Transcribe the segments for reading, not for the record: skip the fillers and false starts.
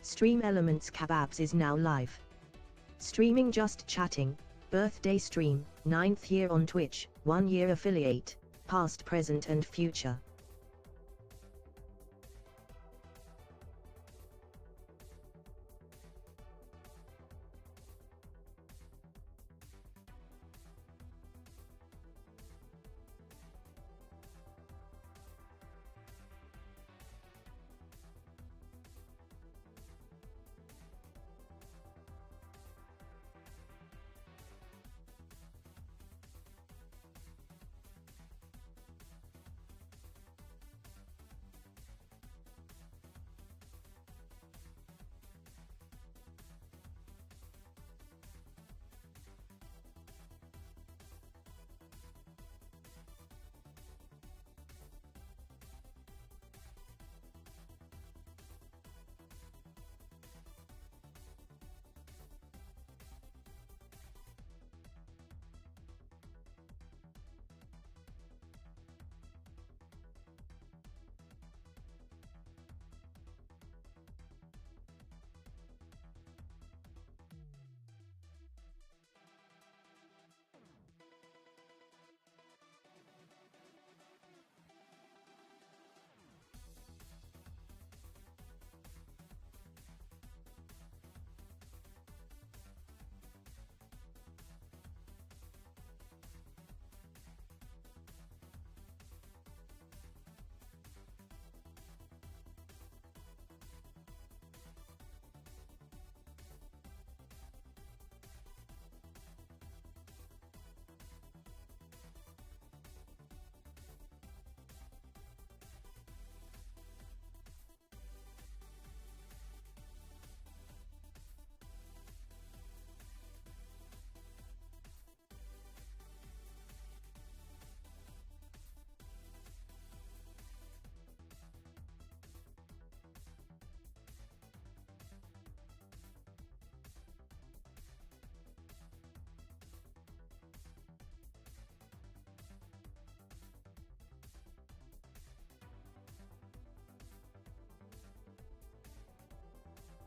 Stream Elements Kebabs is now live. Streaming Just Chatting, birthday stream, 9th year on Twitch, 1 year affiliate, past, present and future.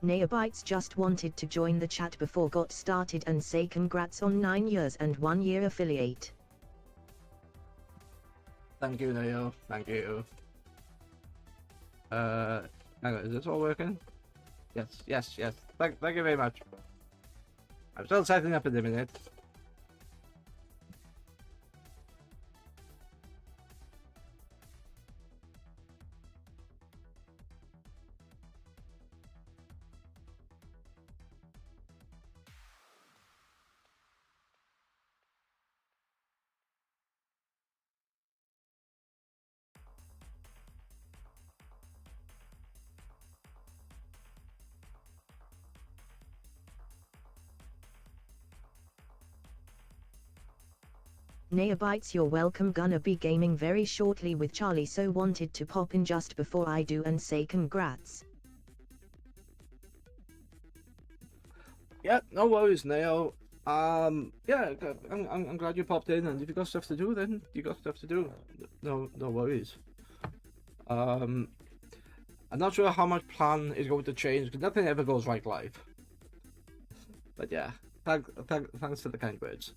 Neobites just wanted to join the chat before got started and say congrats on 9 years and 1 year affiliate. Thank you, Neo. Thank you. Hang on, is this all working? Yes. Thank you very much. I'm still setting up in a minute. Neobites, you're welcome. Gonna be gaming very shortly with Charlie, so wanted to pop in just before I do and say congrats. Yeah, no worries, Neo. Yeah, I'm glad you popped in, and if you got stuff to do, then you got stuff to do. No worries. I'm not sure how much plan is going to change because nothing ever goes right live. But yeah, thanks to the kind words.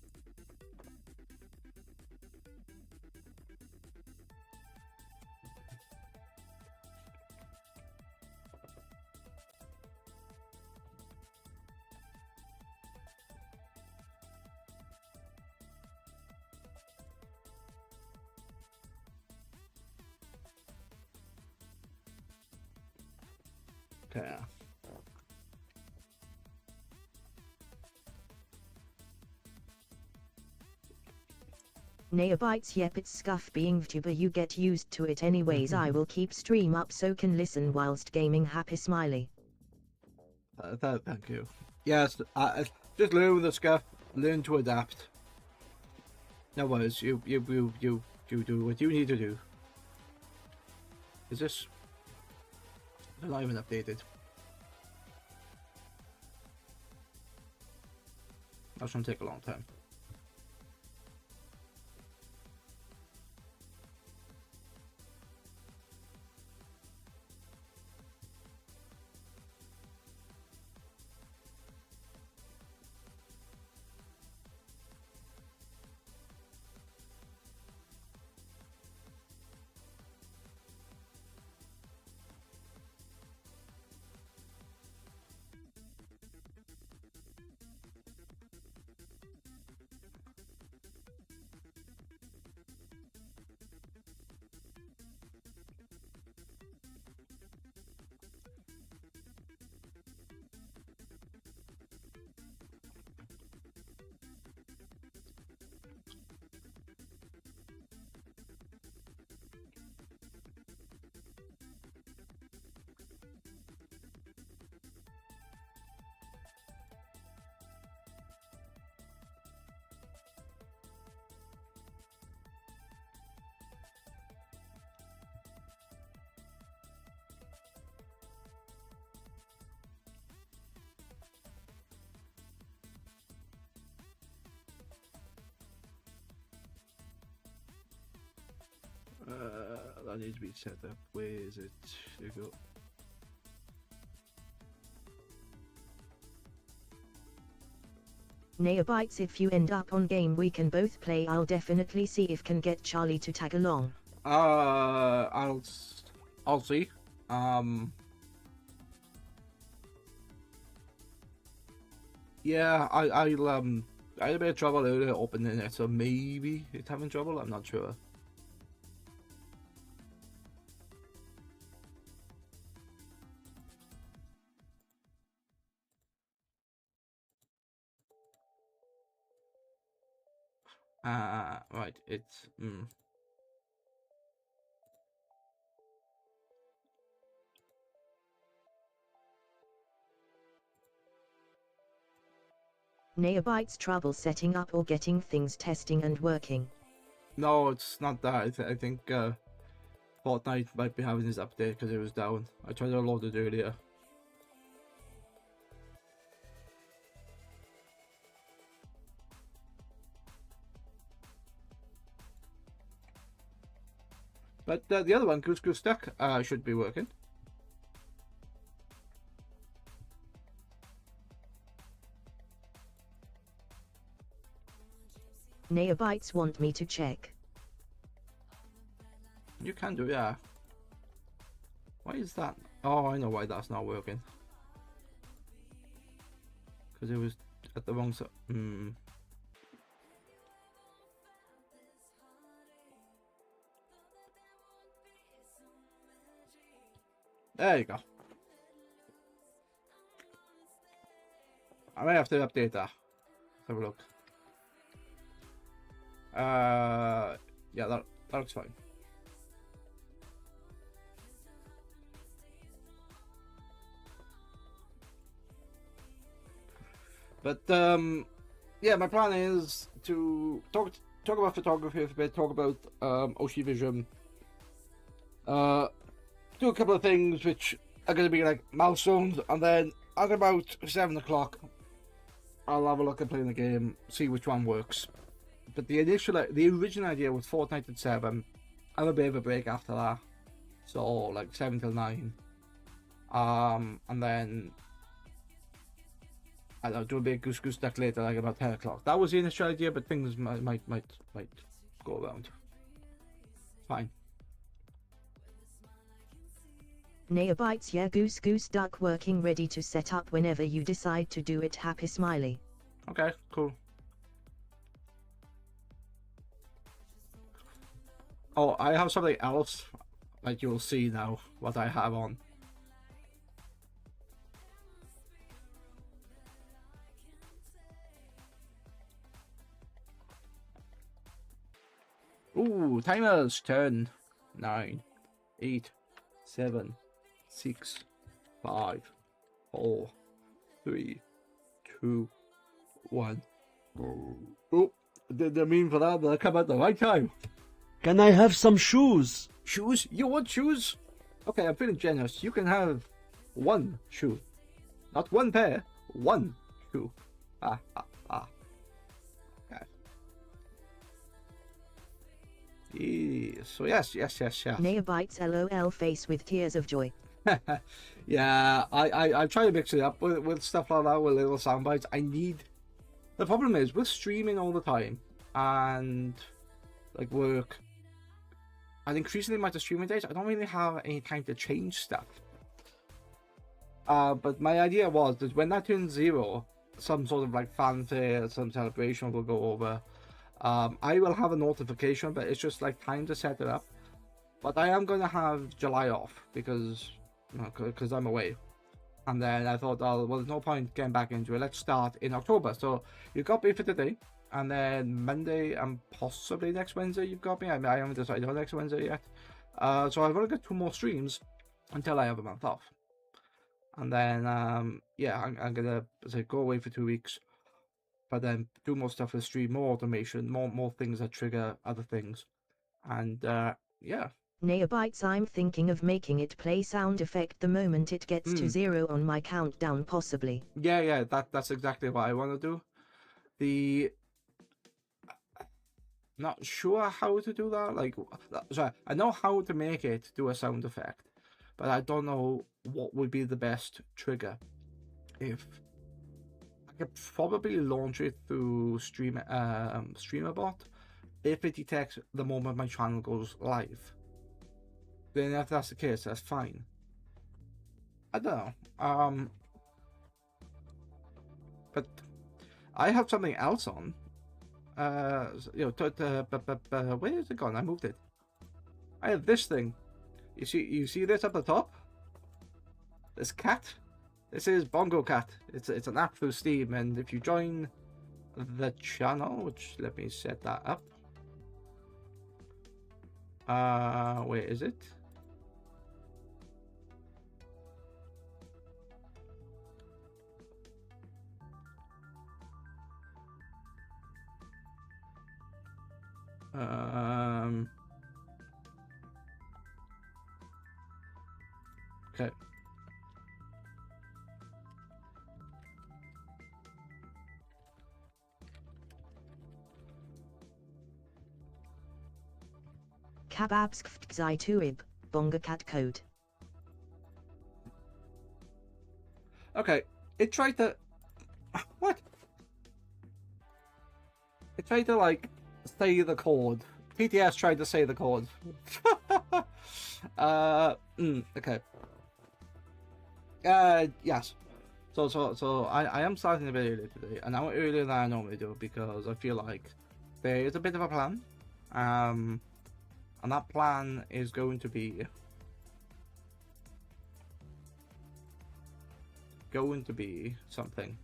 Okay. Neobites, yep, it's scuff being VTuber, you get used to it anyways. I will keep stream up so can listen whilst gaming. Happy smiley. Thank you. Yes, just learn with the scuff, learn to adapt. No worries, you do what you need to do. Is this not even updated? That's gonna take a long time. that needs to be set up. Where is it? Here you go. Neobites, if you end up on game we can both play, I'll definitely see if can get Charlie to tag along. I'll see. Yeah, I had a bit of trouble earlier opening it, so maybe it's having trouble. I'm not sure. Right, it's Neobites trouble setting up or getting things testing and working. No, it's not that. I think Fortnite might be having this update because it was down. I tried to load it earlier. But the other one, Goose Goose Duck, should be working. Neobites want me to check. You can do, yeah. Why is that? Oh, I know why that's not working. Because it was at the wrong side. There you go. I may have to update that. Let's have a look. Yeah, that looks fine. But yeah, my plan is to talk about photography a bit, talk about Oshi Vision, do a couple of things which are going to be like milestones, and then at about 7 o'clock, I'll have a look at playing the game, see which one works. But the original idea was Fortnite at 7, have a bit of a break after that, so like 7 till 9, and then I don't know, do a bit Goose Goose Duck later, like about 10 o'clock. That was the initial idea, but things might go around. Fine. Neobites, yeah, Goose Goose Duck working, ready to set up whenever you decide to do it. Happy smiley. Okay, cool. Oh, I have something else, like you'll see now, what I have on. Ooh, timers, 10, 9, 8, 7, 6, 5, 4, 3, 2, 1. Oh, didn't mean for that, but I come at the right time. Can I have some shoes? Shoes? You want shoes? Okay, I'm feeling generous. You can have one shoe. Not one pair, one shoe. Okay. So yes. Neobites LOL face with tears of joy. Yeah, I try to mix it up with stuff like that, with little sound bites. The problem is, with streaming all the time, and like work, and increasing the amount of streaming days, I don't really have any time to change stuff. But my idea was that when that turns 0, some sort of like fanfare, some celebration will go over. I will have a notification, but it's just like time to set it up. But I am going to have July off because I'm away. And then I thought, well, there's no point getting back into it. Let's start in October. So you got me for today, and then Monday and possibly next Wednesday you've got me. I haven't decided on next Wednesday yet. So I've only got 2 more streams until I have a month off. And then, yeah, I'm gonna go away for 2 weeks, but then do more stuff for the stream, more automation, more things that trigger other things, and yeah. Neobites, I'm thinking of making it play sound effect the moment it gets to 0 on my countdown, possibly. Yeah, that's exactly what I want to do. not sure how to do that. Like, sorry, I know how to make it do a sound effect, but I don't know what would be the best trigger. If I could probably launch it through StreamerBot, if it detects the moment my channel goes live. Then if that's the case, that's fine. I don't know. But I have something else on. Where is it gone? I moved it. I have this thing. You see this at the top? This cat? This is Bongo Cat. It's an app through Steam, and if you join the channel, which let me set that up. Where is it? Okay. Kababsk Zaituib, Bonga Cat Code. Okay, it tried to... What? It tried to, like, say the code. PTS tried to say the code. Okay. Yes. So I am starting a bit early today, and I'm earlier than I normally do because I feel like there is a bit of a plan. And that plan is going to be something.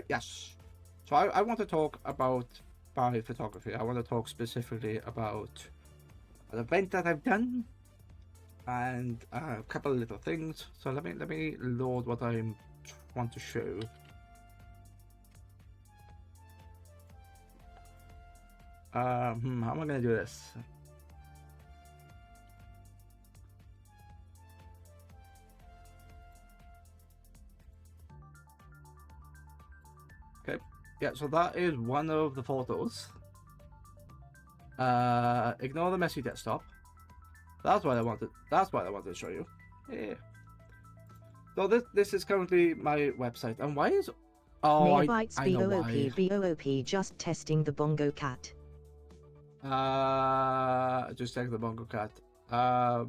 Yes. So I want to talk about photography. I want to talk specifically about an event that I've done and a couple of little things. So let me load what I want to show. How am I going to do this? Okay, yeah, so that is one of the photos. Ignore the messy desktop. That's what I wanted to show you. Yeah. So this is currently my website, and why is Neobites I know why. BOOP just testing the Bongo Cat. Just check the Bongo Cat. I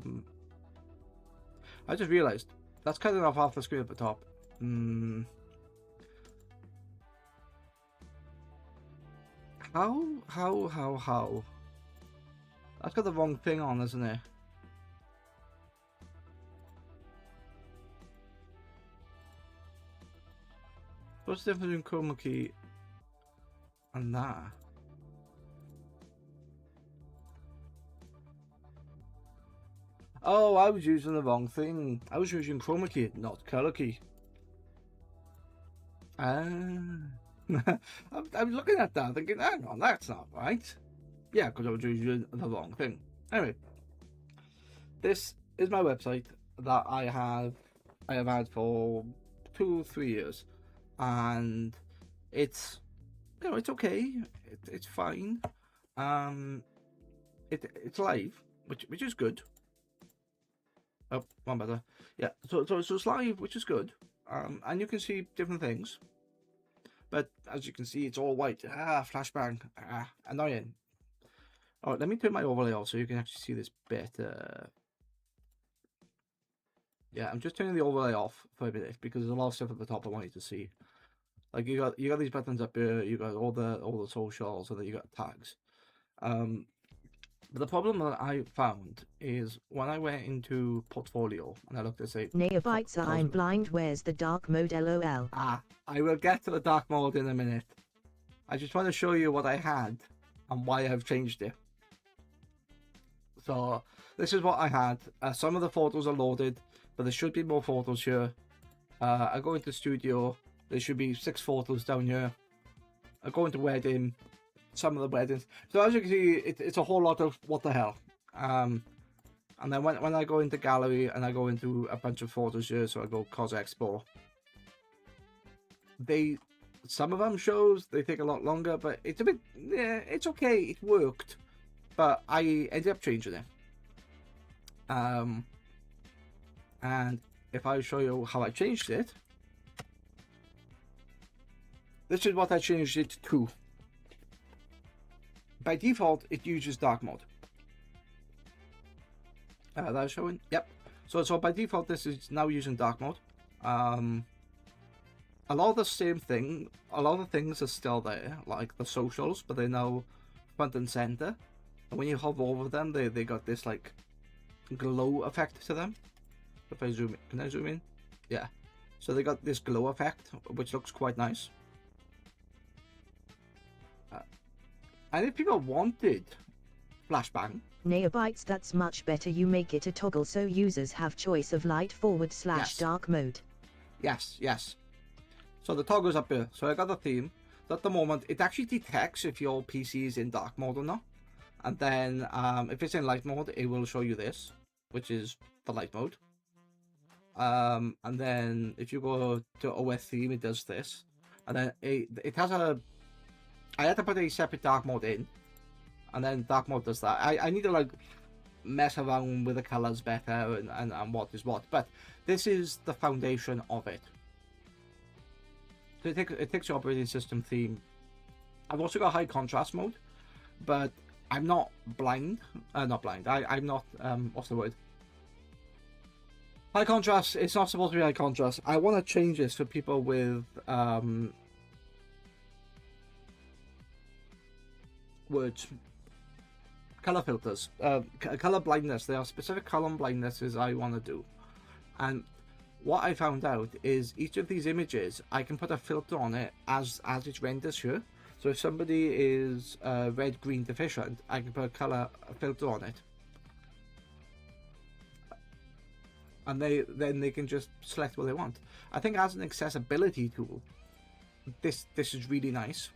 just realized that's cutting off half the screen at the top. How? That's got the wrong thing on, isn't it? What's the difference between chroma key and that? Oh, I was using the wrong thing. I was using chroma key, not color key. I'm looking at that thinking, hang on, that's not right. Yeah, because I was using the wrong thing. Anyway, this is my website that I have had for 2-3 years, and it's it's okay. It's fine. It's live, which is good. Oh, one better. Yeah, so it's live, which is good. And you can see different things. But as you can see, it's all white. Flashbang. Annoying. Oh, let me turn my overlay off so you can actually see this better. Yeah, I'm just turning the overlay off for a bit because there's a lot of stuff at the top I want you to see. Like you got these buttons up here. You got all the socials, and then you got tags. But the problem that I found is when I went into portfolio and I looked at say Neobites I'm blind, where's the dark mode LOL? I will get to the dark mode in a minute. I just want to show you what I had and why I've changed it. So this is what I had. Some of the photos are loaded, but there should be more photos here. I go into studio, there should be 6 photos down here. I go into wedding, some of the weddings. So as you can see, it's a whole lot of what the hell. And then when I go into gallery and I go into a bunch of photos here, so I go cos expo, some of them shows they take a lot longer, but it's a bit, yeah, it's okay, it worked, but I ended up changing it. And if I show you how I changed it, this is what I changed it to. By default, it uses dark mode. That's showing. Yep. So by default, this is now using dark mode. A lot of the same thing. A lot of things are still there, like the socials, but they're now front and center. And when you hover over them, they got this like glow effect to them. If I zoom in, can I zoom in? Yeah. So they got this glow effect, which looks quite nice. And if people wanted flashbang, Neobites, that's much better. You make it a toggle so users have choice of light forward / Yes. dark mode. yes. So the toggle's up here. So I got the theme. So at the moment, it actually detects if your PC is in dark mode or not. And then if it's in light mode, it will show you this, which is the light mode. And then if you go to OS theme, it does this. And then it has a... I had to put a separate dark mode in. And then dark mode does that. I need to like mess around with the colors better and what is what. But this is the foundation of it. So it takes your operating system theme. I've also got high contrast mode, but I'm not blind. Not blind. I'm not. What's the word? High contrast. It's not supposed to be high contrast. I want to change this for people with words. Color filters. Color blindness. There are specific color blindnesses I want to do, and what I found out is each of these images I can put a filter on it as it renders here. So if somebody is red green deficient, I can put a filter on it, and then they can just select what they want. I think as an accessibility tool, this is really nice,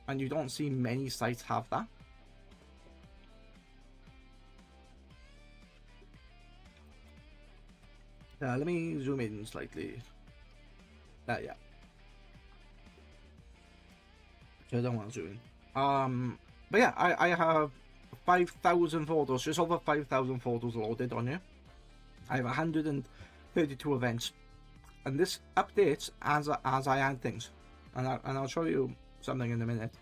and you don't see many sites have that. Let me zoom in slightly. Yeah. So I don't want to zoom in. But yeah, I have 5,000 photos, just over 5,000 photos loaded on here. I have 132 events, and this updates as I add things, and I'll show you something in a minute.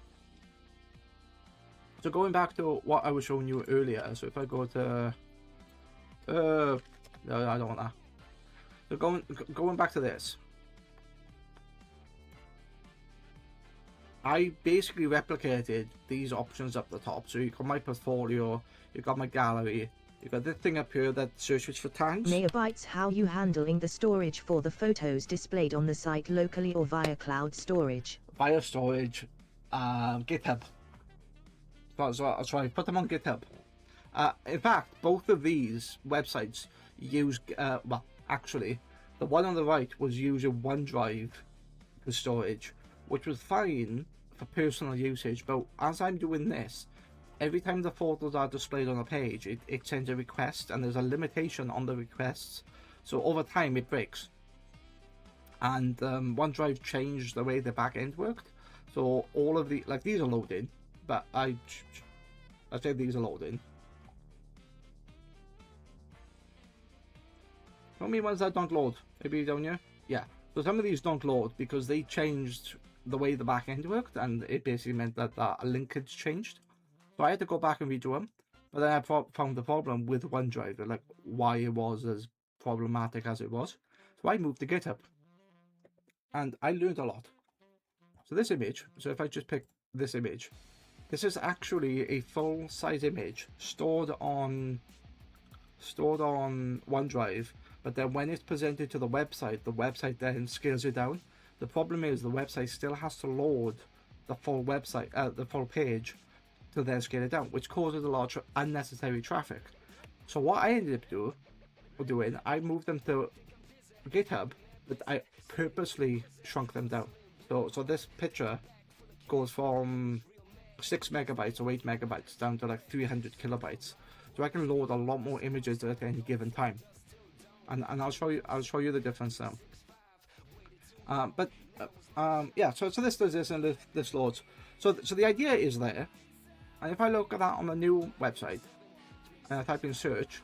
So going back to what I was showing you earlier. So if I go to, no, I don't want that. So going back to this, I basically replicated these options up the top. So you got my portfolio, you got my gallery, you got this thing up here that searches for tags. Neobites, how you handling the storage for the photos displayed on the site locally or via cloud storage? Via storage, GitHub. So I put them on GitHub. In fact, both of these websites use, well, actually, the one on the right was using OneDrive for storage, which was fine for personal usage, but as I'm doing this, every time the photos are displayed on a page, it sends a request, and there's a limitation on the requests, so over time it breaks. And OneDrive changed the way the back end worked, so all of the, like, these are loading, but I said these are loading. Show me ones that don't load. Maybe down here? Yeah. So some of these don't load because they changed the way the back end worked, and it basically meant that a linkage changed. So I had to go back and redo them. But then I found the problem with OneDrive, like why it was as problematic as it was. So I moved to GitHub, and I learned a lot. So this image, so if I just pick this image, this is actually a full-size image stored on OneDrive. But then when it's presented to the website then scales it down. The problem is the website still has to load the full website, the full page, to then scale it down, which causes a lot of unnecessary traffic. So what I ended up doing, I moved them to GitHub, but I purposely shrunk them down. So this picture goes from 6 megabytes or 8 megabytes down to like 300 kilobytes. So I can load a lot more images at any given time. And I'll show you the difference now. Yeah, so this does this and this loads. So the idea is there. And if I look at that on the new website and I type in search,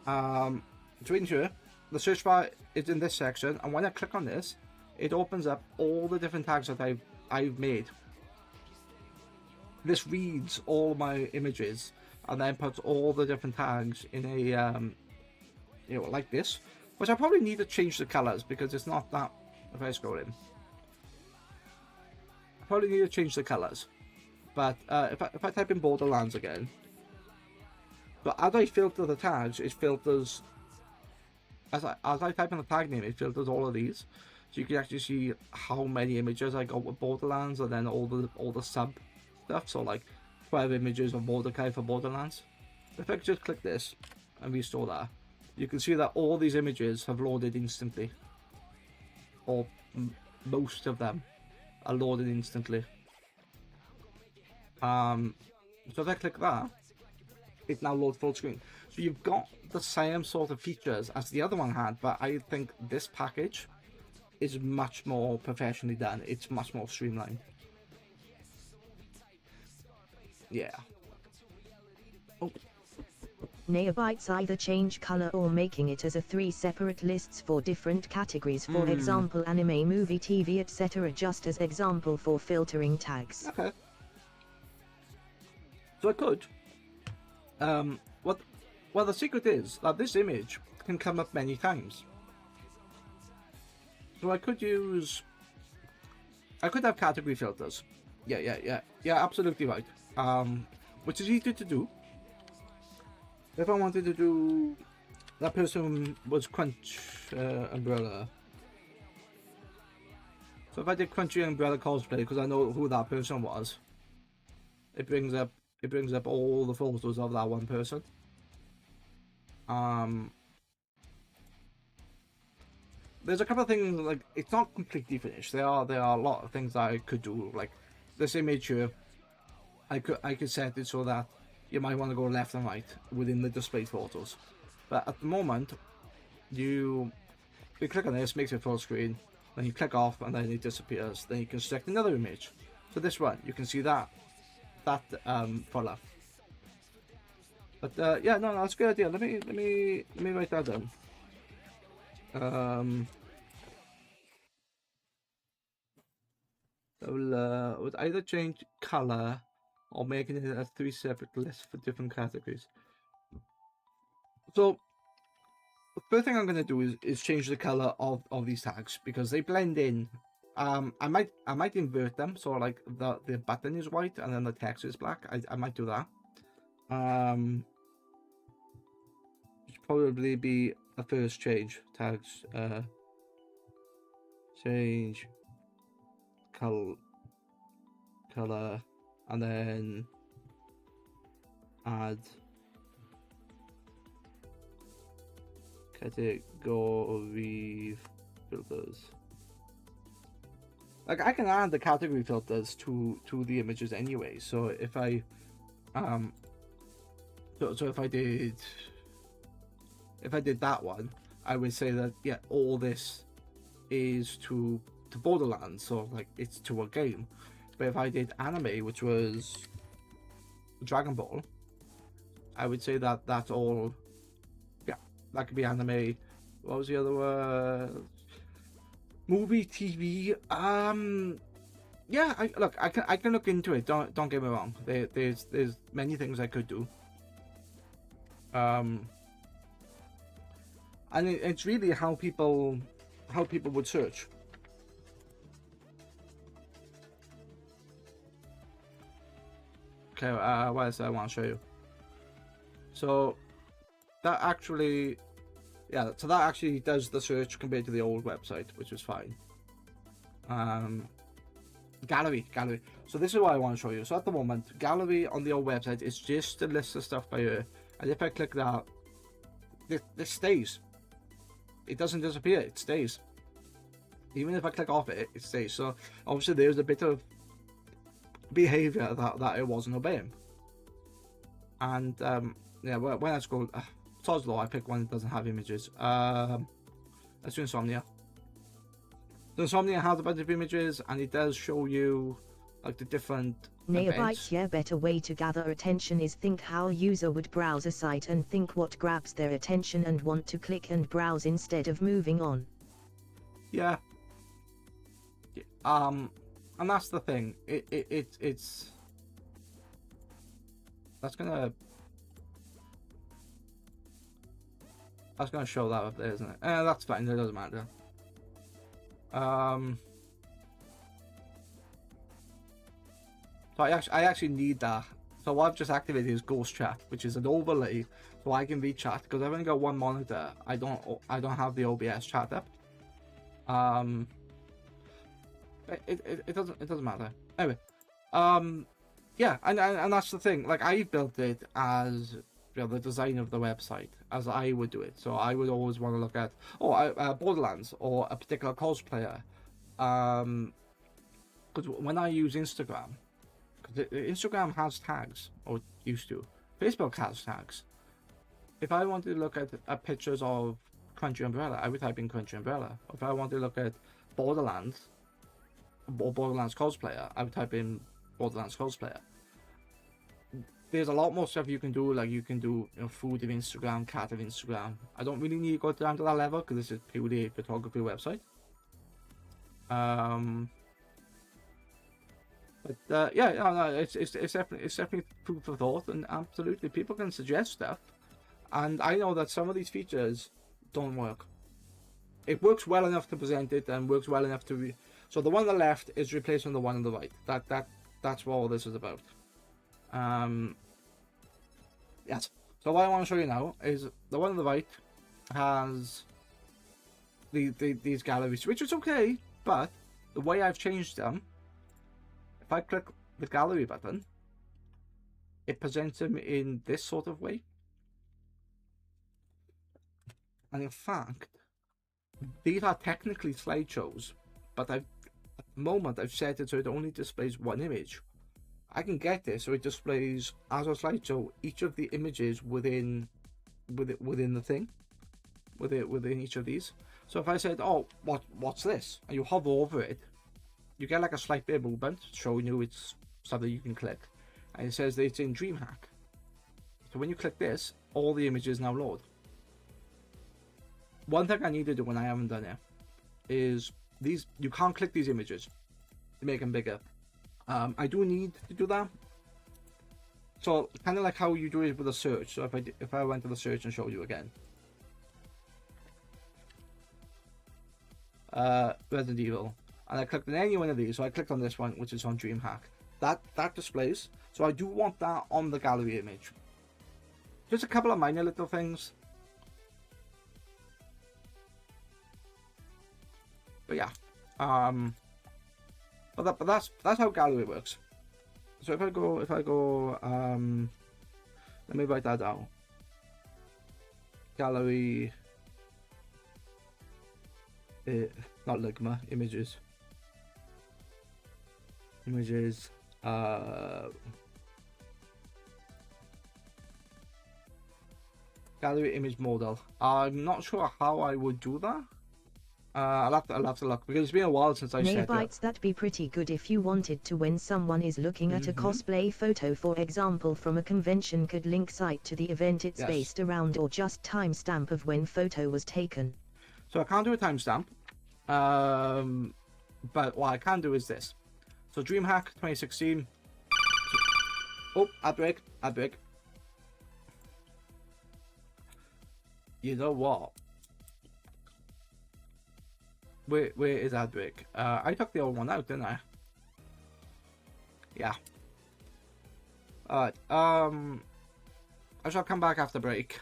so in here, the search bar is in this section, and when I click on this, it opens up all the different tags that I've made. This reads all my images and then puts all the different tags in a like this, which I probably need to change the colors because it's not that. If I scroll in, I probably need to change the colors. But if I type in Borderlands again, but as I filter the tags, it filters. As I type in the tag name, it filters all of these, so you can actually see how many images I got with Borderlands, and then all the sub stuff. So like 12 images of Mordecai for Borderlands. If I just click this and restore that, you can see that all these images have loaded instantly, or most of them are loaded instantly. So if I click that, it now loads full screen. So you've got the same sort of features as the other one had, but I think this package is much more professionally done. It's much more streamlined. Yeah. Oh. Neobytes either change color or making it as a 3 separate lists for different categories, for example anime, movie, TV, etc., just as example for filtering tags. Okay. So I could. Well, the secret is that this image can come up many times. So I could have category filters. Yeah, absolutely right. Which is easy to do. If I wanted to do, that person was Crunch Umbrella. So if I did Crunchy Umbrella cosplay, because I know who that person was, it brings up all the photos of that one person. There's a couple of things, like, it's not completely finished. There are a lot of things that I could do, like this image here. I could set it so that you might want to go left and right within the displayed photos. But at the moment, you click on this, makes it full screen, then you click off and then it disappears. Then you can select another image. So this one, you can see that follow. But yeah, no, that's a good idea. Let me write that down. So would either change color or making it a 3 separate lists for different categories. So the first thing I'm going to do is change the color of these tags because they blend in. I might invert them, so like the button is white and then the text is black. I might do that. Should probably be a first change. Tags change color, and then add category filters. Like I can add the category filters to the images anyway. So if I so if I did that one, I would say that yeah, all this is to Borderlands, so like it's to a game. But if I did anime, which was Dragon Ball, I would say that that's all. Yeah, that could be anime. What was the other word? Movie, TV. Yeah. I can look into it. Don't get me wrong. There's many things I could do. And it's really how people would search. Okay, what else I want to show you? So that actually, yeah, so that actually does the search compared to the old website, which is fine. Gallery. So this is what I want to show you. So at the moment, gallery on the old website is just a list of stuff by here, and if I click that, this stays. It doesn't disappear. It stays. Even if I click off it, it stays. So obviously there's a bit of behavior that it wasn't obeying. And yeah, when I scroll, Sod's Law, I pick one that doesn't have images. Let's do Insomnia. So Insomnia has a bunch of images, and it does show you like the different Neobites. events. Yeah, better way to gather attention is think how a user would browse a site and think what grabs their attention and want to click and browse instead of moving on. Yeah. And that's the thing. It's that's gonna show that up there, isn't it? That's fine. It doesn't matter. So I actually need that. So what I've just activated is Ghost Chat, which is an overlay, so I can read chat because I've only got one monitor. I don't have the OBS chat up. It doesn't matter. Anyway, yeah, and that's the thing. Like, I built it as, you know, the design of the website as I would do it. So I would always want to look at Borderlands or a particular cosplayer, because when I use Instagram, because Instagram has tags, or used to. Facebook has tags. If I wanted to look at pictures of Crunchy Umbrella, I would type in Crunchy Umbrella. If I wanted to look at Borderlands or Borderlands cosplayer, I would type in Borderlands cosplayer. There's a lot more stuff you can do, like you can do, you know, food of Instagram, cat of Instagram. I don't really need to go down to that level because this is purely a photography website. But yeah, no, it's definitely food for thought, and absolutely people can suggest stuff. And I know that some of these features don't work. It works well enough to present it, and works well enough to so the one on the left is replacing the one on the right. That's what all this is about. Yes. So what I want to show you now is the one on the right has these galleries, which is okay, but the way I've changed them, if I click the gallery button, it presents them in this sort of way. And in fact, these are technically slideshows, but at the moment I've set it so it only displays one image. I can get this so it displays as a slideshow each of the images within the thing, within each of these. So if I said, "Oh, what's this?" and you hover over it, you get like a slight bit of movement showing you it's something you can click, and it says that it's in DreamHack. So when you click this, all the images now load. One thing I need to do when I haven't done it is these. You can't click these images to make them bigger. I do need to do that. So kind of like how you do it with a search. So if I went to the search and showed you again, Resident Evil, and I clicked on any one of these. So I clicked on this one, which is on DreamHack. That displays. So I do want that on the gallery image. Just a couple of minor little things. But yeah, but that's how gallery works. So if I go, let me write that down. Gallery, not Ligma, images, gallery image model. I'm not sure how I would do that. I'll have to look because it's been a while since I set it. That'd be pretty good if you wanted to. When someone is looking at a cosplay photo, for example, from a convention, could link site to the event it's based around, or just timestamp of when photo was taken. So I can't do a timestamp, but what I can do is this. So DreamHack 2016. Oh, ad break. You know what? Where is ad break? I took the old one out, didn't I? Yeah. Alright, I shall come back after break.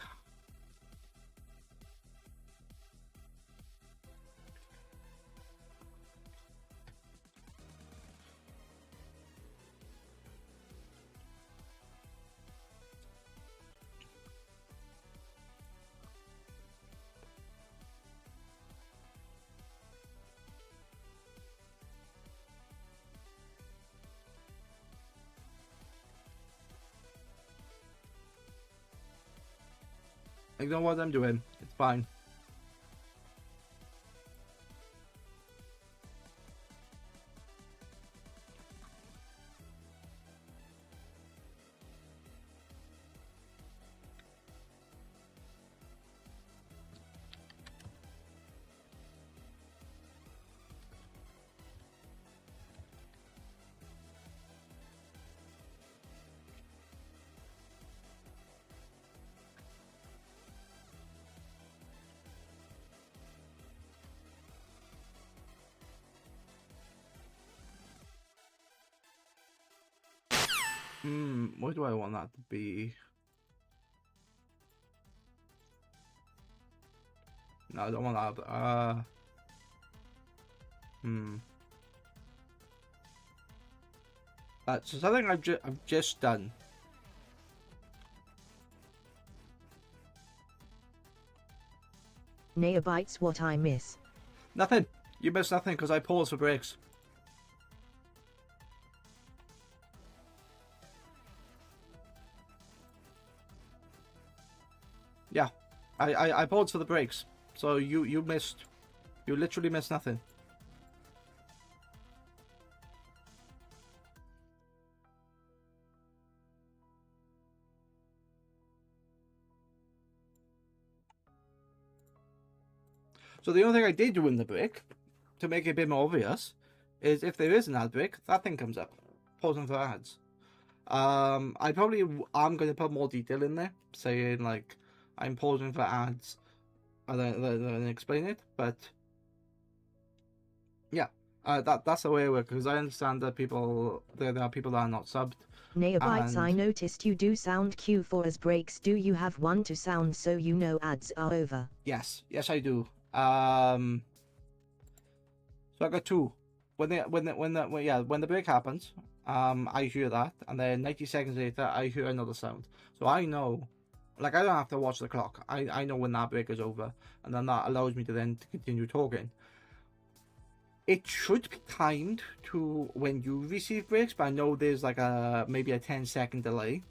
Ignore what I'm doing. It's fine. What do I want that to be? No, I don't want that. That's something I've just done. Neobites, what I miss. Nothing. You missed nothing because I paused for breaks. Yeah, I paused for the breaks. So you literally missed nothing. So the only thing I did do in the break, to make it a bit more obvious, is if there is an ad break, that thing comes up, pausing for ads. I probably am going to put more detail in there, saying like I'm pausing for ads, and then explain it. But yeah, that's the way it works, because I understand that there are people that are not subbed. Neobites, I And- noticed you do sound cue for as breaks. Do you have one to sound so you know ads are over? Yes, I do. So I got two. When the break happens, I hear that, and then 90 seconds later, I hear another sound. So I know, like, I don't have to watch the clock. I know when that break is over, and then that allows me to then continue talking. It should be timed to when you receive breaks, but I know there's like maybe a 10-second delay.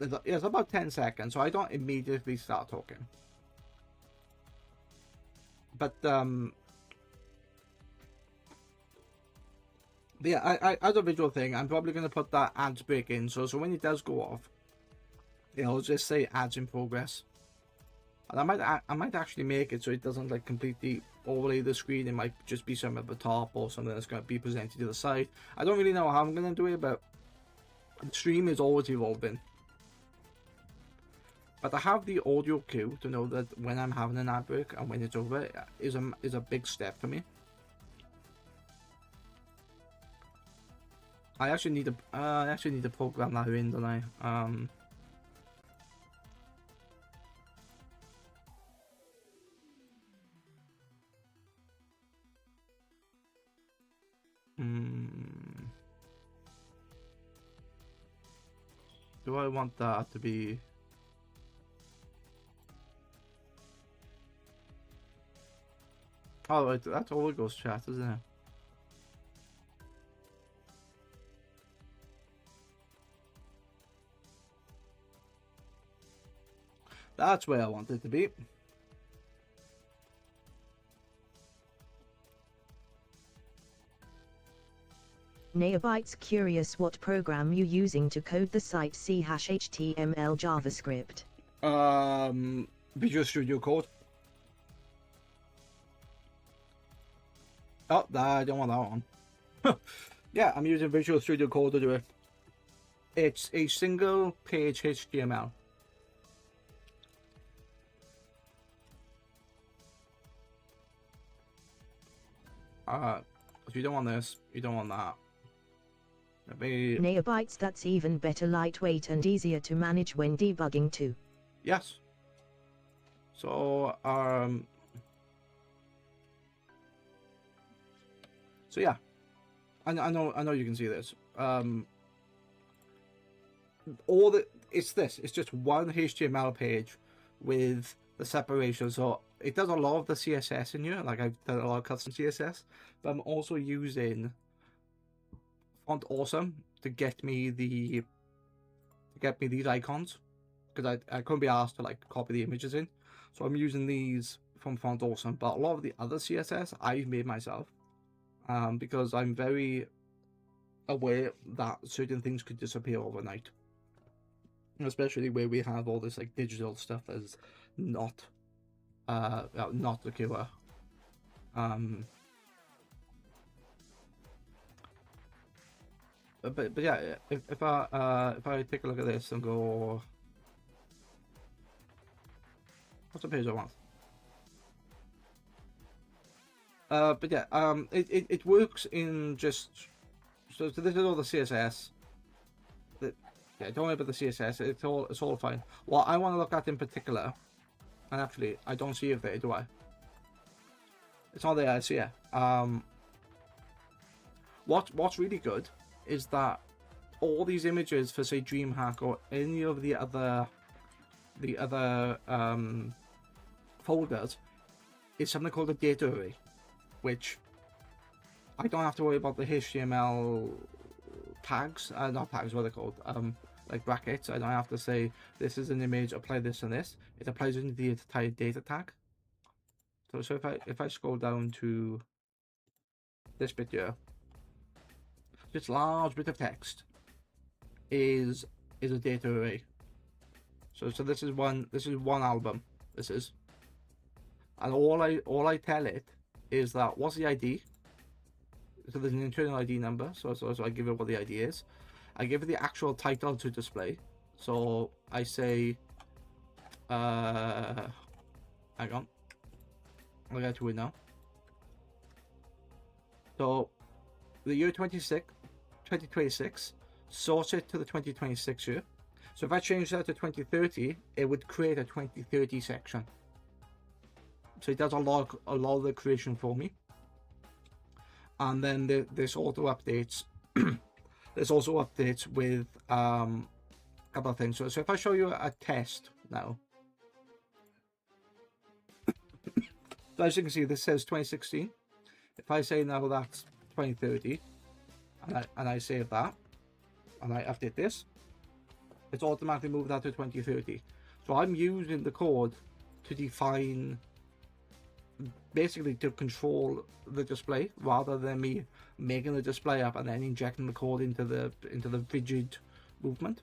It's about 10 seconds, so I don't immediately start talking. But yeah, I as a visual thing, I'm probably going to put that ads break in, so when it does go off, it'll just say ads in progress. And I might actually make it so it doesn't like completely overlay the screen. It might just be something at the top or something that's going to be presented to the side. I don't really know how I'm going to do it, but the stream is always evolving. But I have the audio cue to know that when I'm having an ad break and when it's over is a big step for me. I actually need to program that in, don't I? Do I want that to be? Oh, wait, that's all it goes chat, isn't it? That's where I want it to be. Neobites, curious what program you using to code the site /HTML JavaScript. Visual Studio Code. Oh, I don't want that one. Yeah, I'm using Visual Studio Code to do it. It's a single page HTML. If you don't want this, you don't want that. Maybe... Neobites, that's even better, lightweight and easier to manage when debugging too. Yes. So, so yeah, I know you can see this. It's just one HTML page with the separation. So it does a lot of the CSS in here. Like I've done a lot of custom CSS, but I'm also using Font Awesome to get me these icons. because I couldn't be asked to like copy the images in, so I'm using these from Font Awesome. But a lot of the other CSS I've made myself, because I'm very aware that certain things could disappear overnight, especially where we have all this like digital stuff that is not secure. But yeah, if I take a look at this and go, what's the page I want? But yeah, it works in just so this is all the CSS. Yeah, don't worry about the CSS. It's all fine. What I want to look at in particular, and actually I don't see it there, do I? It's not there. I see it. What's really good is that all these images for say DreamHack or any of the other folders is something called a data array, which I don't have to worry about the HTML tags, not tags, what are they called, like brackets. I don't have to say this is an image, apply this and this. It applies into the entire data tag. So if I scroll down to this bit here, this large bit of text is a data array. So this is one album. This is, and all I tell it is that what's the ID. So there's an internal ID number. So I give it what the ID is. I give it the actual title to display. So I say, hang on, I'll get to it now. So the year 2026, sort it to the 2026 year. So if I change that to 2030, it would create a 2030 section. So it does a lot of the creation for me. And then there's auto updates. There's also updates with a couple of things. So if I show you a test now, so as you can see, this says 2016. If I say now that's 2030, and I save that, and I update this, it's automatically moved that to 2030. So I'm using the code to define, basically to control the display, rather than me making the display up and then injecting the code into the rigid movement.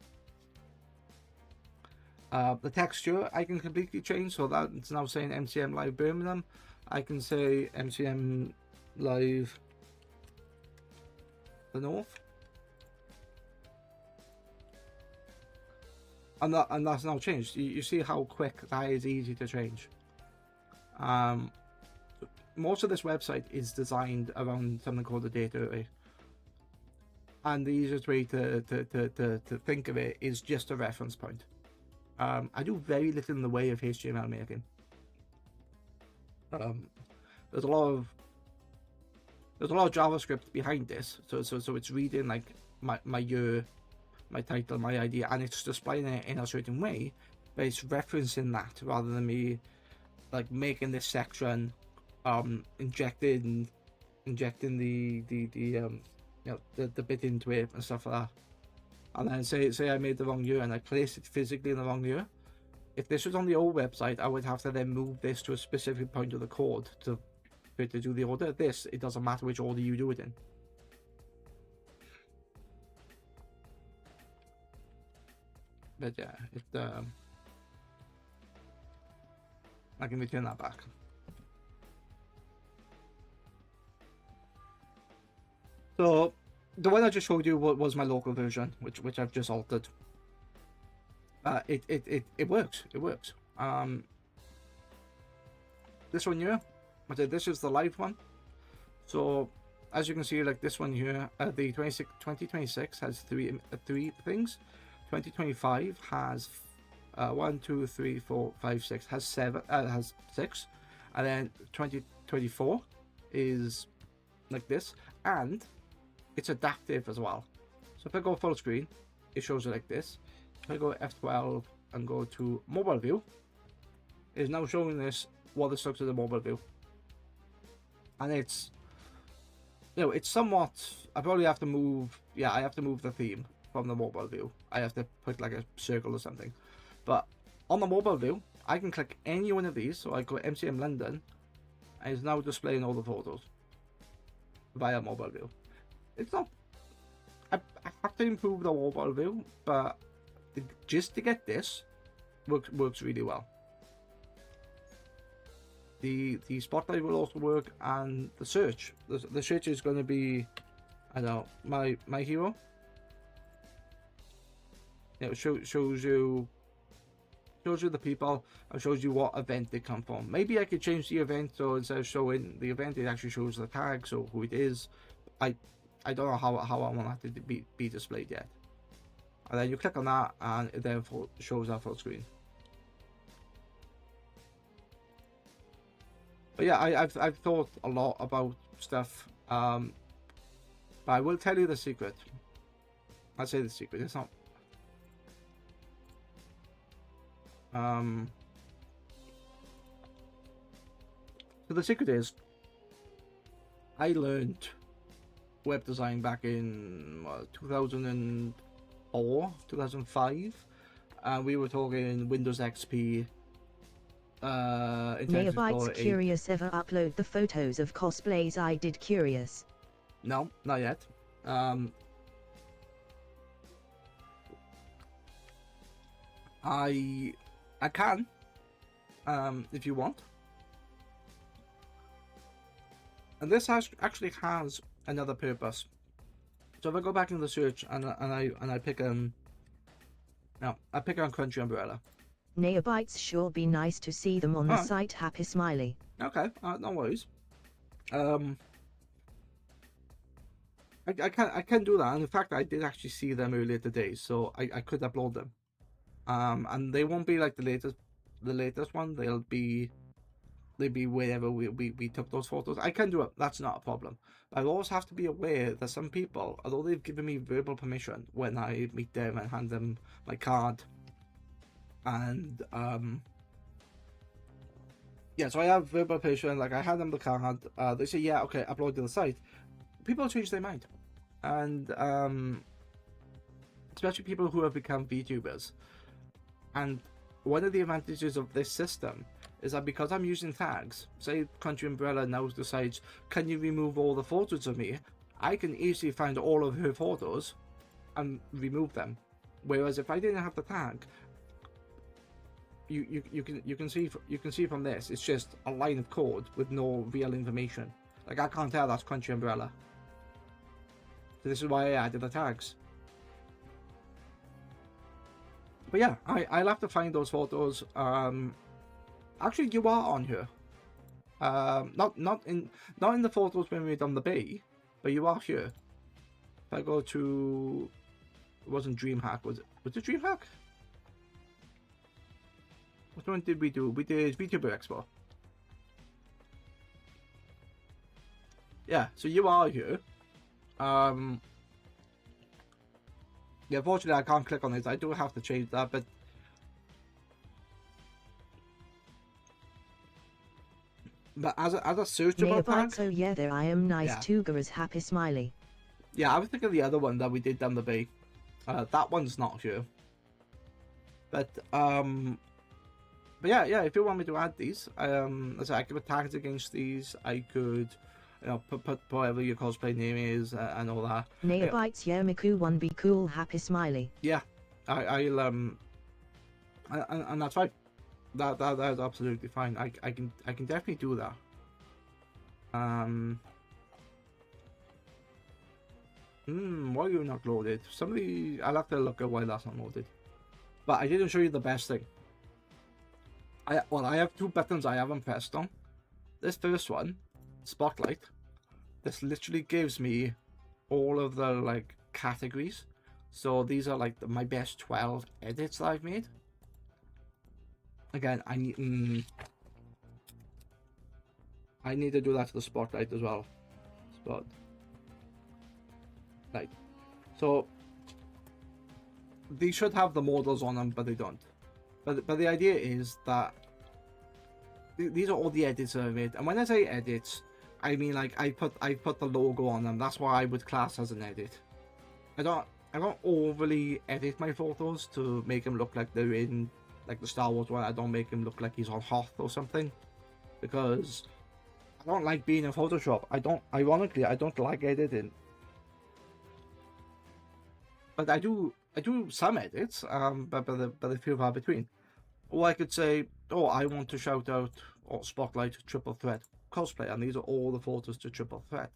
The texture I can completely change, so that it's now saying MCM Live Birmingham. I can say MCM Live the North, and that's now changed. You see how quick that is, easy to change. Most of this website is designed around something called a data array, and the easiest way to think of it is just a reference point. I do very little in the way of HTML making. There's a lot of JavaScript behind this, so it's reading like my year, my title, my ID, and it's displaying it in a certain way, but it's referencing that rather than me like making this section, injecting the bit into it and stuff like that. And then say I made the wrong year and I placed it physically in the wrong year. If this was on the old website, I would have to then move this to a specific point of the code to do the order. This, it doesn't matter which order you do it in. But yeah, I can return that back. So the one I just showed you was my local version, which I've just altered. It works. It works. This one here, this is the live one. So as you can see, like this one here, the 2026 has three things. 2025 has 1, 2, 3, 4, 5, 6, has 7, has 6, and then 2024 is like this, and it's adaptive as well. So if I go full screen, it shows it like this. If I go F12 and go to mobile view, it's now showing this what this looks at the mobile view, and it's, you know, it's somewhat. I probably have to move. Yeah, I have to move the theme from the mobile view. I have to put like a circle or something. But on the mobile view, I can click any one of these. So I go MCM London, and it's now displaying all the photos via mobile view. It's not. I have to improve the mobile view, but just to get this works really well. The spotlight will also work, and the search. The search is going to be, I don't know, my hero. It shows you the people and shows you what event they come from. Maybe I could change the event, so instead of showing the event, it actually shows the tag, so who it is. I don't know how I want that to be displayed yet. And then you click on that, and it then shows that full screen. But yeah, I've thought a lot about stuff. But I will tell you the secret. I'll say the secret. It's not. So the secret is, I learned web design back in 2004, 2005. We were talking Windows XP. Internet Explorer Neobites 8. Curious ever upload the photos of cosplays I did Curious? No, not yet. I can, if you want. And this actually has another purpose. So if I go back in the search and I pick I pick on Crunchy Umbrella. Neobites sure be nice to see them on the Alright. site. Happy Smiley. Okay, no worries. I can do that, and in fact I did actually see them earlier today, so I could upload them. And they won't be like the latest one. They'll be wherever we took those photos. I can do it. That's not a problem. I always have to be aware that some people, although they've given me verbal permission when I meet them and hand them my card, and yeah, so I have verbal permission. Like I hand them the card. They say yeah, okay, upload to the site. People change their mind, and especially people who have become VTubers. And one of the advantages of this system is that because I'm using tags, say Country Umbrella now decides, can you remove all the photos of me? I can easily find all of her photos and remove them. Whereas if I didn't have the tag, you can see from this, it's just a line of code with no real information. Like I can't tell that's Country Umbrella. So this is why I added the tags. But yeah, I'll have to find those photos. Actually, you are on here. Not in the photos when we done the bay, but you are here. If I go to, it wasn't DreamHack, was it? Was it DreamHack? What one did we do? We did VTuber Expo. Yeah, so you are here. Yeah, unfortunately I can't click on it. I do have to change that, but as a searchable Neobites, tag, oh yeah, there I am. Nice Yeah. Tugaras. Happy Smiley. yeah, I was thinking of the other one that we did down the bay. That one's not here. But yeah, if you want me to add these, as I could put tags against these. I could, put whatever your cosplay name is and all that. Neobites, yeah, Miku 1 be cool. Happy Smiley. Yeah, I'll and that's fine. That is absolutely fine. I can definitely do that. Why are you not loaded? Somebody, I'll have to look at why that's not loaded. But I didn't show you the best thing. I have two buttons I haven't pressed on. This first one, Spotlight. This literally gives me all of the like categories. So these are like my best 12 edits that I've made. Again, I need to do that to the Spotlight as well. Spotlight. So they should have the models on them, but they don't. But the idea is that these are all the edits that I made, and when I say edits, I mean like I put the logo on them. That's what I would class as an edit. I don't overly edit my photos to make them look like they're in like the Star Wars one, I don't make him look like he's on Hoth or something, because I don't like being in Photoshop. Ironically, I don't like editing. But I do some edits, but they few far between. Or I could say, oh, I want to shout out or spotlight Triple Threat cosplay, and these are all the photos to Triple Threat.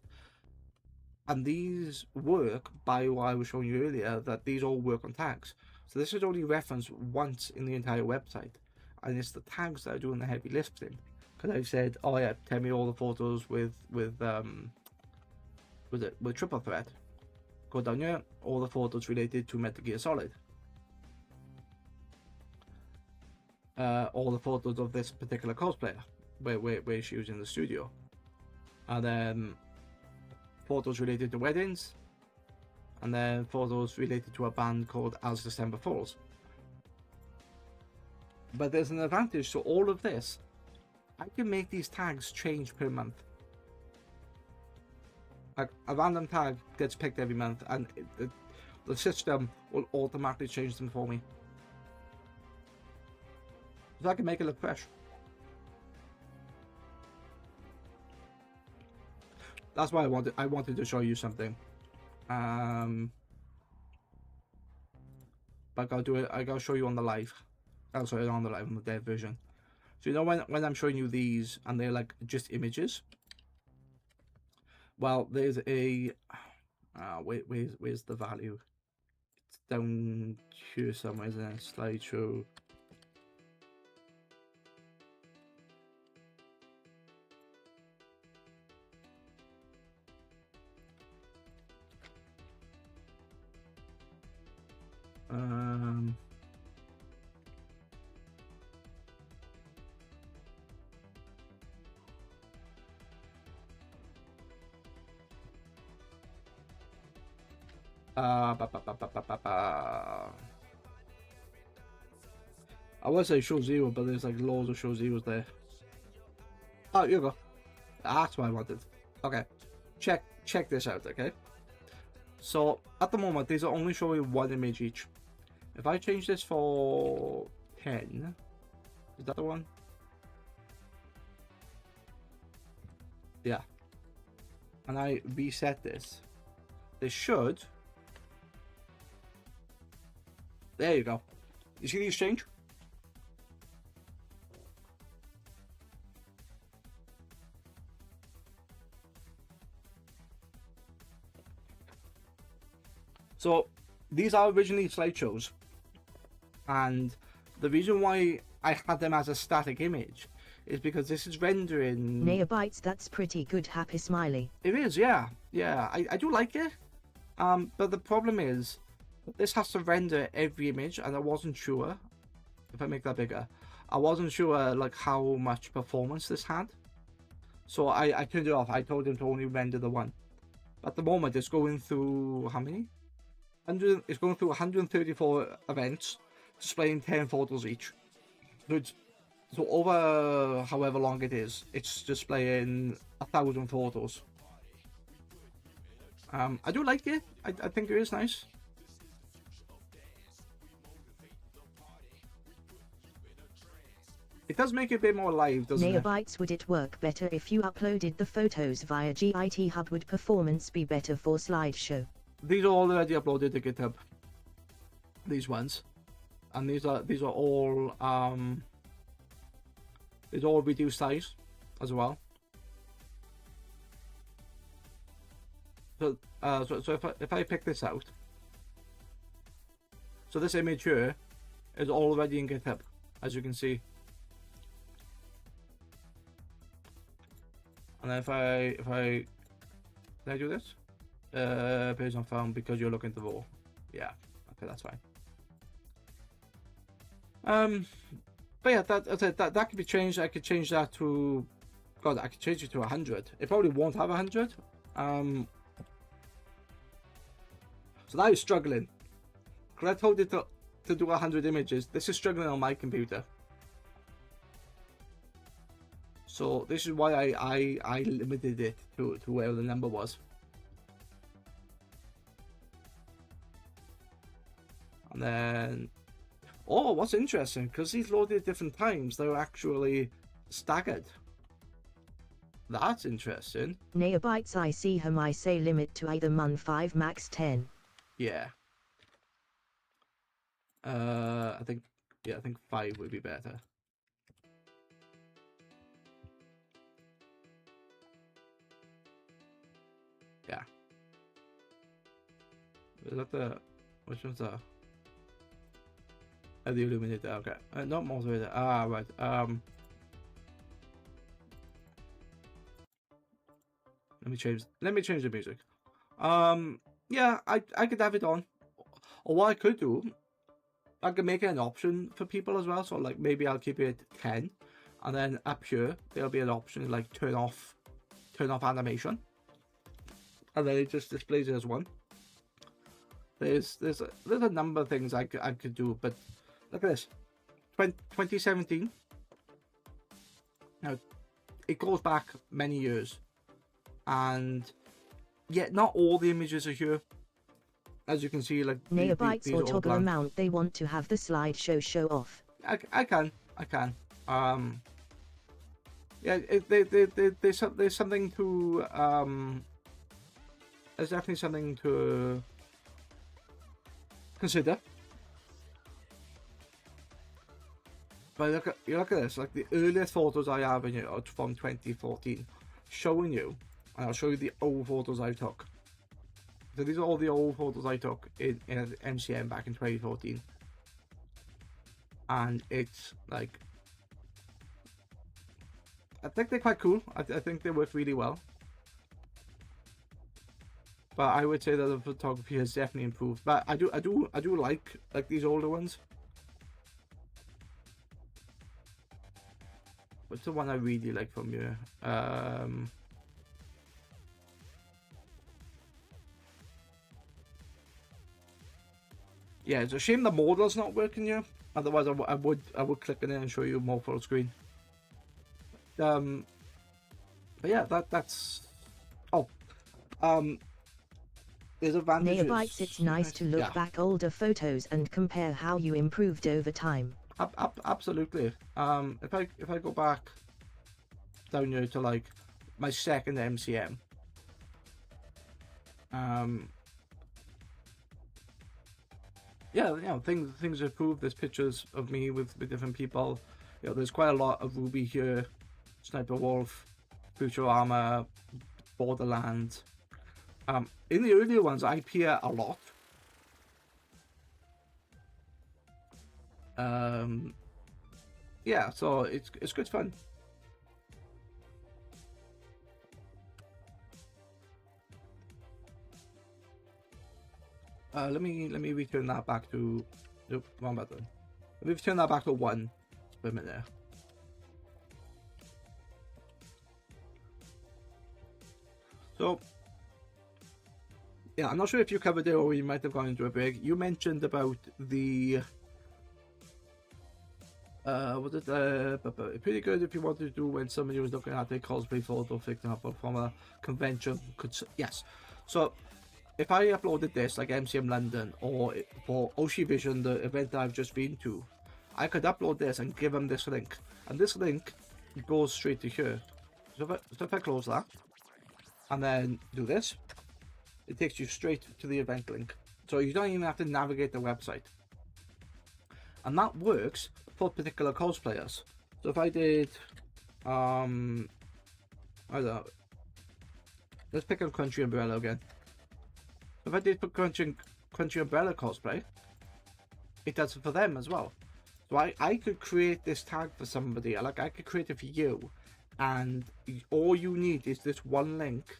And these work by what I was showing you earlier, that these all work on tags. So this is only referenced once in the entire website, and it's the tags that are doing the heavy lifting. Because I've said, oh yeah, tell me all the photos with Triple Threat. Go down here, all the photos related to Metal Gear Solid. All the photos of this particular cosplayer, where she was in the studio. And then photos related to weddings. And then photos related to a band called As December Falls. But there's an advantage to all of this. I can make these tags change per month. Like a random tag gets picked every month, and the system will automatically change them for me. So I can make it look fresh. That's why I wanted to show you something. But I gotta show you on the live. Oh, sorry, on the dev version. So you know when I'm showing you these and they're like just images. Well, there's a where's the value? It's down here somewhere, isn't it? Slideshow. I would say show zero, but there's like loads of show zeros there. Oh, here you go. That's what I wanted. Okay, check this out. Okay, so at the moment these are only showing one image each. If I change this for 10, is that the one? Yeah. And I reset this. This should. There you go. You see these change? So these are originally slideshows, and the reason why I had them as a static image is because this is rendering. Neobites, that's pretty good. Happy smiley. It is, yeah. I do like it. But the problem is this has to render every image, and I wasn't sure. If I make that bigger, I wasn't sure like how much performance this had. So I turned it off. I told him to only render the one. At the moment, it's going through how many? It's going through 134 events, displaying 10 photos each. So over however long it is, it's displaying 1,000 photos. I do like it. I think it is nice. It does make it a bit more live, doesn't it? Neobites, would it work better if you uploaded the photos via GIT Hub? Would performance be better for slideshow? These are all already uploaded to GitHub. These ones, and these are all reduced size as well. So if I pick this out, so this image here is already in GitHub, as you can see. And then if I can I do this? Page not found because you're looking to raw. Yeah, okay, that's fine. But yeah, that could be changed. I could change that to, God, I could change it to 100. It probably won't have 100. So that is struggling. Because I told it to do 100 images. This is struggling on my computer. So this is why I limited it to where the number was. And then, Oh, what's interesting, because these loaded at different times, they're actually staggered. That's interesting. Neobytes I see him I say limit to either mon 5 max 10. Yeah. I think 5 would be better. Yeah. Is that the... Which one's that? Oh, the Illuminator, okay. Not Multivator. Ah, right. Let me change the music. Yeah, I could have it on. Or what I could do, I could make it an option for people as well. So like maybe I'll keep it 10, and then up here there'll be an option like turn off animation, and then it just displays it as 1. There's a number of things I could do, but look at this, 2017. Now it goes back many years, and yet not all the images are here. As you can see, like Neobytes these or are all toggle blank. amount they want to have the slideshow show off. I can. Yeah, there's something to there's definitely something to consider. But you look at this, like the earliest photos I have in here are from 2014, showing you, and I'll show you the old photos I took. So these are all the old photos I took in MCM back in 2014. And it's like, I think they're quite cool. I think they work really well. But I would say that the photography has definitely improved. But I do like these older ones. What's the one I really like from you? Yeah, it's a shame the model's not working here. Otherwise, I would click on it and show you more full screen. But yeah, that's. Oh, there's advantages. Neobytes it's nice to look back older photos and compare how you improved over time. Absolutely. If I go back down here to like my second MCM. Yeah, you know, things improved. There's pictures of me with different people. You know, there's quite a lot of Ruby here, Sniper Wolf, Futurama, Borderlands. In the earlier ones, I appear a lot. Yeah, so it's good fun. Let me return that back to. Nope, wrong button. Let me return that back to 1 for a minute. So, yeah, I'm not sure if you covered it or you might have gone into a break. You mentioned about the. Was it pretty good if you wanted to do when somebody was looking at a cosplay photo, for example, from a convention? Yes. So, if I uploaded this like MCM London or for Oshi Vision, the event that I've just been to, I could upload this and give them this link, and this link goes straight to here. So if I close that and then do this, it takes you straight to the event link. So you don't even have to navigate the website, and that works for particular cosplayers. So if I did, I don't know, let's pick up Crunchy Umbrella again. If I did put Crunchy Umbrella cosplay, it does it for them as well. So I could create this tag for somebody, like I could create it for you, and all you need is this one link.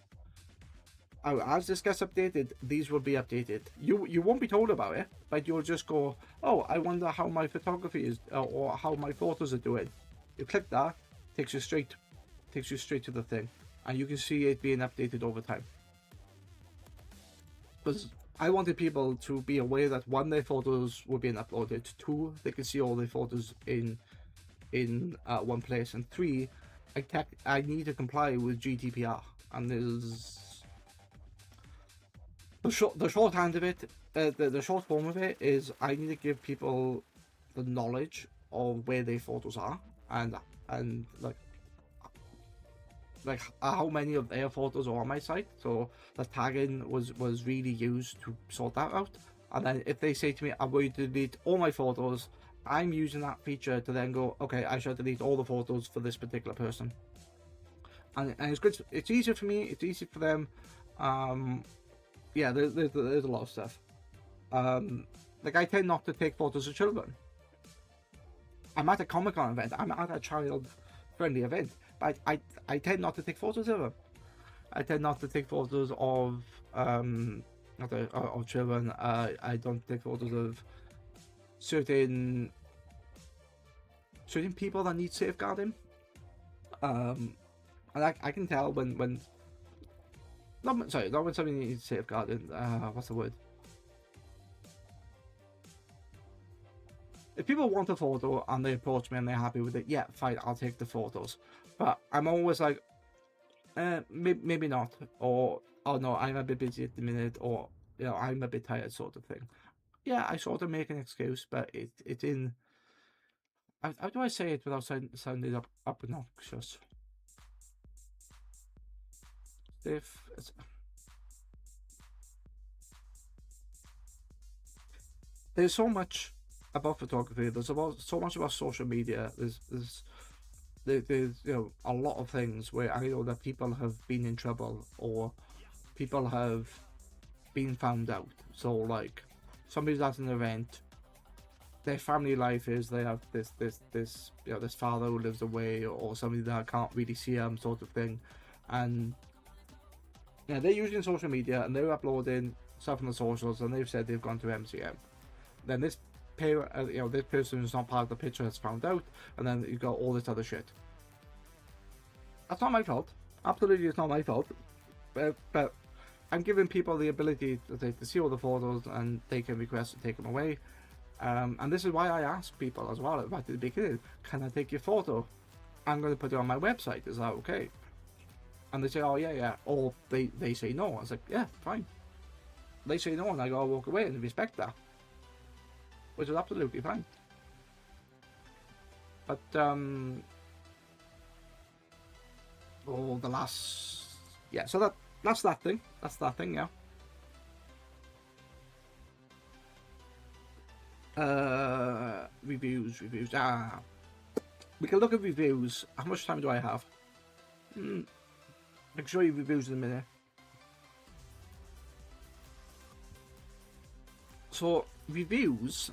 As this gets updated, these will be updated. You won't be told about it, but you'll just go, oh, I wonder how my photography is, or how my photos are doing. You click that, takes you straight to the thing, and you can see it being updated over time. Because I wanted people to be aware that 1, their photos were being uploaded, 2, they can see all their photos in one place, and 3, I need to comply with GDPR. And there's the short hand of it, the short form of it is I need to give people the knowledge of where their photos are, and like how many of their photos are on my site. So the tagging was really used to sort that out. And then if they say to me, I'm going to delete all my photos, I'm using that feature to then go, okay, I should delete all the photos for this particular person. And it's good. It's easier for me. It's easy for them. Yeah, there's a lot of stuff. Like I tend not to take photos of children. I'm at a Comic-Con event. I'm at a child-friendly event, but I tend not to take photos of them. I tend not to take photos of children. I don't take photos of certain people that need safeguarding. And I can tell when not when somebody needs safeguarding. What's the word? If people want a photo and they approach me and they're happy with it, yeah, fine, I'll take the photos. But I'm always like, maybe not, or oh no, I'm a bit busy at the minute, or you know, I'm a bit tired, sort of thing. Yeah, I sort of make an excuse, but it's in. How do I say it without sounding obnoxious? There's so much about photography. There's so much about social media. There's you know, a lot of things where I know that people have been in trouble or people have been found out. So like somebody's at an event, their family life is they have this you know, this father who lives away, or somebody that can't really see them, sort of thing, and yeah, they're using social media and they're uploading stuff on the socials, and they've said they've gone to MCM. Then this you know, this person who's not part of the picture has found out, and then you've got all this other shit. That's not my fault. Absolutely, it's not my fault. But I'm giving people the ability to see all the photos, and they can request to take them away. And this is why I ask people as well right at the beginning, can I take your photo? I'm going to put it on my website, is that okay? And they say, oh yeah, or they say no. I was like, yeah, fine. They say no, and I gotta walk away and respect that, which is absolutely fine. But the last, yeah, so that's that thing. Yeah. Reviews. We can look at reviews. How much time do I have? I can show you reviews in a minute. So reviews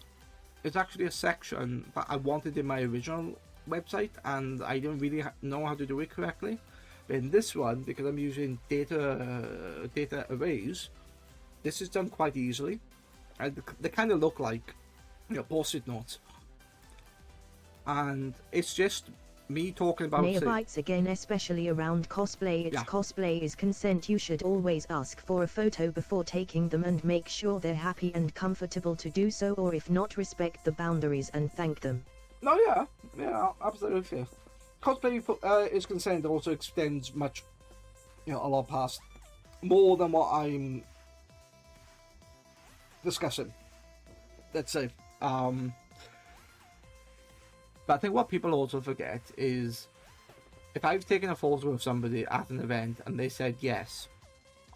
is actually a section that I wanted in my original website, and I didn't really know how to do it correctly. But in this one, because I'm using data arrays, this is done quite easily, and they kind of look like, you know, post-it notes, and it's just me talking about Neophytes again, especially around cosplay. Cosplay is consent. You should always ask for a photo before taking them and make sure they're happy and comfortable to do so, or if not, respect the boundaries and thank them. No, yeah, absolutely. Cosplay is consent also extends much, you know, a lot past more than what I'm discussing, let's say. But I think what people also forget is, if I've taken a photo of somebody at an event and they said yes,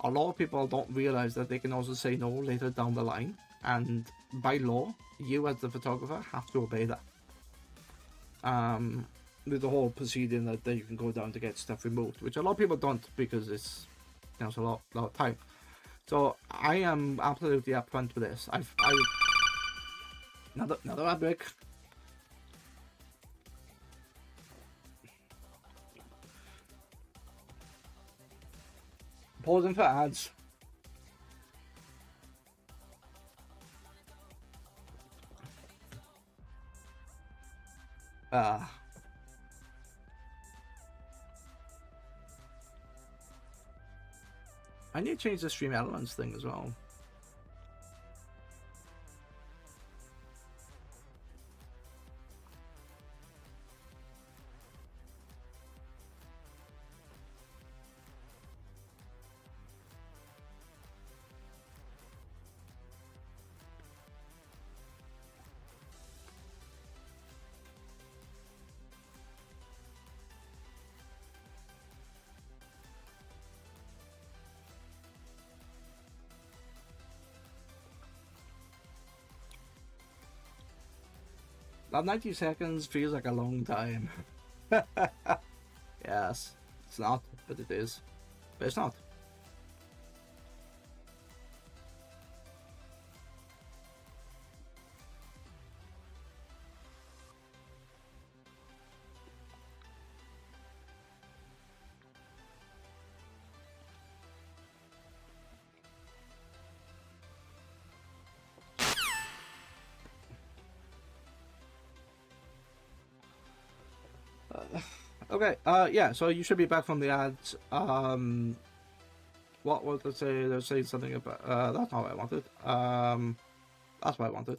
a lot of people don't realize that they can also say no later down the line, and by law, you as the photographer have to obey that. There's a whole proceeding that you can go down to get stuff removed, which a lot of people don't, because it's, you know, it's a lot of time. So I am absolutely upfront with this. Another ad break. Pausing for ads. I need to change the stream elements thing as well. That 90 seconds feels like a long time. Yes, it's not, but it is. But it's not. Okay, yeah, so you should be back from the ads. What was they say? They were saying something about, that's not what I wanted. That's what I wanted.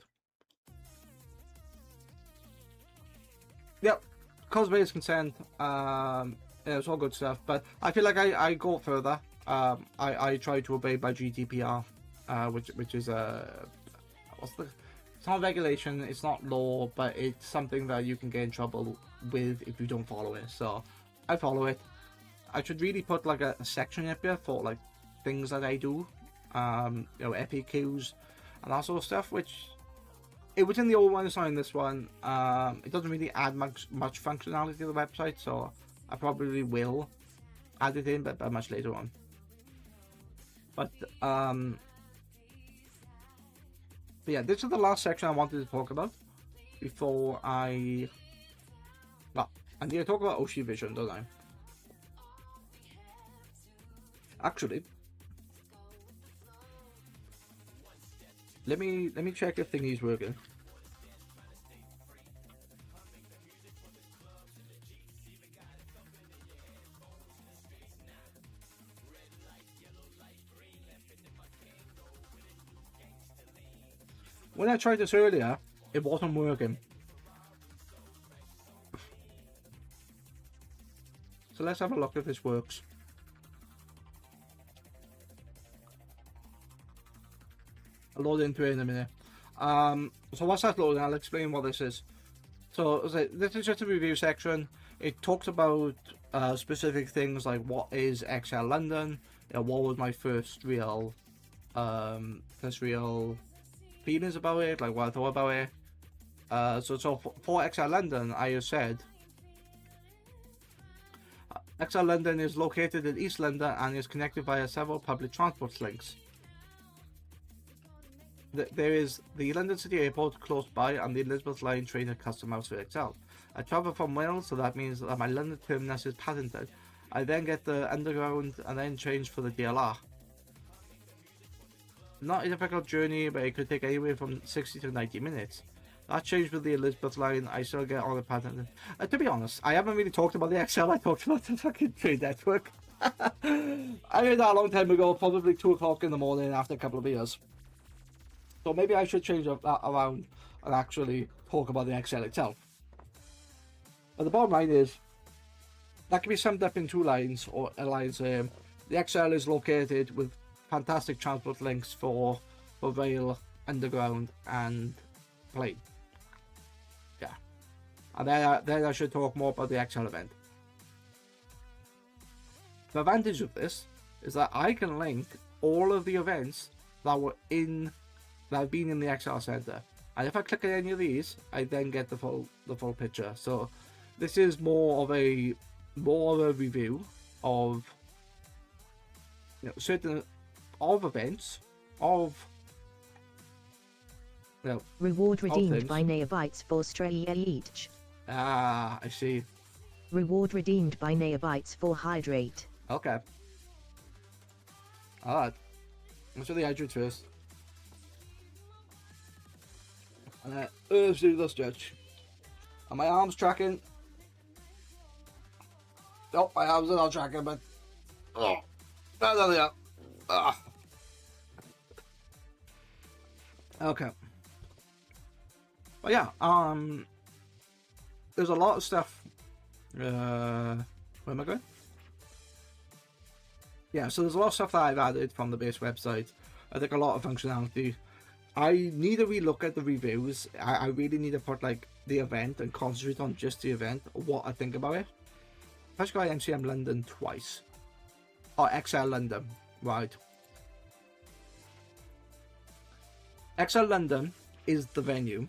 Yep, cosplay consent, yeah, it's all good stuff, but I feel like I go further. I try to obey by GDPR, which is, what's the, it's not regulation, it's not law, but it's something that you can get in trouble with if you don't follow it. So I follow it. I should really put like a section up here for like things that I do, you know, FAQs and that sort of stuff, which it was in the old one, it's not in this one. It doesn't really add much functionality to the website, so I probably will add it in, but much later on. But yeah, this is the last section I wanted to talk about before I... Well, I need to talk about Oshi Vision, don't I? Actually, let me check if thingy's working. When I tried this earlier, it wasn't working. So let's have a look if this works. I'll load into it in a minute. So once that's loading, I'll explain what this is. So this is just a review section. It talks about specific things like what is XL London, you know, what was my first real feelings about it, like what I thought about it. So for XL London, I have said XL London is located in East London and is connected via several public transport links. There is the London City Airport close by and the Elizabeth Line train at Custom House for XL. I travel from Wales, so that means that my London terminus is patented. I then get the Underground and then change for the DLR. Not a difficult journey, but it could take anywhere from 60 to 90 minutes. That changed with the Elizabeth Line. I still get on the patent. To be honest, I haven't really talked about the XL. I talked about the fucking train network. I heard that a long time ago, probably 2 o'clock in the morning after a couple of beers. So maybe I should change that around and actually talk about the XL itself. But the bottom line is, that can be summed up in 2 lines, or a line saying, the XL is located with fantastic transport links for rail, underground, and plane. Yeah. And then I should talk more about the XL event. The advantage of this is that I can link all of the events that have been in the XL Center. And if I click on any of these, I then get the full picture. So this is more of a review of, you know, certain events of, you know, Reward redeemed by Neobytes for Stray each. Ah, I see. Reward redeemed by Neobytes for Hydrate. Okay. Alright. Let's do the hydrate first. And let's do the stretch. Are my arms tracking? Oh, my arms are not tracking, but... Oh, there they are. Ah. Okay. But yeah, there's a lot of stuff. Where am I going? Yeah, so there's a lot of stuff that I've added from the base website. I think a lot of functionality. I need to relook at the reviews. I really need to put like the event and concentrate on just the event, what I think about it. I've got MCM London twice. Or XL London, right. XL London is the venue.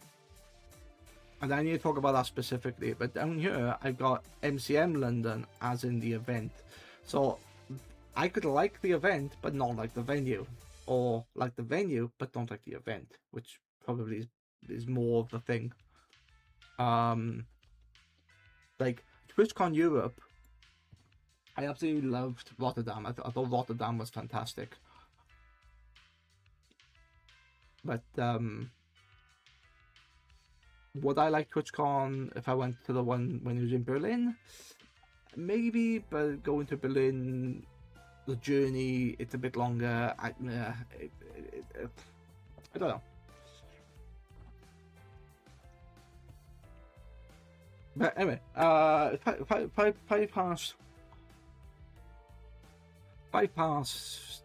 And I need to talk about that specifically. But down here, I've got MCM London as in the event. So I could like the event, but not like the venue. Or like the venue, but don't like the event. Which probably is more of the thing. Like TwitchCon Europe, I absolutely loved Rotterdam. I thought Rotterdam was fantastic. But would I like TwitchCon if I went to the one when it was in Berlin? Maybe, but going to Berlin, the journey, it's a bit longer. I don't know. But anyway, 5 past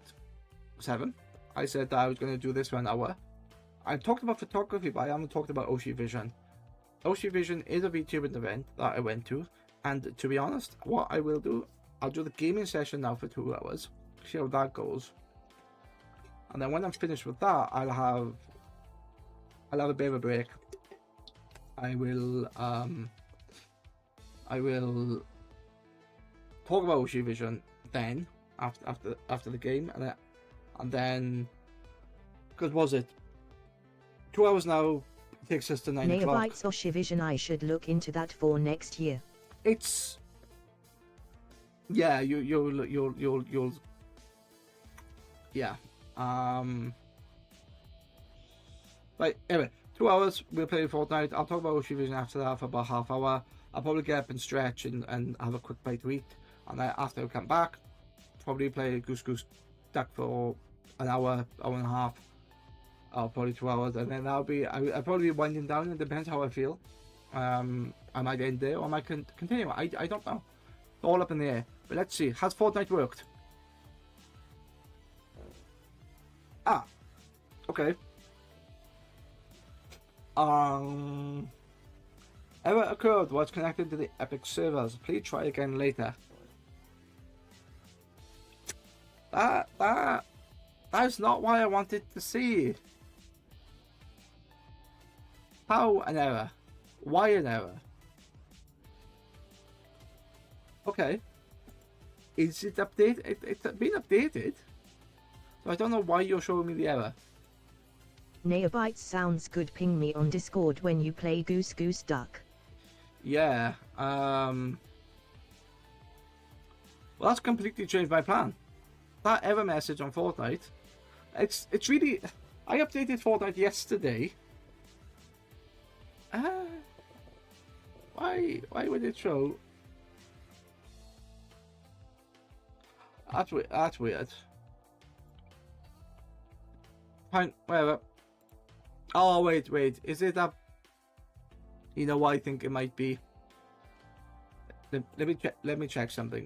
7. I said that I was going to do this for an hour. I talked about photography, but I haven't talked about Oshi Vision. Oshi Vision is a VTubing event that I went to, and to be honest, what I will do, I'll do the gaming session now for 2 hours, see how that goes, and then when I'm finished with that, I'll have a bit of a break. I will talk about Oshi Vision then after the game, and then because was it 2 hours now takes us to 9 o'clock. Neobites Oshi Vision, I should look into that for next year. It's yeah, you'll yeah. Right, anyway, 2 hours we'll play Fortnite. I'll talk about Oshi Vision after that for about half hour. I'll probably get up and stretch and have a quick bite to eat, and then after I come back, probably play Goose Duck for an hour and a half, or probably 2 hours, and then I'll probably be winding down. It depends how I feel. I might end there or I might continue. I don't know. It's all up in the air. But let's see. Has Fortnite worked? Ah, okay. Error occurred was connected to the Epic servers. Please try again later. That's not what I wanted to see. How an error? Why an error? Okay. Is it updated? It's been updated. So I don't know why you're showing me the error. Neobites sounds good. Ping me on Discord when you play Goose Duck. Yeah. Well, that's completely changed my plan. That error message on Fortnite. It's really. I updated Fortnite yesterday. Why would it show? That's weird. Fine, whatever. Oh wait, is it up? You know what I think it might be. Let me check. Let me check something.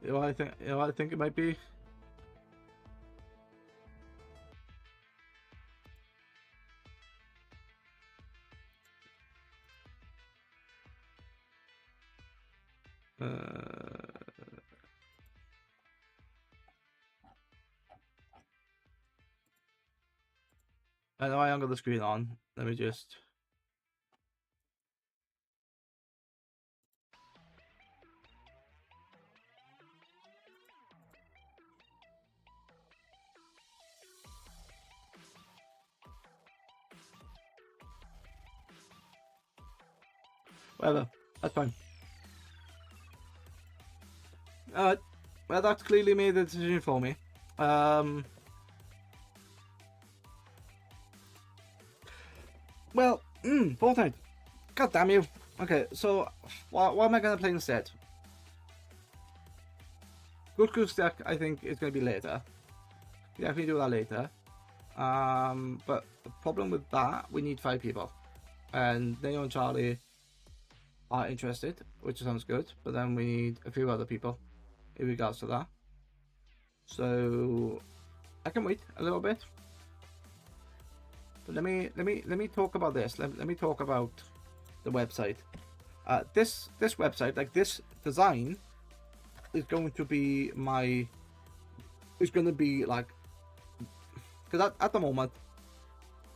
You know what I think it might be. I know I haven't got the screen on. Let me just. Whatever, that's fine. Well, that's clearly made the decision for me. Well, Fortnite. God damn you. Okay, so what am I gonna play instead? Good Goose Duck, I think, is gonna be later. Definitely do that later. But the problem with that, we need 5 people, and Neo and Charlie are interested, which sounds good. But then we need a few other people in regards to that. So I can wait a little bit. But let me talk about this. Let me talk about the website. This website, like this design, is going to be like, because at the moment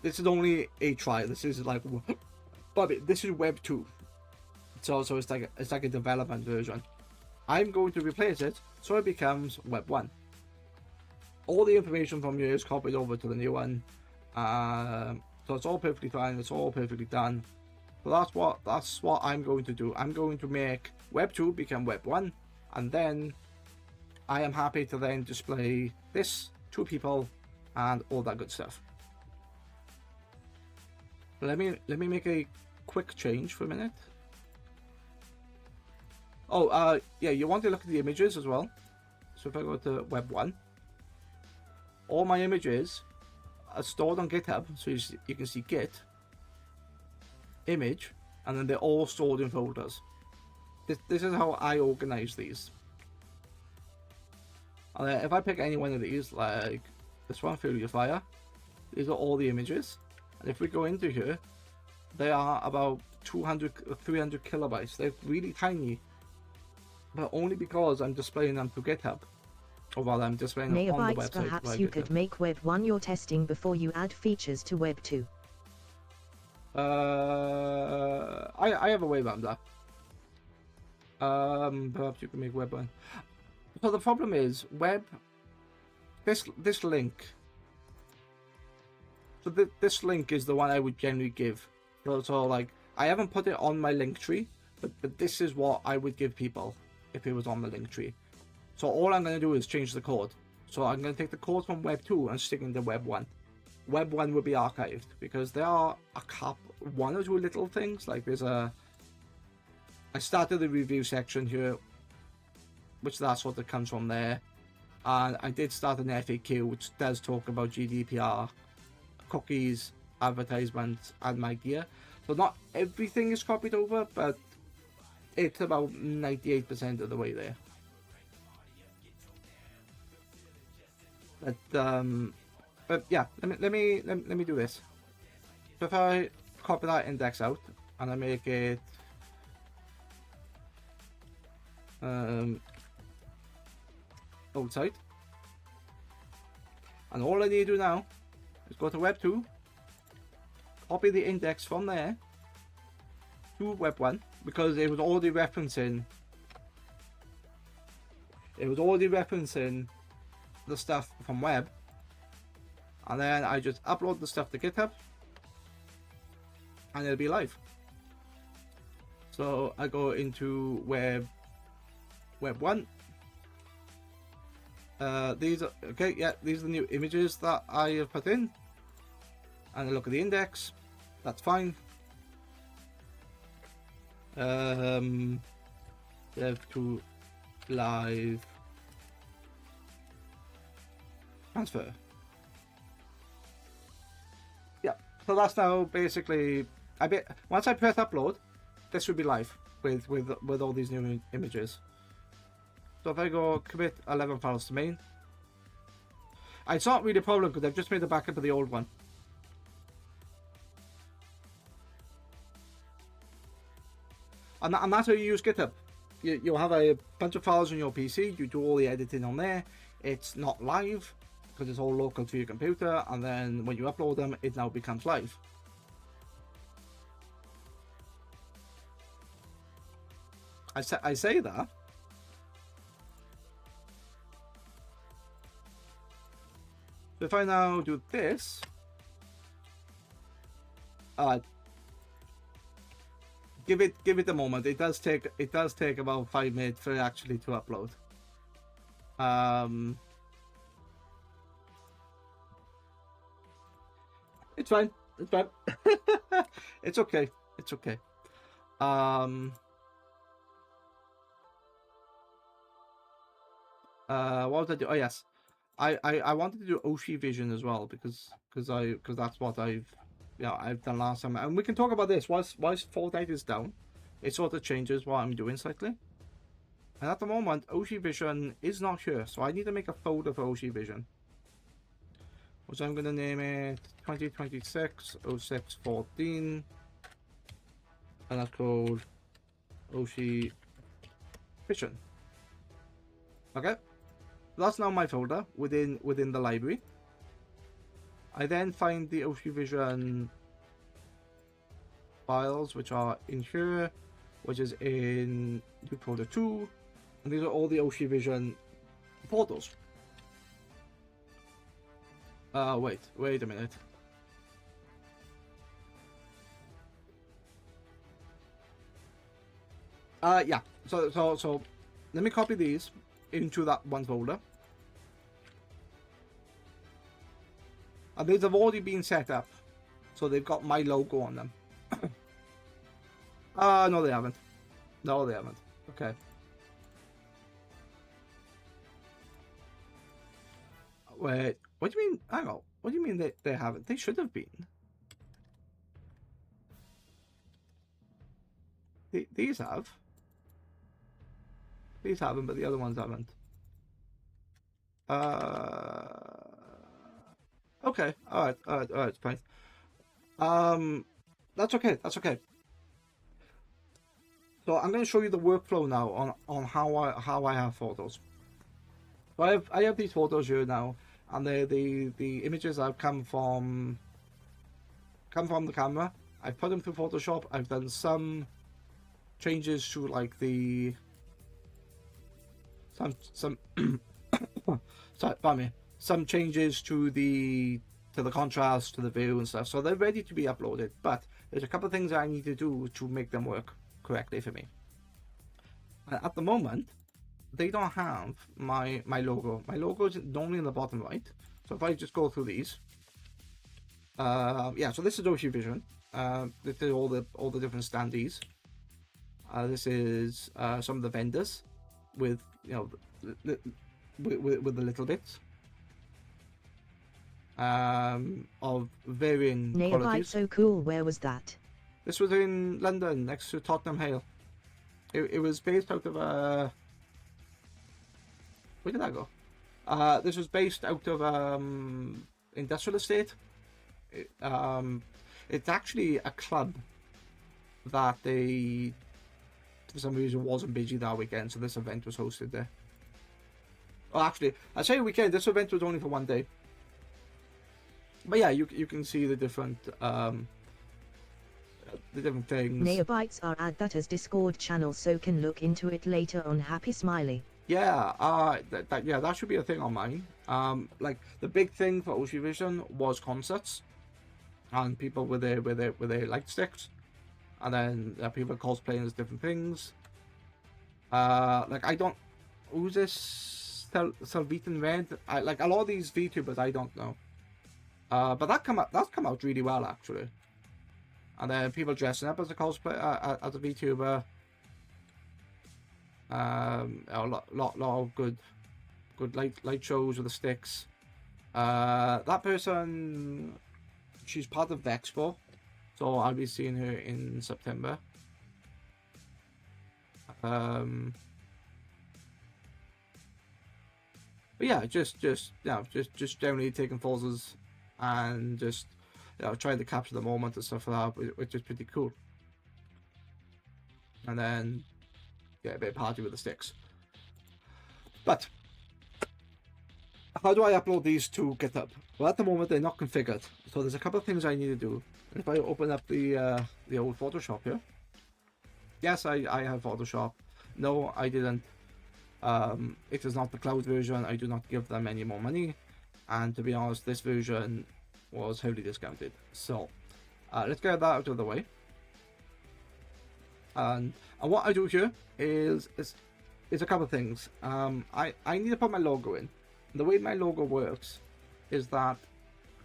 this is only a trial. This is like, but this is Web 2, so it's like a development version. I'm going to replace it so it becomes Web 1. All the information from here is copied over to the new one. So it's all perfectly fine. It's all perfectly done. So that's what I'm going to do. I'm going to make Web 2 become Web 1, and then I am happy to then display this to people and all that good stuff. Let me make a quick change for a minute. Oh, yeah, you want to look at the images as well. So if I go to Web 1, all my images are stored on GitHub, so you can see Git, image, and then they're all stored in folders. This is how I organize these. And if I pick any one of these, like this one, Fury of Fire, these are all the images. And if we go into here, they are about 200 or 300 kilobytes. They're really tiny, but only because I'm displaying them to GitHub. Or rather, I'm displaying them on the Megabytes. website. Perhaps you could make Web 1 your testing before you add features to Web 2. I have a way around that. Perhaps you can make Web 1. So the problem is this link. So this link is the one I would generally give. So like, I haven't put it on my link tree, but this is what I would give people if it was on the link tree. So all I'm going to do is change the code. So I'm going to take the code from Web 2 and stick it into Web 1. Web 1 will be archived because there are one or two little things. Like I started the review section here, which that's what comes from there. And I did start an FAQ, which does talk about GDPR, cookies, advertisements, and my gear. So not everything is copied over, but it's about 98% of the way there. But yeah, let me do this. So if I copy that index out and I make it outside, and all I need to do now is go to Web 2, copy the index from there to Web 1, because it was already referencing the stuff from web, and then I just upload the stuff to GitHub and it'll be live. So I go into Web 1. These are okay. Yeah, these are the new images that I have put in, and I look at the index. That's fine. Dev to live transfer. Yeah, so that's now basically. Once I press upload, this will be live with all these new images. So if I go commit 11 files to main, it's not really a problem because I've just made a backup of the old one. And that's how you use GitHub. You'll have a bunch of files on your PC, you do all the editing on there. It's not live because it's all local to your computer, and then when you upload them, it now becomes live. I say that. If I now do this, give it a moment. It does take about 5 minutes for it actually to upload. It's fine. It's fine. It's okay. It's okay. What was I do? Oh yes, I wanted to do Oshi Vision as well because that's what I've done last time, and we can talk about this. Whilst Fortnite is down, it sort of changes what I'm doing slightly. And at the moment, Oshi Vision is not here, so I need to make a folder for Oshi Vision, which I'm going to name it 2026 0614, and that's called Oshi Vision. Okay, that's now my folder within the library. I then find the Oshi Vision files, which are in here, which is in new folder 2, and these are all the Oshi Vision portals. Wait a minute. Yeah. So let me copy these into that one folder. And these have already been set up, so they've got my logo on them. No they haven't. No they haven't. Okay. Wait, what do you mean? Hang on. What do you mean they haven't? They should have been. These have. These haven't, but the other ones haven't. Okay. All right. Fine. That's okay. That's okay. So I'm going to show you the workflow now on how I have photos. So I have these photos here now, and the images have come from the camera. I've put them through Photoshop. I've done some changes to like the some sorry, pardon me. Some changes to the contrast, to the view and stuff. So they're ready to be uploaded, but there's a couple of things I need to do to make them work correctly for me. And at the moment, they don't have my logo. My logo is normally in the bottom right. So if I just go through these, yeah. So this is Oshi Vision. This is all the different standees. This is some of the vendors with with the little bits of varying Nearby, qualities. so cool. Where was that? This was in London, next to Tottenham Hale. It was based out of where did I go? This was based out of industrial estate. It's actually a club that they, for some reason, wasn't busy that weekend, so this event was hosted there. Well, actually, I say weekend. This event was only for one day. But yeah, you can see the different things. Neobites are add that as Discord channel, so can look into it later on Happy Smiley. Yeah, that should be a thing on mine. Like the big thing for Oshi Vision was concerts, and people with their light sticks, and then people cosplaying as different things. Like I don't, who's this Salvitan Red? I like a lot of these VTubers I don't know. But that's come out really well actually. And then people dressing up as a cosplay, as a VTuber. A lot of good light shows with the sticks. That person, she's part of the expo, so I'll be seeing her in September. But yeah, just generally taking photos and just trying to capture the moment and stuff like that, which is pretty cool. And then get a bit of party with the sticks. But how do I upload these to GitHub? Well, at the moment they're not configured, so there's a couple of things I need to do. If I open up the old Photoshop here, yes, I have Photoshop. No, I didn't. It is not the cloud version. I do not give them any more money, and to be honest, this version was heavily discounted. So let's get that out of the way. And what I do here is a couple of things. I need to put my logo in. The way my logo works is that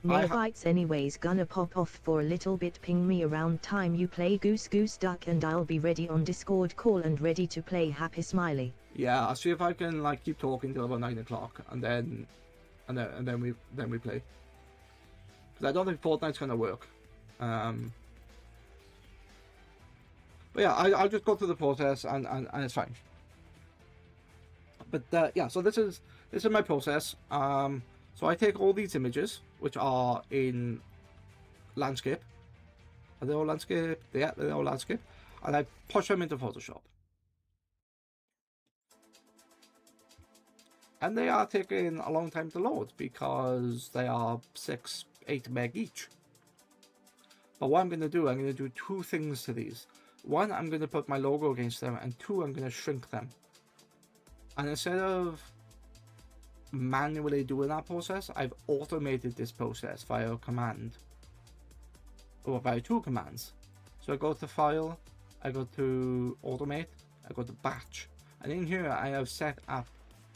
Neobites anyways gonna pop off for a little bit. Ping me around time you play Goose Duck and I'll be ready on Discord call and ready to play Happy Smiley. Yeah, I'll see if I can like keep talking till about 9 o'clock and then we play. Because I don't think Fortnite's gonna work. But yeah, I'll just go through the process and it's fine. But yeah, so this is my process. So I take all these images, which are in landscape. Are they all landscape? Yeah, they're all landscape. And I push them into Photoshop. And they are taking a long time to load because they are 6-8 meg each. But what I'm going to do, I'm going to do two things to these. One, I'm going to put my logo against them, and two, I'm going to shrink them. And instead of manually doing that process, I've automated this process via a command, or via two commands. So I go to File, I go to Automate, I go to Batch, and in here I have set up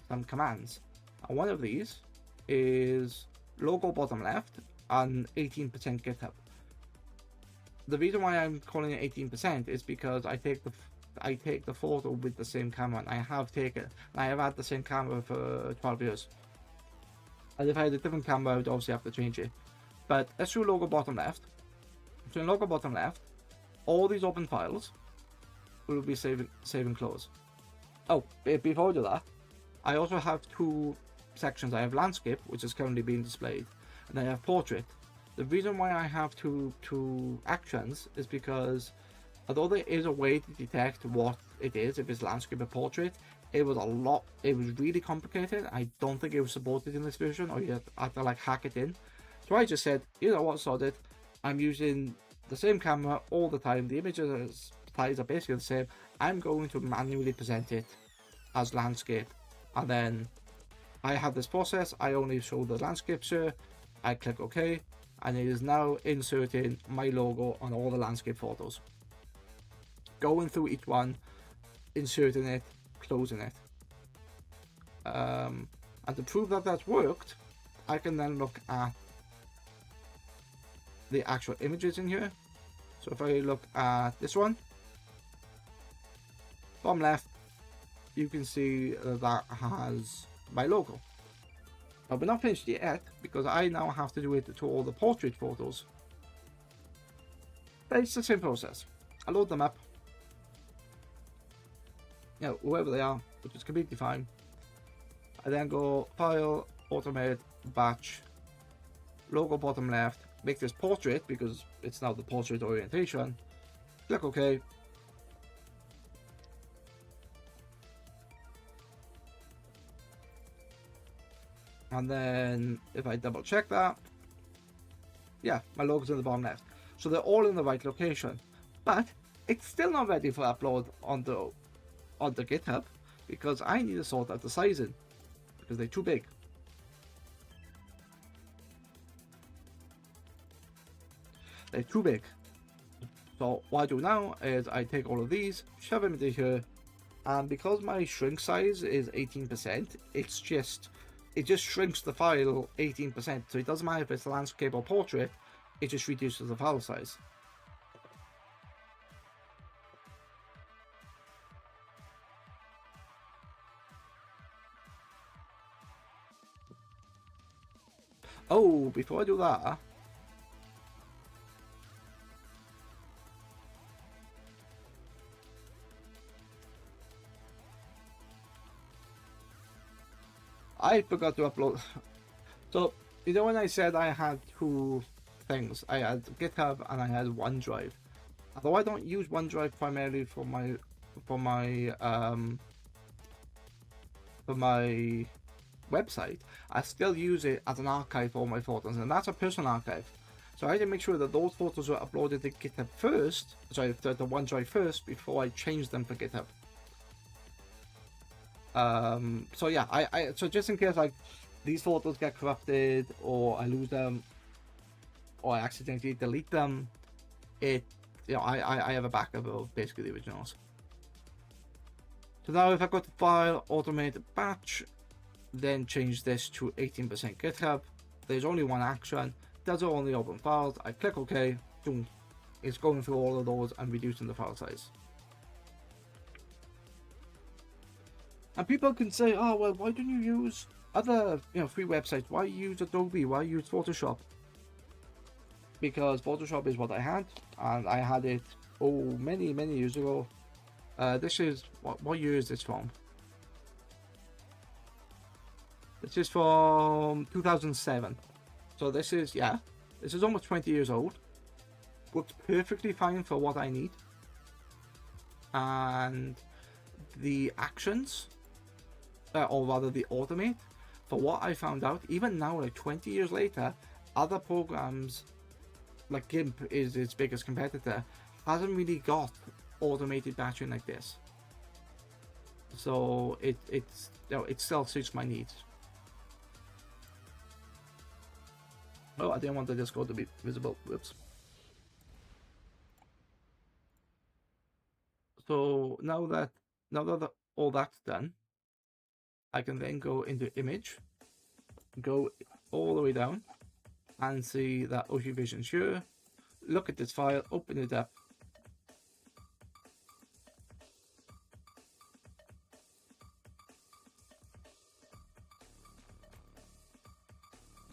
some commands. And one of these is logo bottom left and 18% GitHub. The reason why I'm calling it 18% is because I take the photo with the same camera, and I have had the same camera for 12 years. And if I had a different camera, I would obviously have to change it. But let's do logo bottom left. So in logo bottom left, all these open files will be save and close. Oh, before I do that, I also have two sections. I have landscape, which is currently being displayed, and I have portrait. The reason why I have two actions is because although there is a way to detect what it is, if it's landscape or portrait, it was really complicated. I don't think it was supported in this version, or you have to like hack it in. So I just said, you know what, sod it. I'm using the same camera all the time. The images size are basically the same. I'm going to manually present it as landscape. And then I have this process. I only show the landscapes here. I click OK. And it is now inserting my logo on all the landscape photos. Going through each one, inserting it, closing it. And to prove that that's worked, I can then look at the actual images in here. So if I look at this one, bottom left, you can see that has my logo. But we're not finished yet, because I now have to do it to all the portrait photos. But it's the same process. I load them up, you know, whoever they are, which is completely fine. I then go File, Automate, Batch, logo bottom left, make this portrait because it's now the portrait orientation. Click OK. And then if I double check that, yeah, my logo's in the bottom left. So they're all in the right location. But it's still not ready for upload onto GitHub, because I need to sort out the sizing, because they're too big. They're too big. So what I do now is I take all of these, shove them into here, and because my shrink size is 18%, it just shrinks the file 18%, so it doesn't matter if it's landscape or portrait, it just reduces the file size. Oh, before I do that, I forgot to upload. So, you know when I said I had two things, I had GitHub and I had OneDrive. Although I don't use OneDrive primarily for my website, I still use it as an archive for all my photos, and that's a personal archive. So I had to make sure that those photos were uploaded to GitHub first, sorry, to the OneDrive first, before I change them for GitHub. So yeah, so just in case like these photos get corrupted, or I lose them, or I accidentally delete them, I have a backup of basically the originals. So now if I go to File, Automate, Batch, then change this to 18% GitHub, there's only one action, does it only open files, I click OK, boom, it's going through all of those and reducing the file size. And people can say, oh well, why don't you use other free websites? Why use Adobe? Why use Photoshop? Because Photoshop is what I had, and I had it many years ago. This is what year is this from? This is from 2007. So this is, yeah, this is almost 20 years old. Works perfectly fine for what I need. And the actions, or rather the automate, for what I found out, even now, like 20 years later, other programs, like GIMP is its biggest competitor, hasn't really got automated batching like this. So it still suits my needs. Oh, I didn't want the Discord to be visible. Whoops. So now that all that's done, I can then go into image, go all the way down, and see that Oshi Vision here. Look at this file, open it up.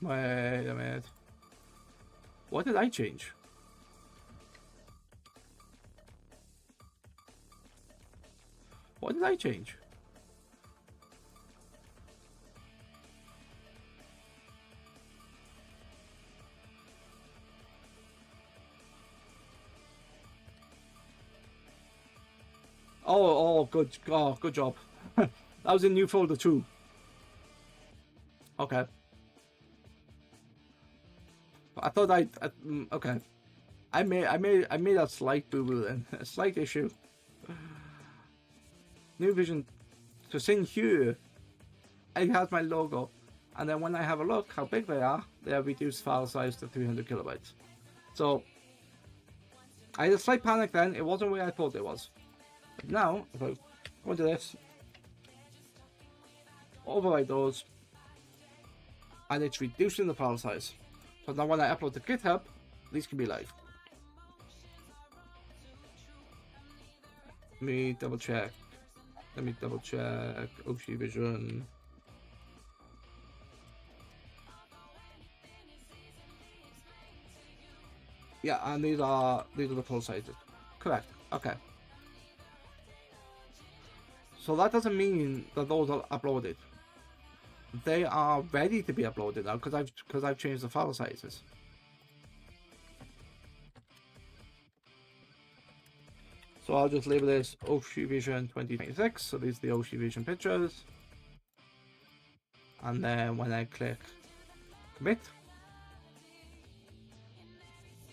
Wait a minute. What did I change? What did I change? Oh, good. Oh, good job. That was a new folder too. Okay. I thought okay. I made a slight boo-boo then, a slight issue. New Vision. So in here, it has my logo, and then when I have a look how big they are reduced file size to 300 kilobytes. So I had a slight panic then. It wasn't where I thought it was. But now, if I go into this, override those, and it's reducing the file size. So now when I upload to GitHub, these can be live. Let me double check. Oshi Vision. Yeah, and these are the full sizes. Correct. Okay. So that doesn't mean that those are uploaded. They are ready to be uploaded now because I've changed the file sizes. So I'll just label this Oshi Vision 2026. So these are the Oshi Vision pictures. And then when I click commit,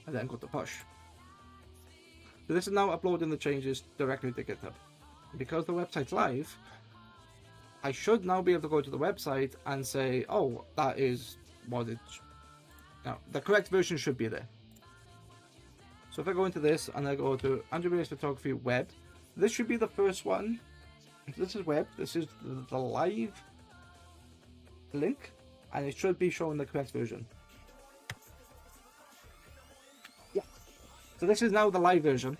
and then go to push. So this is now uploading the changes directly to GitHub. Because the website's live, I should now be able to go to the website and say, oh, that is what it... Now, the correct version should be there. So if I go into this and I go to Andrew Bates Photography Web, this should be the first one. This is web, this is the live link, and it should be showing the correct version. Yeah. So this is now the live version,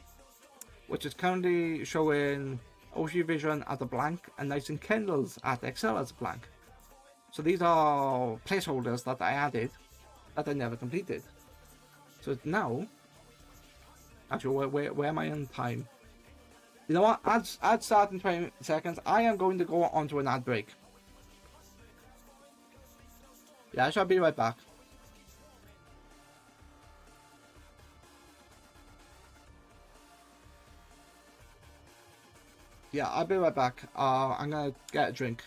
which is currently showing Oshi Vision as a blank and Nights and Candles at Excel as a blank. So these are placeholders that I added that I never completed. So now, actually, where am I in time? You know what? Ad start in 20 seconds. I am going to go on to an ad break. Yeah, I shall be right back. Yeah, I'll be right back. I'm gonna get a drink.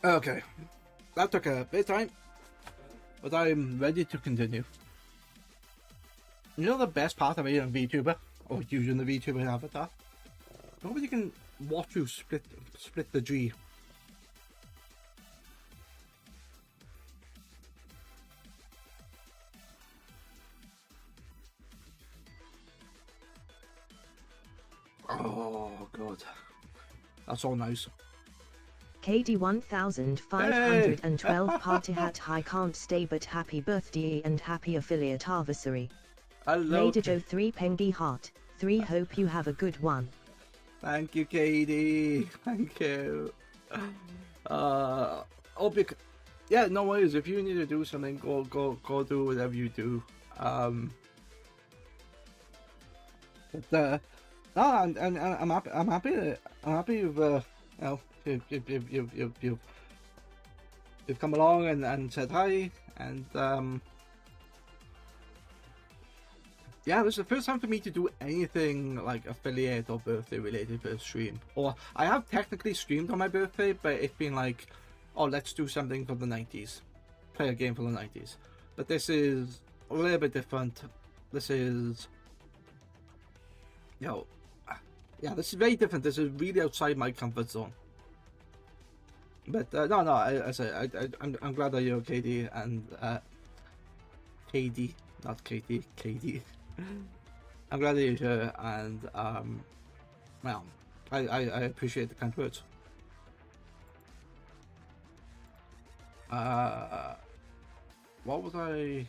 Okay, that took a bit of time, but I'm ready to continue. You know the best part of being a VTuber, or using the VTuber avatar? Nobody can watch you split the G. Oh god, that's all nice. KD 1512 party hat. I can't stay, but happy birthday and happy affiliate anniversary. Hello. Lady Joe 3 Pengy Heart 3. Hope you have a good one. Thank you, Katie. Thank you. Yeah, no worries. If you need to do something, go do whatever you do. No, I'm happy. I'm happy you've you've come along and said hi, and yeah, this is the first time for me to do anything like affiliate or birthday related for a stream. Or I have technically streamed on my birthday, but it's been like, oh, let's do something for the 90s, play a game for the 90s. But this is a little bit different. This is, yeah, this is very different. This is really outside my comfort zone. But no, I'm glad that you're KD and KD, not KD, KD. I'm glad that you're here, and well, I appreciate the kind words. What was I?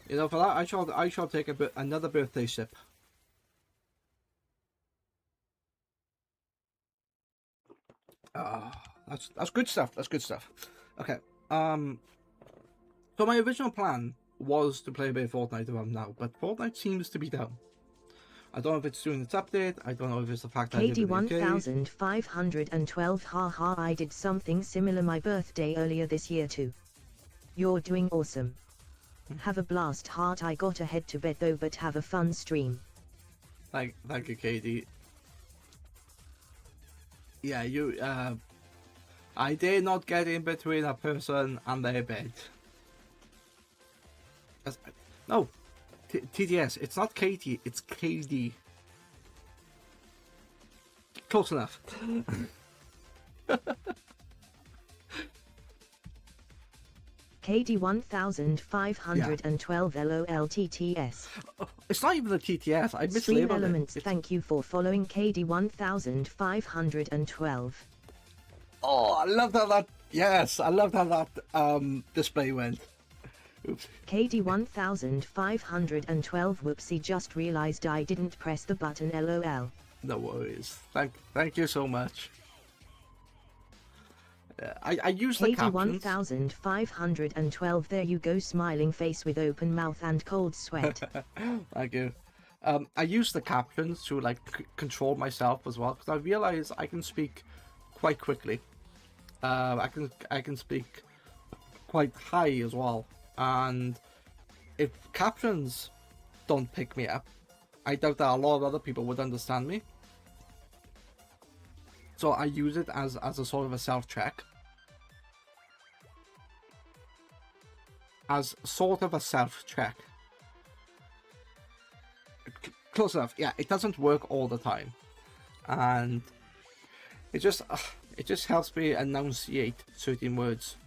You know, for that, I shall take another birthday sip. That's good stuff. That's good stuff. Okay. So my original plan was to play a bit of Fortnite around now, but Fortnite seems to be down. I don't know if it's doing its update. I don't know if it's the fact that KD 1512 haha, I did something similar my birthday earlier this year too. You're doing awesome. Have a blast heart. I gotta head to bed though, but have a fun stream. Thank you, Katie. Yeah, you I dare not get in between a person and their bed. No, TDS, it's not Katie, it's KD. Close enough. KD 1512 LOLTTS. It's not even the TTS, I Stream mislabeled Elements, it. thank you for following KD 1512. Oh, I love how that, yes, I love how that display went. Oops. KD 1512 whoopsie, just realized I didn't press the button LOL. No worries. Thank you so much. I use the KD captions. 1512, there you go, smiling face with open mouth and cold sweat. Thank you. I use the captions to like control myself as well, because I realize I can speak quite quickly. I can speak quite high as well, and if captions don't pick me up, I doubt that a lot of other people would understand me. So I use it as a sort of a self-check. As sort of a self-check. Close enough. Yeah, it doesn't work all the time. And it just helps me enunciate certain words.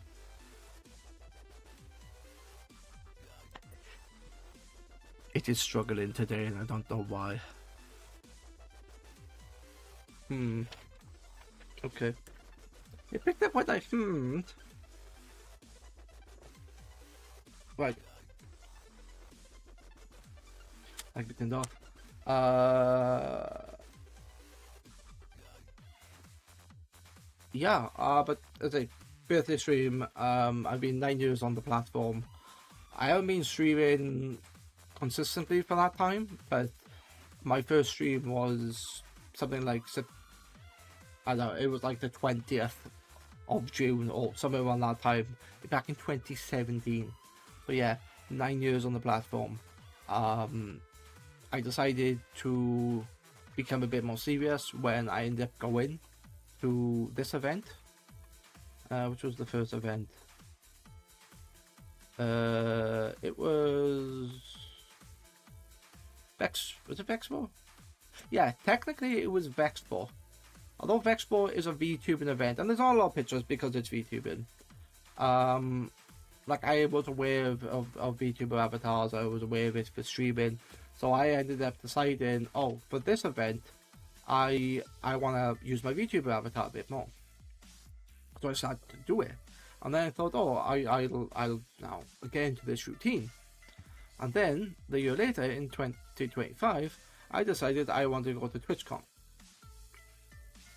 It is struggling today and I don't know why. Okay. You picked up what I Right. I can turn off. Yeah, but as a birthday stream, I've been 9 years on the platform. I haven't been streaming consistently for that time, but my first stream was something like, I don't know, it was like the 20th of June or somewhere around that time, back in 2017. So yeah, 9 years on the platform. I decided to become a bit more serious when I ended up going to this event. which was the first event. It was Vex. Was it Vexpo? Yeah, technically it was Vexpo. Although Vexpo is a VTubing event, and there's not a lot of pictures because it's VTubing. Like I was aware of VTuber avatars, I was aware of it for streaming, so I ended up deciding, oh, for this event, I want to use my VTuber avatar a bit more. So I started to do it, and then I thought, oh, I'll now get into this routine. And then the year later, in 2025, I decided I wanted to go to TwitchCon.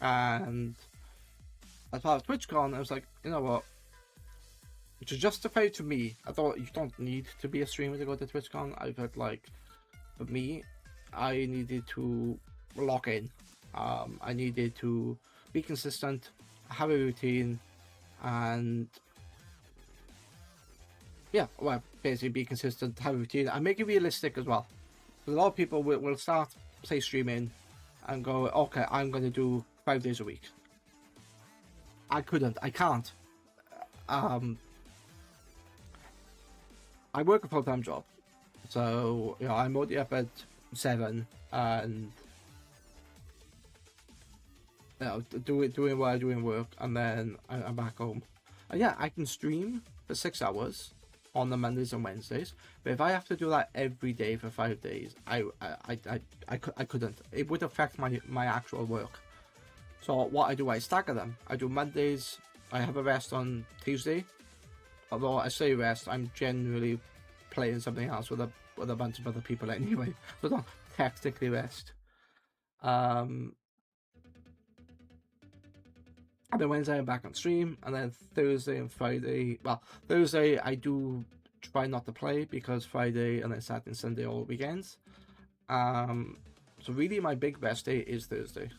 And as part of TwitchCon, I was like, you know what? To justify to me, I thought you don't need to be a streamer to go to TwitchCon. I felt like, for me, I needed to lock in. I needed to be consistent, have a routine, and yeah, well, basically be consistent, have a routine, and make it realistic as well. Because a lot of people will start, say, streaming, and go, okay, I'm going to do 5 days a week. I can't. I work a full-time job, so you know I'm already up at 7 and you know doing what I do in work, and then I'm back home. And yeah, I can stream for 6 hours on the Mondays and Wednesdays, but if I have to do that every day for 5 days, I couldn't. It would affect my actual work. So what I do, I stagger them. I do Mondays. I have a rest on Tuesday. Although I say rest, I'm generally playing something else with a bunch of other people anyway, so I don't technically rest. And then Wednesday I'm back on stream, and then Thursday and Friday. Well, Thursday I do try not to play because Friday and then Saturday and Sunday all weekends. So really my big rest day is Thursday.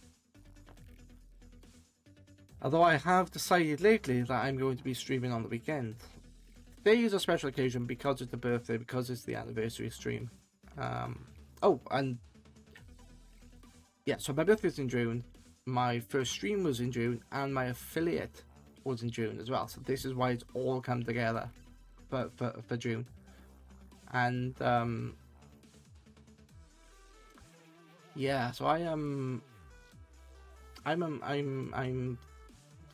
Although I have decided lately that I'm going to be streaming on the weekend. Today is a special occasion because it's the birthday, because it's the anniversary stream. Oh, and yeah, so my birthday's in June. My first stream was in June, and my affiliate was in June as well. So this is why it's all come together for June. And yeah, so I'm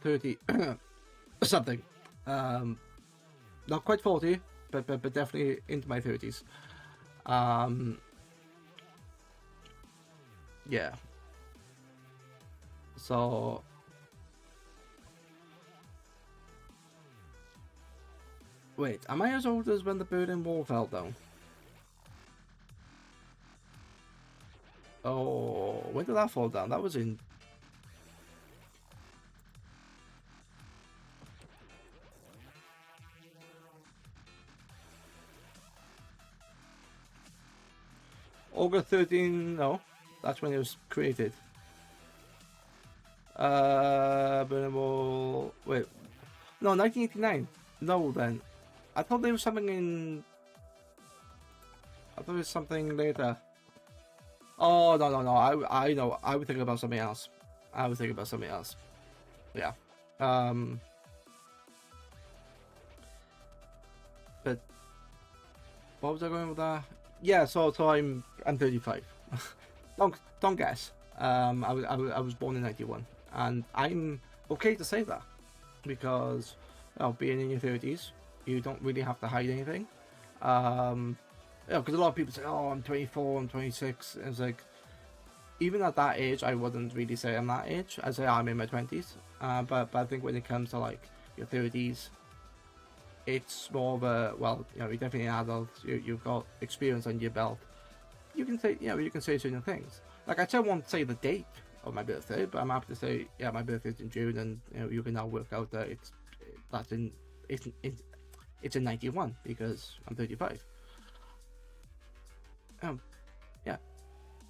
30 something. Not quite 40, but definitely into my 30s. Yeah. So wait, am I as old as when the Berlin Wall fell down? Oh, when did that fall down? That was in August 13, no, that's when it was created. Berlin Wall, wait, no, 1989. No, then I thought there was something in. I thought it was something later. Oh no. I know. I would think about something else. Yeah. But what was I going with that? Yeah. So I'm 35. don't guess. I was born in 91, and I'm okay to say that because being in your 30s, you don't really have to hide anything. Because a lot of people say, "Oh, I'm 24, I'm 26." And it's like, even at that age, I wouldn't really say I'm that age. I say I'm in my 20s. But I think when it comes to like your 30s, it's more of a you're definitely an adult. You've got experience on your belt. You can say, you can say certain things. Like I still won't say the date of my birthday, but I'm happy to say, yeah, my birthday's in June, and you can now work out that it's in 91 because I'm 35.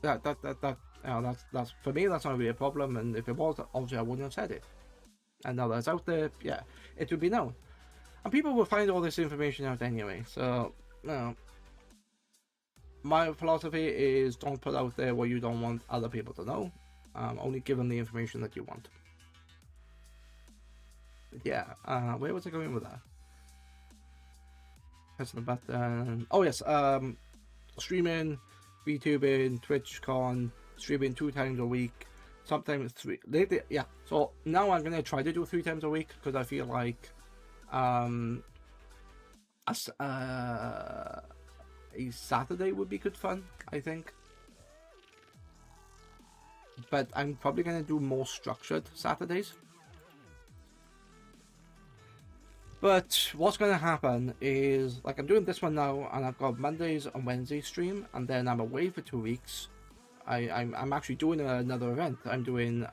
That's for me. That's not really a problem, and if it was, obviously I wouldn't have said it. And now that's out there, yeah, it would be known, and people will find all this information out anyway. So, my philosophy is don't put out there what you don't want other people to know. Only give them the information that you want. But yeah, where was I going with that? Press the button. Oh yes, streaming, VTubing, TwitchCon, streaming 2 times a week, sometimes 3. Lately, yeah. So now I'm gonna try to do 3 times a week because I feel like a Saturday would be good fun, I think. But I'm probably gonna do more structured Saturdays. But what's going to happen is, like, I'm doing this one now, and I've got Mondays and Wednesdays stream, and then I'm away for 2 weeks. I'm actually doing another event. I'm doing,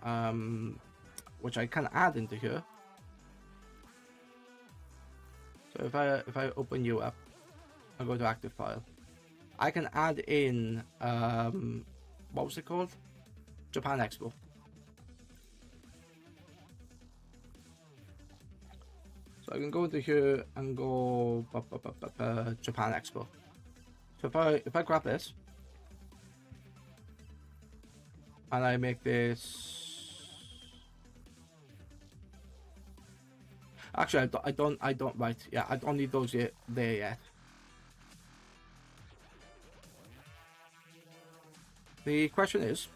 which I can add into here. So if I open you up, I go to active file, I can add in, what was it called? Japan Expo. So I can go into here and go Japan Expo. So if I grab this and I make this, actually I don't right, yeah, I don't need those yet there yet. The question is,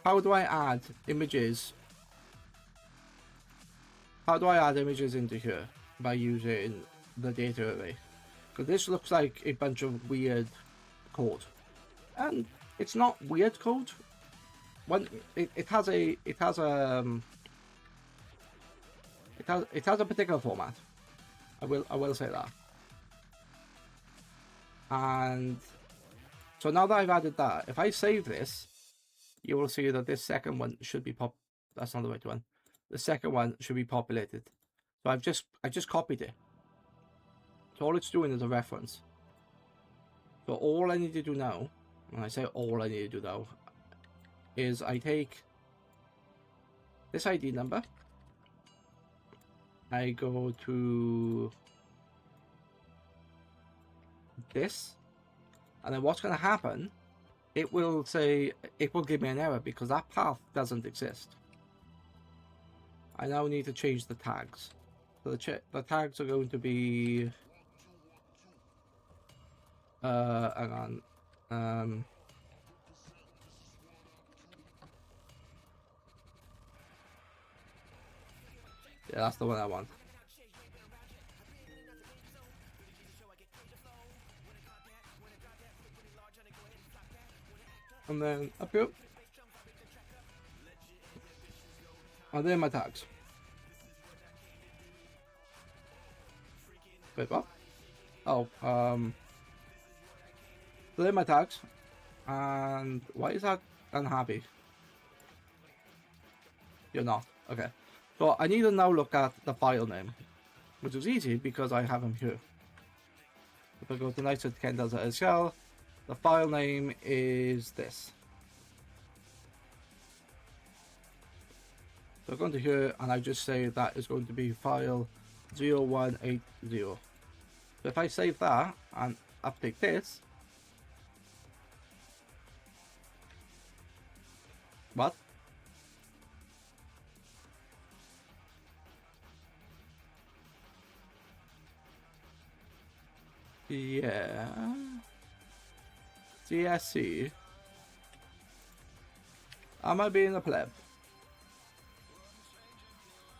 how do I add images? How do I add images into here by using the data array? Because this looks like a bunch of weird code, and it's not weird code. When it has a particular format. I will say that. And so now that I've added that, if I save this, you will see that this second one should be that's not the right one. The second one should be populated. So I just copied it. So all it's doing is a reference. So all I need to do now, when I say all I need to do now, is I take this ID number, I go to this, and then what's going to happen, it will give me an error because that path doesn't exist. I now need to change the tags. So the tags are going to be hang on. Yeah, that's the one I want. And then up here. And then my tags. Wait, what? Oh, so they're my tags. And why is that unhappy? You're not. Okay. So I need to now look at the file name, which is easy because I have them here. If I go to nights@ken.sk, the file name is this. So I go into here and I just say that is going to be file 0180. So if I save that and update this, what? Yeah. DSC. Am I being a pleb?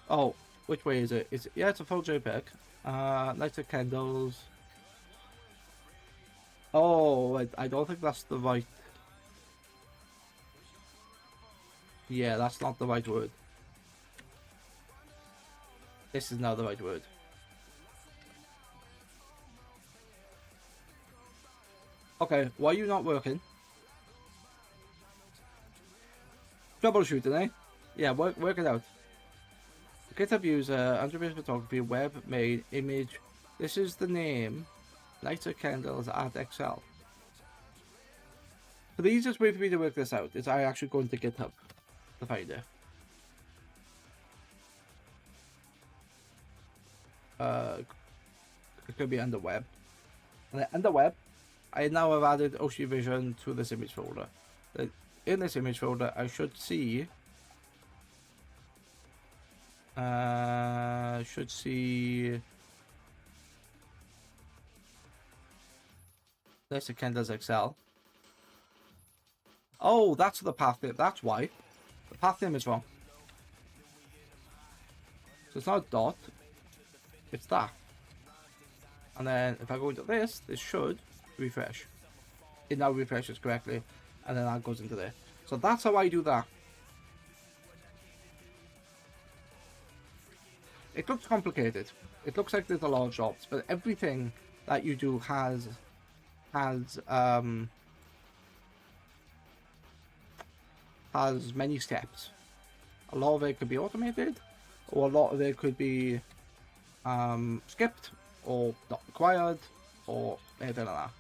Oh, which way is it? Yeah, it's a full JPEG. Lights of candles. Oh, I don't think that's the right. Yeah, that's not the right word. This is not the right word. Okay, why are you not working? Troubleshooting, eh? Yeah, work it out. GitHub user, Android photography, web made image. This is the name. Lighter candles at Excel. So the easiest way for me to work this out is I actually go into GitHub to find it. It could be under web. And then under web, I now have added Oshi Vision to this image folder. in this image folder, I should see. There's the Kendall's Excel. Oh, that's the path name. That's why. The path name is wrong. So it's not dot. It's that. And then if I go into this should refresh. It now refreshes correctly. And then that goes into there. So that's how I do that. It looks complicated. It looks like there's a lot of jobs, but everything that you do has many steps. A lot of it could be automated, or a lot of it could be skipped, or not required, or anything like that.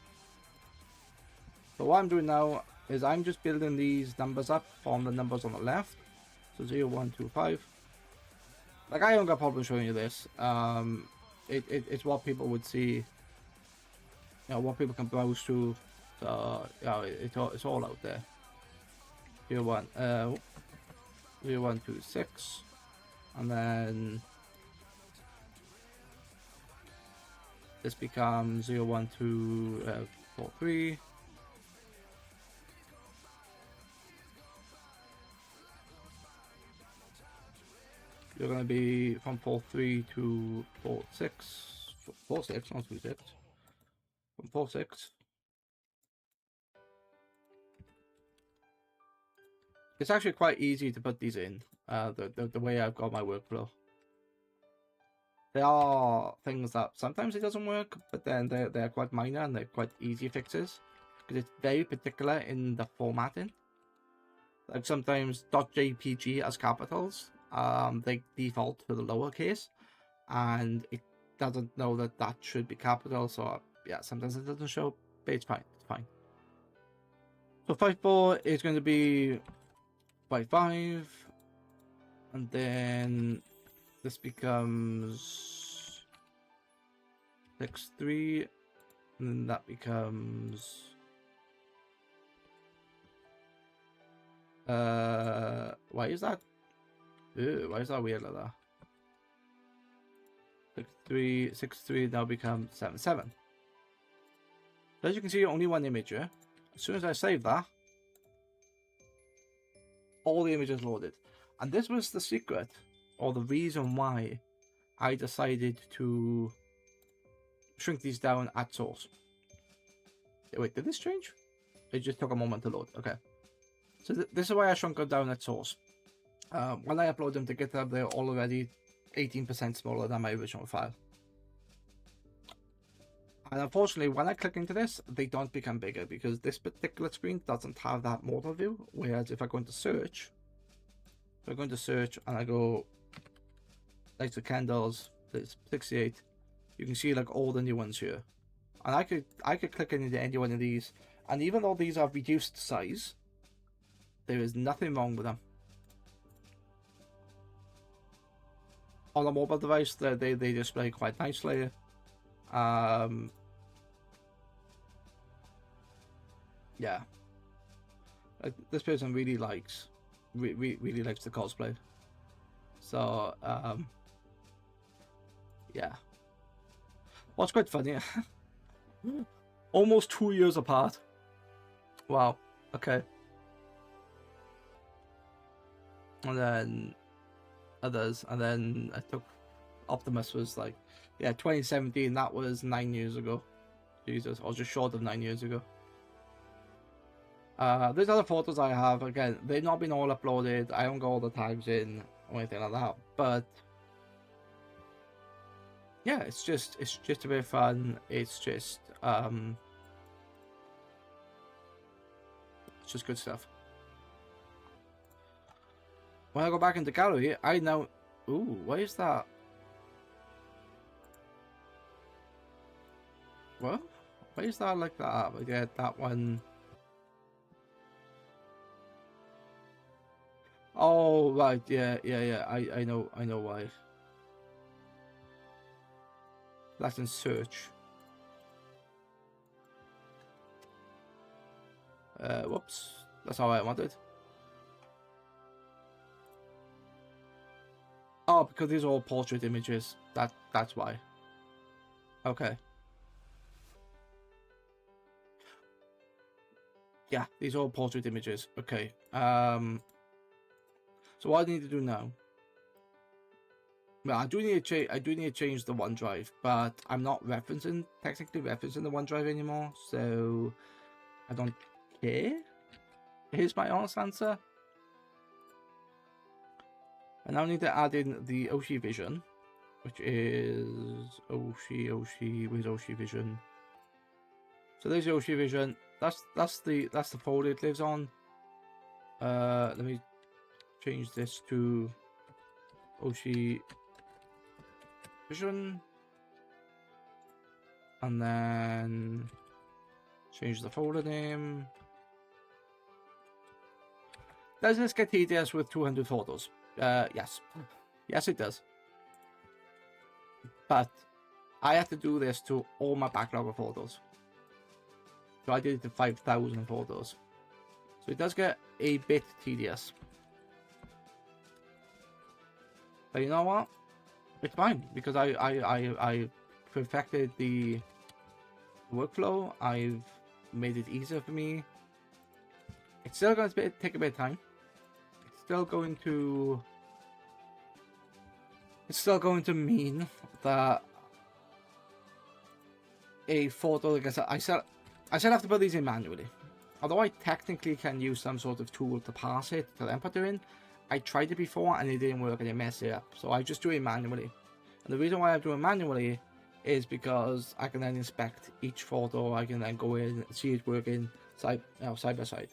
So what I'm doing now is I'm just building these numbers up from the numbers on the left. So 0, 1, 2, 5. Like, I don't got a problem showing you this. It's what people would see. You know, what people can browse through. So, yeah, it's all out there. 0, 1, 0, 1, 2, 6. And then this becomes 0, 1, 2, 4, 3. You're going to be from 4-3 to 4-6. 4-6, not 2-6. From 4-6. It's actually quite easy to put these in, the way I've got my workflow. There are things that sometimes it doesn't work, but then they're quite minor and they're quite easy fixes. Because it's very particular in the formatting. Like sometimes .jpg as capitals. They default to the lowercase, and it doesn't know that that should be capital. So yeah, sometimes it doesn't show, but it's fine. It's fine. So 5-4 is going to be 5-5, and then this becomes 6-3, and then that becomes why is that? Ew, why is that weird like that? 6-3, 6-3 now becomes 7-7. As you can see, only one image here. As soon as I save that, all the images loaded. And this was the secret, or the reason why I decided to shrink these down at source. Wait, did this change? It just took a moment to load. Okay. So this is why I shrunk them down at source. When I upload them to GitHub, they're already 18% smaller than my original file. And unfortunately, when I click into this, they don't become bigger because this particular screen doesn't have that model view. Whereas if I go into search, and I go like the candles, there's 68, you can see like all the new ones here. And I could click into any one of these, and even though these are reduced size, there is nothing wrong with them. On a mobile device, they display quite nicely. Yeah, this person really likes the cosplay. So yeah. What's quite funny? Almost 2 years apart. Wow. Okay. And then others, and then I took Optimus was like, yeah, 2017. That was 9 years ago. Jesus, I was just short of 9 years ago. There's other photos I have. Again, they've not been all uploaded. I don't got all the tags in or anything like that. But yeah, it's just a bit of fun. It's just good stuff. When I go back into gallery, I now... Ooh, what is that? What? Why is that like that? I get that one. Oh, right. Yeah. I know why. That's in search. Whoops. That's how I want it. Oh, because these are all portrait images. That's why. Okay. Yeah, these are all portrait images. Okay. So what I need to do now? Well, I do need to change the OneDrive, but I'm not technically referencing the OneDrive anymore, so I don't care. Here's my honest answer. I now need to add in the Oshi Vision, which is Oshi. Where's Oshi Vision? So there's the Oshi Vision. That's the folder it lives on. Let me change this to Oshi Vision, and then change the folder name. Does this get tedious with 200 photos? Yes. Yes, it does. But I have to do this to all my backlog of photos. So I did it to 5,000 photos. So it does get a bit tedious. But you know what? It's fine, because I perfected the workflow. I've made it easier for me. It's still going to take a bit of time. It's still going to mean that a photo, like I still have to put these in manually. Although I technically can use some sort of tool to parse it to then put it in, I tried it before and it didn't work and it messed it up. So I just do it manually. And the reason why I'm doing it manually is because I can then inspect each photo. I can then go in and see it working side by side.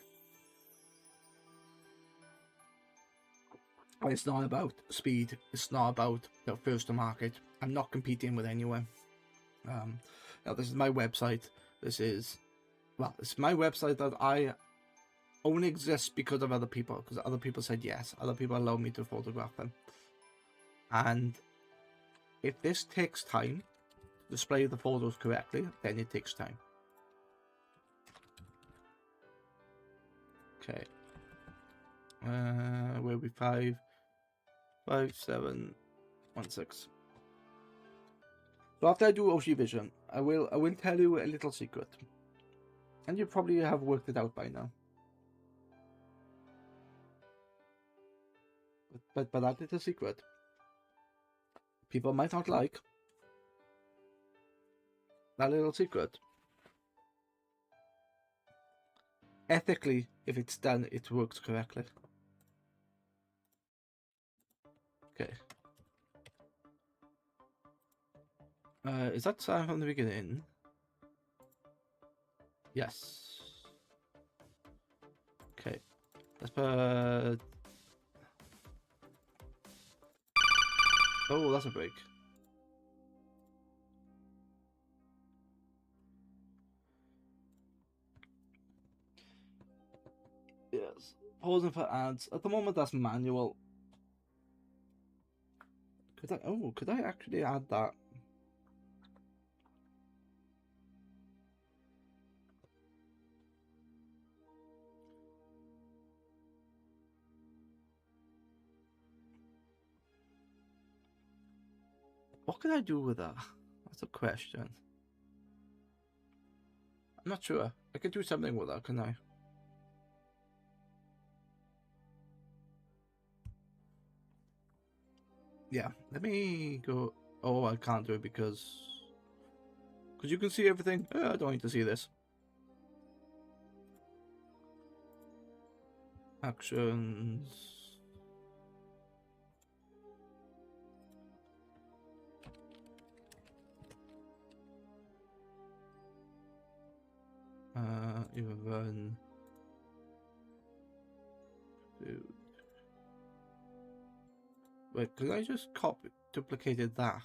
And it's not about speed. It's not about first to market. I'm not competing with anyone. Now this is my website. This is my website that I only exists because of other people. Because other people said yes. Other people allow me to photograph them. And if this takes time to display the photos correctly, then it takes time. Okay. Where we 55716. So after I do Oshi Vision, I will tell you a little secret, and you probably have worked it out by now. But that little secret, people might not like that little secret. Ethically, if it's done, it works correctly. Okay. Is that time from the beginning? Yes. Okay. Let's put... Oh, that's a break. Yes. Pausing for ads. At the moment, that's manual. Could I actually add that? What can I do with that? That's a question. I'm not sure. I could do something with that, can I? Yeah, let me go. Oh, I can't do it because you can see everything. I don't need to see this. Actions. Even. Dude. Wait, could I just duplicated that?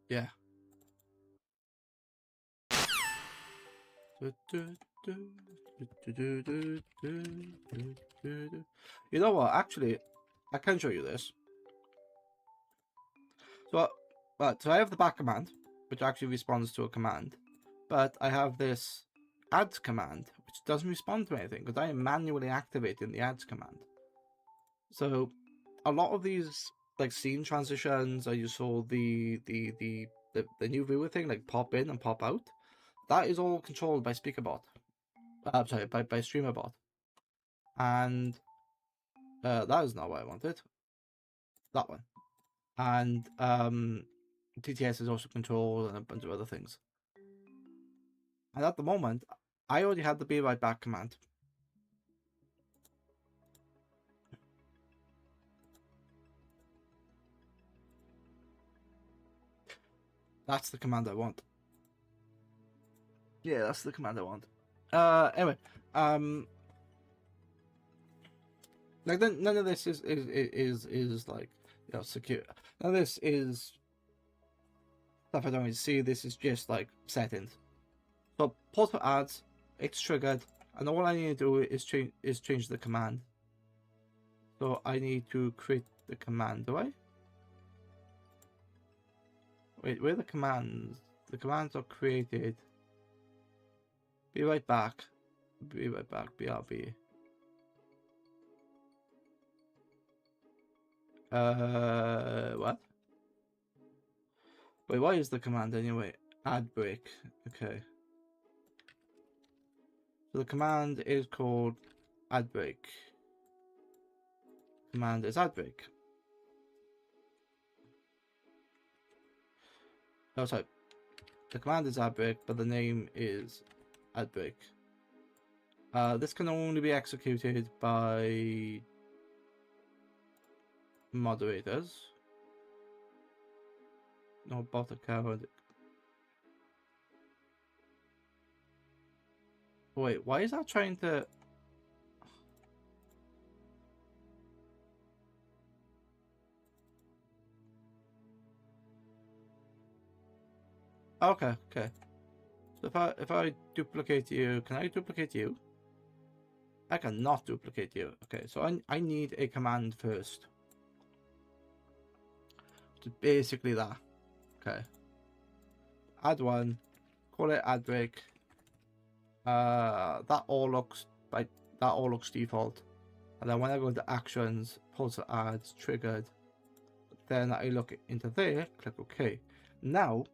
Yeah. You know what? Actually, I can show you this. So, so I have the back command, which actually responds to a command, but I have this adds command, which doesn't respond to anything because I am manually activating the adds command. So, a lot of these like scene transitions, or you saw the new viewer thing, like pop in and pop out, that is all controlled by SpeakerBot. Sorry, by StreamerBot, and that is not what I wanted. That one, and TTS is also controlled and a bunch of other things. And at the moment, I already had the be right back command. That's the command I want. Yeah, that's the command I want. Anyway, like none of this is like, you know, secure. None of this is stuff I don't really see. This is just like settings. So port for ads, it's triggered, and all I need to do is change the command. So I need to create the command, do I? Wait, where are the commands? The commands are created. Be right back. Be right back. BRB. What? Wait, what is the command anyway? Ad break. Okay. So the command is called ad break. Command is ad break. Oh, sorry. The command is ad break, but the name is ad break. This can only be executed by moderators. No bot account. Wait, why is that trying to... Okay, okay. So if I duplicate you, can I duplicate you? I cannot duplicate you. Okay, so I need a command first. So basically that. Okay. Add one. Call it ad break. That all looks default. And then when I go to actions, pulse ads triggered. Then I look into there, click OK. Now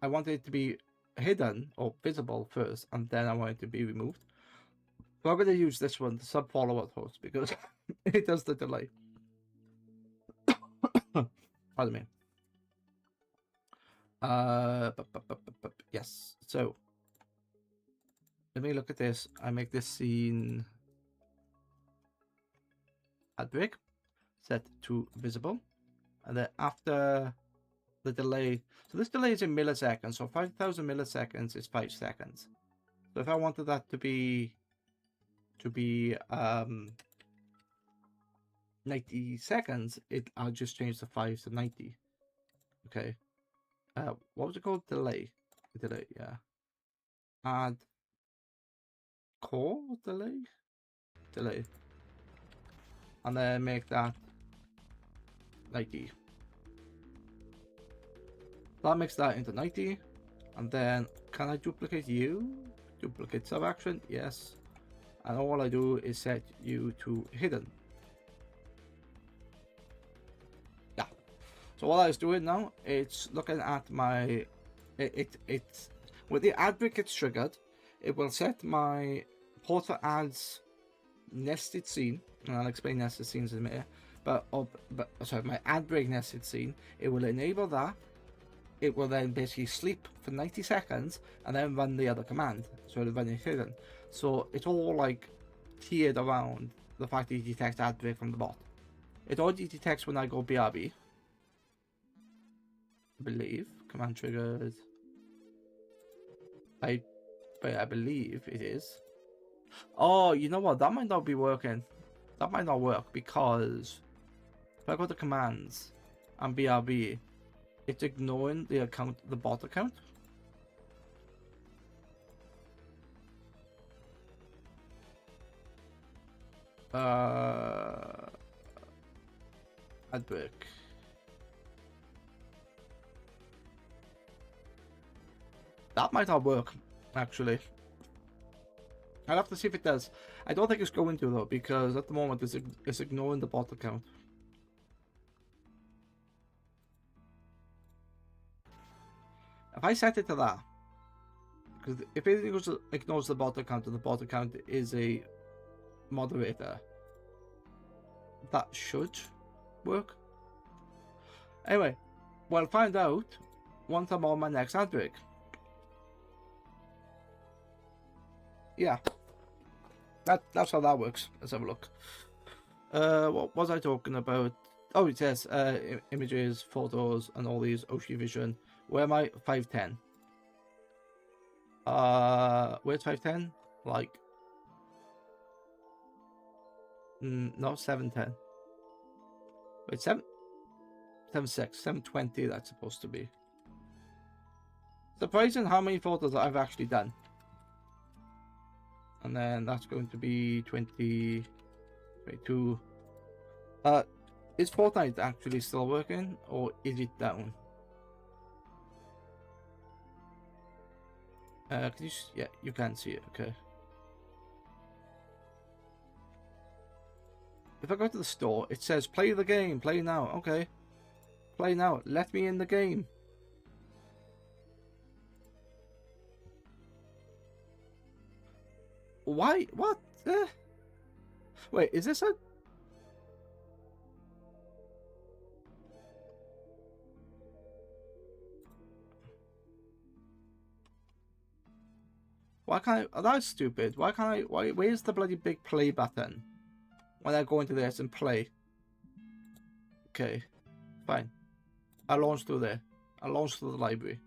I want it to be hidden or visible first, and then I want it to be removed. So I'm going to use this one, the sub follower host, because it does the delay. Pardon me. Yes. So let me look at this. I make this scene ad break, set to visible, and then after the delay. So this delay is in milliseconds. So 5,000 milliseconds is 5 seconds. So if I wanted that to be 90 seconds, I'll just change the 5 to 90. Okay. What was it called? Delay. Delay, yeah. Add core delay? Delay. And then make that 90. That makes that into 90. And then can I duplicate you? Duplicate sub action? Yes. And all I do is set you to hidden. Yeah. So what I was doing now, it's looking at my it's with the ad break it's triggered, it will set my portal ads nested scene, and I'll explain nested scenes in a minute. But sorry, my ad break nested scene, it will enable that. It will then basically sleep for 90 seconds and then run the other command. So it'll run it hidden. So it's all like tiered around the fact that it detects ad break from the bot. It already detects when I go BRB. I believe. Command triggers. I believe it is. Oh, you know what? That might not be working. That might not work because if I go to commands and BRB, it's ignoring the bot account. Ad break. That might not work, actually. I'll have to see if it does. I don't think it's going to, though, because at the moment it's ignoring the bot account. If I set it to that, because if it ignores the bot account and the bot account is a moderator, that should work. Anyway, we'll find out once I'm on my next ad break. Yeah, that's how that works. Let's have a look. What was I talking about? Oh, it says images, photos, and all these Oshi Vision. Where am I? 510. Where's 510? Like, no, 710. Wait, 7.6, 720. That's supposed to be. Surprising how many photos I've actually done. And then that's going to be 20, 22. Is Fortnite actually still working, or is it down? Can you? Yeah, you can see it. Okay. If I go to the store, it says play the game, play now. Okay, play now. Let me in the game. Why? What? Wait, is this a? Why can't I? Oh, that's stupid. Why can't I? Why? Where's the bloody big play button? When I go into this and play. Okay, fine. I launch through there. I launch through the library.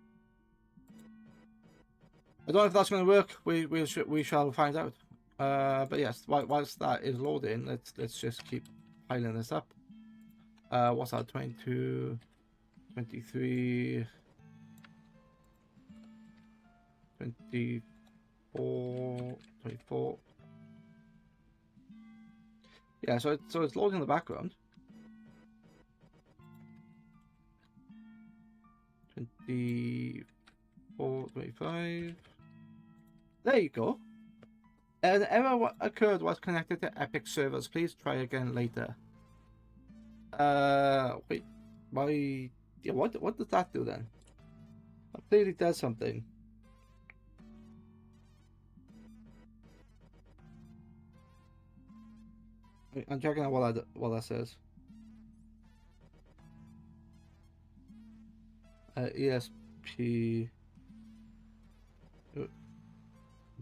I don't know if that's going to work. We shall find out. But yes, whilst that is loading, let's just keep piling this up. What's that? 22, 23, 24, 24. Yeah, so it's loading in the background. 24, 25. There you go. An error occurred was connected to Epic servers. Please try again later. Wait. Why? Yeah, what does that do then? That clearly does something. I'm checking out what that says. ESP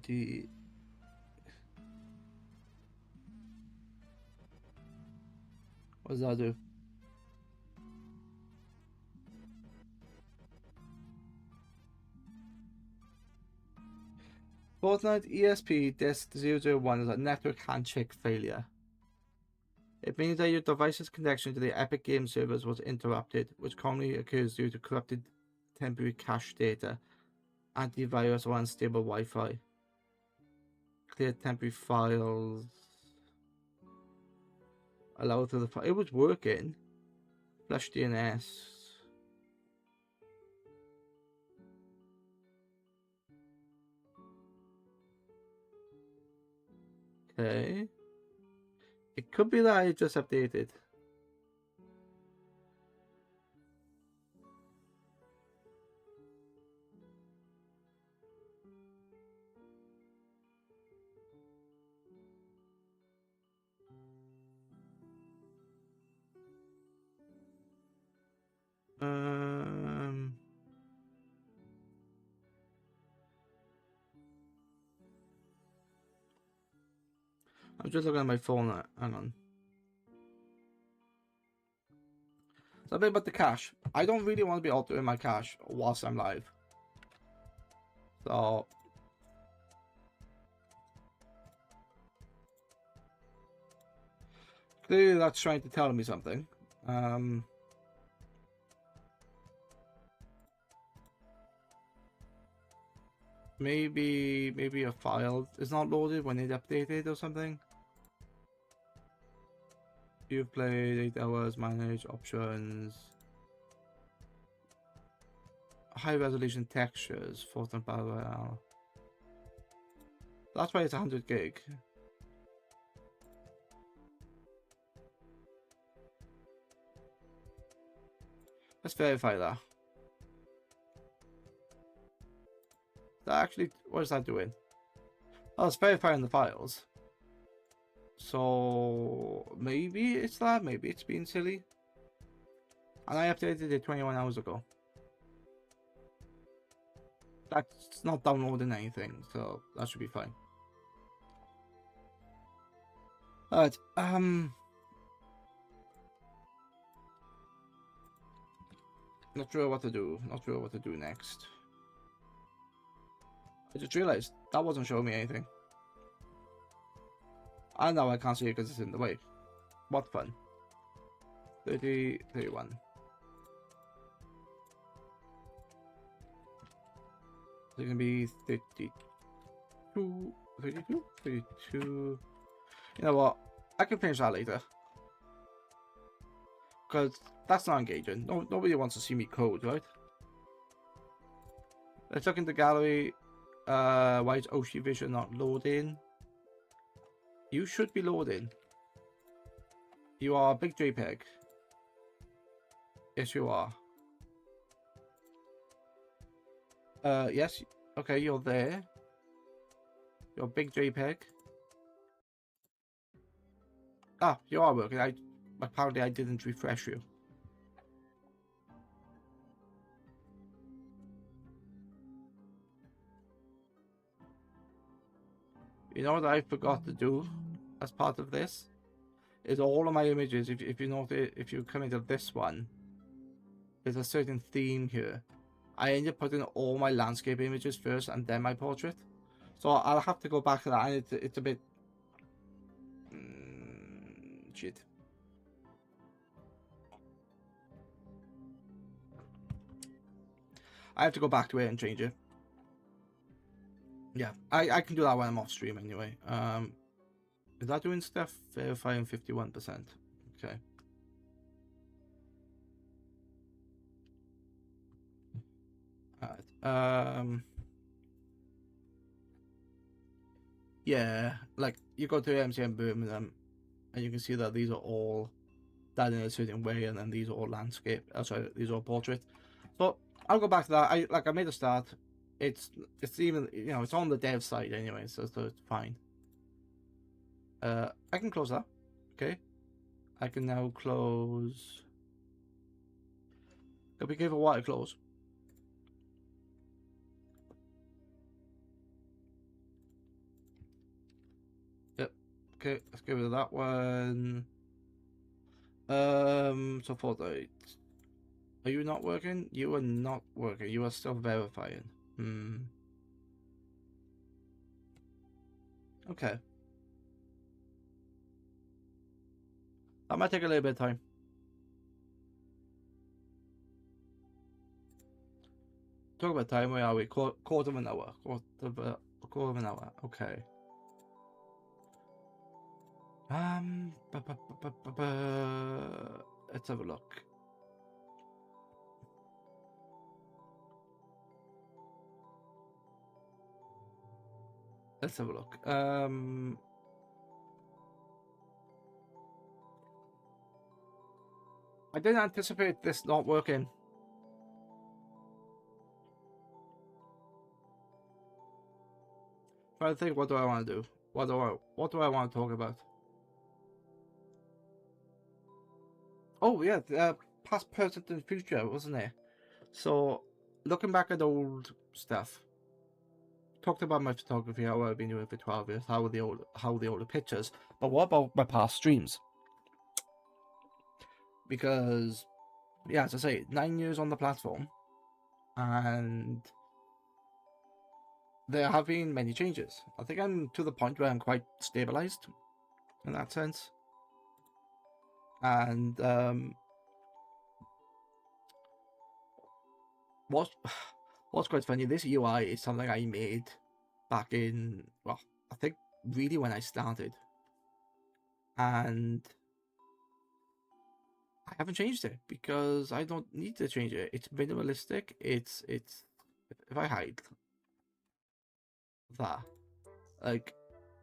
D. What does that do? Fortnite ESP disk 001 is a network handshake failure. It means that your device's connection to the Epic Game servers was interrupted, which commonly occurs due to corrupted temporary cache data, antivirus, or unstable Wi-Fi. Clear temporary files. Allow through the file. It was working. Flash DNS. Okay. It could be that I just updated. I'm just looking at my phone. Hang on. So a bit about the cache. I don't really want to be altering my cache whilst I'm live. So clearly that's trying to tell me something. Maybe a file is not loaded when it updated or something. You've played 8 hours, manage options. high resolution textures, Fortnite Battle Royale. That's why it's 100 gig. Let's verify that. That actually, what is that doing? Oh, it's verifying the files. So maybe it's that, maybe it's being silly. And I updated it 21 hours ago. That's not downloading anything, so that should be fine. Alright, not sure what to do. Not sure what to do next. I just realized that wasn't showing me anything. And now I can't see it because it's in the way. What fun. 30, 31. It's gonna be 32, 32, 32. You know what? I can finish that later. Because that's not engaging. Nobody wants to see me code, right? Let's look in the gallery. Why is Oshi Vision not loading? You should be loading. You are a big JPEG. Yes, you are. Yes. Okay, you're there. You're a big JPEG. Ah, you are working. Apparently I didn't refresh you. You know what I forgot to do as part of this? Is all of my images, if you notice, if you come into this one, there's a certain theme here. I ended up putting all my landscape images first and then my portrait. So I'll have to go back to that, and it's a bit... shit. I have to go back to it and change it. Yeah, I can do that when I'm off stream anyway. Is that doing stuff? Verifying 51%. Okay. Alright. Yeah, like you go to MCM Birmingham and you can see that these are all done in a certain way, and then these are all landscape. Sorry, these are all portrait. So I'll go back to that. I made a start. It's even, you know, it's on the dev side anyway, so it's fine. I can close that. Okay. I can now close. Gotta be careful what I close. Yep. Okay, let's get rid of that one. So Fortnite. Are you not working? You are not working. You are still verifying. Okay. That might take a little bit of time. Talk about time. Where are we? Quarter of an hour. Quarter of an hour. Okay. Let's have a look. Let's have a look. I didn't anticipate this not working. Trying to think, what do I want to do? What do I want to talk about? Oh yeah, past, present, and future, wasn't it? So, looking back at old stuff. Talked about my photography, how I've been doing it for 12 years, how the older pictures. But what about my past streams? Because, yeah, as I say, 9 years on the platform, and there have been many changes. I think I'm to the point where I'm quite stabilized in that sense. And what's quite funny, this UI is something I made back in, well, I think really when I started. And I haven't changed it because I don't need to change it. It's minimalistic. It's if I hide that, like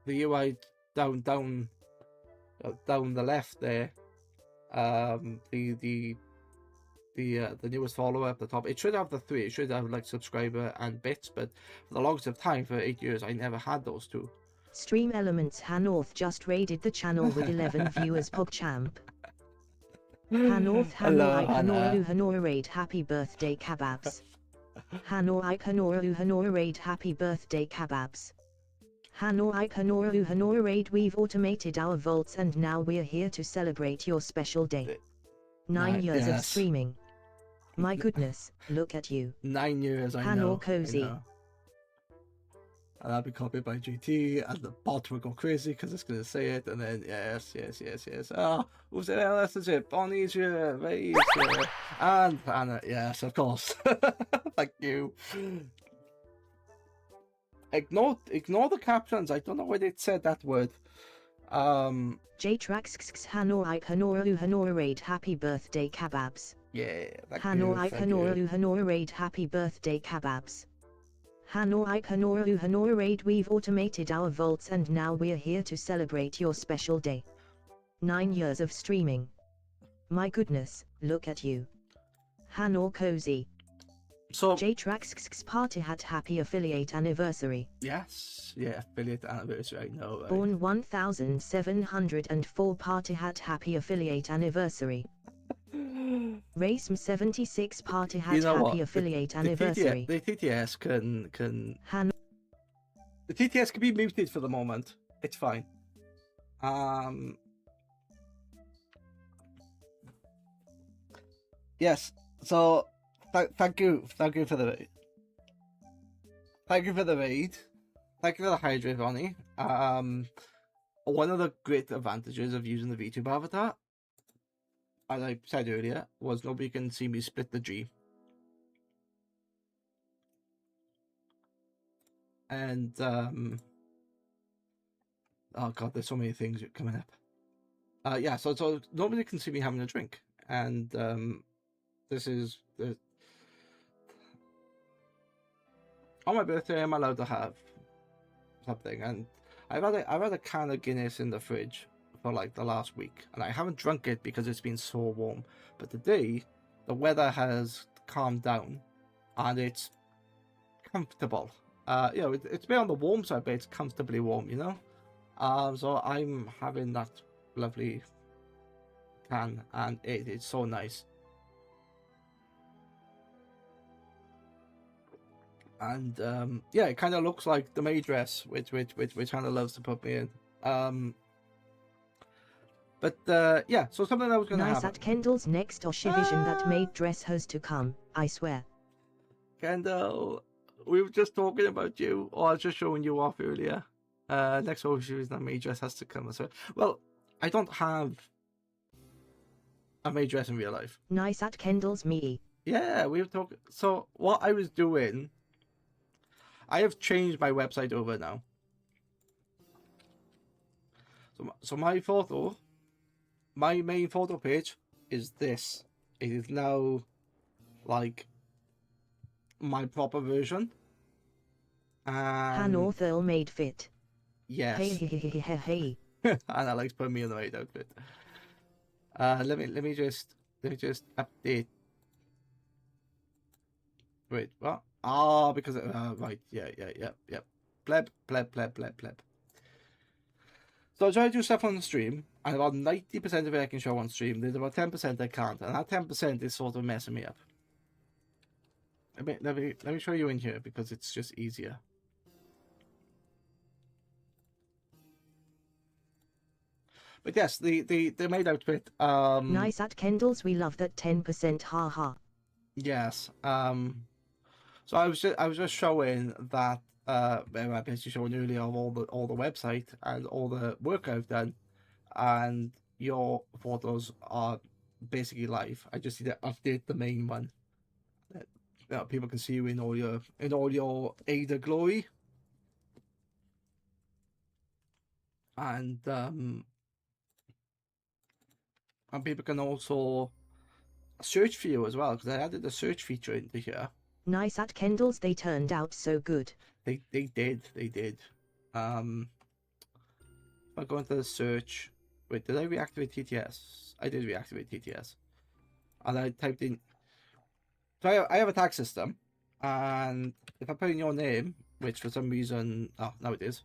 the UI down the left there, the newest follower at the top. It should have the three. It should have like subscriber and bits, but for the longest of time, for 8 years, I never had those two. Stream Elements Hanorth just raided the channel with 11 viewers. PogChamp. Hanorth Hello, Hanor Hannah. Hanor raid happy birthday Kababs. Hanor Hanor raid happy birthday Kababs. Hanor Hanor raid, we've automated our vaults and now we're here to celebrate your special day. 9 years of Yes. streaming. My goodness, look at you. 9 years, I Hanor know. Cozy. I know. And that'll be copied by GT, and the bot will go crazy because it's going to say it, and then yes. Oh, who's it? That's it. Bonnie's here, Ray's here, and Anna. Yes, of course. Thank you. Ignore the captions. I don't know where they said that word. J-Trax Hanor raid happy birthday Kababs. Yeah. Thank Hanor you. Thank you. Hanor raid happy birthday Kababs. Hanor Hanor raid, we've automated our vaults and now we're here to celebrate your special day. 9 years of streaming. My goodness, look at you. Hanor Cozy. So J-Trax party hat happy affiliate anniversary. yes, yeah, affiliate anniversary. I know. Right? Born 1704 party hat happy affiliate anniversary. Racem 76 party hat You know happy what? affiliate The anniversary. TTS can Han the TTS can be muted for the moment. It's fine. Yes. So thank you for the raid. Thank you for the raid. Thank you for the hydrate, Ronnie. One of the great advantages of using the VTube avatar, as I said earlier, was nobody can see me split the G. And oh god, there's so many things coming up. Yeah, so nobody can see me having a drink, and this is on my birthday. I'm allowed to have something, and I've had a can of Guinness in the fridge for like the last week, and I haven't drunk it because it's been so warm. But today, the weather has calmed down, and it's comfortable. You know, it's been on the warm side, but it's comfortably warm. You know, so I'm having that lovely can, and it's so nice. And yeah, it kind of looks like the May dress, which kind of loves to put me in. But yeah, so something that was going to nice happen. at Kendall's next Oshivision that made dress has to come, I swear. Kendall, we were just talking about you, or I was just showing you off earlier. Next Oshivision that May dress has to come as well. Well, I don't have a May dress in real life. Nice at Kendall's me. Yeah, we were talking. So what I was doing, I have changed my website over now. So my photo, my main photo page is this. It is now like my proper version. Hanor Thurl made fit. Yes. Hey. And I like to put me in the right outfit. Let me just update. Wait, what? Oh, because right, yeah. Pleb. So I try to do stuff on the stream, and about 90% of it I can show on stream. There's about 10% I can't, and that 10% is sort of messing me up. Let me show you in here because it's just easier. But yes, the maid outfit. Nice at Kendall's, we love that 10% haha. Yes. So I was just showing that I basically showing earlier of all the website and all the work I've done, and your photos are basically live. I just need to update the main one. That people can see you in all your Ada glory. And people can also search for you as well, because I added a search feature into here. Nice at Kendall's, they turned out so good. They did. If I go into the search, wait, did I reactivate TTS? I did reactivate TTS, and I typed in. So I have a tag system, and if I put in your name, which for some reason, oh, now it is.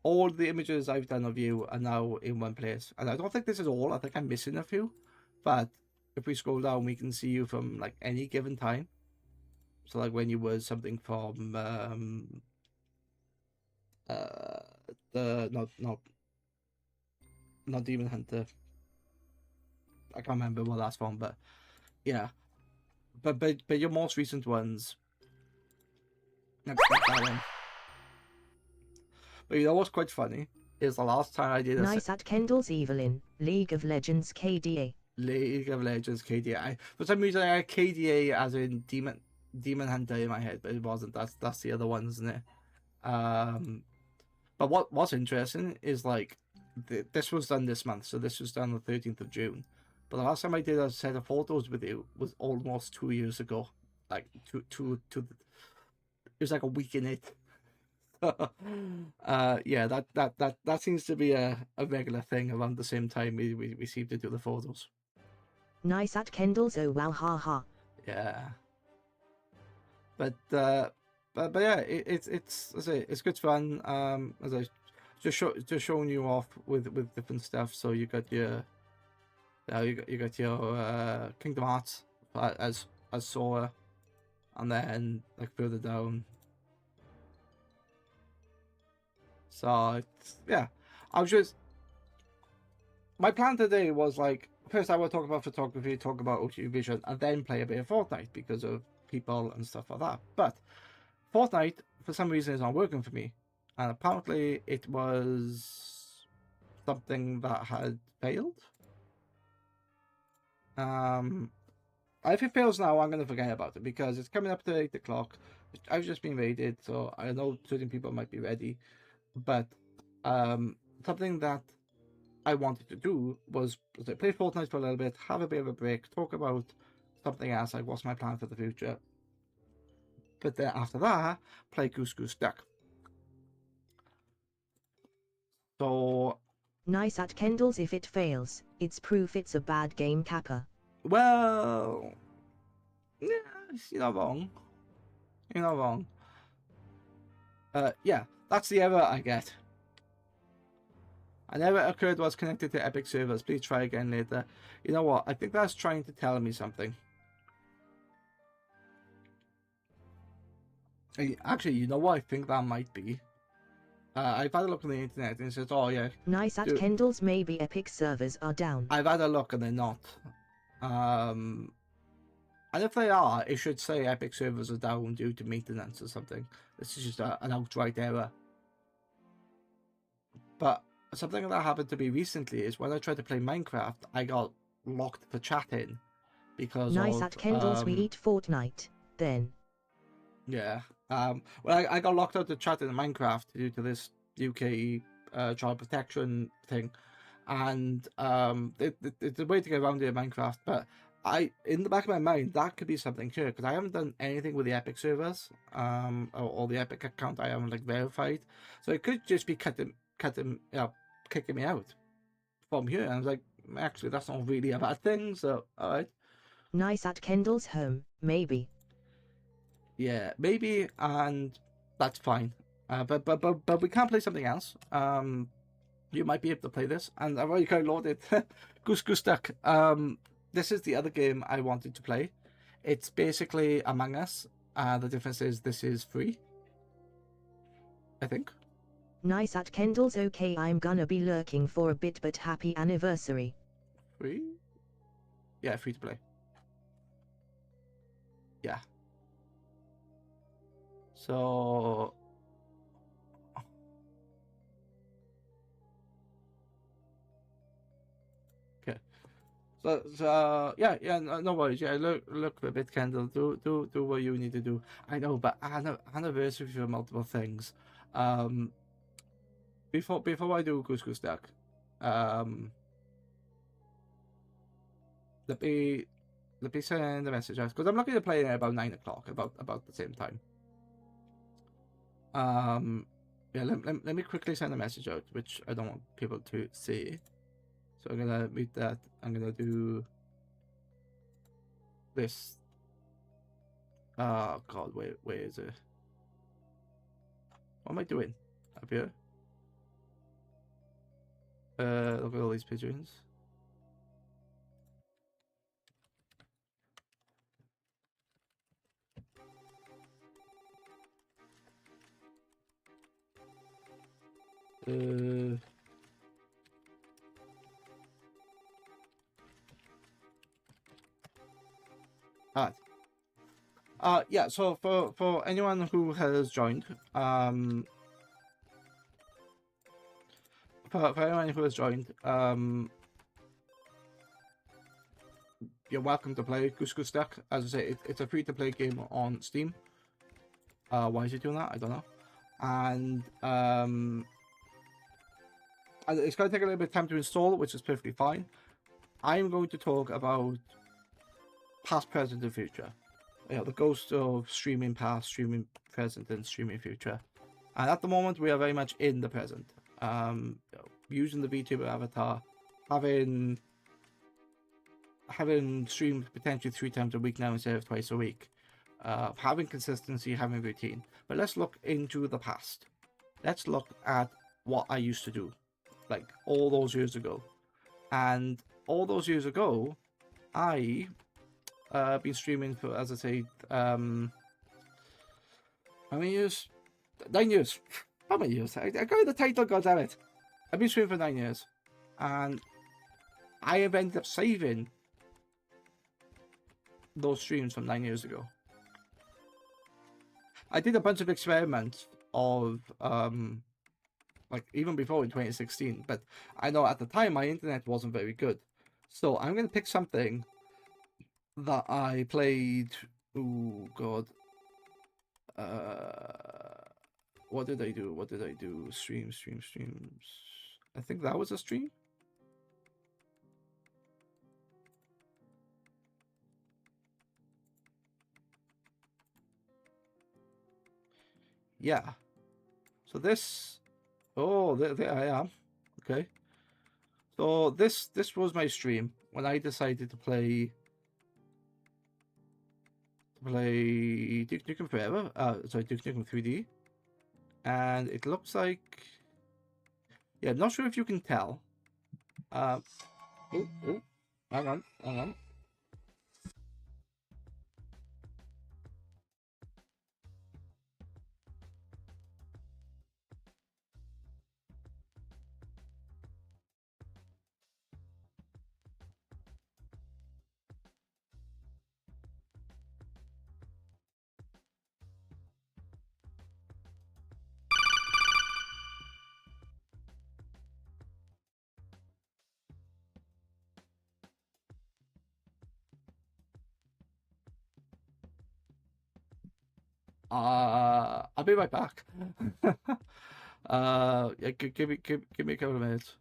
All the images I've done of you are now in one place, and I don't think this is all. I think I'm missing a few, but if we scroll down, we can see you from like any given time. So like when you were something from the not Demon Hunter. I can't remember what that's from, but yeah. But your most recent ones. That one. But you know what's quite funny is the last time I did a Nice at Kendall's Evelyn, League of Legends KDA. League of Legends KDA. For some reason I had KDA as in Demon Hunter in my head, but it wasn't. That's the other one, isn't it? But what's interesting is like this was done this month, so this was done the 13th of June. But the last time I did a set of photos with you was almost 2 years ago. Like two. It was like a week in it. Yeah, that seems to be a regular thing around the same time we seem to do the photos. Nice at Kendall's, oh wow, haha. Yeah. But yeah, it's good fun. As I just showing you off with different stuff. So you got your you got your Kingdom Hearts as Sora, and then like further down. So it's, yeah, I was just, my plan today was like, first I would talk about photography, talk about OT Vision, and then play a bit of Fortnite because of people and stuff like that. But Fortnite, for some reason, is not working for me, and apparently it was something that had failed. If it fails now, I'm gonna forget about it because it's coming up to 8 o'clock. I've just been raided, so I know certain people might be ready. But something that I wanted to do was play Fortnite for a little bit, have a bit of a break, talk about something else, like what's my plan for the future. But then after that, play Goose Goose Duck. So... Nice at Kendall's, if it fails, it's proof it's a bad game, Kappa. Well... yeah, you're not wrong. You're not wrong. Yeah. That's the error I get. An error occurred was connected to Epic servers. Please try again later. You know what? I think that's trying to tell me something. Actually, you know what I think that might be? I've had a look on the internet and it says, oh yeah. Nice at Kendall's, maybe Epic servers are down. I've had a look and they're not. And if they are, it should say Epic servers are down due to maintenance or something. This is just an outright error. But something that happened to me recently is when I tried to play Minecraft, I got locked for chatting because Nice at Kendall's, we eat Fortnite, then. Yeah. Well, I got locked out of chatting in Minecraft due to this UK child protection thing. And it's a way to get around it in Minecraft, but in the back of my mind, that could be something too, because I haven't done anything with the Epic servers, or the Epic account I haven't like verified, so it could just be kicking me out from here. And I was like, actually, that's not really a bad thing. So, all right. Nice at Kendall's home, maybe. Yeah, maybe, and that's fine. But we can't play something else. You might be able to play this, and I've already kind of loaded Goose Goose Duck. This is the other game I wanted to play. It's basically Among Us. The difference is this is free, I think. Nice at Kendall's, okay, I'm gonna be lurking for a bit, but happy anniversary. Free? Yeah, free to play. Yeah. So... okay. So yeah, no worries. Yeah, look a bit, Kendall. Do what you need to do. I know, but anniversary for multiple things. Before I do Goose Goose Duck, let me send a message out because I'm looking to play at about 9 o'clock, about the same time. Yeah, let me quickly send a message out, which I don't want people to see. So I'm gonna mute that. I'm gonna do this. Oh God, where is it? What am I doing up here? Look at all these pigeons. Alright. Yeah, so for anyone who has joined, for anyone who has joined, you're welcome to play Goose Goose Duck. As I say, it's a free-to-play game on Steam. Why is it doing that? I don't know. And it's going to take a little bit of time to install, which is perfectly fine. I'm going to talk about past, present, and future. You know, the ghost of streaming past, streaming present, and streaming future. And at the moment, we are very much in the present. Using the VTuber avatar, having streamed potentially 3 times a week now instead of twice a week. Having consistency, having routine. But let's look into the past. Let's look at what I used to do, like all those years ago. And all those years ago, I been streaming for, as I say, how many years? 9 years. How many years? I got the title, goddammit. I've been streaming for 9 years. And I have ended up saving those streams from 9 years ago. I did a bunch of experiments of, like, even before in 2016. But I know at the time my internet wasn't very good. So I'm going to pick something that I played. Oh God. What did I do? Streams. I think that was a stream. Yeah. So this. Oh, there I am. Okay. So this was my stream when I decided to play Duke Nukem Forever. Sorry, Duke Nukem 3D. And it looks like, yeah, not sure if you can tell. Oh, hang on. I'll be right back. Yeah, give me a couple of minutes.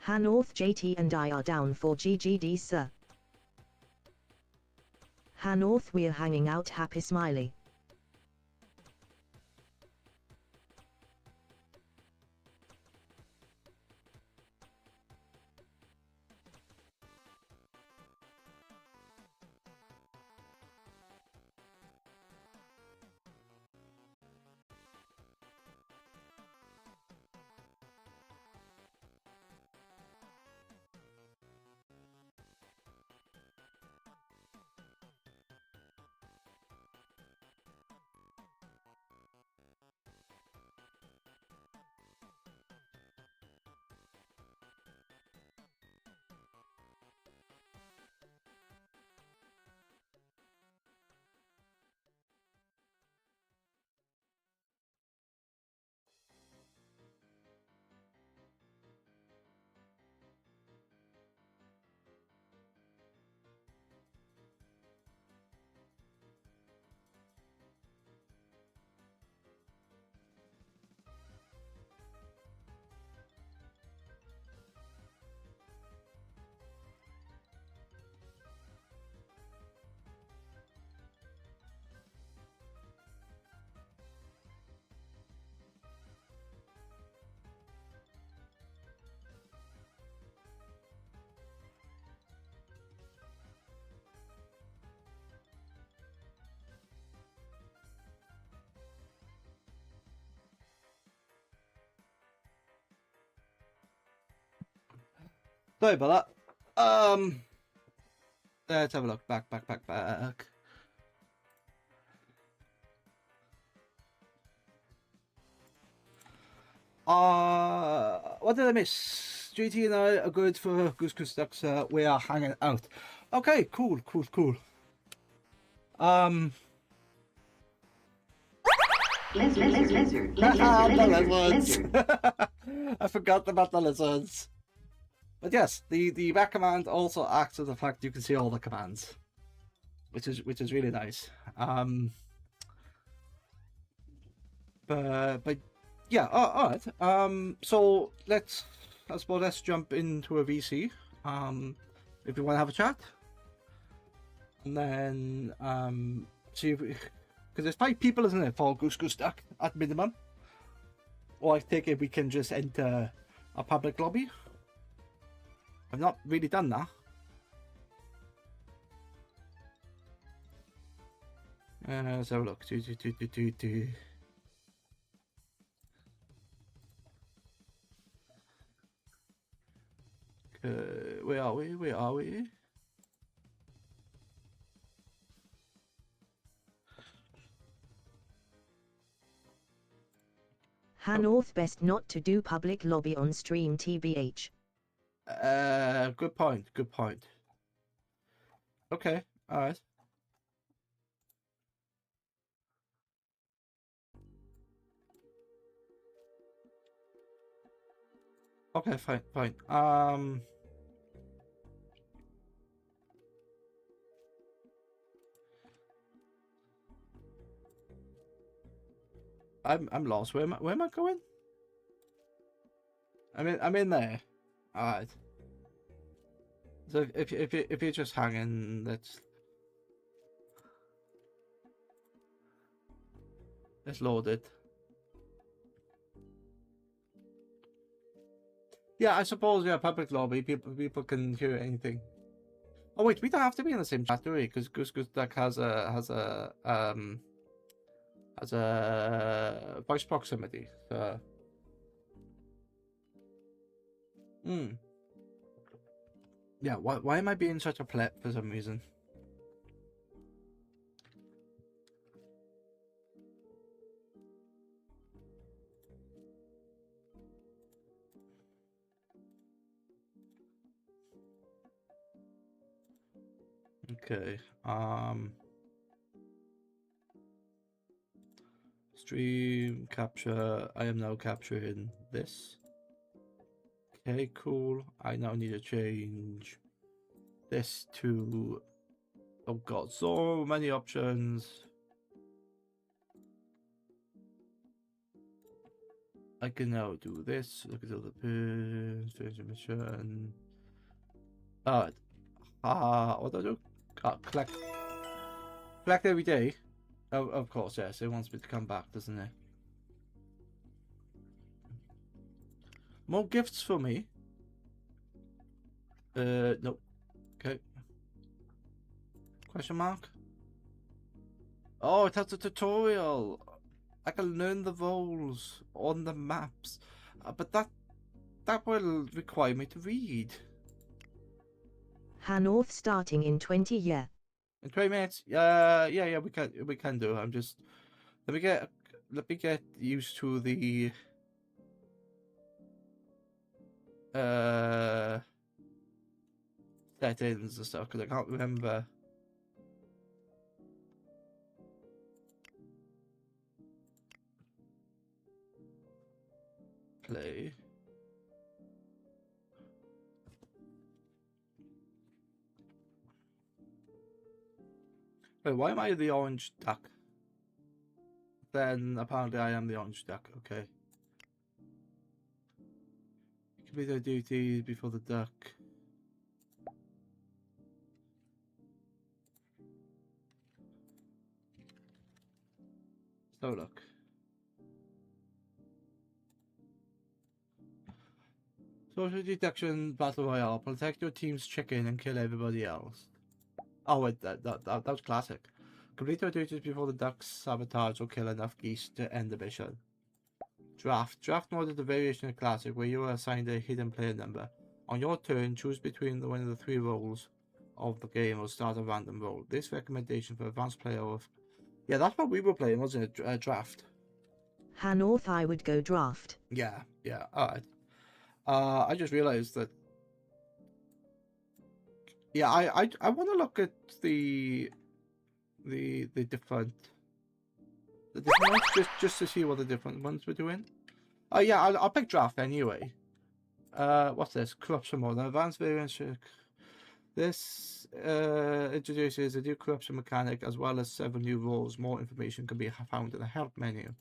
Hanorth, JT and I are down for GGD, sir. Hanorth, we're hanging out, happy smiley. Sorry about that. Let's have a look. Back. What did I miss? GT and I are good for Goose Goose Ducks. We are hanging out. Okay, cool. Lizard. The lizards. I forgot about the lizards. But yes, the back command also acts as the fact you can see all the commands, which is really nice. But yeah, all right. So let's jump into a VC. If you want to have a chat, and then see if because there's 5 people, isn't it, for Goose Goose Duck at minimum. Or I take it we can just enter a public lobby. I've not really done that. Let's have a look. Where are we? Hanorth, best not to do public lobby on stream, TBH. Good point. Okay, alright. Okay, fine. I'm lost. Where am I going? I'm in there. Alright. So if you're just hanging, let's load it. Yeah, I suppose, yeah, public lobby, people can hear anything. Oh wait, we don't have to be in the same chat, do we? Because Goose Goose Duck has a voice proximity. So yeah, why am I being such a pleb for some reason? Okay, stream capture, I am now capturing this. Okay, cool. I now need to change this to, oh god, so many options. I can now do this. Look at all the pins, finish the mission. What do I do? Collect every day. Of course, yes. It wants me to come back, doesn't it? More gifts for me. Nope. Okay. Question mark? Oh, it has a tutorial. I can learn the roles on the maps. But that will require me to read. Hanorth starting in 20 year. In 20 minutes? Yeah, we can do. I'm just let me get used to the settings and stuff, because I can't remember. Play. Wait, why am I the orange duck? Then apparently I am the orange duck. Okay. Complete their duties before the duck. So look. Social deduction battle royale. Protect your team's chicken and kill everybody else. Oh wait, that was classic. Complete your duties before the ducks sabotage or kill enough geese to end the mission. Draft. Draft mode is the variation of classic where you are assigned a hidden player number. On your turn, choose between one of the 3 roles of the game or start a random roll. This recommendation for advanced player of... Yeah, that's what we were playing, wasn't it? Draft. Hanorth, I would go draft. Yeah, alright. I just realized that... Yeah, I want to look at the different ones, just to see what the different ones we're doing. Oh yeah, I'll pick draft anyway. What's this? Corruption mode. An advanced variant. This introduces a new corruption mechanic as well as 7 new roles. More information can be found in the help menu.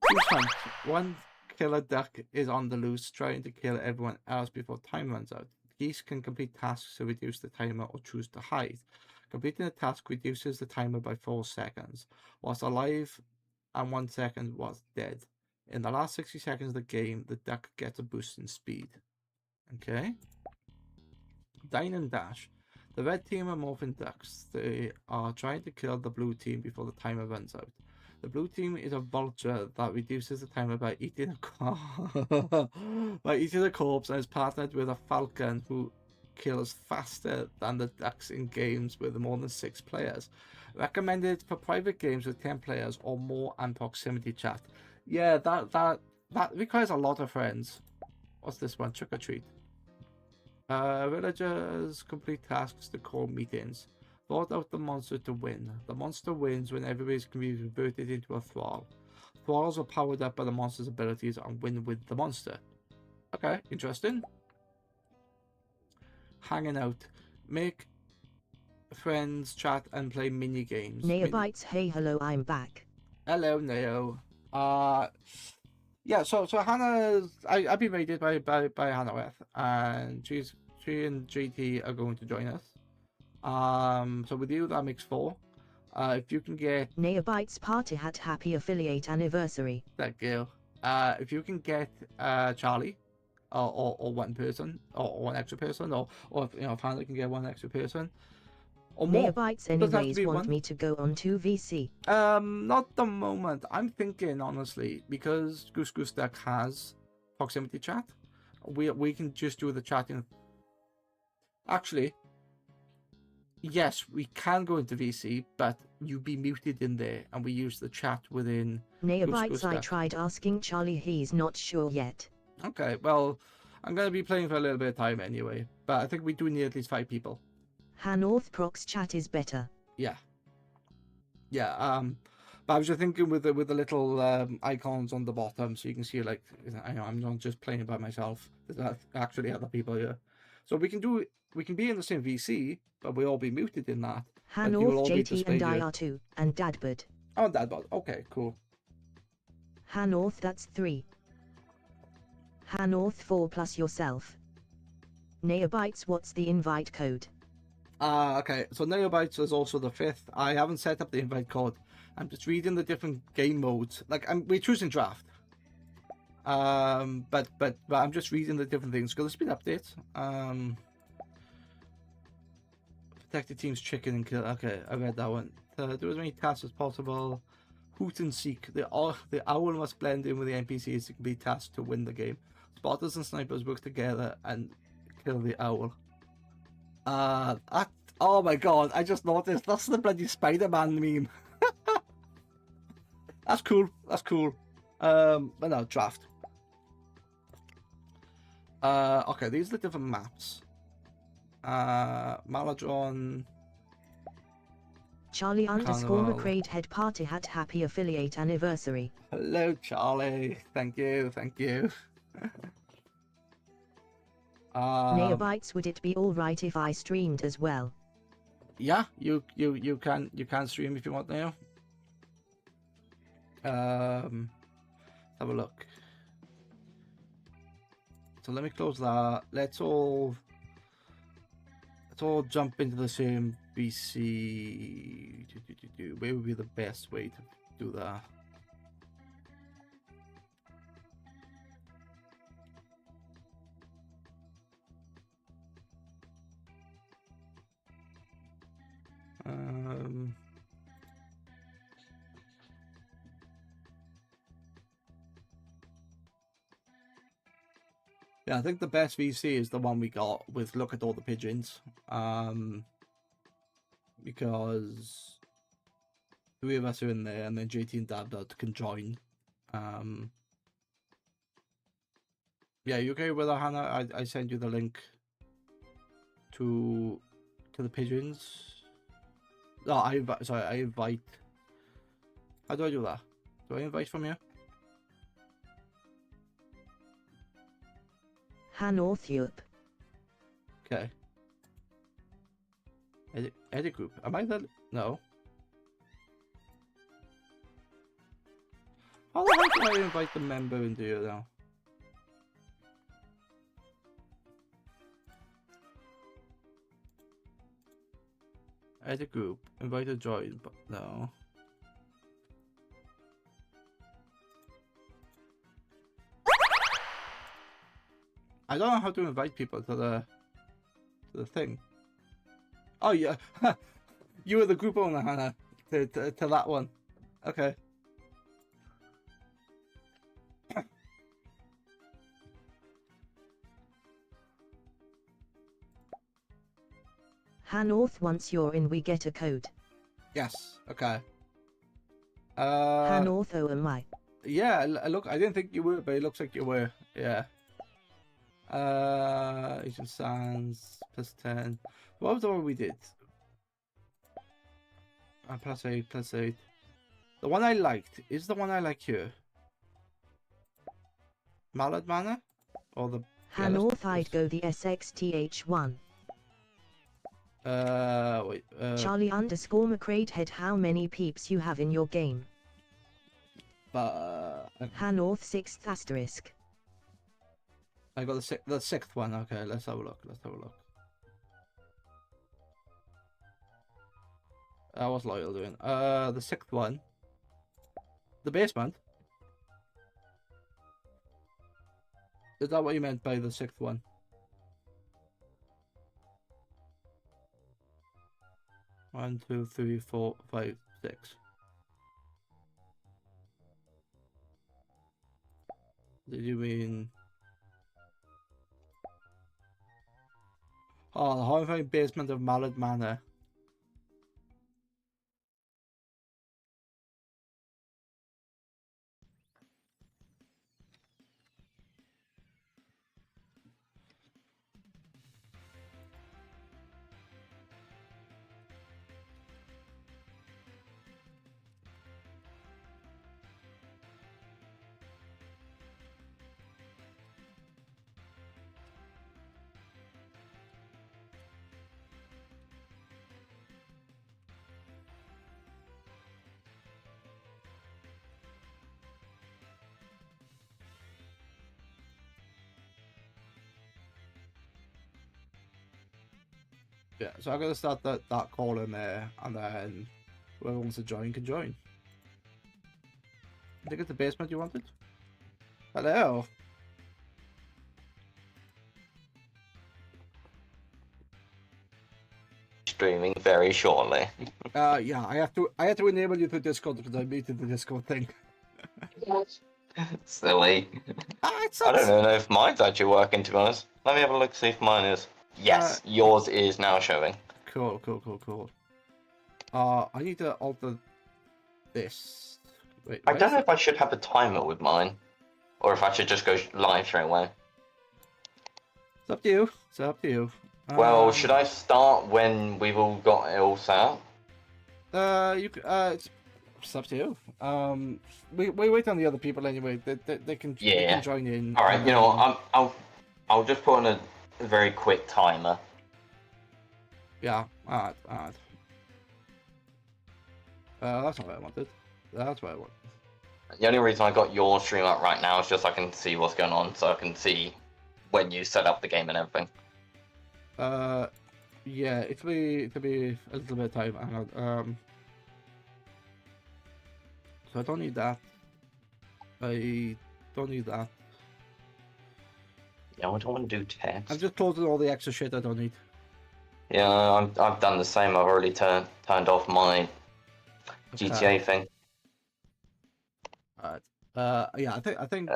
Hunt. One killer duck is on the loose, trying to kill everyone else before time runs out. Geese can complete tasks to reduce the timer or choose to hide. Completing a task reduces the timer by 4 seconds. Whilst alive and 1 second was dead. In the last 60 seconds of the game, the duck gets a boost in speed. Okay. Dine and Dash. The red team are morphin ducks. They are trying to kill the blue team before the timer runs out. The blue team is a vulture that reduces the timer by eating a corpse and is partnered with a falcon who kills faster than the ducks in games with more than 6 players. Recommended for private games with 10 players or more and proximity chat. Yeah, that requires a lot of friends. What's this one? Trick or treat. Villagers complete tasks to call meetings. Vote out the monster to win. The monster wins when everybody can be converted into a thrall. Thralls are powered up by the monster's abilities and win with the monster. Okay, interesting. Hanging out. Make friends, chat, and play mini games. Neobites, hey, hello, I'm back. Hello, Neo. Yeah, so Hannah, I've been raided by Hannah, and she and JT are going to join us. So with you, that makes 4. If you can get... Neobites party hat, happy affiliate anniversary. Thank you. If you can get Charlie, or one person, or one extra person, or if, if Hannah can get 1 extra person, or more. Neobites anyways want me to go on 2VC. Not the moment. I'm thinking, honestly, because Goose Goose Duck has proximity chat, we can just do the chatting. Actually... Yes, we can go into VC, but you be muted in there, and we use the chat within... Neobites, I tried asking Charlie, he's not sure yet. Okay, well, I'm going to be playing for a little bit of time anyway, but I think we do need at least 5 people. Hanorth prox chat is better. Yeah. Yeah, but I was just thinking with the little icons on the bottom, so you can see, like, I'm not just playing by myself. There's actually other people here. So we can be in the same VC, but we'll all be muted in that. Hanorth, JT and I are 2, and Dadbud. Oh, Dadbud. Okay, cool. Hanorth, that's 3. Hanorth 4 plus yourself. Neobites, what's the invite code? Okay, so Neobites is also the 5th. I haven't set up the invite code. I'm just reading the different game modes. Like, we're choosing draft. But I'm just reading the different things. There's been updates. Protect the team's chicken and kill. Okay, I read that one. Do as many tasks as possible. Hoot and seek. The owl must blend in with the NPCs to complete tasks to win the game. Spotters and snipers work together and kill the owl. Oh my god, I just noticed. That's the bloody Spider-Man meme. That's cool. That's cool. But no, draft. Okay, these are the different maps. Maladron. Charlie _ Carnival. McCrae head party hat happy affiliate anniversary. Hello, Charlie. Thank you. Thank you. Neobites, would it be alright if I streamed as well? Yeah, you can stream if you want now. Have a look. So let me close that. Let's all jump into the same BC. Where would be the best way to do that? Yeah, I think the best VC is the one we got with look at all the pigeons. Because 3 of us are in there, and then JT and Dabdot can join. Yeah, you okay with that, Hannah? I send you the link to the pigeons. No, I invite. How do I do that? Do I invite from here? Hanorth Europe. Okay. Edit group. Am I the... No. How the hell do I invite the member into here now? Edit group. Invite to join, but no. I don't know how to invite people to the thing. Oh yeah, you were the group owner, Hannah, to that one. Okay. Hanorth, once you're in we get a code. Yes. Okay. Hanorth, oh am I? Yeah. Look, I didn't think you were, but it looks like you were. Yeah. Asian Sands +10. What was the one we did? +8, +8. The one I liked is the one I like here. Mallard Manor, or the Hanorth, I'd go the SXTH1. Wait. Charlie _ McCrae head, how many peeps you have in your game? Hanorth 6th asterisk. I got the 6th one. Okay, let's have a look. Let's have a look. I was loyal doing. The 6th one. The basement. Is that what you meant by the 6th one? One, 2, 3, 4, 5, 6. Did you mean? Oh, the horrifying basement of Mallard Manor. Yeah, so I'm gonna start that call in there, and then whoever wants to join can join. I think it's the basement you wanted. Hello. Streaming very shortly. Yeah, I have to enable you to Discord because I muted the Discord thing. Silly. It's I don't know if mine's actually working, to be honest. Let me have a look, see if mine is. Yes, yours is now showing. Cool. I need to alter this. Wait, I don't know if I should have a timer with mine, or if I should just go live straight away. It's up to you. It's up to you. Well, should I start when we've all got it all set up? It's up to you. We wait on the other people anyway. They can join in. All right, you know what? I'll just put on a very quick timer. Yeah. Alright. That's not what I wanted. That's what I want. The only reason I got your stream up right now is just so I can see what's going on, so I can see when you set up the game and everything. Yeah, it'll be a little bit of time. Hang on. So I don't need that. I don't need that. Yeah, I don't want to do text. I'm just closing all the extra shit I don't need. Yeah, I've done the same. I've already turned off my GTA thing. Alright. Yeah, I think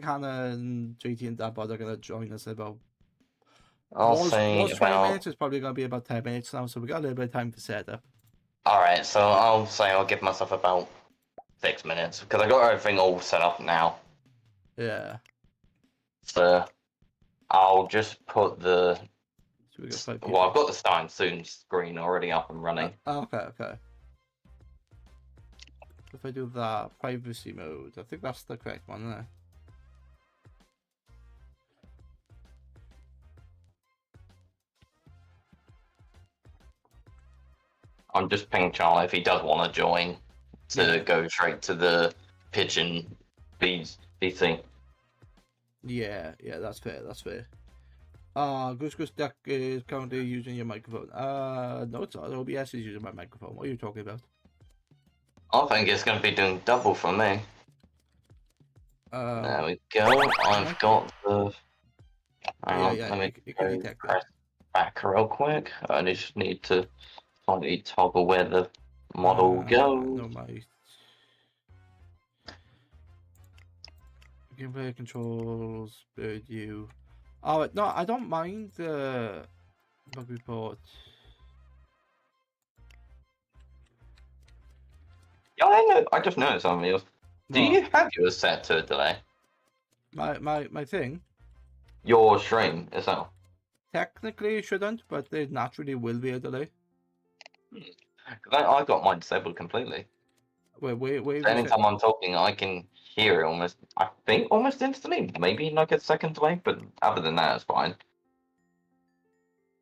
Hannah and JT and Dabbod are gonna join us in about. I'll was say 20 about. minutes. It's probably gonna be about 10 minutes now, so we got a little bit of time to set up. All right, so I'll say I'll give myself about 6 minutes because I got everything all set up now. Yeah. So I'll just put the. So we got 5 Well, I've got the starting soon screen already up and running. Okay. If I do that privacy mode, I think that's the correct one, isn't it? I'm just pinging Charlie if he does want to join to go straight to the Pigeon PC. Yeah, that's fair. Goose Duck is currently using your microphone. No, it's not. OBS is using my microphone. What are you talking about? I think it's going to be doing double for me. There we go. I've got the. Let me press back real quick. I just need to slightly toggle where the model goes. No, my gameplay controls, bird view. Oh no, I don't mind the bug report. Yeah, I know. I just noticed something else. Do you have yours set to a delay? My thing? Your stream itself? Technically it shouldn't, but there naturally will be a delay. I got mine disabled completely. Wait. Anytime I'm talking, I can hear it almost, I think, almost instantly. Maybe like a second delay, but other than that, it's fine.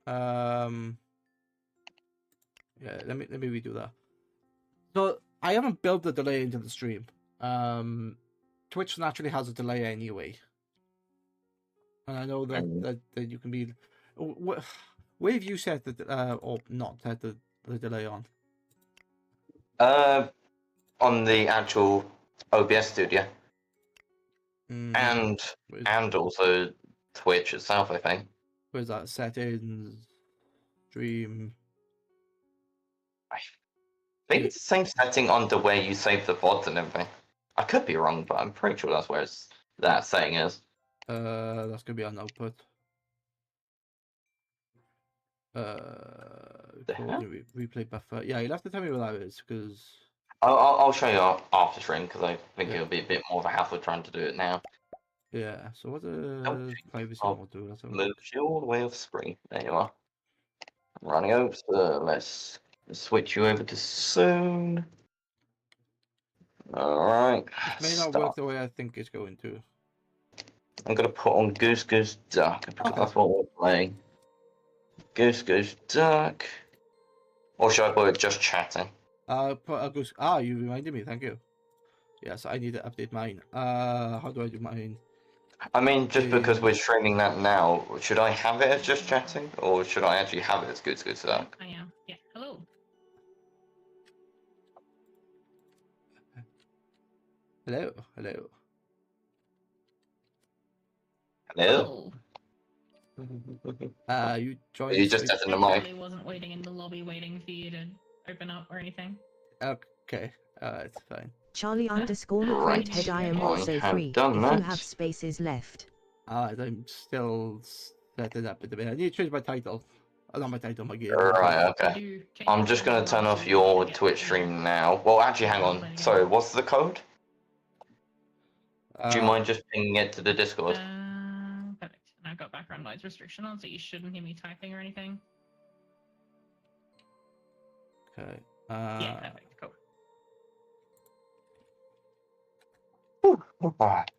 Yeah, let me redo that. So I haven't built the delay into the stream. Twitch naturally has a delay anyway, and I know that you can be. Where have you set the or not set the delay on? On the actual OBS studio, and also Twitch itself, I think. Where's that? Settings, stream. I think it's the same setting under where you save the VODs and everything. I could be wrong, but I'm pretty sure that's where that setting is. That's gonna be on output. Replay buffer. Yeah, you'll have to tell me what that is, because I'll show you after stream, because I think it'll be a bit more of a hassle trying to do it now. Yeah. So what does privacy mode do? Move you all the way off screen. There you are. I'm running over. So let's switch you over to soon. All right. It may not work the way I think it's going to. I'm gonna put on Goose Duck because that's what we're playing. Goose Duck. Or should I put it just chatting? Put a Goose. You reminded me. Thank you. Yes, I need to update mine. How do I do mine? I mean, just because we're streaming that now, should I have it as just chatting, or should I actually have it as Goose Goose Duck? I am. Yeah. Hello. Hello, hello. Hello? You joined. You just tapping the mic. Actually, wasn't waiting in the lobby waiting for you to open up or anything. Okay, it's fine. Charlie underscore Right, McFreighthead, I am I also have free. done If that. you have spaces left. I'm still setting up at the minute. I need to change my title. Not my title, my game. Right, You okay. do change I'm your just gonna profile turn off to your get Twitch the- stream now. Well, actually, hang on. Sorry, what's the code? Do you mind just pinging it to the Discord? Perfect. And I've got background noise restriction on, so you shouldn't hear me typing or anything. Okay. Yeah, perfect. Cool.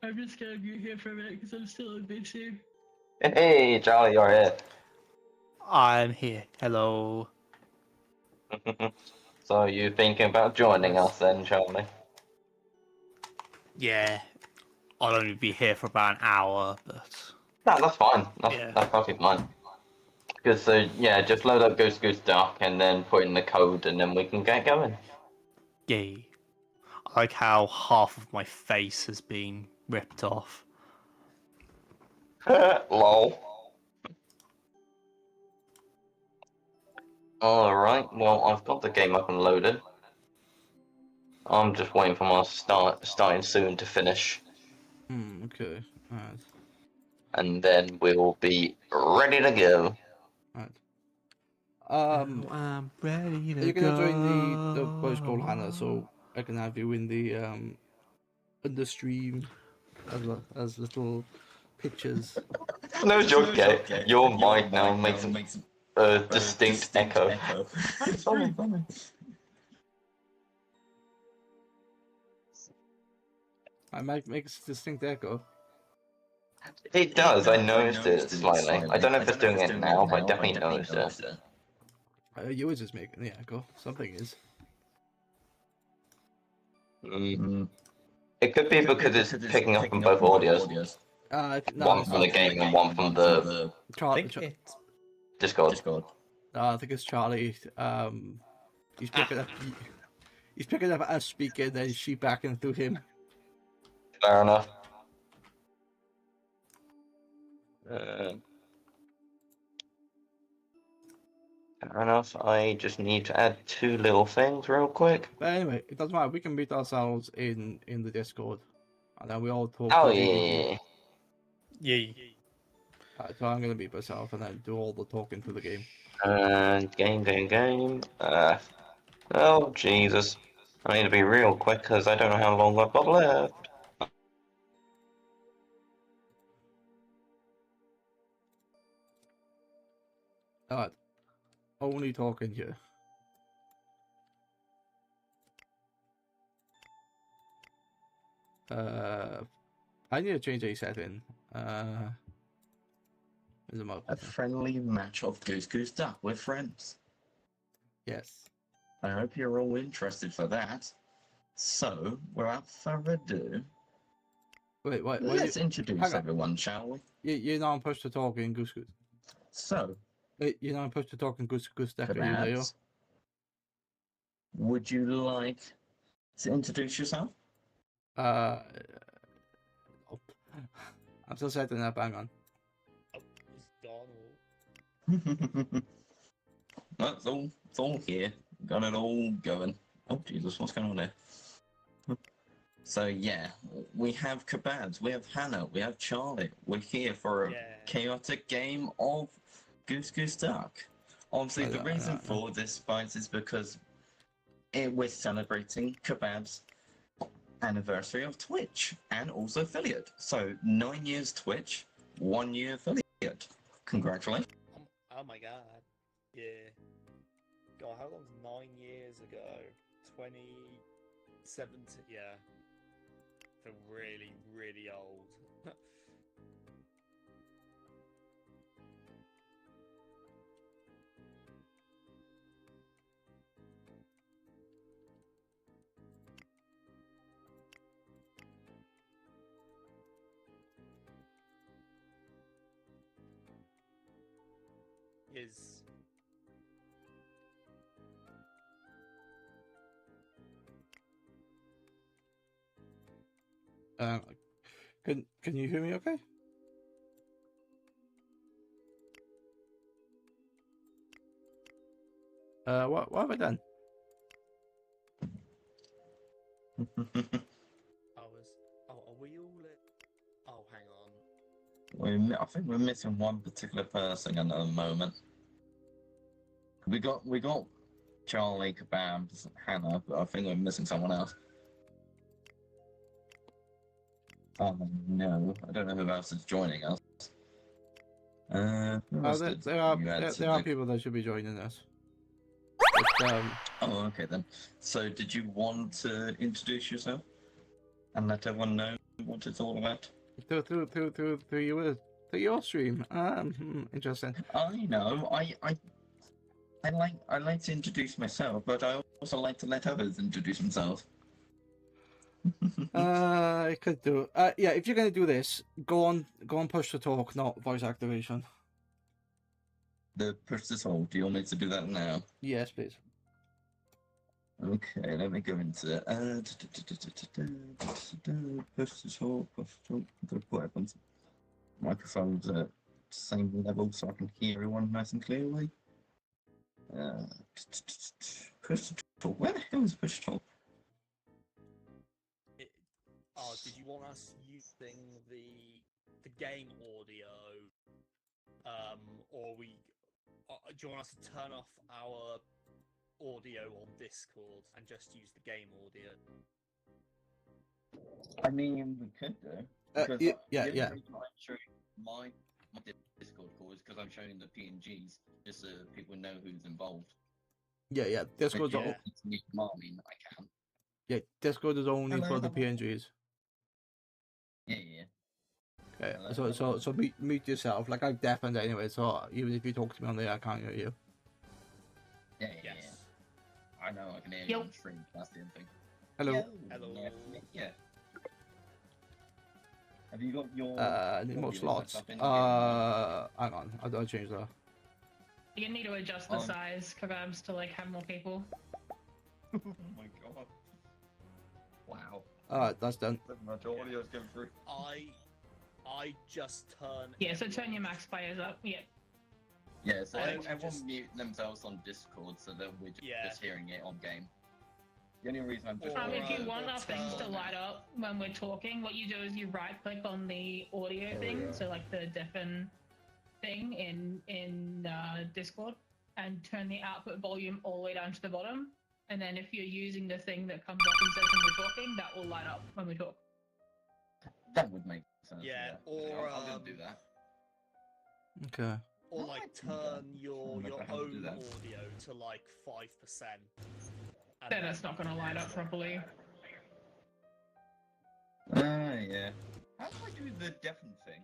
I'm just gonna mute here for a minute because I'm still in bed too. Hey, Charlie, you're here. I'm here. Hello. So you thinking about joining us then, Charlie? Yeah, I'll only be here for about an hour, but No, that's fine. Yeah. That's perfectly fine. Because yeah, just load up Goose Goose Duck and then put in the code, and then we can get going. yay. I like how half of my face has been ripped off. Lol. Alright, well, I've got the game up and loaded. I'm just waiting for my starting soon to finish. Okay. Alright. And then we'll be ready to go. Alright. I'm ready to Are you gonna join the go. voice call, Hannah, so I can have you in the stream as little pictures? No joke, okay. Your mic now makes a distinct echo. I might make a distinct echo. It does, I noticed it slightly. I don't know if it's doing it now, but I definitely noticed it. You were just making the echo. Something is. It could be because it's picking up from both audios. No, One from the game and one from the Discord. No, I think it's Charlie. He's picking up. He's picking up us speaking, then she backing through him. Fair enough. Fair enough. I just need to add 2 little things real quick. But anyway, it doesn't matter. We can meet ourselves in the Discord, and then we all talk. Oh to yeah. Yay. So I'm gonna meet myself and then do all the talking through the game. Game. Oh Jesus. I need to be real quick because I don't know how long I've got left. Alright. Only talking here. I need to change a setting. Is it A friendly match of Goose Goose Duck with friends. Yes. I hope you're all interested for that. So, without further ado, Wait, let's introduce everyone, shall we? You're not supposed to talk in Goose Goose. So, You're not supposed to talk in Goose Goose Duck, you know? Kababs, would you like to introduce yourself? Nope. I'm still setting up, hang on. It's all here. Got it all going. Oh Jesus, what's going on there? So yeah, we have Kababs, we have Hannah, we have Charlie. We're here for a chaotic game of Goose Goose Duck. Obviously, the reason for this fight is because we're celebrating Kabab's anniversary of Twitch and also affiliate. So 9 years Twitch, 1 year affiliate. Congratulations. Oh my god. Yeah. God, how long's 9 years ago? 2017. Yeah. Feel really, really old. is. Can you hear me? Okay. What have I done? I was. Oh, are we all? Oh, hang on. I think we're missing one particular person at the moment. We got Charlie, Kebabs, Hannah, but I think we're missing someone else. Oh no, I don't know who else is joining us. Who else did There you add are today? people that should be joining us. But, Oh, okay then. So, did you want to introduce yourself and let everyone know what it's all about? through your stream. Interesting. I know. I like to introduce myself, but I also like to let others introduce themselves. I could do. Yeah, if you're gonna do this, go on push to talk, not voice activation. The push to talk. Do you want me to do that now? Yes, please. Okay, let me go into it. Push to talk. I'm gonna put everyone's microphones at the same level so I can hear everyone nice and clearly. Push to talk. Where the hell is push to talk? Oh, did you want us using the game audio, or do you want us to turn off our audio on Discord and just use the game audio? I mean, we could do. Because yeah. the only reason I'm showing my Discord call is because I'm showing the PNGs, just so people know who's involved. Yeah. Discord's If you want me to meet mine, I can. Yeah, Discord is only for the PNGs. Yeah. Okay, so mute yourself. Like, I'm deafened anyway, so even if you talk to me on there, I can't hear you. Yeah. I know, I can hear you on stream. That's the thing. Hello. Hello. Yeah. Have you got your? Need more audio slots. set up in Hang on, I'll change that. You need to adjust the size, Kebabs, to like have more people. Oh my god. Wow. Alright, that's done. Much audio's going through. I just turn. Yeah, so turn your max players up. Yeah. Yeah, so I everyone just- mute themselves on Discord so that we're just hearing it on game. The only reason I'm just If you want or our things to light up when we're talking, what you do is you right click on the audio thing, so like the deafen thing in Discord, and turn the output volume all the way down to the bottom. And then if you're using the thing that comes up and says when we're talking, that will light up when we talk. That would make sense. Yeah, I'm gonna do that. Okay. Or like turn your I'm not gonna have to do own that. audio to like 5%. Then it's not going to light up properly. Yeah. How do I do the deafen thing?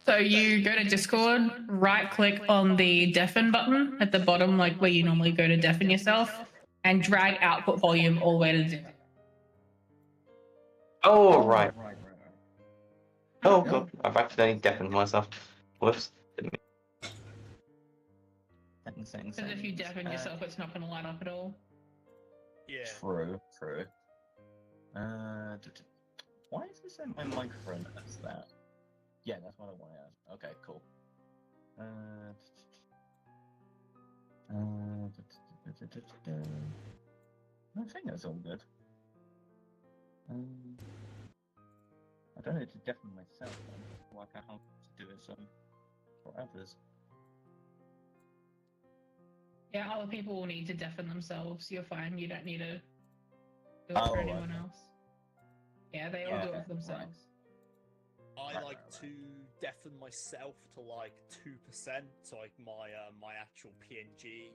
So you go to Discord, right click on the deafen button at the bottom, like where you normally go to deafen yourself, and drag output volume all the way to 0. Oh, right. Oh, God. I've accidentally deafened myself. Whoops. Didn't mean- Because if you deafen yourself, it's not going to light up at all. Yeah. True. Why is this in my microphone as that? Yeah, that's what I want to ask. Okay, cool. I think that's all good. I don't need to deafen myself. I work out how to do it for others. Yeah, other people will need to deafen themselves. You're fine. You don't need to do it Oh, for anyone okay. else. Yeah, they all do it Yeah, for themselves. I like to deafen myself to like 2%, so like my actual PNG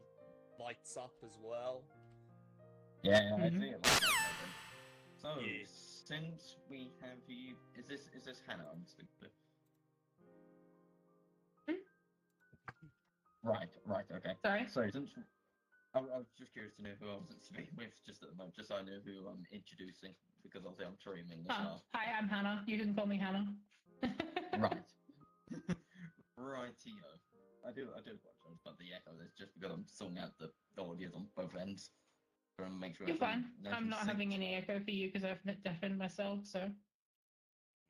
lights up as well. Yeah, I see it like that. So, Yeah. since we have you, is this Hannah I'm speaking to? Right, okay. Sorry? So, since I was just curious to know who I wasn't speaking with just at the moment, just so I know who I'm introducing, because obviously I'm streaming as well. Hi, I'm Hannah. You can call me Hannah. Right. Rightio. apologize about the echo. It's just because I'm sorting out the audio on both ends. Trying to make sure You're fine. everything I'm not synced. having any echo for you because I've deafened myself, so.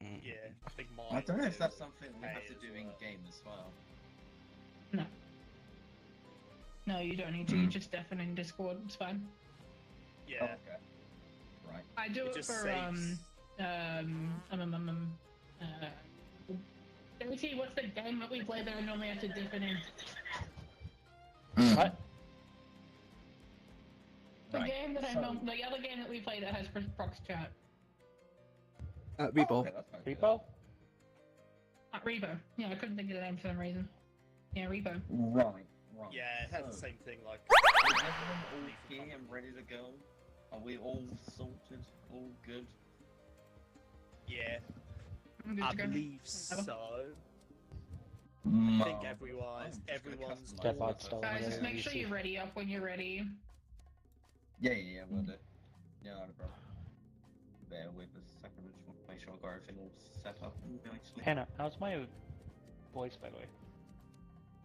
Yeah, I think mine. I don't know if is that's something we have okay to as do in well. game as well. No. No, you don't need to. You just deafen in Discord. It's fine. Yeah. Oh, okay. Right. I do It it just for saves. Dirty, what's the game that we play that I normally have to deafen in? What? The Right, game that so- the other game that we play that has prox chat. Repo. Oh, okay, that's fine. Repo? Repo. Yeah, I couldn't think of the name for some reason. Yeah, Repo. Right. Yeah, it had the So, same thing. Like. is everyone all here and ready to go? Are we all sorted? All good? Yeah, I'm good I to go. believe so. I I think everyone's Step all- out, still. Guys, just make You sure see. you're ready up when you're ready. Yeah, we'll do. Yeah, not a problem. Bear with us a second, I just want to make sure I got everything all set up nicely. Hannah, how's my voice, by the way?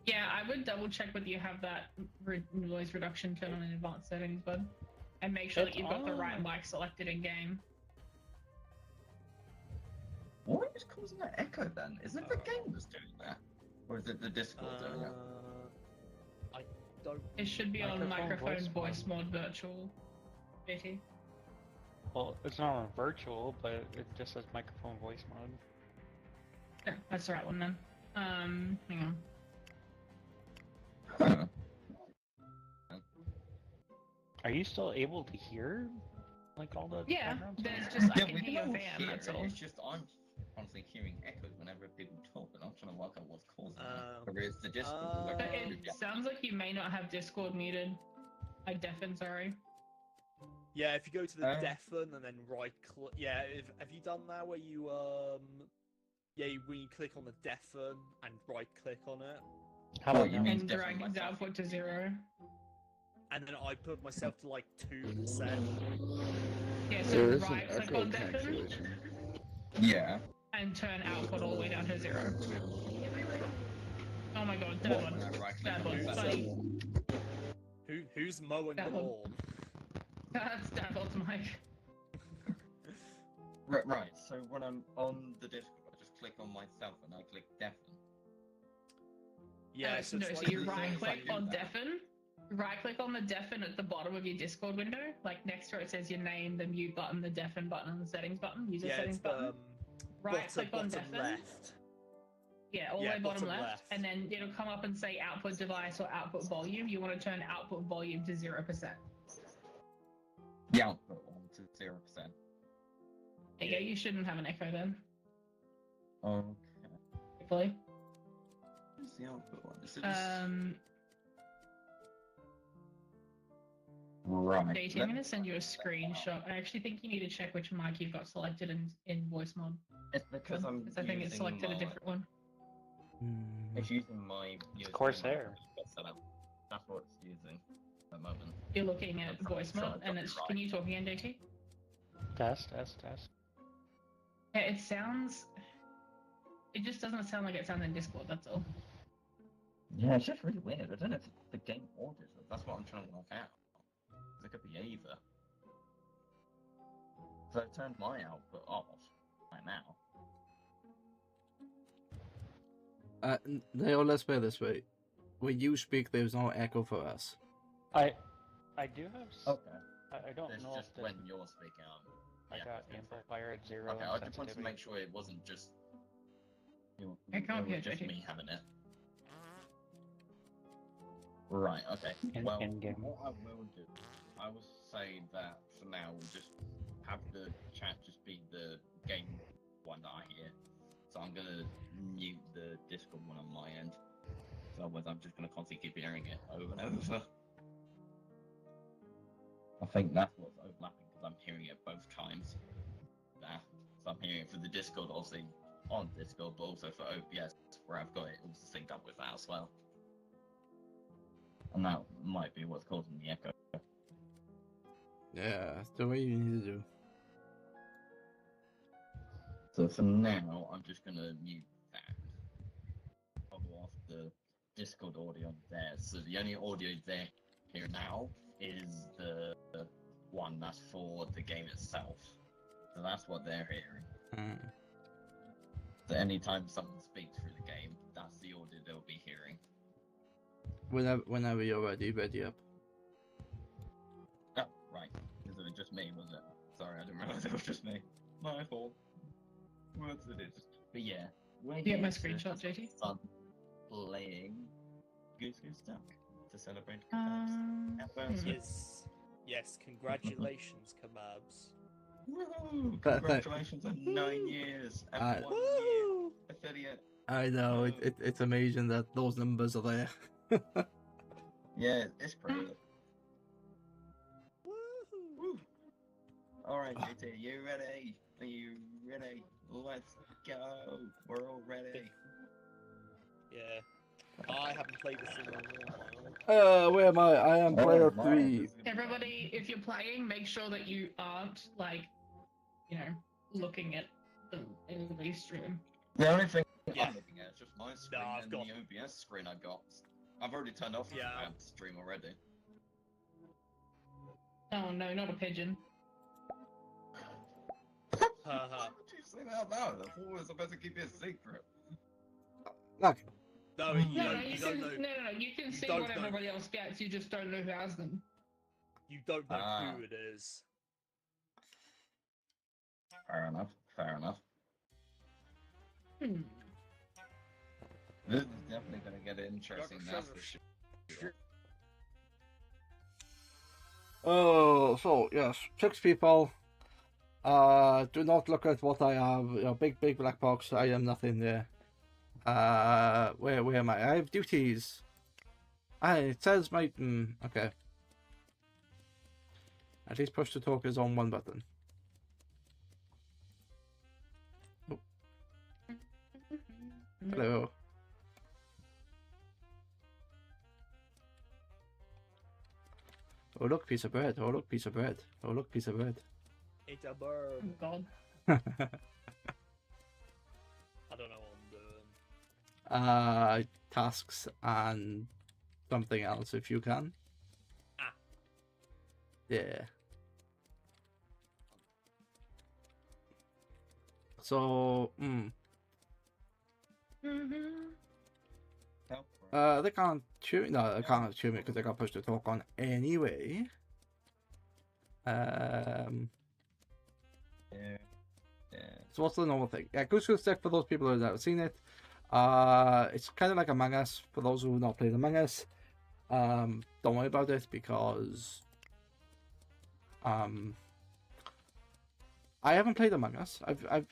Yeah, I would double check whether you have that noise reduction turned on in advanced settings, bud. And make sure that It's you've got the right on. mic selected in game. What is causing that echo then? Is it the game that's doing that? Or is it the Discord doing it? I don't. It should be on Microphone microphone voice voice mod virtual. Betty. Well, it's not on virtual, but it just says microphone voice mode. Yeah, that's the right one then. Hang on. Huh. Are you still able to hear, like, all the Yeah, background there's stuff? just I Yeah, can we hear can your all van, hear that's it. all. It's just I'm constantly hearing echoes whenever people talk, and I'm trying to work out what's causing it. Or is the Discord? uh, But it sounds like you may not have Discord muted. I deafen, sorry. Yeah, if you go to the Uh. deafen and then right click. Yeah, have you done that where you when you click on the deafen and right click on it, How Oh, about you now? mean- And drag deafen the myself. output to 0. and then I put myself to like 2%. Yeah, so There is an right click echo on deafen cancellation. Yeah. and turn output all the way down to 0. Oh my god, What, that when I one. right click That on one, myself? buddy. Who's mowing That the one. lawn? That's David's mic. Right, so when I'm on the Discord, I just click on myself and I click deafen. Yeah, so no, it's so like you as long right as I click do on that- deafen. Right click on the deafen at the bottom of your Discord window. Like next to it says your name, the mute button, the deafen button, and the settings button. User Yeah, settings it's the button. Right click on bottom deafen. left. Yeah, all the Yeah, way bottom bottom left, left. and then it'll come up and say output device or output volume. You want to turn output volume to 0%. The output on to 0%. There you go. You shouldn't have an echo then. Okay. Hopefully. What's the output one? Is it just... Right. JT, I'm going to send you a screenshot. I actually think you need to check which mic you've got selected in voice mod. It's because I'm I think it's using selected my... a different one. It's using my... Corsair. Set up. That's what it's using at the moment. You're looking at I'm voice sure mod, I've got and it it's. right. Can you talk again, JT? Test. Yeah, it sounds. It just doesn't sound like it sounds in Discord. That's all. Yeah, it's just really weird. I don't know if the game orders it. That's what I'm trying to work out. 'Cause it could be either. So I turned my output off right now. Neo, let's put it this way. When you speak, there's no echo for us. I do have. Okay. I don't It's know just if the, when you're speaking. I Yeah, got okay, amplifier at 0. Okay, and I just wanted to sensitivity. make sure it wasn't just. I can't hear just JT. me having it. Right. Okay. Well, In-game. what I will do, I will say that for now we'll just have the chat just be the game one that I hear. So I'm gonna mute the Discord one on my end. So otherwise I'm just gonna constantly keep hearing it over and over. I think that's what's overlapping because I'm hearing it both times. Now, so I'm hearing it for the Discord, obviously on Discord, but also for OBS where I've got it also synced up with that as well. And that might be what's causing the echo. Yeah, the way you need to do. So for now, I'm just gonna mute that. Toggle off the Discord audio there. So the only audio there here now is the one that's for the game itself. So that's what they're hearing. So anytime someone speaks through the game, that's the audio they'll be hearing. Whenever you're ready up. Oh, right. Is it just me, was it? Sorry, I didn't realize it was just me. My fault. Words it is. But yeah. We're You get my here to screenshot, have JT? fun playing Goose Goose Duck to celebrate Kebab's anniversary. Yes, congratulations, Kebabs. Woohoo! Congratulations on 9 years and 1 year affiliate. I know, it's amazing that those numbers are there. Yeah, it's pretty. Woo! Alright, JT, you ready? Are you ready? Let's go! We're all ready. Yeah. I haven't played this in a while. Where am I? I am player 3. Everybody, if you're playing, make sure that you aren't like, you know, looking at the stream. The only thing Yeah. I'm looking at is just my screen I've and got- the OBS screen I got. I've already turned off the Yeah. stream already. Oh no, not a pigeon. Haha. Why would you say that out loud? I thought we were supposed to keep it a secret. Look, No, No, you no, don't, you you can, don't no, know. you can You see don't what know. everybody else gets. You just don't know who has them. You don't know Ah. who it is. Fair enough. Fair enough. Hmm. This is definitely going to get interesting. That's for sure. oh, so yes, 6 people. Do not look at what I have. You know, big black box. I am nothing there. Where am I? I have duties. It says my. Okay. At least push to talk is on one button. Oh. Hello. Oh look, piece of bread. Oh look, piece of bread. Oh look, piece of bread. It's a bird. Oh god. I don't know what I'm doing. Tasks and something else if you can. Ah. Yeah. So, they can't shoot me. No, they can't shoot me because they got pushed to talk on anyway. Yeah. So what's the normal thing? Yeah, Goose Goose Duck, for those people who have never seen it, it's kind of like Among Us for those who have not played Among Us. Don't worry about it because I haven't played Among Us.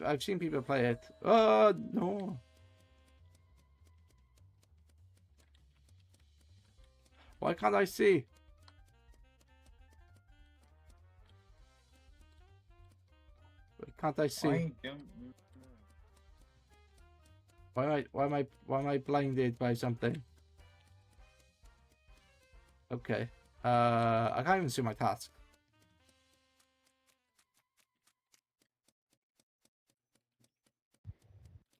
I've seen people play it. No. Why can't I see? Why can't I see? I don't know. Why am I blinded by something? Okay. I can't even see my task.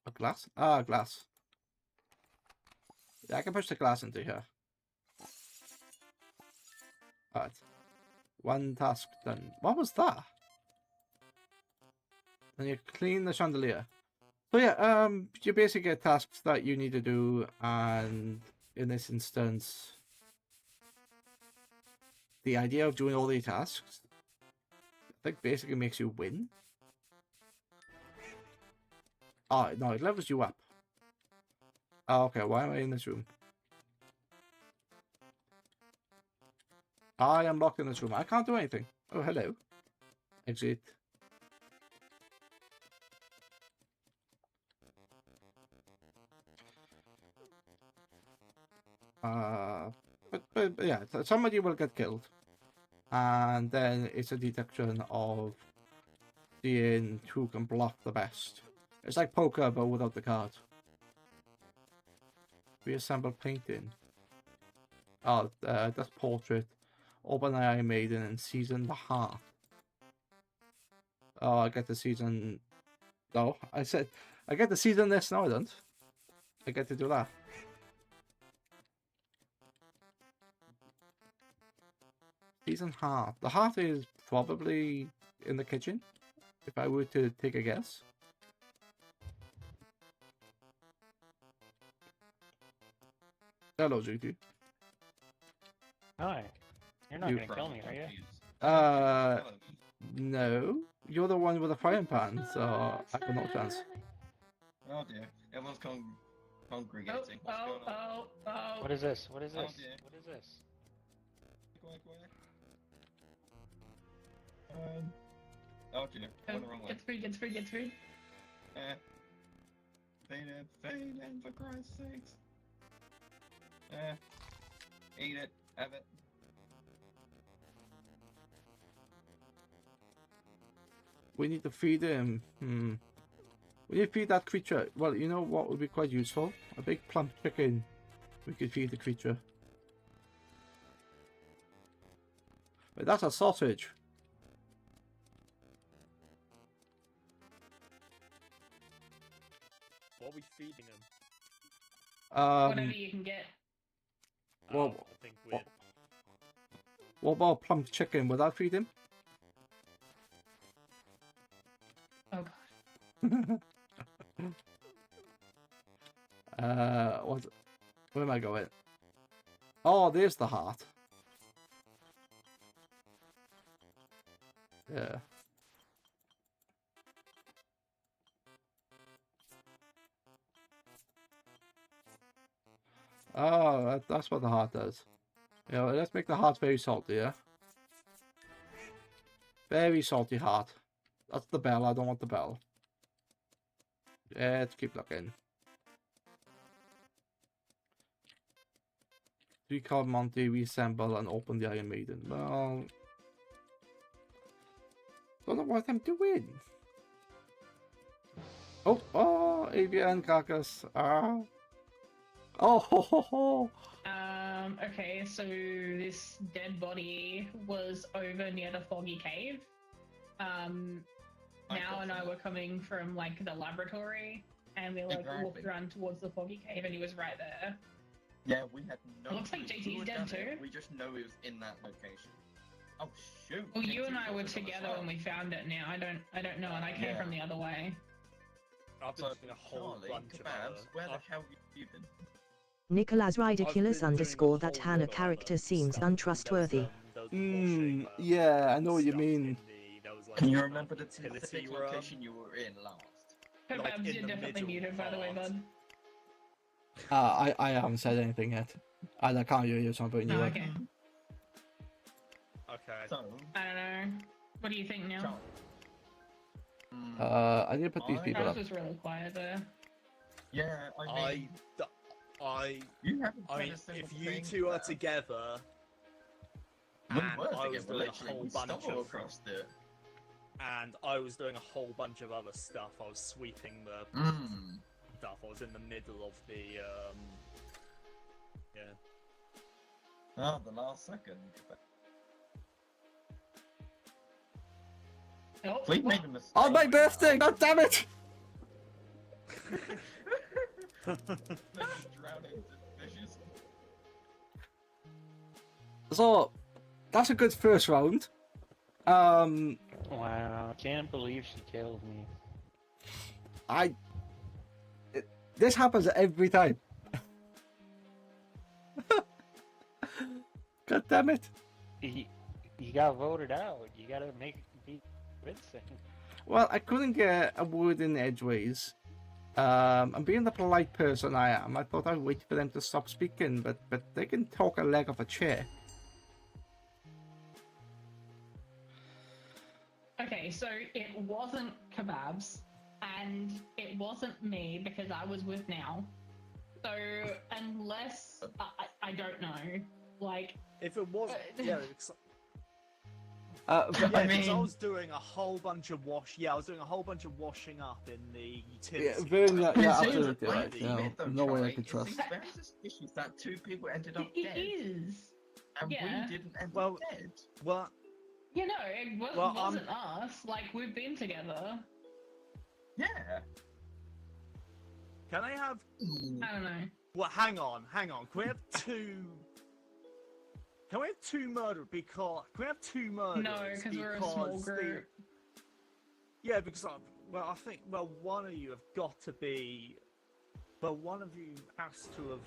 A glass? Ah, glass. Yeah, I can push the glass into here. Alright. One task done. What was that? And you clean the chandelier. So yeah, you basically get tasks that you need to do, and in this instance, the idea of doing all these tasks, I think, basically makes you win. Oh, no, it levels you up. Oh, okay, why am I in this room? I am locked in this room. I can't do anything. Oh, hello. Exit. But yeah, somebody will get killed, and then it's a detection of seeing who can block the best. It's like poker, but without the card. Reassemble painting. Oh, that's portrait. Open eye maiden and season the heart. Oh, I get the season. No, I said I get the season this. No, I don't. I get to do that. Peas and heart. The heart is probably in the kitchen, if I were to take a guess. Hello, JT. Hi. You're not You- gonna kill me, are you? No. You're the one with the frying pan, so I have no chance. Oh dear, everyone's congregating. What's going on? What is this? What is Oh this? dear. What is this? Quick. Oh dear, went the wrong way. Get food. Feed it, for Christ's sakes. Eat it, have it. We need to feed him. We need to feed that creature. Well, you know what would be quite useful? A big plump chicken. We could feed the creature. But that's a sausage. What are we feeding him? Whatever you can get. Well, I think we're... what about plump chicken? Would that feed him? Oh god. Where am I going? Oh, there's the heart. Yeah. Oh, that's what the heart does. Yeah, let's make the heart very salty, yeah? Very salty heart. That's the bell, I don't want the bell. Let's keep looking. Recall Monty, reassemble and open the Iron Maiden. Well... don't know what I'm doing. Oh, AVN carcass. Oh, ho, ho, ho. Okay, so this dead body was over near the Foggy Cave. Now and I were coming from like the laboratory, and we like walked around towards the Foggy Cave, and he was right there. Yeah, we had no. It looks like clue JT's who had dead done too. it. We just know he was in that location. Oh shoot! Well, you JT and I were was on the together side. when we found it. Now I don't know, and I came Yeah. from the other way. I've been So, doing a whole Charlie, bunch of Kebabs, where the other... hell have you been? Nicholas Ridiculous I've been underscore doing a that whole Hannah lot of character other seems stuff. untrustworthy. There was washing, Yeah, I know what you stuff mean. in there was, like, Can you some remember the utility specific room. location you were in last? Like, Kebabs, in you're the definitely middle muted, by the way, part. bud. I haven't said anything yet. I can't hear you, so I'm putting you Oh, up. okay. Okay. So, I don't know. What do you think now? Charlie. I need to put these people Travis up. was really quiet there. Yeah, I mean, you haven't I said mean, a single if you thing two are there. together, We and were I was together, doing a literally, whole we bunch stumbled of across it. and I was doing a whole bunch of other stuff. I was sweeping the stuff. I was in the middle of the yeah. Oh, the last second. Oh, We made a mistake. On my birthday! God damn it! Drowning fishes. So, that's a good first round. Wow, can't believe she killed me. This happens every time. God damn it. You got voted out. You gotta be convincing. Well, I couldn't get a word in edgeways. And being the polite person I am, I thought I'd wait for them to stop speaking, but they can talk a leg off a chair. Okay, so it wasn't Kebabs, and it wasn't me because I was with Now. So unless I don't know, like If it was, yeah, it's, I I mean, was doing a whole bunch of I was doing a whole bunch of washing up in the utility. yeah, Vern, yeah, It seems absolutely like right. the No, event, though, no way I Charlie, could it trust. seems very suspicious that two people ended up it dead, is. and yeah. we didn't end Well, up dead. Well, You know, it Well, wasn't us. Like we've been together. Yeah. can I have? I don't know. Well, hang on. Can we have two Can we have two murder? Because can we have two murders? No, because we're a small group. Yeah, because I think one of you have got to be. Well, one of you has to have.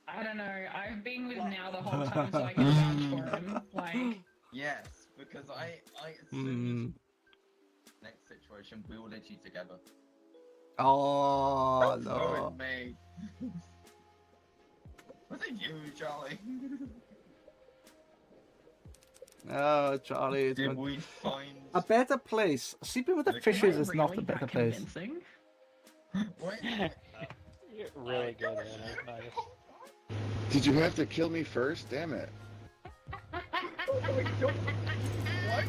I don't know. I've been with now the whole time, so I can vouch for him. Like. Yes, because I assumed next situation we will literally together. Oh Don't no. throw at me. Was it you, Charlie? Oh, Charlie. It's Did good. we find A better place. Sleeping with the fishes is not a Really better that place. convincing? Wait. You're really good at it. Nice. Did you have to kill me first? Damn it.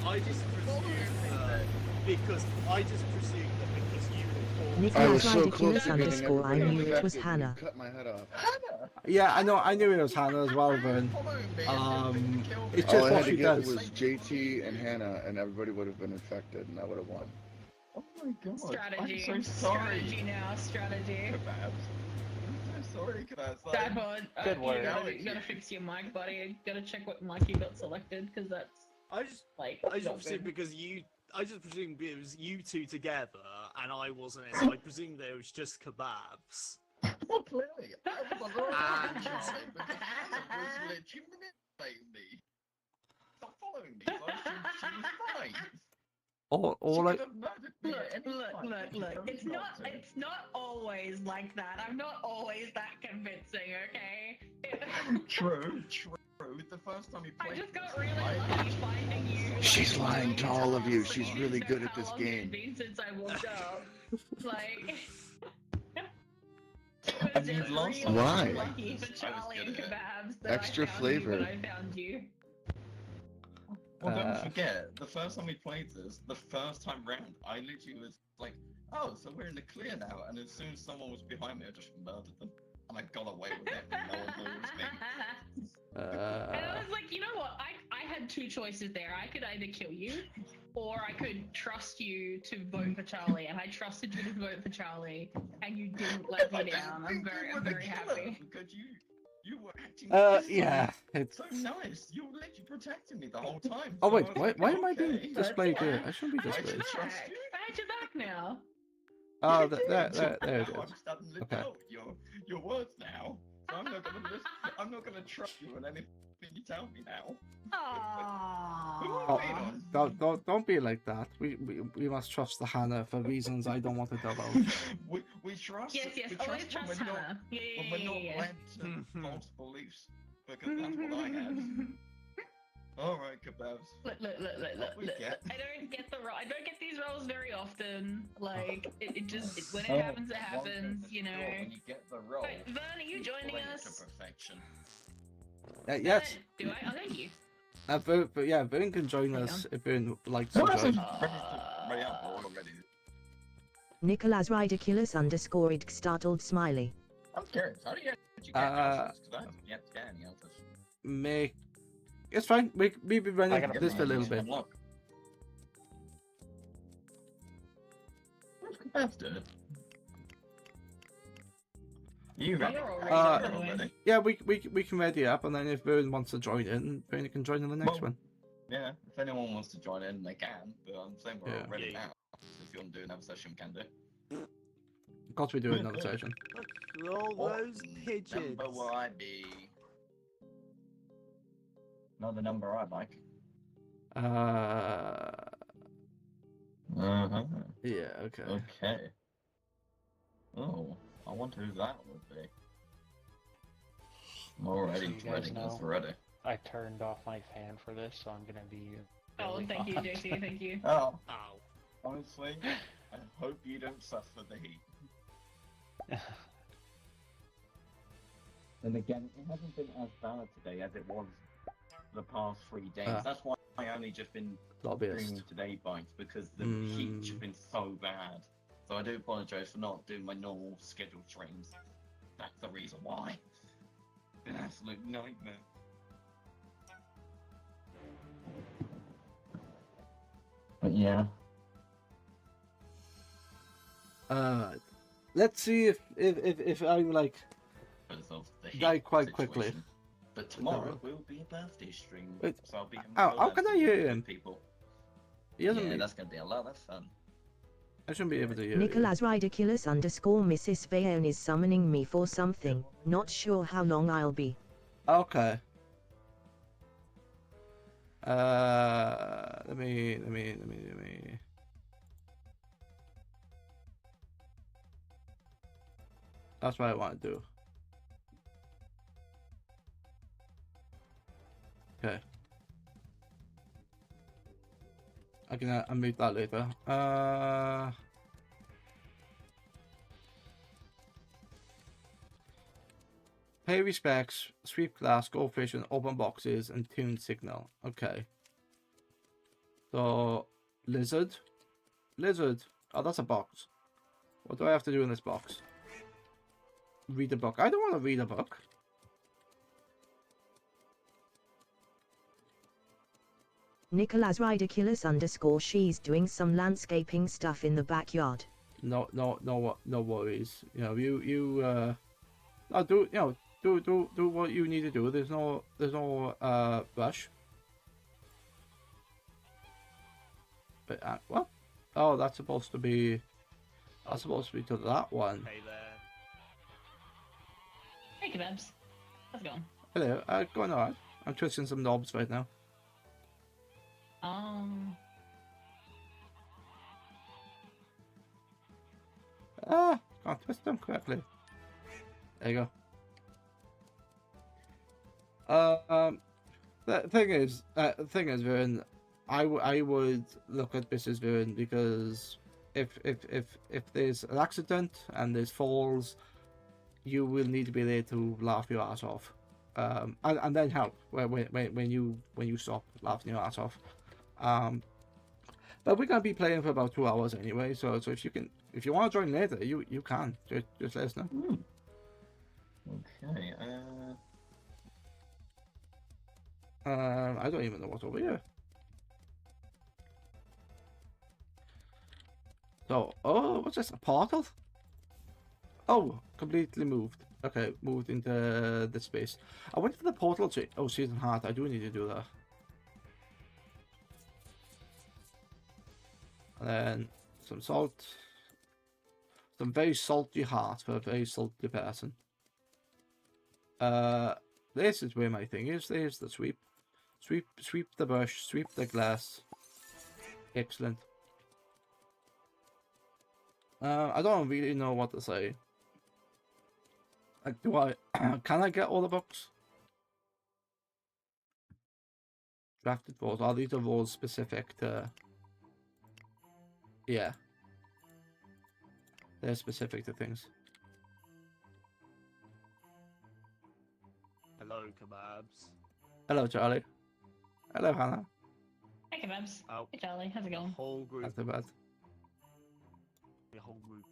I just presumed because I just presumed that because you were I Nicholas was so close Ridiculous to getting underscore I everybody knew it was infected, Hannah. you cut my head off. Yeah, I knew it was Hannah as well, Vern. It's All just I what had to she get does. was JT and Hannah, and everybody would have been infected, and I would have won. Oh my god. Strategy. I'm so sorry. Strategy now. Strategy. Kebabs. I'm so sorry, Kebabs. Dapper, Good work. you gotta fix your mic, buddy. You gotta check what mic you got selected, because that's I just not presumed good. because I just presumed it was you two together, and I wasn't it, so I presumed there was just Kebabs. Well, clearly. I was on Ah. the Charlie because Hannah was literally manipulating me. Stop following me, so I assumed she was right. All She I could have murdered me Look, at any time, but she look. chose It's not always like that. I'm not always that convincing, okay? True. The first time you I played just got this, really I- lucky finding you. She's like, lying to all of you. She's like, really didn't good know at this how long it had game. been since I woke up. Like. And you lost really Why? lucky for I was Charlie and good at it. Kebabs that Extra I found flavor. You when I found you. Well, don't Uh, forget, the first time we played this, the first time round, I literally was like, oh, so we're in the clear now, and as soon as someone was behind me, I just murdered them. And I got away with it, and no one knew it was me. And I was like, you know what? I had two choices there. I could either kill you, or I could trust you to vote for Charlie. And I trusted you to vote for Charlie, and you didn't let me down. I'm very happy. Because you were acting yeah, it's. so nice. You were literally protecting me the whole time. Oh so wait, I was why, like, why am I okay. being displayed here? I shouldn't be I had displayed. your back. I had your back now. Oh, You there did. it Now is. I'm starting to Okay. doubt your words now. So I'm not gonna listen. I'm not gonna trust you in anything you tell me now. Who Oh, are we on? don't be like that. We must trust the Hannah for reasons I don't want to divulge. we trust. Yes, we always when trust we're not- Hannah. Yeah, when we're not yeah. led to false beliefs, because that's what I had. All right, Kebabs. Look. What we get? I don't get the role. I don't get these roles very often. Like it just when Oh, it happens, it one happens. thing You for know. sure, when you get the role, Wait, Vern, are you joining play it us? to perfection. Yes. Do I? Oh, thank you. But yeah, Vern can join Hang us if Vern likes to What else is join. ready out already? Nicholas Ridiculous underscore id startled smiley. I'm curious. How do you get answers? Because I haven't yet to get any answers. Make it's fine. We've been running I gotta this for a little Just bit. unlock. What's Kebabs doing? You ready? You're already Uh, by the way. Ready? Yeah, we can ready up, and then if Vern wants to join in, Vern can join in the next Well, one. Yeah, if anyone wants to join in, they can. But I'm saying we're Yeah. all ready Yeah. now. So if you want to do another session, we can do. Of course, we do another session. Look at all those pigeons. Number will I be? Not the number I like. Yeah, okay. Okay. Oh, I wonder who that would be. I'm already So you guys dreading this know. already. I turned off my fan for this, so I'm gonna be. Oh, really thank you, hot. JC. Thank you. Oh, Ow. honestly, I hope you don't suffer the heat. And again, it hasn't been as bad today as it was the past 3 days. Ah. That's why I only just been Lobbyist. streaming today bites because the Mm. heat's just been so bad. So I do apologise for not doing my normal scheduled streams. That's the reason why. It's been an absolute nightmare. But yeah. Let's see if I like Because of the heat die quite quickly. situation. But tomorrow will be a birthday stream, Wait, so I'll be how can I hear him? people. He hasn't Yeah, been- that's gonna be a lot of fun. I shouldn't be able to hear you. Nicholas Ridiculous _ Mrs. Vayon is summoning me for something. Not sure how long I'll be. Okay. Let me. That's what I want to do. Okay. I can unmute that later. Pay respects, sweep glass, go fishing, open boxes, and tune signal. Okay. So, lizard. Oh, that's a box. What do I have to do in this box? Read a book. I don't want to read a book. Nicholas Ridiculous _ she's doing some landscaping stuff in the backyard. No worries. You know, no, do what you need to do. There's no rush. But what? Oh, that's supposed to be to that one. Hey there. Hey, Kebabs. How's it going? Hello, going alright. I'm twisting some knobs right now. Can't twist them correctly. There you go. The thing is, Viren, I would look at this as Viren, because if there's an accident and there's falls, you will need to be there to laugh your ass off, and then help when you stop laughing your ass off. But we're gonna be playing for about 2 hours anyway, so if you want to join later, you can just let us know. Okay. I don't even know what's over here. So, oh, what's this? A portal? Oh, completely moved. Okay, moved into this space. I went to the portal to Season Heart. I do need to do that. And then some salt. Some very salty heart for a very salty person. This is where my thing is. There's the sweep. Sweep the brush, sweep the glass. Excellent. I don't really know what to say. Like, can I get all the books? Drafted rules. Are these the rules specific to... Yeah. They're specific to things. Hello, Kebabs. Hello, Charlie. Hello, Hannah. Hey, Kebabs. Oh. Hey, Charlie. How's it going? Whole group. That's too bad. The whole group.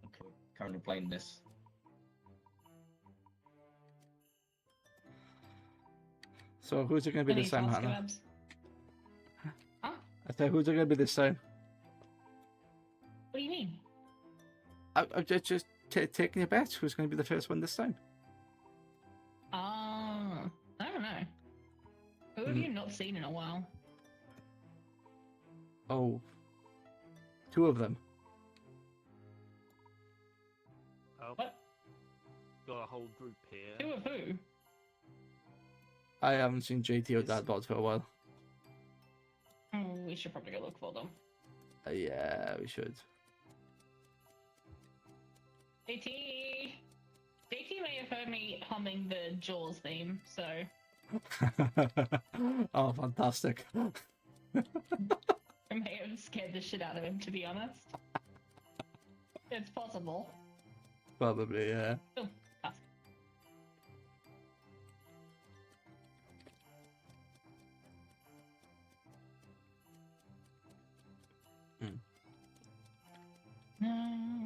Okay. Currently playing this. So who's it going to be Any this time, thoughts, Hannah? Kebabs? Huh? I said, who's it going to be this time? What do you mean? I'm just taking a bet. Who's going to be the first one this time? I don't know. Who have you not seen in a while? Oh. 2 of them. Oh. What? Got a whole group here. 2 of who? I haven't seen JT or Dadbot for a while. Oh, we should probably go look for them. Yeah, we should. JT may have heard me humming the Jaws theme, so Oh, fantastic. I may have scared the shit out of him, to be honest. It's possible. Probably, yeah. Oh, pass.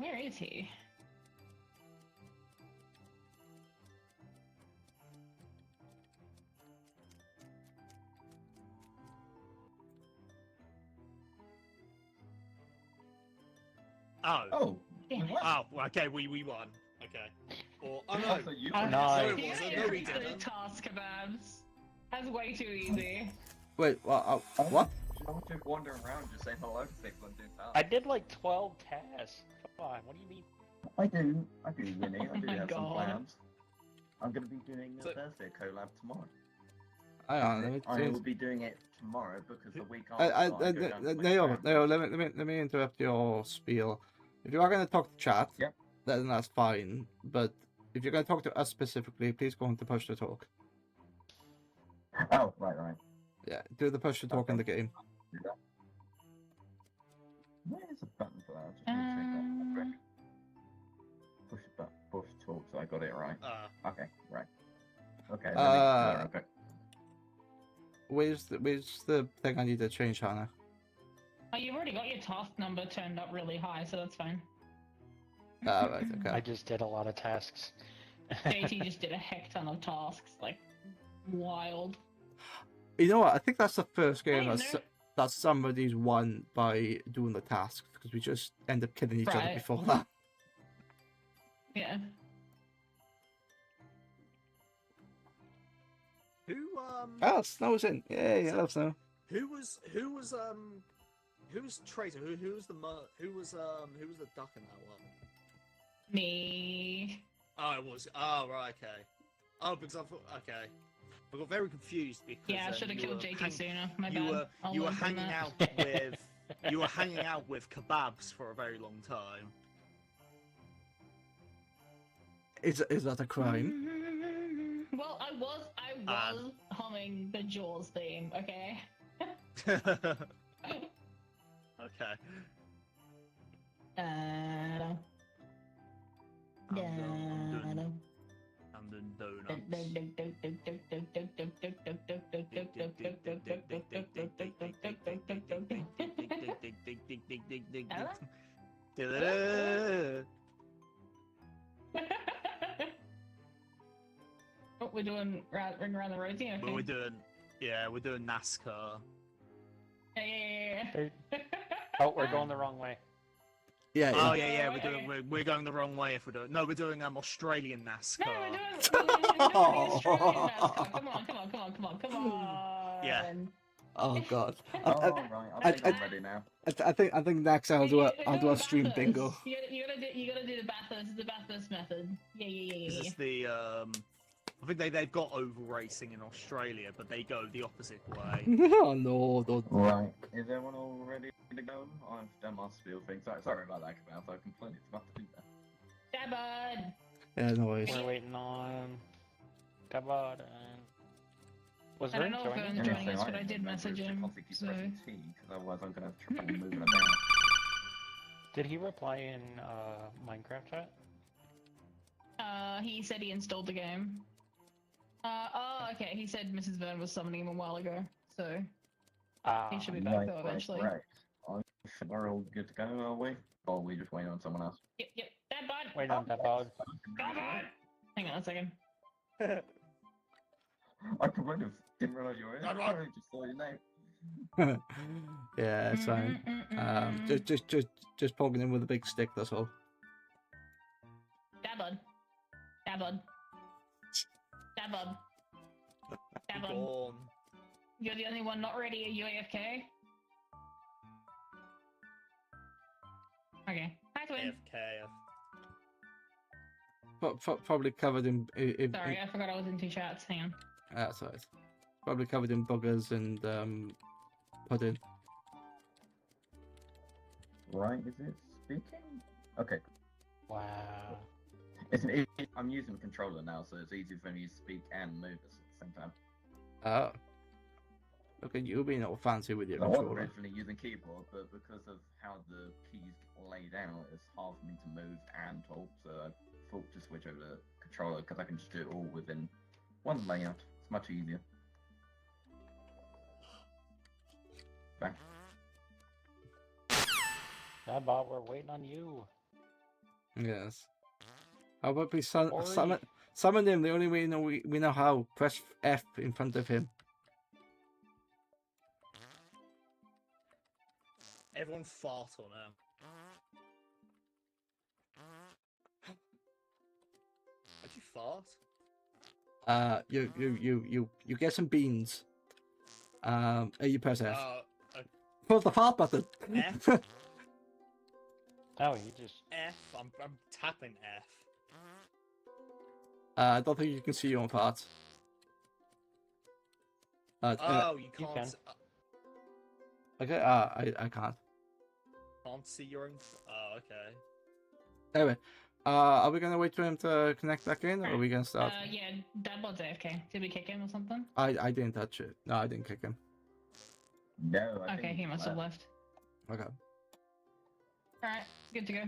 Where is he? Oh. Oh. Damn it. Oh, okay, we won. Okay. Or oh no, So you I'm No, it you wasn't. guys No, we did didn't. task kebabs. That's way too easy. Wait, what? I'm just wandering around just saying hello to people and doing that. I did like 12 tasks. Come on, what do you mean? I do, Winnie. I do my have some God. plans. I'm going to be doing a So- Thursday collab tomorrow. Hang on, let me I change. will be doing it tomorrow because the week I, after I go down to my Neo, family. let me interrupt your spiel. If you are going to talk to chat, Yep. then that's fine. But if you're going to talk to us specifically, please go into push to talk. Oh, right. Yeah, do the push to talk in the game. Where is the button for that? I just need to check that. Quick. Push the button, push talk, so I got it right. Okay, right. Okay, okay. Where's the thing I need to change, Hannah? Oh, you've already got your task number turned up really high, so that's fine. Ah, right, I okay. just did a lot of tasks. JT just did a heck ton of tasks, like wild. You know what? I think that's the first game Wait, that somebody's won by doing the tasks, because we just end up killing each other Right. before that. Yeah. Who Oh, Snow's in. Yay, I love Snow. who was traitor? Who was the duck in that one? Me. Oh, it was. Oh, right. Okay. Oh, because I thought. Okay. I got very confused because. Yeah, I should have killed JT sooner. My You bad. were I'll you were learn from hanging that. out with you were hanging out with kebabs for a very long time. Is that a crime? Well, I was humming the Jaws theme. Okay. Okay. And then donuts. Oh, we're doing ring around the rosie. Okay. But we're doing NASCAR. Yeah. Oh, we're going the wrong way. Yeah. Oh yeah, we're going the wrong way if we're doing. No, we're doing Australian NASCAR. No, we're doing the Australian NASCAR. Come on. Yeah. Oh god. Oh, right. I think I'm ready now. I think next I'll do a stream bingo. You gotta do the Bathurst method. Yeah. This is the I think they've got oval racing in Australia, but they go the opposite way. Oh no, don't. Right. Is everyone all ready to go? I've done my spiel thing. Sorry about that, Cabal. I completely forgot to do that. Yeah, bud. Yeah, no worries. We're waiting on Kabad and was I don't Vern know if joining? Vern's joining us, but I did message him. So. Because otherwise I'm gonna have trouble moving about. Did he reply in Minecraft chat? He said he installed the game. Okay. He said Mrs. Vern was summoning him a while ago, so he should be back though eventually. Right. We're all good to go, are we? Or are we just waiting on someone else? Yep. That bud. Wait on that bud. Hang on a second. I kind of didn't realise you were in. I just saw your name. Yeah, it's fine. Just poking him with a big stick. That's all. That bud. Gone. You're the only one not ready. Are you AFK? Okay. Hi, Twin. AFK. Probably covered in. Sorry, I forgot I was in two chats. Hang on. That's right. Probably covered in buggers and pudding. Right, is it speaking? Okay. Wow. I'm using the controller now, so it's easy for me to speak and move at the same time. Oh. Look at you being all fancy with your I was controller. originally using keyboard, but because of how the keys laid out, it's hard for me to move and talk, so I thought to switch over to controller because I can just do it all within one layout. It's much easier. Bang. That bot, we're waiting on you. Yes. How about we summon Ori. him the only way we know how? Press F in front of him. Everyone fart on him. what? You get some beans. You press F. Uh, Press the fart button. F? No, you just. F. I'm tapping F. I don't think you can see your own farts. Oh, you You can't. can. Okay. I can't. Can't see your own. Oh, okay. Anyway, are we gonna wait for him to connect back in, or are we gonna start? Yeah, that was AFK. Did we kick him or something? I didn't touch it. No, I didn't kick him. No, I Okay, think he must have left. Okay. Alright, good to go.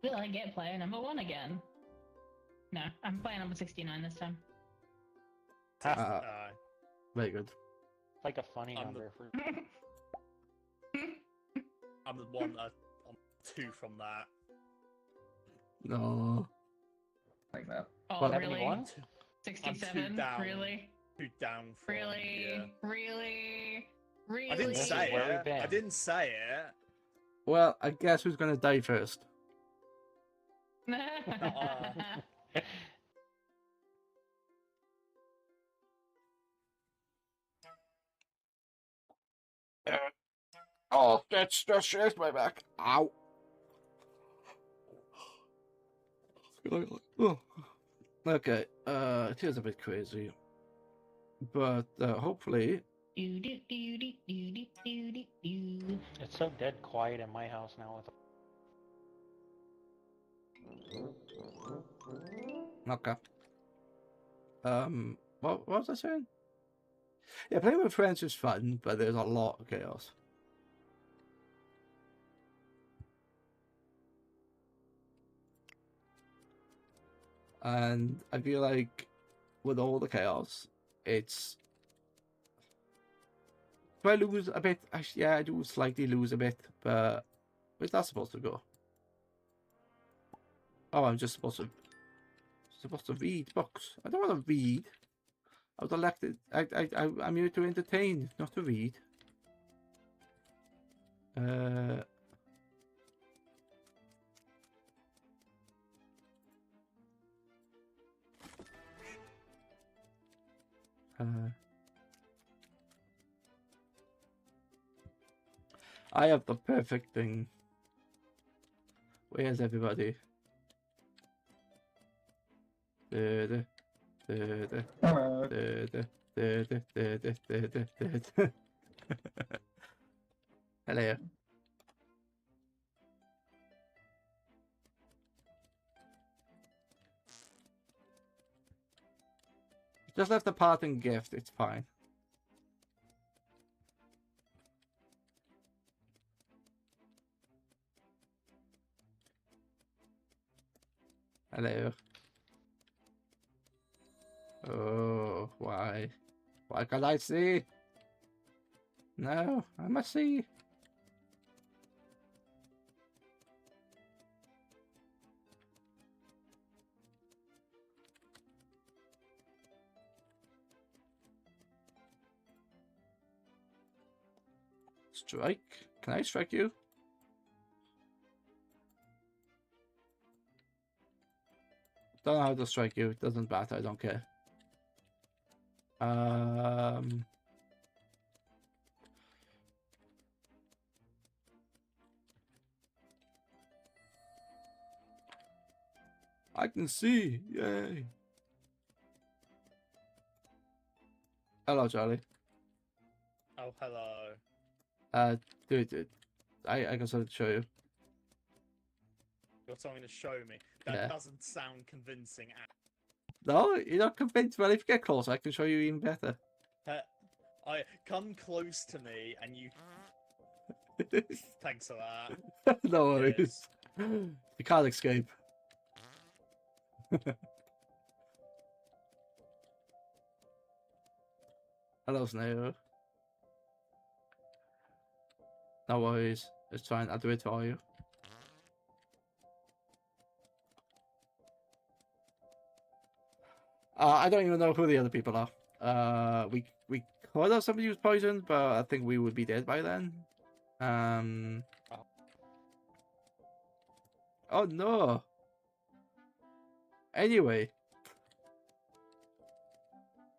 Will I get player number 1 again? No, I'm player number 69 this time. Uh, Very good. It's like a funny I'm number for. I'm the one. I'm 2 from that. No. like that. Oh, What? really? 71? I'm 67? down. Really? 2 down from. Really? Yeah. Really? Really? I didn't This is say where we've it. been. I didn't say it. Well, I guess who's gonna die first? Oh, that's shaved my back. Ow. Oh. Okay, it is a bit crazy, but hopefully. It's so dead quiet in my house now. With. Okay. What was I saying? Yeah, playing with friends is fun, but there's a lot of chaos. And I feel like with all the chaos, it's. Do I lose a bit? Actually, yeah, I do slightly lose a bit, but where's that supposed to go? Oh, I'm just supposed to read books. I don't want to read. I was elected. I'm here to entertain, not to read. I have the perfect thing. Where's everybody? Hello. Just left the parting gift, it's fine. Hello. Oh, why? Why can't I see? No, I must see. Strike? Can I strike you? Don't know how to strike you. It doesn't matter. I don't care. I can see. Yay. Hello, Charlie. Oh, hello. Dude. I can sort of show you. You're something to show me. That Yeah. doesn't sound convincing. No, you're not convinced. Well, if you get closer, I can show you even better. I come close to me and you. Thanks for that. No worries. Yes. You can't escape. Hello, Snail. No worries. It's fine. I'll do it for you. I don't even know who the other people are. We could have somebody who's poisoned, but I think we would be dead by then. Oh no. Anyway,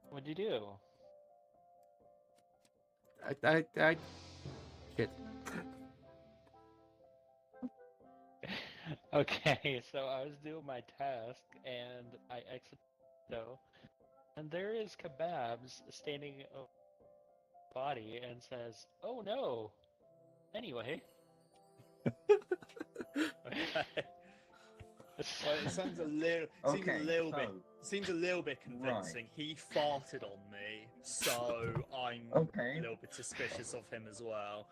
What'd you do? I shit. Okay, so I was doing my task and I exit though, and there is Kebabs standing over the body and says, "Oh no." Anyway. Well, it sounds a little, seems a little bit convincing. Right. He farted on me, so I'm Okay. a little bit suspicious of him as well.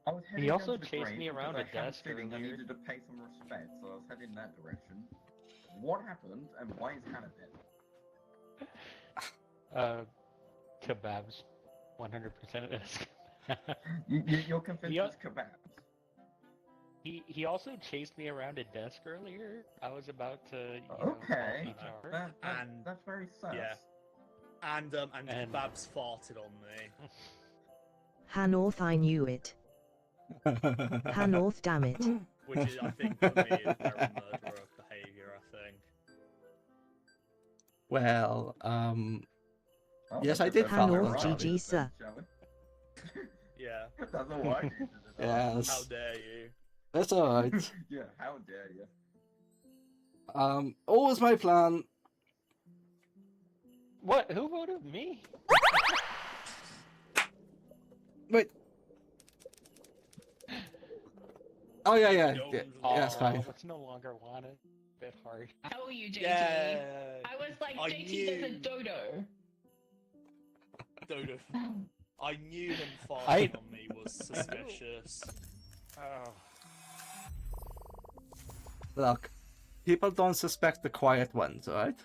I was heading He also down to the chased grave me around because a I had desk feeling I earlier. needed to pay some respect, so I was heading that direction. What happened, and why is Hannah dead? Kebabs. 100% of this. You're convinced Yeah. it's Kebabs? He also chased me around a desk earlier. I was about to, you know, Okay. call HR. And That's very sus. yeah, and And- Babs farted on me. Hanorth, I knew it. Hanorth, damn it. Which is, I think, for me, is very murderer behaviour. I think. Well, Oh, yes, look I at did that. fart Hanorth, on Right, somebody. GG, sir. shall we? Yeah. That's all I needed to know. How Yes, dare you? that's alright. Yeah, how dare you? What was my plan? What? Who voted me? Wait. Oh yeah, yeah, No, yeah, no. yeah, it's fine. It's no longer wanted. Bit hard. How are you, JT? Yeah. I was like, I JT, there's a knew- dodo. Dodo. I knew him farting I- on me was suspicious. Oh. Look, people don't suspect the quiet ones, alright?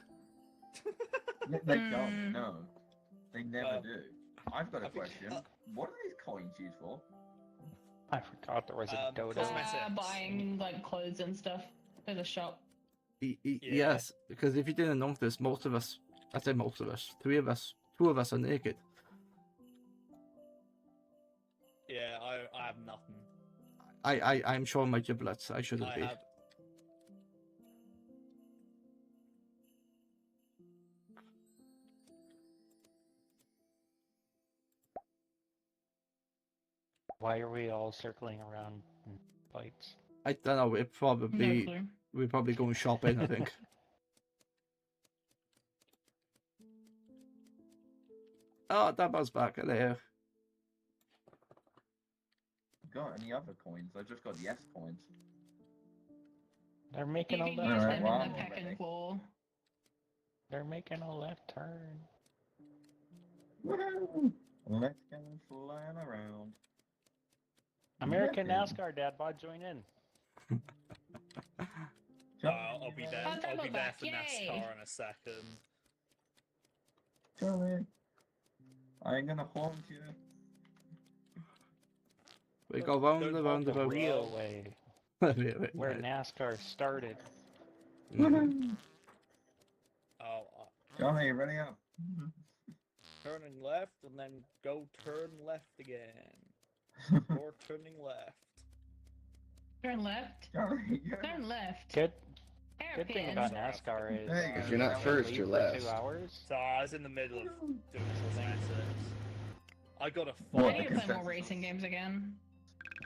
Yeah, they don't, no. They never Well, do. I've got a I think- question. What are these coins used for? I forgot there was a dodo. cosmetics. Buying like clothes and stuff. There's a shop. Yes, because if you didn't notice, most of us, I say most of us, two of us are naked. Yeah, I have nothing. I'm showing my giblets. I shouldn't I be. have. Why are we all circling around fights? I don't know. No clue. We're probably going shopping. I think. Oh, that was back there. Got any other coins? I just got the S coins. They're You making a can left. use Alright, them well, in I'm the peck ready. and claw. They're making a left turn. Woohoo! Let's go flying around. American Yeah. NASCAR, Dad bod, join in. I'll be there. Oh, I'll be double there back, for yay. NASCAR in a second. Charlie, I ain't gonna haunt you. We go round Don't and round The and round. real way, where NASCAR started. Mhm. Oh, Charlie, ready up. turning left and then go turn left again. Or turning left. Turn left. Charlie, yeah. Turn left. Good thing Hairpin. about NASCAR is There you go. If you're not you first, leave you're for last. 2 hours. So I was in the middle of doing cosmetics. I got a What, I fight. need to play more consensus? racing games again.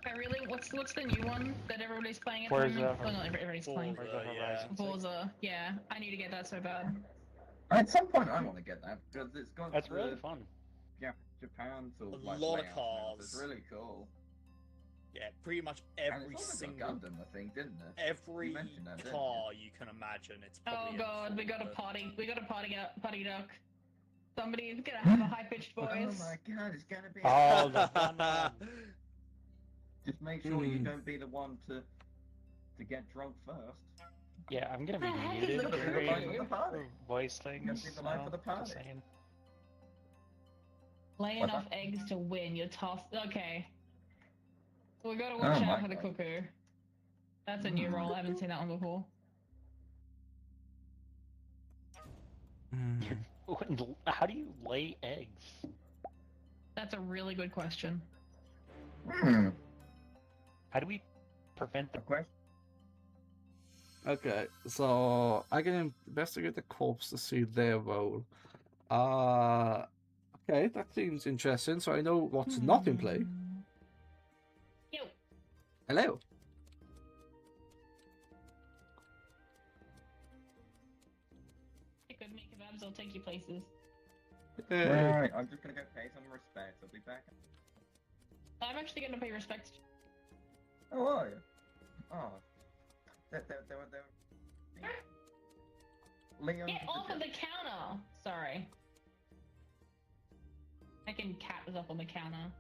I really. What's the new one that everybody's playing at Forza. the moment? Well, not everybody's playing. Forza, yeah. Horizon. Forza. Yeah, I need to get that so bad. At some point, I want to get that because it's got That's the really fun. Japan sort of A like lot of layout now. cars. It's really cool. Yeah, pretty much And every it's also single, got Gundam, I think, didn't it? every You mentioned that, didn't car you can imagine. It's Oh probably in god, we got a Forza. potty. We got a potty duck. Somebody's gonna have a high pitched Oh voice. my god, it's gonna be. Oh, the fun one. Just make sure you Hmm. don't be the one to get drunk first. Yeah, I'm gonna be Hey, muted look at during you. voice things. be the life of the Just party. saying. Lay What enough eggs to win. You're tough. Okay. So we gotta Oh watch my out for the God. cuckoo. That's a new role. I haven't seen that one before. How do you lay eggs? That's a really good question. Hmm. How do we prevent A the question. Okay, so I can investigate the corpse to see their role. Okay, that seems interesting. So I know what's not in play. Yo. Hello. Pick with me, kebabs. I'll take you places. Hey. Right, I'm just gonna go pay some respects. I'll be back. I'm actually gonna pay respects. How are you? Oh, there were. Leon. Get off of the counter! Sorry. Second cat was up on the counter.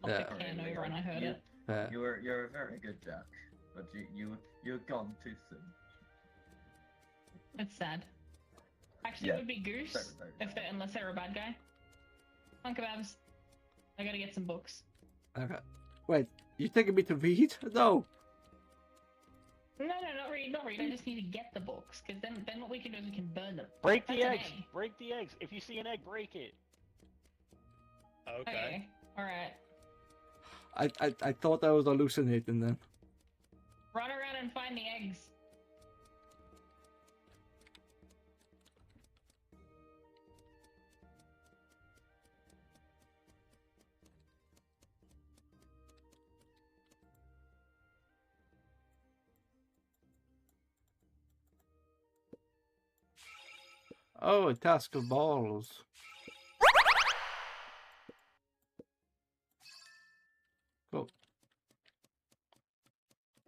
Knocked Yeah. the can over and I heard it. You're a very good Jack, but you're gone too soon. It's sad. Actually, Yeah. it would be Goose Very if they, unless they're a bad guy. Come on, kebabs. I gotta get some books. Okay. Wait, you taking me to read? No. No, not read. I just need to get the books, because then what we can do is we can burn them. Break the That's an eggs. egg. Break the eggs. If you see an egg, break it. Okay. Alright. I thought I was hallucinating then. Run around and find the eggs. Oh, a task of balls. Cool.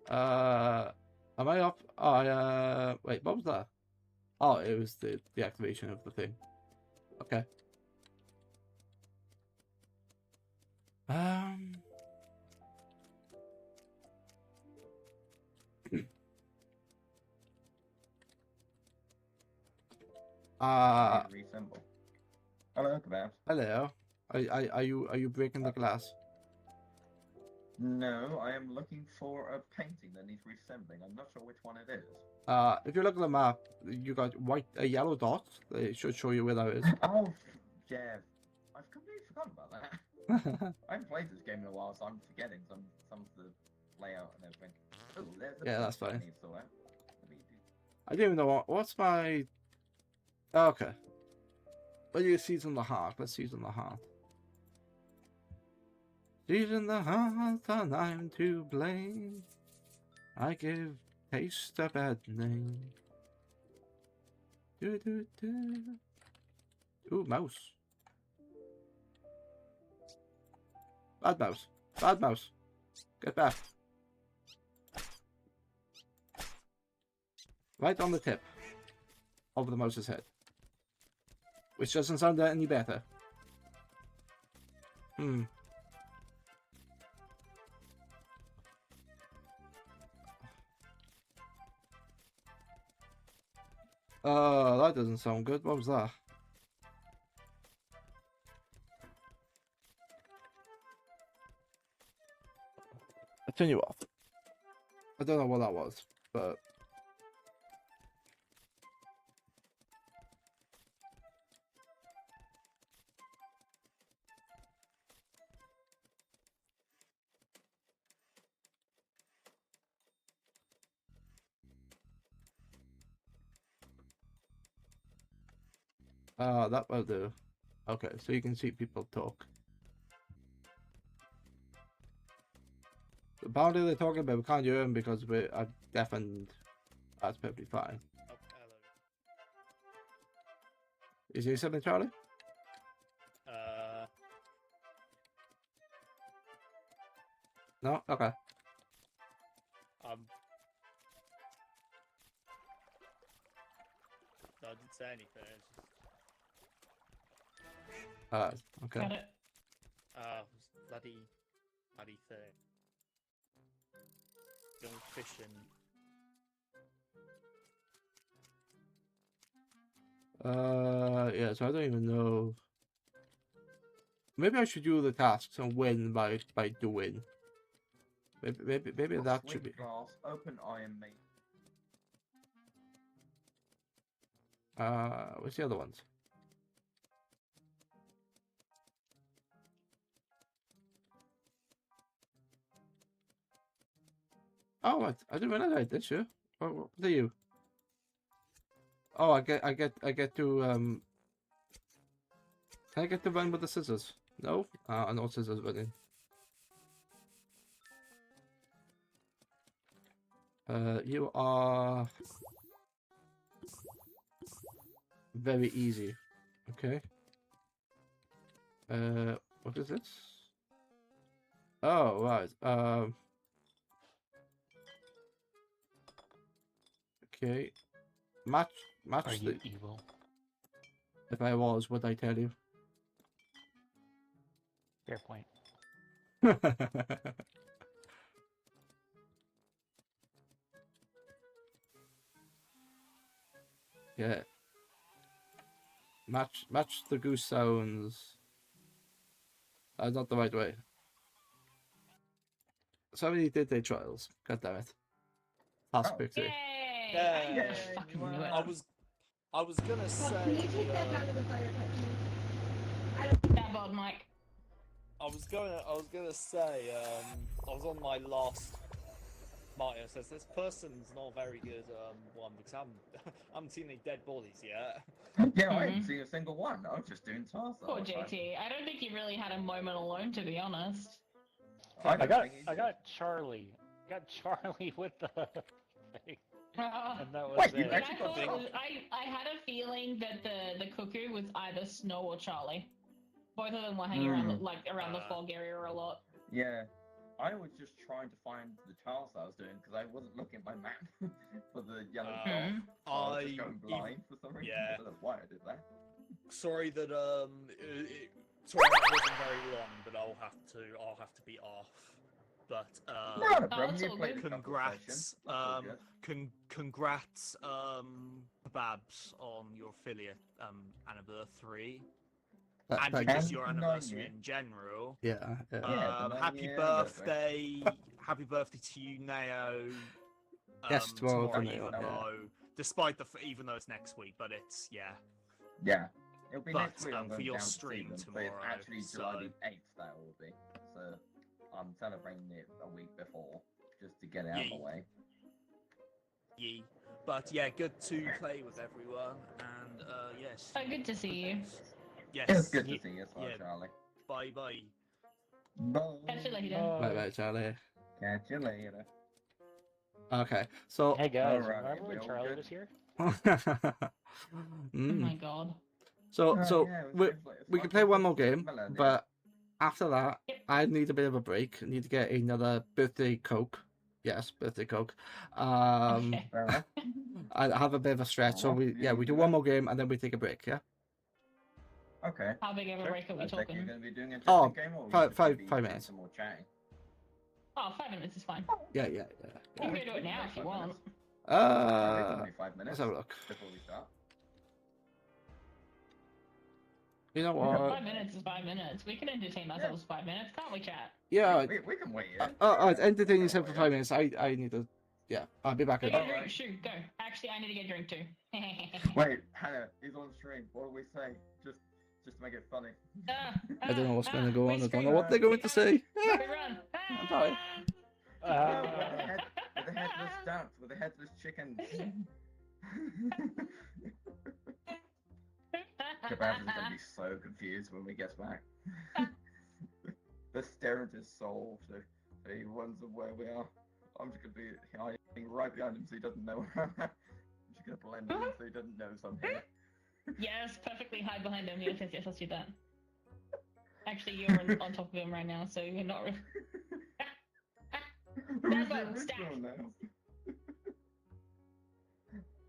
Am I up? Oh, wait, what was that? Oh, it was the activation of the thing. Okay. Reassemble. Hello, kebabs. Hello. Are you breaking the glass? No, I am looking for a painting that needs reassembling. I'm not sure which one it is. If you look at the map, you got yellow dots. They should show you where that is. Oh, yeah. I've completely forgotten about that. I haven't played this game in a while, so I'm forgetting some of the layout and everything. Oh, there's a Yeah, that's painting fine. I need to sort out. Let me do- I don't even know what's my. Okay. Well, you season the heart. Let's season the heart. Season the heart, and I'm to blame. I give taste a bad name. Do do do. Ooh, mouse. Bad mouse. Bad mouse. Get back. Right on the tip of the mouse's head. Which doesn't sound any better. That doesn't sound good. What was that? I'll turn you off. I don't know what that was, but... that will do. Okay, so you can see people talk. The boundary they're talking about, we can't hear them because we're deaf and that's perfectly fine. Oh, hello. Is he something, Charlie? No? Okay. No, I didn't say anything. Okay. Got it. Bloody thing. Young fishing. Yeah, so I don't even know. Maybe I should do the tasks and win by doing. Maybe that should be. Glass, open iron mate. What's the other ones? Oh, I didn't realize I did, sure. What are you? Oh, I get to Can I get to run with the scissors? No, no scissors running. You are very easy. Okay. What is this? Oh, right. Okay. Match Are you the... evil? If I was, would I tell you? Fair point. Yeah. Match the goose sounds. Not the right way. Somebody did their trials. God damn it. Task victory. Yay! Yeah, Fucking knew it. I was gonna say. That bod, Mike. I was gonna say. I was on my last. Martin says this person's not very good. One because I haven't seen any dead bodies yet. Yeah, I didn't see a single one. I was just doing tasks. Poor JT. I don't think he really had a moment alone, to be honest. I got Charlie. I got Charlie with the thing. And that was Wait, it. you And actually I, got thought big. I had a feeling that the cuckoo was either Snow or Charlie. Both of them were hanging around around the fog area a lot. Yeah, I was just trying to find the tasks I was doing because I wasn't looking at my map for the yellow dot. So I was just going blind for some reason. yeah. I don't know why I did that. Sorry that sorry that wasn't very long, but I'll have to be off. But Not a problem. it's You all played good. a couple congrats, sessions. That's all good. congrats, Babs, on your affiliate anniversary. And Thank just you. your anniversary in general. Yeah. Happy birthday! Happy birthday to you, Neo. Yes, tomorrow for Neo, even yeah. though, despite even though it's next week, but it's Yeah. It'll be But, next week. I'm for going your down to stream see them, tomorrow, But it's actually July so- the 8th that will be. So I'm celebrating it a week before just to get it out of the Yee. way. Yee. But yeah, good to play with everyone, and yes. Oh, good to see you. Yes. It's good to see you as well, Yeah. Charlie. Bye bye. Bye. Catch you later. Bye bye, Charlie. Catch you later. Okay, so. Hey guys, Alright, remember when we all Charlie good? was here? Oh Mm. my god. So Yeah, it we was like- we can play one more game, similar, yeah. but after that, Yep. I need a bit of a break. I need to get another birthday Coke. Yes, birthday Coke. Okay. Fair enough. I have a bit of a stretch, so Oh, we yeah, we you do do one that. more game and then we take a break. Yeah. Okay. How big of a break are we I think you're talking? going to be doing a Oh, different game, or five- you just 5 doing minutes. some more chatting? Oh, 5 minutes is fine. Yeah. We can go do it now if you want. It's only 5 minutes Let's have a look. before we start. You know Yeah. what? 5 minutes is 5 minutes. We can entertain ourselves 5 minutes, can't we, chat? Yeah. We can wait, yeah. Entertain yourself for 5 minutes. I need to. Yeah, I'll be back Go in. get a Alright. drink, shoot, go. Actually, I need to get a drink too. Wait, Hannah, he's on stream. What do we say? Just to make it funny. I don't know what's going to go on. I don't know Whiskey. what they're going to say. We run. I'm sorry. With the headless dance, with the headless chicken. Kebab is gonna be so confused when we get back. The staring at his soul, so he wonders where we are. I'm just gonna be hiding right behind him so he doesn't know where I'm at. I'm just gonna blend in so he doesn't know I'm here. Yes, perfectly hide behind him. Yes, let's do that. Actually, you're on top of him right now, so you're not really... Who's the Dabba, stack. original now?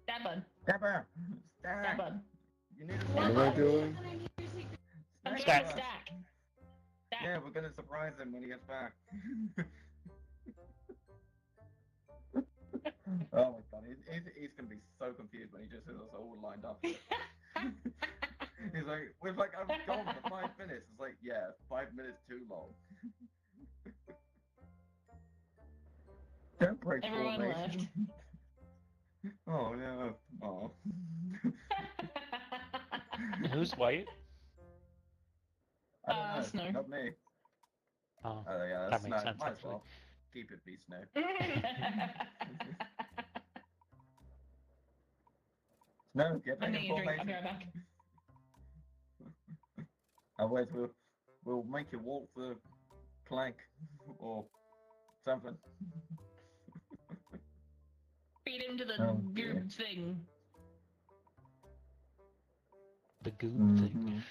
That bud. Dabba! That Stack! bud. You need to What am I doing? I'm Stack! doing stack. Stack. Yeah, we're gonna surprise him when he gets back. Oh my god, he's gonna be so confused when he just sees us all lined up. He's like, we're like, I'm gone for 5 minutes. It's like, yeah, 5 minutes too long. Don't break Everyone formation. Oh no. Oh. Who's white? I don't know. Snow. Not me. Oh, Oh yeah, that that's makes Snow. sense, Might as actually. well. Keep it be Snow. No, get I back need in a drink. I'll be formation. right back. Otherwise, we'll make you walk the plank or something. Feed into the Oh, dear. goop thing. The goop Mm-hmm. thing.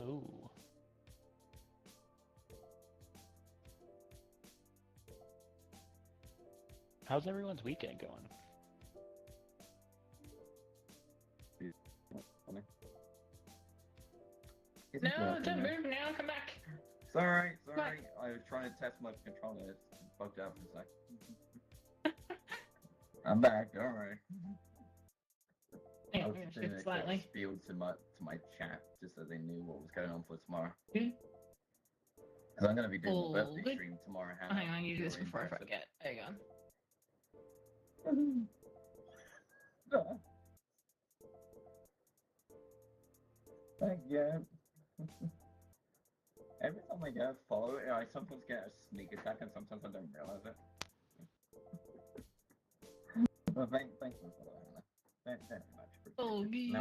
Ooh. How's everyone's weekend going? No, don't move now. Come back. Sorry. What? I was trying to test my controller. It's bugged out for a sec. I'm back. All right. Hang I on, was I'm gonna doing a shift quick slightly. spiel to my chat just so they knew what was going on for tomorrow. Hmm? Because I'm going to be doing my Oh, birthday good. stream tomorrow. Oh, hang on, I need to do this before I forget. There you go. Thank you. Every time I get a follow, I sometimes get a sneak attack and sometimes I don't realize it. Well, thank you for that, Hannah. Very much appreciated. Oh, good.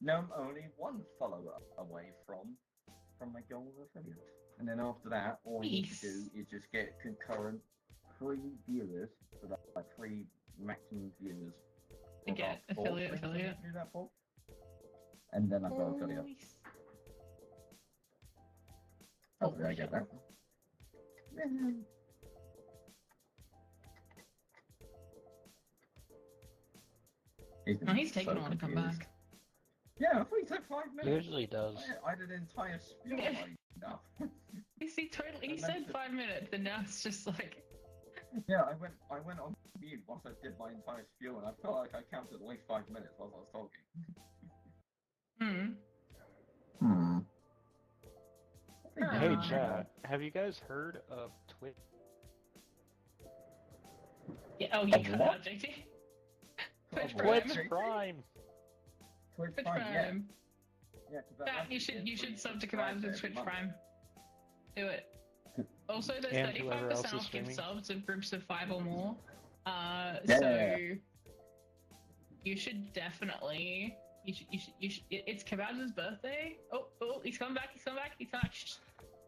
Now I'm only one follower away from my goal of affiliate. And then after that, all you need to do is just get concurrent 3 viewers, so that's like 3 maximum viewers. To get affiliate. Do that for. And then I've got affiliate. Hopefully I get that. He's taking a while to come back. Yeah, I thought he took 5 minutes. Usually does. I did an entire spiel on my stuff. He said 5 minutes, and now it's just like. Yeah, I went on mute once I did my entire spiel, and I felt like I counted at least 5 minutes while I was talking. Hey, chat. Have you guys heard of Twitch? Yeah, oh, you cut out, JT. Twitch Prime. Twitch Prime. Twitch Prime. Yeah. That, you should sub to Kebabs with Twitch Prime. Do it. Also, there's And whoever else 35% is off gift streaming. subs of groups of 5 or more. Yeah. So you should definitely It's Kebab's birthday. Oh, he's coming back. He's coming back. He's coming back. Shh.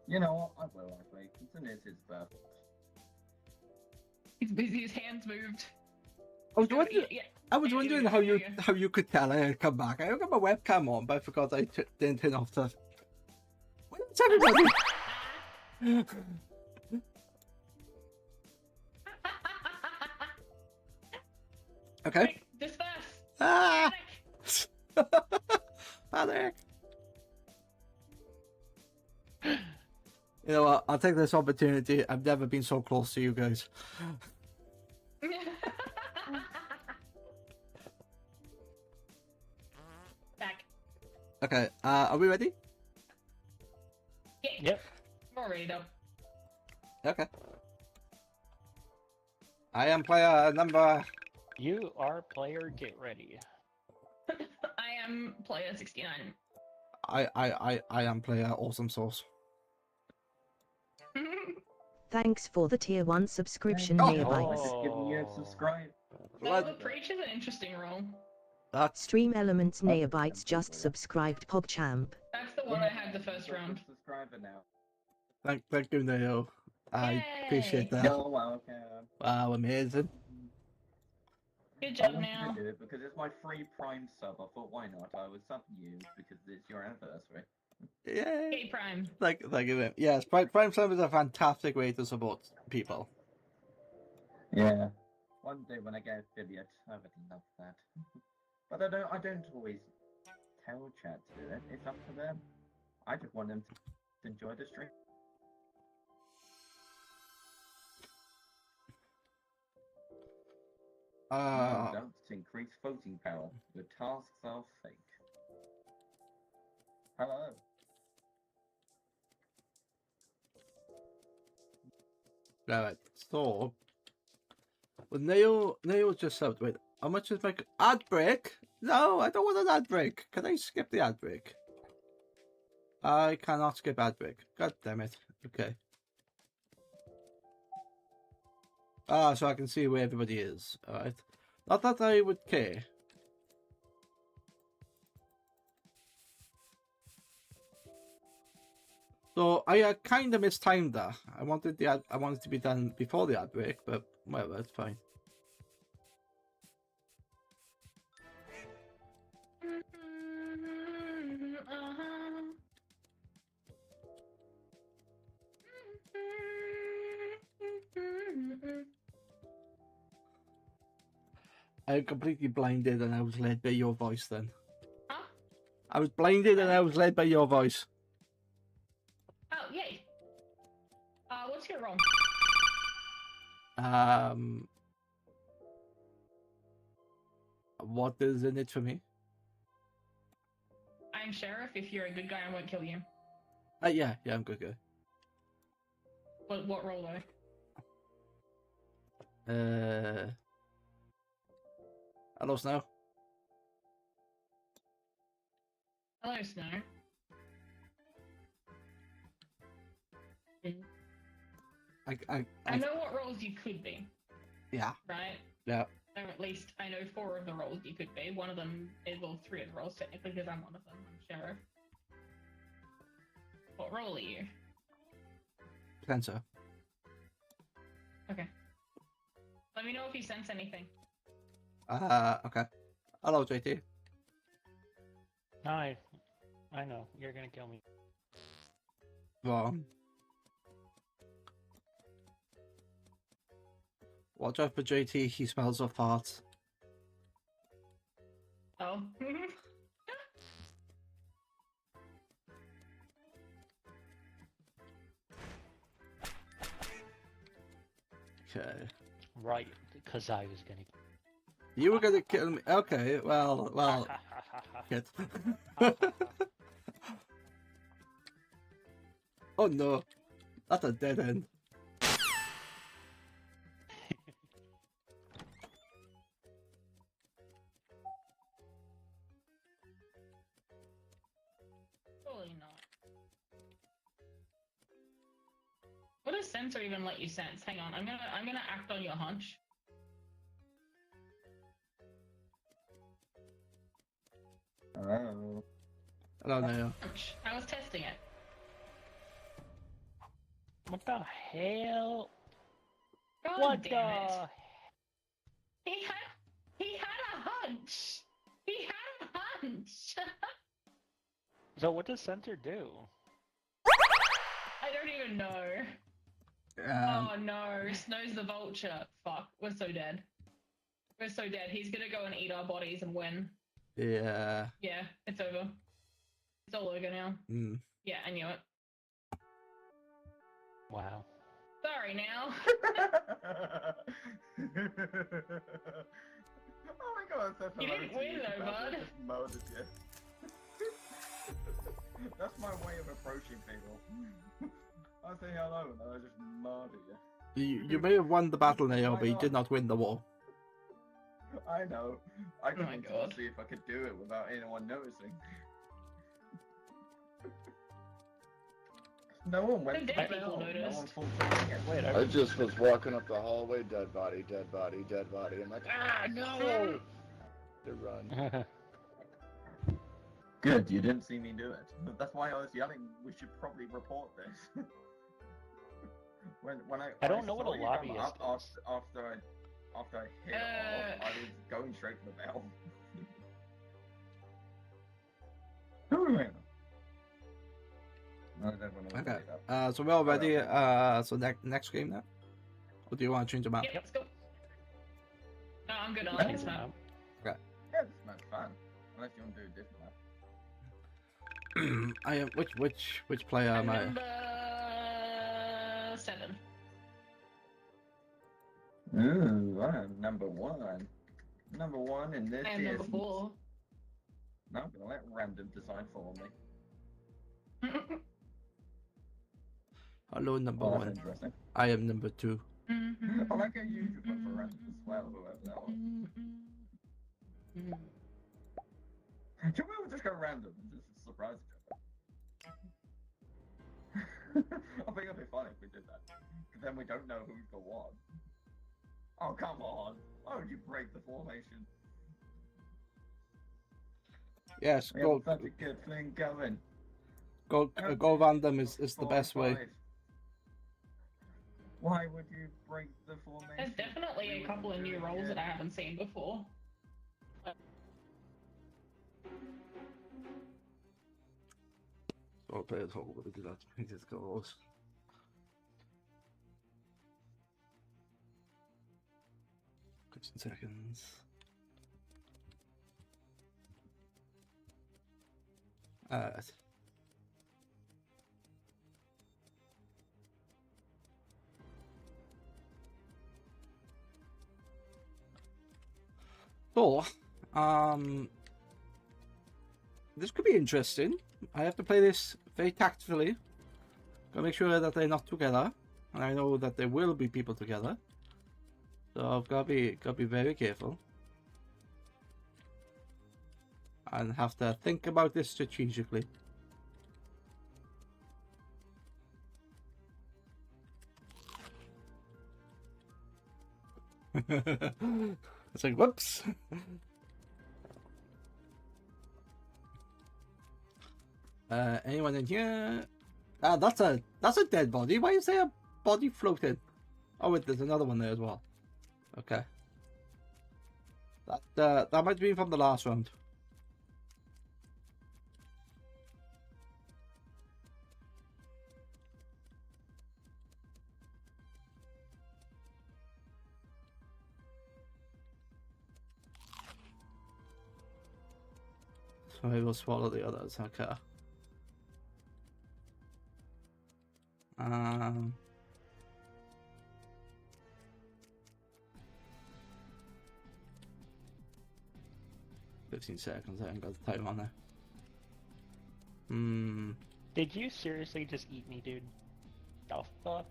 You know what? I will actually. It's his birthday. He's busy. His hands moved. I was wondering. Yeah. I was Yeah, wondering yeah, how you could tell I had come back. I got my webcam on, but I forgot I didn't turn off the. Where's everybody? Okay. Quick, disperse. Ah! Panic. Panic. You know what? I'll take this opportunity. I've never been so close to you guys. Back. Okay. Are we ready? Yeah. Yep. We're ready though. Okay. I am player number. You are player, get ready. I am player 69. I am player awesome sauce. Thanks for the tier 1 subscription, Oh. Neobites. Just giving you a subscribe. Well, the preach is an interesting role. That's Stream Elements Neobites just subscribed PogChamp. That's the one I had the first round. Subscriber now. thank you, Neo. I Yay. appreciate that. You're welcome. Wow, amazing. Good I job wanted now. to do it because it's my free Prime sub. I thought, why not? I would sub you because it's your anniversary. Yay. Hey, Prime. Thank you, man. Yes, Prime Sub is a fantastic way to support people. Yeah. One day when I get affiliate, I would love that. But I don't always tell chat to do it. It's up to them. I just want them to enjoy the stream. Don't increase voting power. Your tasks are fake. Hello. Alright, so well, Neil just said, wait, how much is my ad break? No, I don't want an ad break. Can I skip the ad break? I cannot skip ad break. God damn it. Okay. Ah, so I can see where everybody is. Alright. Not that I would care. So I kind of mistimed that. I wanted to be done before the ad break, but whatever, it's fine. I was completely blinded and I was led by your voice then. Huh? I was blinded and I was led by your voice. Oh, yay. What's your role? What is in it for me? I'm sheriff. If you're a good guy, I won't kill you. Yeah, I'm good guy. What role though? Hello, Snow. Hello, Snow. I know what roles you could be. Yeah. Right? Yeah. Or at least I know 4 of the roles you could be. One of them is, well, 3 of the roles technically, because I'm one of them. I'm sheriff. What role are you? Sensor. Okay. Let me know if you sense anything. Okay. Hello, JT. I know. You're gonna kill me. Wrong. Watch out for JT, he smells of farts. Oh. Okay. Right, because I was gonna. You were gonna kill me. Okay, well. Shit. Oh no. That's a dead end. Surely not. What does sensor even let you sense? Hang on, I'm gonna act on your hunch. Oh. Hello, Neo. I was testing it. What the hell? God What damn it. the? He had a hunch. He had a hunch. So what does Center do? I don't even know. Oh no, Snow's the vulture. Fuck, we're so dead. We're so dead. He's gonna go and eat our bodies and win. Yeah. Yeah, it's over. It's all over now. Mm. Yeah, I knew it. Wow. Sorry now. Oh my god, that's You didn't win though, bud. Murdered you. That's my way of approaching people. I say hello and I just murder you. You may have won the battle, Neo, but you did not win the war. I know. I Oh my couldn't God. see if I could do it without anyone noticing. No one went The for dead the people bell. No noticed. one fought for it. Wait, I just was walking up the hallway, dead body, dead body, dead body. I'm like, ah, no! To run. Good, you didn't see me do it. That's why I was yelling, we should probably report this. when I don't know what saw a you come lobbyist up is. after I hit it off, I was going straight for the bell. No, I don't wanna Okay. say that. So we're all ready. So next game now? Or do you want to change the map? Yep, let's go. No, I'm good on this map. Okay. Yeah, this map's fun. Unless you want to do a different map. I am. Which player am I? Number 7. Ooh, I'm number 1. Number 1 in this I am number is... 4. No, I'm gonna let random decide for me. Hello, number Oh, 1. that's interesting. I am number 2. I like how you put for random as well, whoever that was. Should we all just go random and just surprise each other? I think it'd be funny if we did that. Because then we don't know who's got what. Oh, come on. Why would you break the formation? Yes, We go have such a good thing going. go random is the 4, best way. 5. Why would you break the formation? There's definitely a couple of new roles that I haven't seen before. So I'll play as whole, but do that. Just goes. Seconds. So, this could be interesting. I have to play this very tactfully. Gotta make sure that they're not together, and I know that there will be people together. So I've gotta be very careful, and have to think about this strategically. It's like, whoops. Anyone in here? Ah, that's a dead body. Why is there a body floating? Oh wait, there's another one there as well. Okay. That might be from the last round. So I will swallow the others, okay. 15 seconds, I haven't got the time on there. Did you seriously just eat me, dude? Oh, fuck.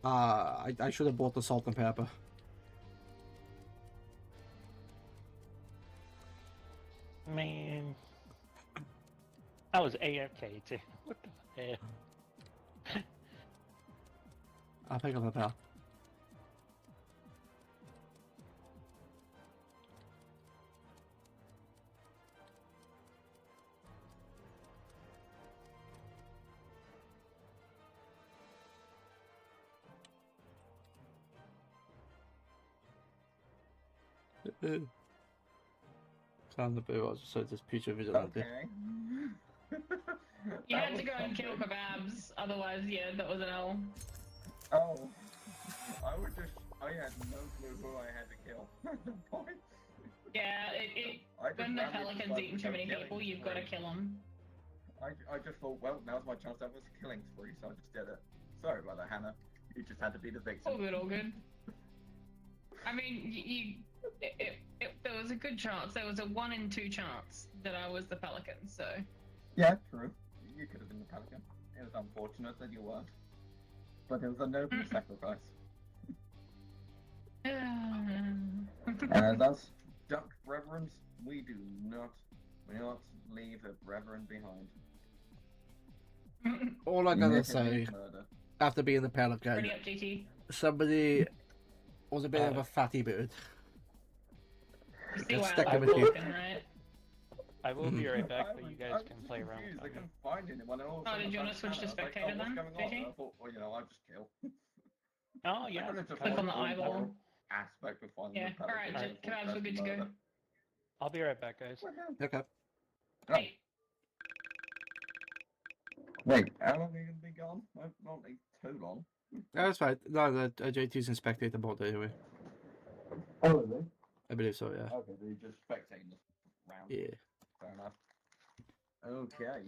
I should have bought the salt and pepper. Man. I was AFK too. What the hell? I'll pick up a pal. Climb the blue, I just said this Peach Vigilante. Okay. You That had to was go and kill something. kebabs, otherwise, yeah, that was an L. Oh. I had no clue who I had to kill at the point. Yeah, I just when the randomly Pelican's decided eaten to too go many killing people, you've got to spree. kill them. I just thought, well, now's my chance to have a killing spree, so I just did it. Sorry about that, Hannah. You just had to be the victim. All good, all good. I mean, there was a good chance. There was a 1 in 2 chance that I was the Pelican, so. Yeah, true. You could have been the Pelican. It was unfortunate that you weren't. But it was a noble sacrifice. And as us duck reverends, we do not leave a reverend behind. All I gotta Committed say, murder. after being the Pelican, Ready up, GT. somebody was a bit of a fatty bird. You see Let's why stick I it like with you. Pelican, right? I will be right back, I but was- you I guys was can just play around. confused. I with couldn't it. find anyone, and all of a Oh, sudden did you I wanna found switch to Hannah. I was like, spectator oh, then, what's going on? JT? And I thought, well, I'll just kill. Oh, I yeah. could've just Click on the watched eyeball. aspect of finding Yeah, the Pelican. alright, before kebabs, we're good to murder. go. I'll be right back, guys. Okay. Oh. Hey, Wait, how long are you gonna be gone? Not like too long. That's fine. No, the JT's in spectator mode anyway. Oh, really? I believe so, yeah. Okay, they're just spectating this round. Yeah. Fair enough. Okay.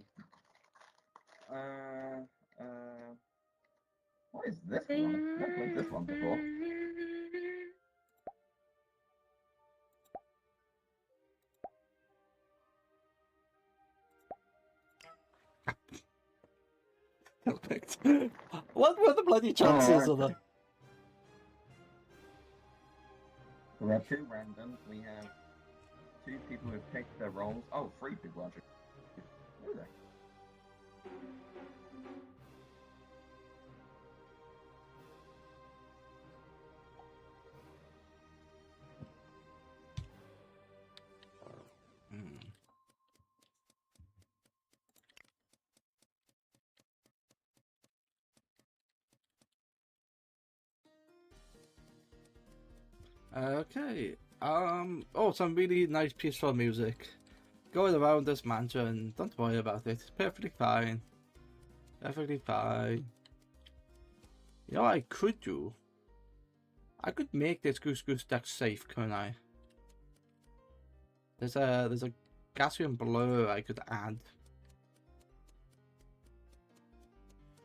What is this one? I've never played this one before. Perfect. What were the bloody chances of that? We have 2 randoms. We have 2 people who picked their roles. Oh, 3 people actually. Who are they? Okay. Oh, some really nice peaceful music. Going around this mansion. Don't worry about it. It's perfectly fine. Perfectly fine. You know what I could do? I could make this Goose Goose Duck safe, couldn't I? There's a Gaussian blur I could add.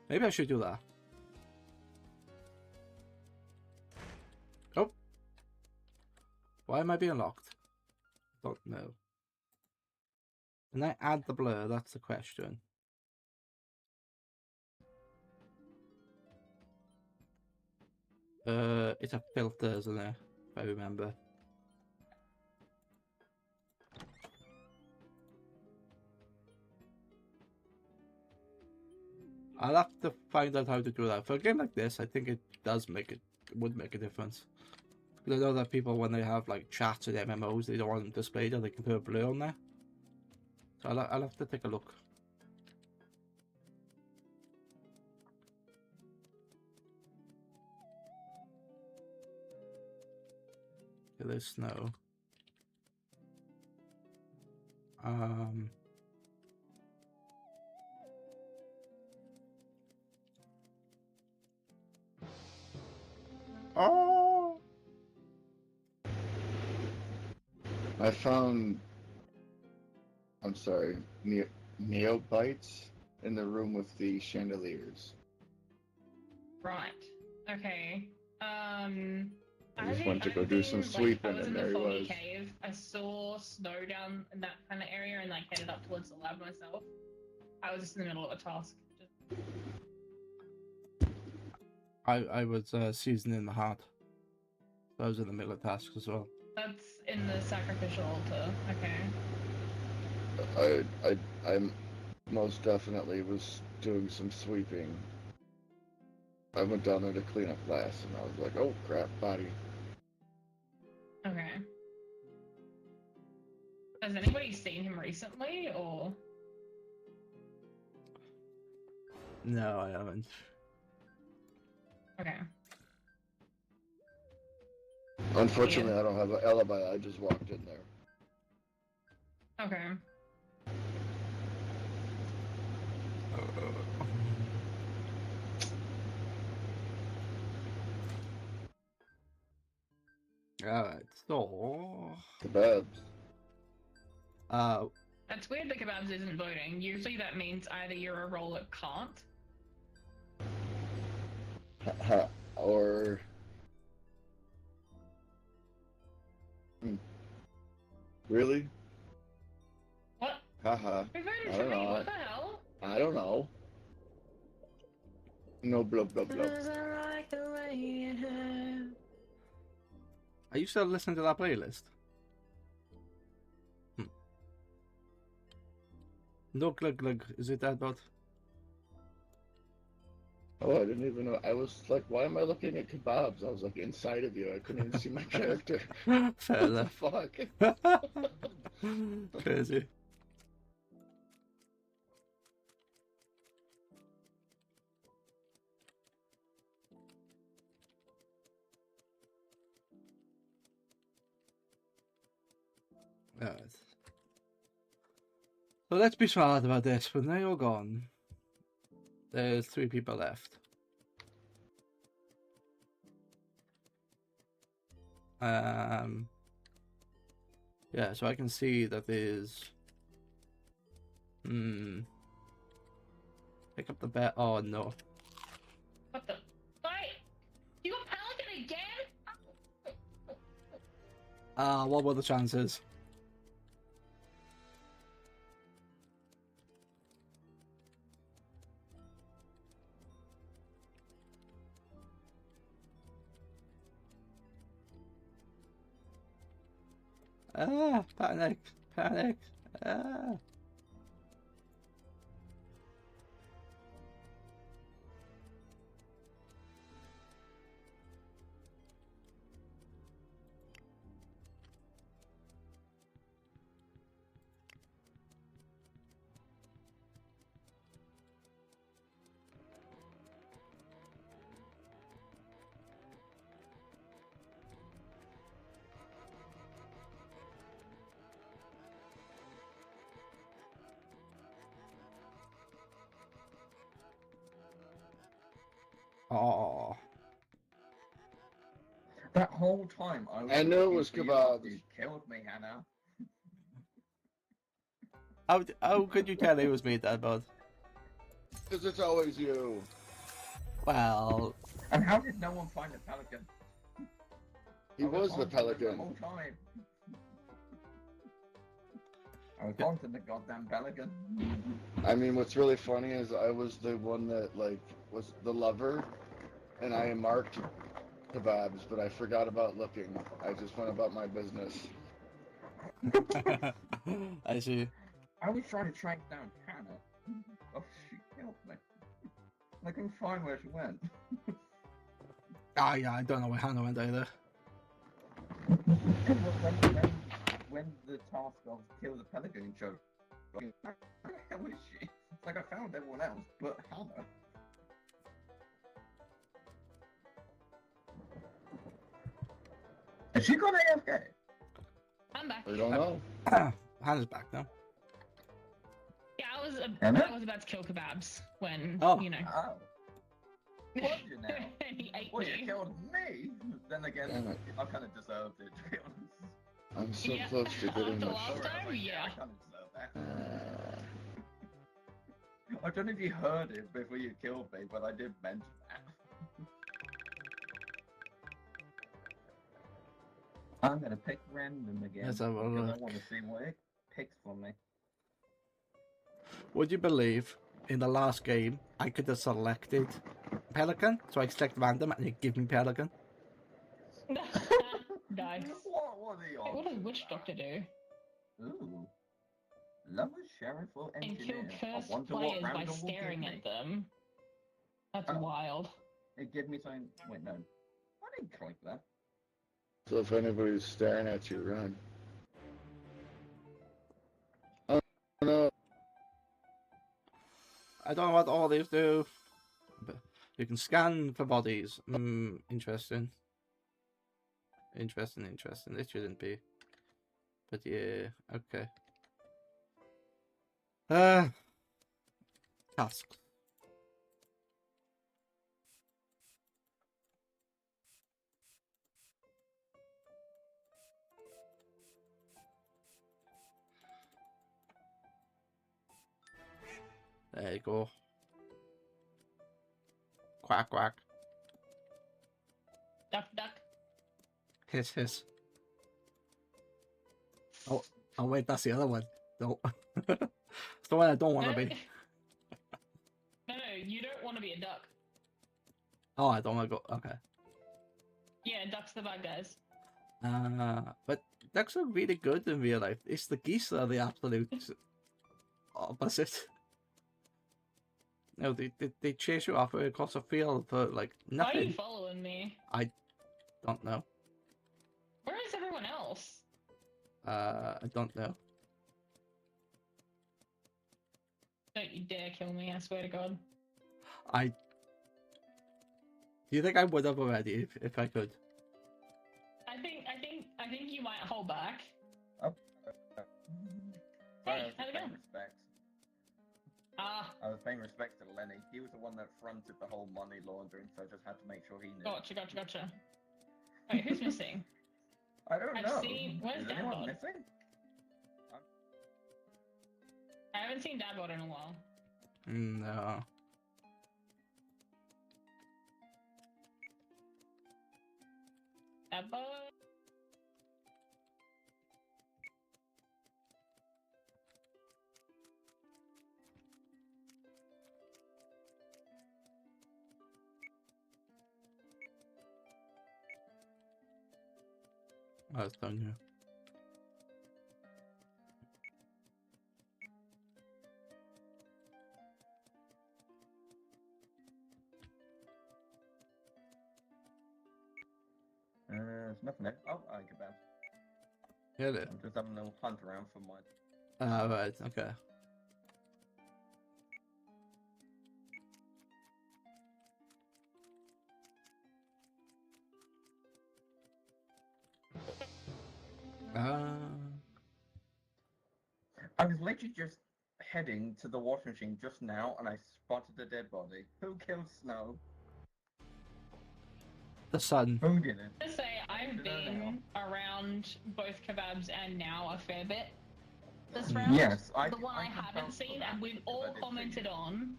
Maybe I should do that. Oh. Why am I being locked? Don't know. Can I add the blur? That's the question. It's a filter, isn't it? If I remember. I'll have to find out how to do that. For a game like this, I think it would make a difference. Because I know that people, when they have like chats and MMOs, they don't want them displayed, or they can put a blur on there. So I'll have to take a look. Okay, there's snow. Oh! I found, I'm sorry, neobites in the room with the chandeliers. right. Okay. I just went to go do some sweeping, I was in and the there he foggy was. cave. I saw snow down in that kind of area and like headed up towards the lab myself. I was just in the middle of a task. I was seasoning the heart. I was in the middle of tasks as well. That's in the sacrificial altar. Okay. I most definitely was doing some sweeping. I went down there to clean up glass, and I was like, oh crap, body. Okay. Has anybody seen him recently, or? No, I haven't. Okay. Unfortunately, I don't have an alibi. I just walked in there. Okay. Alright, so... Kebabs. That's weird that Kebabs isn't voting. Usually that means either you're a role that can't. Or... Really? What? Haha. Who voted I for don't me? know. What the hell? I don't know. No blah blah blah. Are you still listening to that playlist? No glug glug, is it that bad? Oh, I didn't even know. I was like, why am I looking at kebabs? I was like inside of you. I couldn't even see my character. Fair enough. What the fuck? Crazy. Alright. So let's be smart about this. When they're all gone, there's 3 people left. Yeah, so I can see that there's pick up the bat. Oh no. What the? Wait! You got Pelican again? What were the chances? Panic, panic. Oh. That whole time I knew it was kebabs. You killed me, Hannah. How could you tell it was me, Dad, bud? Because it's always you. Well... And how did no one find the pelican? He was the pelican. The whole time. I was haunting the goddamn pelican. I mean, what's really funny is I was the one that, like, was the lover, and I marked kebabs, but I forgot about looking. I just went about my business. I see. I was trying to track down Hannah. Oh, she killed me. I couldn't find where she went. Yeah, I don't know where Hannah went either. When the task of kill the pelican showed, where the hell is she? It's like I found everyone else, but Hannah. Has she got AFK? I'm back. I don't know. Hannah's back now. Yeah, I was about to kill Kebabs when, you know. Oh. What you now? He ate Well, me. you killed me! Then again, I kind of deserved it, to be honest. I'm so close to getting After my last time, yeah. I kind of deserve that. I don't know if you heard it before you killed me, but I did mention that. I'm gonna pick random again Let's have a because I look. want to see what it picks for me. Would you believe in the last game I could have selected Pelican, so I select random and it give me Pelican? Nice. What are the odds? What does Witch Doctor do? Ooh. Lower sheriff or And engineer. kill I cursed wonder what players by random will give staring me. at them. That's Oh. wild. It gave me something. Wait, no. I didn't click that. So if anybody's staring at you, run. Oh no. I don't know what all these do. But you can scan for bodies. Interesting. Interesting. It shouldn't be. But yeah, okay. Tasks. There you go. Quack, quack. Duck, duck. Hiss, hiss. Oh, wait, that's the other one. No. It's the one I don't want to be. No, you don't want to be a duck. Oh, I don't want to go. Okay. Yeah, ducks the bad guys. But ducks are really good in real life. It's the geese that are the absolute opposite. No, they chase you off across a field for like Why are you nothing. following me? I don't know. Where is everyone else? I don't know. Don't you dare kill me, I swear to God. Do you think I would have already if I could? I think you might hold back. Hey, how's it going? Respect. Ah, I was paying respect to Lenny. He was the one that fronted the whole money laundering, so I just had to make sure he knew. gotcha. Wait, who's missing? I don't know. Where's Is anyone Dadbot? missing? I haven't seen Dadbot in a while. No. Dadbot? Oh, it's down here. There's nothing there. Oh, I get back. Yeah, there. I'm just having a little hunt around for my. Right, okay. I was literally just heading to the washing machine just now, and I spotted a dead body. Who killed Snow? The sun. Who did it? To say I've been around both kebabs and now a fair bit this round. Yes, the one I haven't seen, and we've all commented on.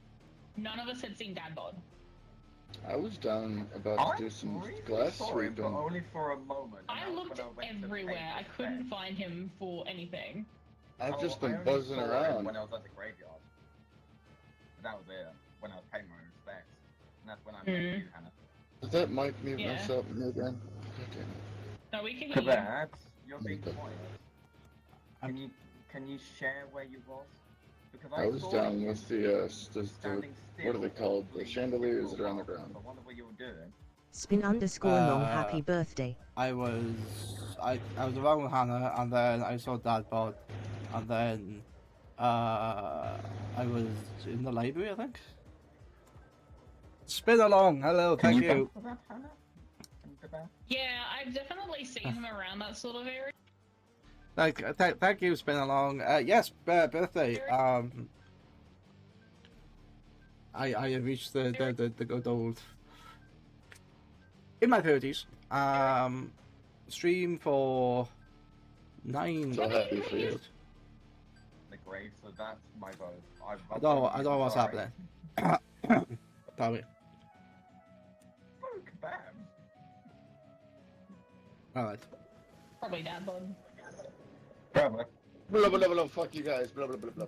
None of us had seen Dadbot. I was down about to do some glass Sorry, but sweeping. only for a moment. and I that was looked when went to everywhere. I pay couldn't respect. find him for anything. I've just I been only buzzing saw him around. when I was at the graveyard. That was it. When I was paying my respects. And that's when I met you, Hannah. Does that mic mute Yeah. myself again? Okay. No, we can hear you. Kebabs, you're being Okay. quiet. Can you share where you was? Because I was saw down you with the standing what are they still, called? The bleeding chandeliers that are on the people. ground. I wonder what you were doing. Spin_long happy birthday. I was around with Hannah, and then I saw Dadbot, and then I was in the library, I think. Spin along. Hello, thank you. vouch for that, Hannah? Can you kebab? Yeah, I've definitely seen him around that sort of area. Thank you, Spin along. Yes, birthday. I have reached the good old in my 30s. Stream for 9. So happy for you. The grave, so that's my vote. I don't know what's happening. Tell me. Oh, kebab. Alright. Probably Dadbot. Probably. Blah blah blah blah. Fuck you guys. Blah blah blah blah.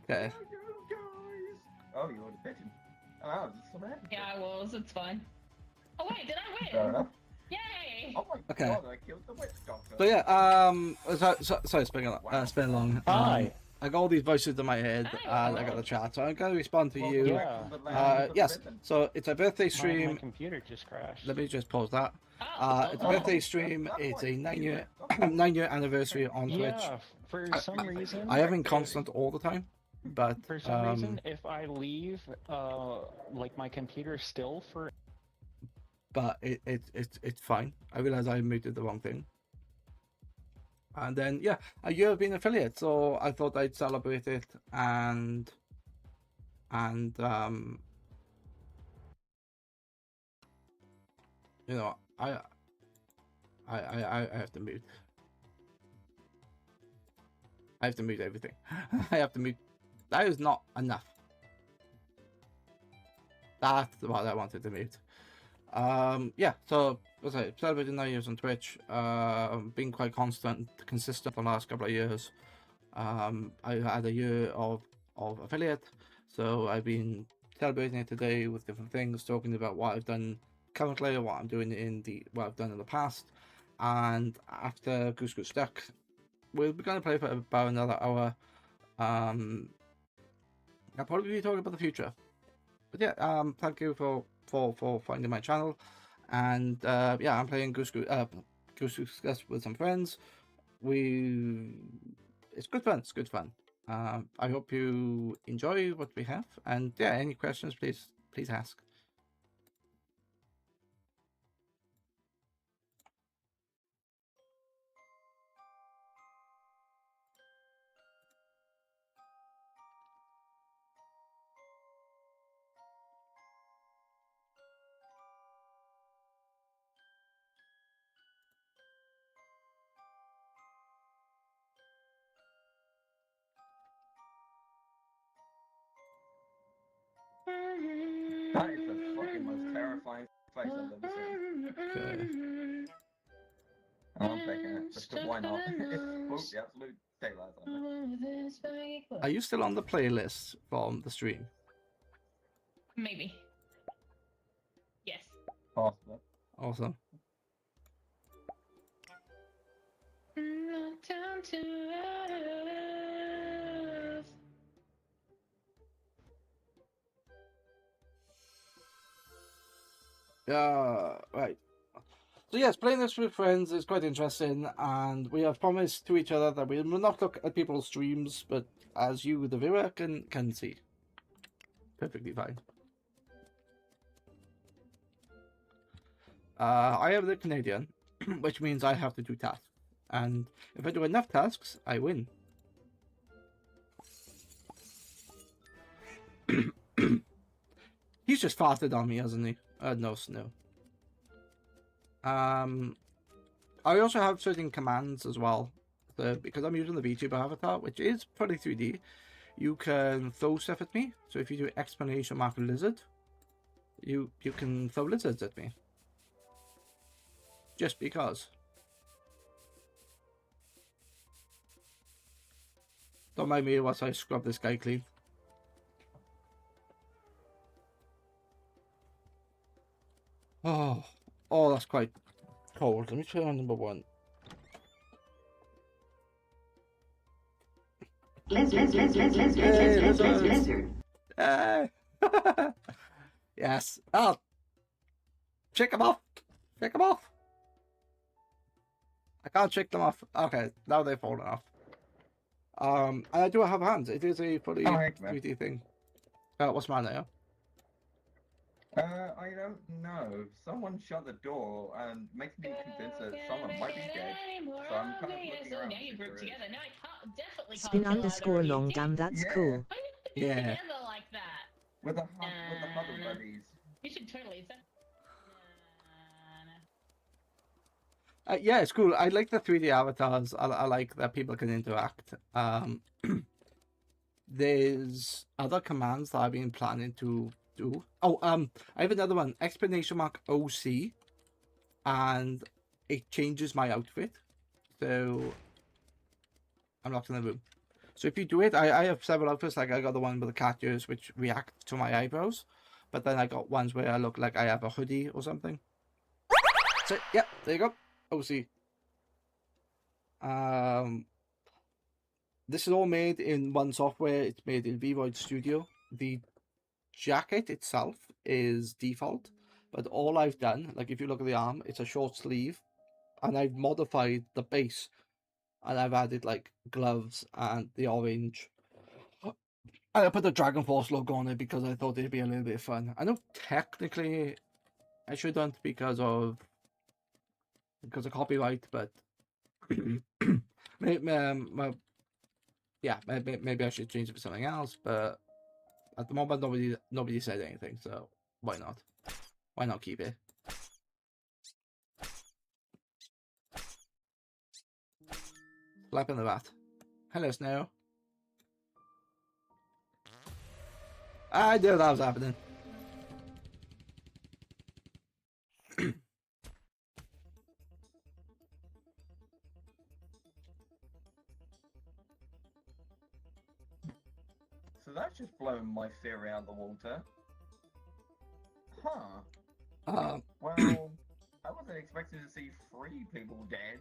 Okay. Oh, you were the pigeon. Oh, is this so bad? Yeah, I was. It's fine. Oh wait, did I Fair win? enough. Yay! Oh my Okay. god, I killed the witch doctor. So yeah, sorry, spin along. Hi. I got all these voices in my head, Hi. and I got the chat, so I'm going to respond to Welcome you. back Yeah. from the land of the Yes, living. so it's a birthday My stream. computer just crashed. Let me just pause that. Oh, It's a birthday stream. It's a 9-year 9-year anniversary on Twitch. Yeah, for some reason. I have been constant all the time. But For some reason, if I leave, like my computer still for. but it's fine. I realize I muted the wrong thing. And then yeah, a year of being affiliate, so I thought I'd celebrate it and you know, I have to mute. I have to mute everything. I have to mute. That is not enough. That's what I wanted to mute. Yeah, so as I celebrated 9 years on Twitch, been quite consistent the last couple of years. I had a year of affiliate, so I've been celebrating it today with different things, talking about what I've done currently, what I'm doing what I've done in the past, and after Goose Goose Duck, we're going to play for about another hour. I'll probably be talking about the future, but yeah, thank you for finding my channel, and yeah, I'm playing Goose Goose Duck with some friends. It's good fun. It's good fun. I hope you enjoy what we have, and yeah, any questions, please ask. That is the fucking most terrifying face I've ever seen. Okay. And I'm taking it, just 'cause why not? It's the absolute daylight on it. Are you still on the playlist from the stream? Maybe. Yes. Possible. Awesome. Down to earth. Right. So yes, playing this with friends is quite interesting, and we have promised to each other that we will not look at people's streams, but as you, the viewer, can see. Perfectly fine. I am the Canadian, which means I have to do tasks, and if I do enough tasks, I win. He's just farted on me, hasn't he? No snow. I also have certain commands as well. So because I'm using the VTuber avatar, which is pretty 3D, you can throw stuff at me. So if you do exclamation mark lizard, you can throw lizards at me. Just because. Don't mind me whilst I scrub this guy clean. Oh, that's quite cold. Let me turn on number 1. Lizard. Yes. Oh, check them off. Check them off. I can't check them off. Okay, now they've fallen off. And I do have hands. It is a fully 3D thing. What's mine now? I don't know. Someone shut the door and makes me convinced that someone might be dead. So I'm kind of looking around. Now you group together. Now I can't, definitely can't Spin kill either underscore of you. long, damn, that's cool. Why do you Yeah. together like that? With the huddle buddies. You should totally. Yeah, it's cool. I like the 3D avatars. I like that people can interact. There's other commands that I've been planning to do. Oh, I have another one. Explanation mark OC, and it changes my outfit. So I'm locked in the room. So if you do it, I have several outfits. Like I got the one with the cat ears, which react to my eyebrows. But then I got ones where I look like I have a hoodie or something. So yeah, there you go. OC. This is all made in one software. It's made in VRoid Studio. The jacket itself is default, but all I've done, like if you look at the arm, it's a short sleeve, and I've modified the base, and I've added like gloves and the orange I put the Dragon Force logo on it because I thought it'd be a little bit fun. I know technically I shouldn't because of copyright, but maybe, maybe I should change it for something else. But at the moment, nobody said anything, so why not? Why not keep it? Slap in the rat. Hello, Snow. I knew that was happening. So that's just blown my theory out of the water. Huh. Well, I wasn't expecting to see 3 people dead.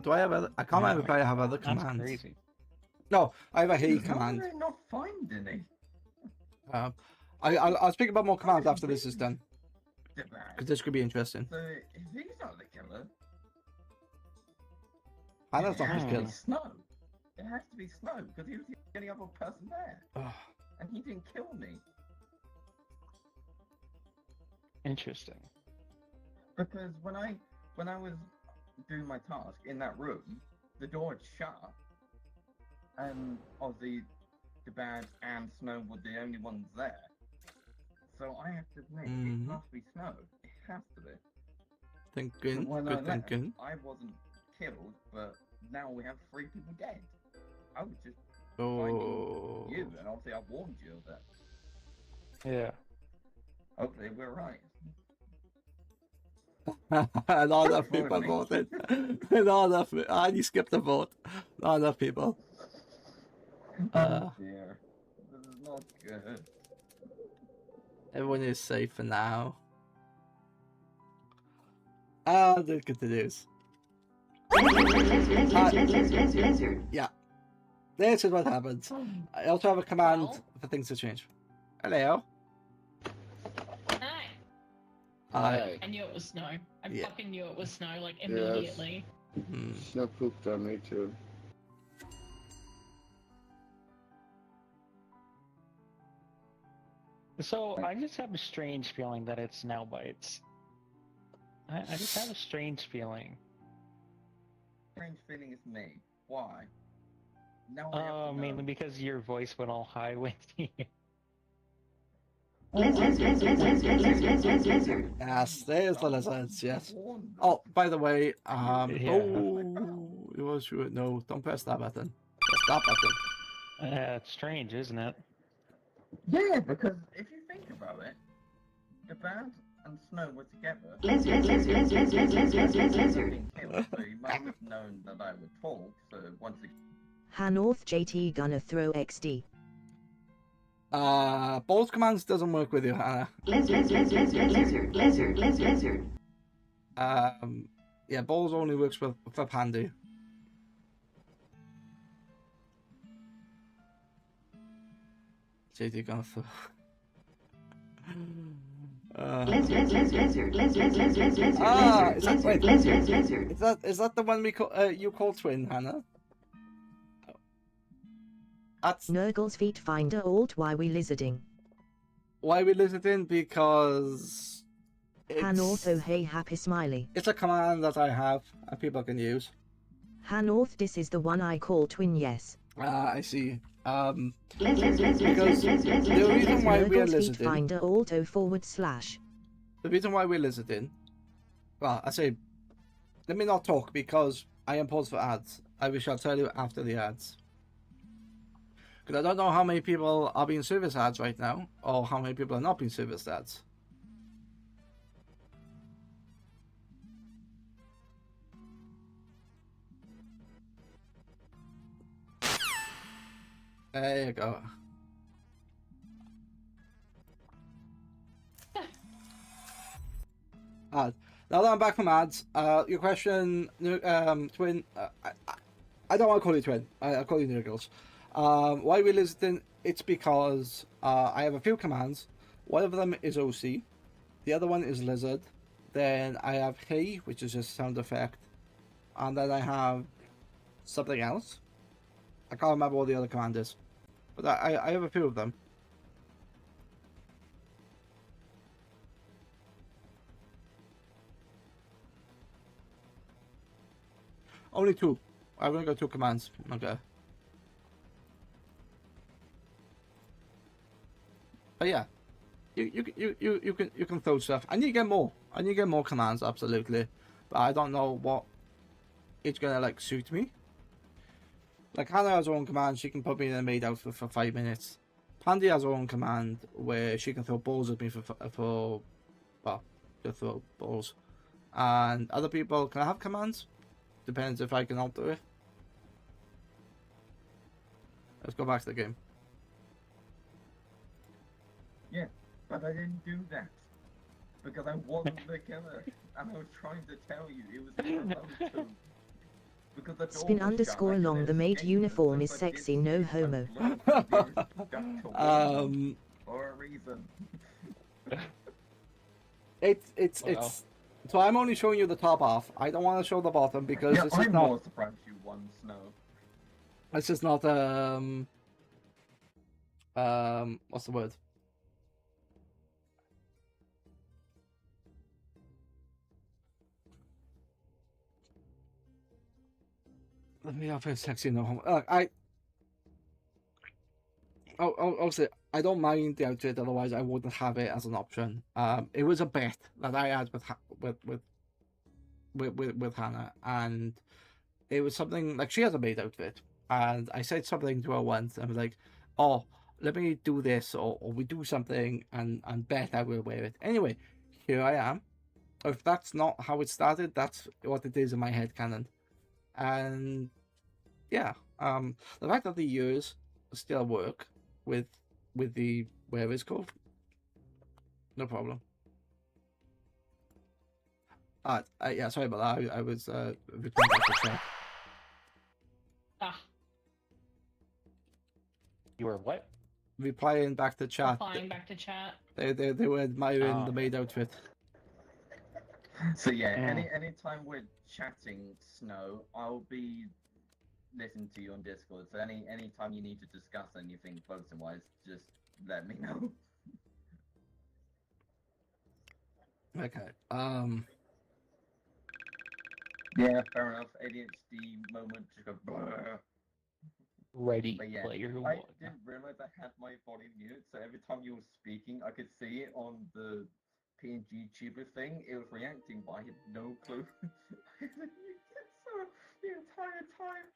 Do I have other? I can't remember if I have other That's commands. crazy. No, I have a hey How command. did I not find any? I'll speak about more commands after this is done, Did that. because this could be interesting. So if he's not the killer, Hannah's not it his has to killer. be Snow. It has to be Snow because he was the only other person there, Ugh. and he didn't kill me. Interesting. Because when I was doing my task in that room, the door had shut, and obviously the Babs and Snow were the only ones there. So I have to admit, Mhm. it must be Snow. It has to be. Thinking, When I good left, thinking. I wasn't killed, but now we have 3 people dead. I was just Oh. finding you, and obviously I warned you of that. Yeah. Hopefully we're right. Not enough people voted. Not enough. And you skipped the vote. Not enough people. Oh dear. This is not good. Everyone is safe for now. And it continues. Yeah. This is what happens. I also have a command Well. for things to change. Hello. Hi. Hi. I knew it was Snow. I Yeah. fucking knew it was Snow, like, immediately. Hmm. Snow pooped on me too. So I just have a strange feeling that it's Now Bites. I just have a strange feeling. Strange feeling is me. Why? Now I have to Mainly know. because your voice went all high with you. Yes, there's the lizards, yes. Oh, by the way, Yeah. oh, it was you. No, don't press that button. Press that button. It's strange, isn't it? Yeah, because if you think about it, the Bad and Snow were together. Being killed, so you must have known that I would talk. So once again, Hanorth JT gonna throw XD. Both commands doesn't work with you, Hannah. Yeah, balls only works for Pandy. JT gonna throw. Is that the one we call you call twin, Hannah? That's Nurgle's feet finder alt why we lizarding. why we lizarding, because Hanorth oh hey happy smiley. it's a command that I have and people can use. Hanorth this is the one I call twin yes. I see. Because the reason why we are Nurgle's feet lizarding, finder alt // the reason why we're lizarding, well, I say, let me not talk because I am paused for ads. I shall tell you after the ads. Because I don't know how many people are being service ads right now, or how many people are not being service ads. There you go. Now that I'm back from ads, your question, Twin, I don't want to call you Twin, I'll call you Nurgles. Why we listening? It's because I have a few commands. One of them is OC, the other one is Lizard, then I have Hey, which is just a sound effect, and then I have something else. I can't remember what the other command is. But I have a few of them. Only 2. I've only got 2 commands. Okay. But yeah, you can throw stuff. I need to get more. I need to get more commands, absolutely. But I don't know what it's gonna like suit me. Like Hannah has her own command. She can put me in a maid outfit for 5 minutes. Pandy has her own command where she can throw balls at me for well, just throw balls. And other people can have commands. Depends if I can alter it. Let's go back to the game. Yeah, but I didn't do that. Because I wasn't the killer. And I was trying to tell you it was supposed to. Because the door Spin was shut, underscore I could long. The maid escape, uniform is but I did sexy, no see homo. the blood stuck to me for a reason. It's so I'm only showing you the top half. I don't want to show the bottom because Yeah, it's just I'm not. more surprised you won Snow. It's just not what's the word? Let me have a sexy no homo. Obviously, I don't mind the outfit. Otherwise, I wouldn't have it as an option. It was a bet that I had with Hannah, and it was something like she has a maid outfit, and I said something to her once. I was like, "Oh, let me do this, or we do something, and bet I will wear it." Anyway, here I am. If that's not how it started, that's what it is in my head canon. And yeah, the fact that the years still work with the where it's called, no problem. Yeah, sorry about that. I was returning back to chat. You were what? Replying back to chat. Replying back to chat. They were admiring the maid outfit. So yeah, any time we're chatting, Snow, I'll be listening to you on Discord. So any time you need to discuss anything clothing wise, just let me know. Okay. Yeah, fair enough. ADHD moment, just go brrr. Ready But yeah, player I one. didn't realize I had my volume mute, so every time you were speaking, I could see it on the PNG tuber thing. It was reacting, but I had no clue. So the entire time.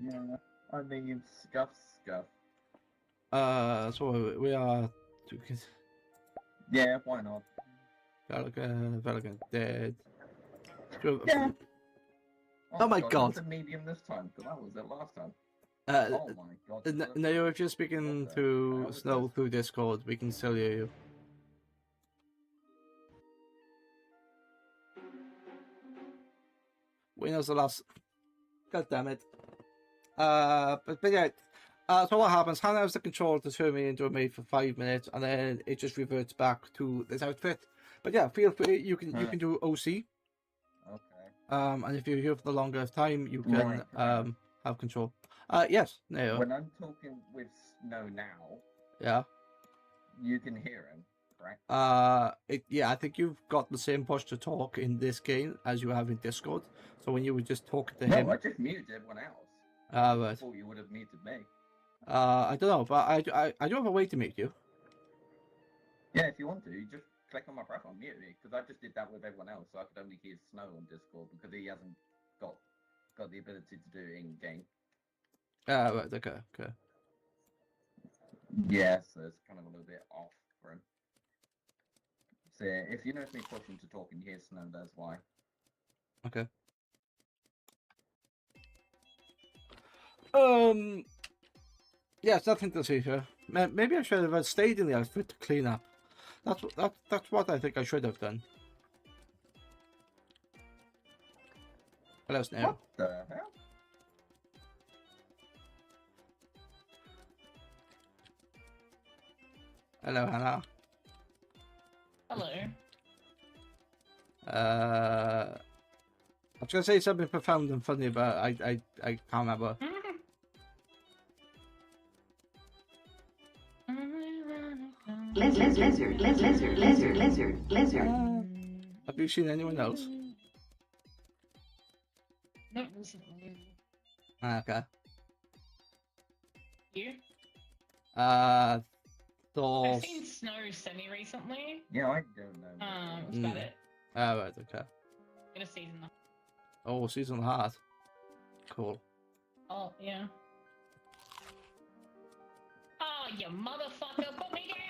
Yeah, I mean, scuff. So we are. Yeah, why not? Velican dead. Yeah. Oh my god. It's a medium this time, because that was it last time. Oh my god. Neo, if you're speaking to Snow through Discord, we can still hear you. Winner's the last. God damn it. But yeah. So what happens? Hannah has the control to turn me into a maid for 5 minutes, and then it just reverts back to this outfit. But yeah, feel free. You can do OC. Okay. And if you're here for the longer time, you can have control. Yes, Neo. When I'm talking with Snow now, Yeah. you can hear him, right? Yeah, I think you've got the same push to talk in this game as you have in Discord. So when you would just talk to him. No, I just muted everyone else. Right. I thought you would have muted me. I don't know, but I do have a way to mute you. Yeah, if you want to, you just click on my profile and mute me, because I just did that with everyone else, so I could only hear Snow on Discord because he hasn't got the ability to do it in game. Right, okay. Yeah, so it's kind of a little bit off for him. So yeah, if you notice me pushing to talk and you hear Snow, that's why. Okay. Yeah, it's nothing to see here. Maybe I should have stayed in the outfit to clean up. That's what I think I should have done. Hello, Snail. What the hell? Hello, Hannah. Hello. I was gonna say something profound and funny, but I can't remember. lizard. Have you seen anyone else? Nope. Okay. You? So... I've seen snow semi recently. Yeah, I don't know. That's about it. Ah, right, okay. In a season. Oh, season heart. Cool. Oh, yeah. Oh, you motherfucker, put me down!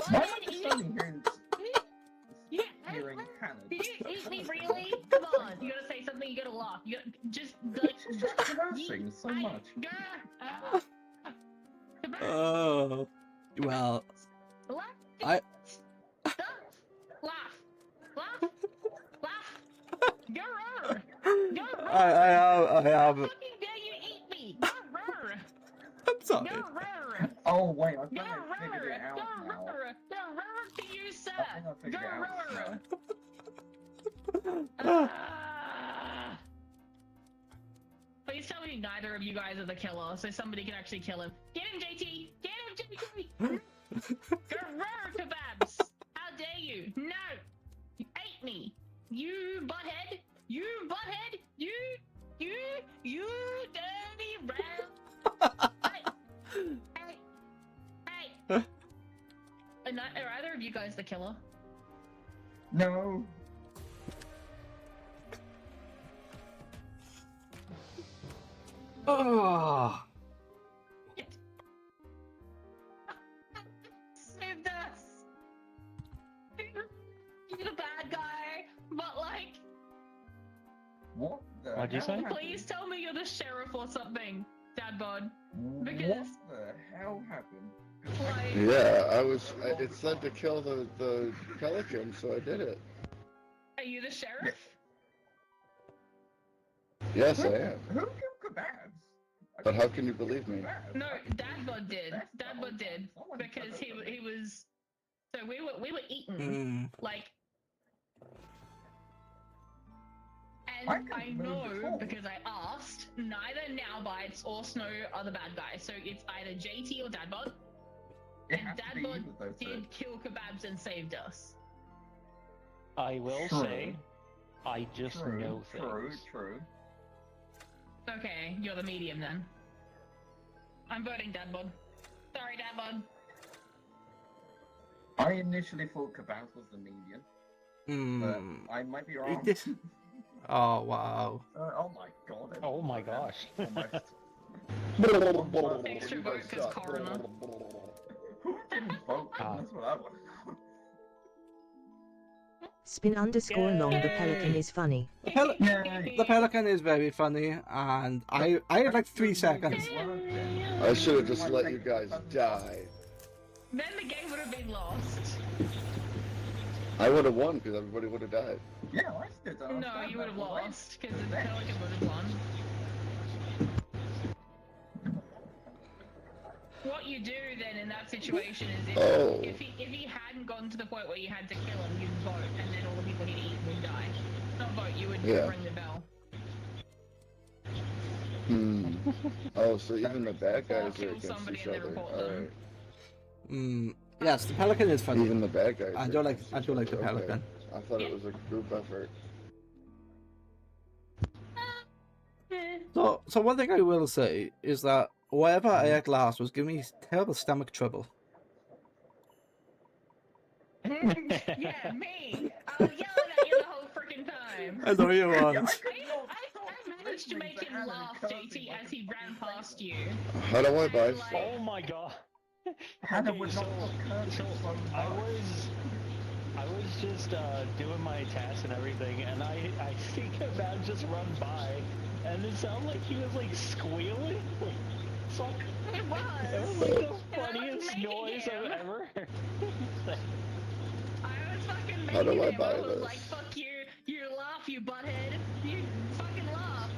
Why am I just standing here hearing Hannah? Did you eat me, really? Come on, you gotta say something, you gotta laugh. You gotta just, like... Cursing so much. Oh, well, Laugh. I have. Fucking dare you eat me! I'm sorry. Oh wait, I think I figured it out now. To you, sir. I think I figured it out. Please tell me neither of you guys are the killer, so somebody can actually kill him. Get him, JT! Get him, JT! Grrr, kebabs! How dare you? No! You ate me! You butthead! You butthead! You dirty rat! Hey! Are either of you guys the killer? No. Oh. Saved us! You're the bad guy, but like... What the What'd you hell say? happened? Please tell me you're the sheriff or something, Dad Bod. What Because... the hell happened? Like... Yeah, it said to kill the pelican, so I did it. Are you the sheriff? Yes, I am. Who killed kebabs? But how can you believe me? No, Dad Bod did. Dad Bod did. Because he was... So we were eaten. Like... And I know, because I asked, neither Now Bites or Snow are the bad guys. So it's either JT or Dad Bod. And Dad Bod did kill kebabs and saved us. I will say, I just know things. True. Okay, you're the medium then. I'm voting Dad Bod. Sorry, Dad Bod. I initially thought kebabs was the median, but I might be wrong. Oh wow. Oh my god. Oh my gosh. Extra vote because coroner. Who didn't vote? That's what I want. Spin _ long. The pelican is funny. The pelican is very funny, and I had like 3 seconds. I should have just let you guys die. Then the game would have been lost. I would have won because everybody would have died. Yeah, I stood there. No, you would have lost because the pelican would have won. What you do then in that situation is if he hadn't gotten to the point where you had to kill him, you'd vote, and then all the people he'd eaten would die. Not vote, you would ring the bell. Oh, so even the bad guys kill are against somebody each and then other. report Alright. Yes, the pelican is funny. Even the bad guys. I are do like against the each other. pelican. Okay. I thought it was a group effort. So one thing I will say is that whatever I ate last was giving me terrible stomach trouble. Yeah, me! I was yelling at you the whole freaking time! I know you was. I managed to make him laugh, JT, as he ran past you. How do I buy stuff? Oh my god. Hannah Okay, would so, not so I was just doing my tasks and everything, and I see Kebab just run by, and it sounded like he was like squealing. It was like the funniest noise I've ever heard. I was fucking How do making I him. buy I was this? like, fuck you, you laugh, you butthead. You fucking laugh,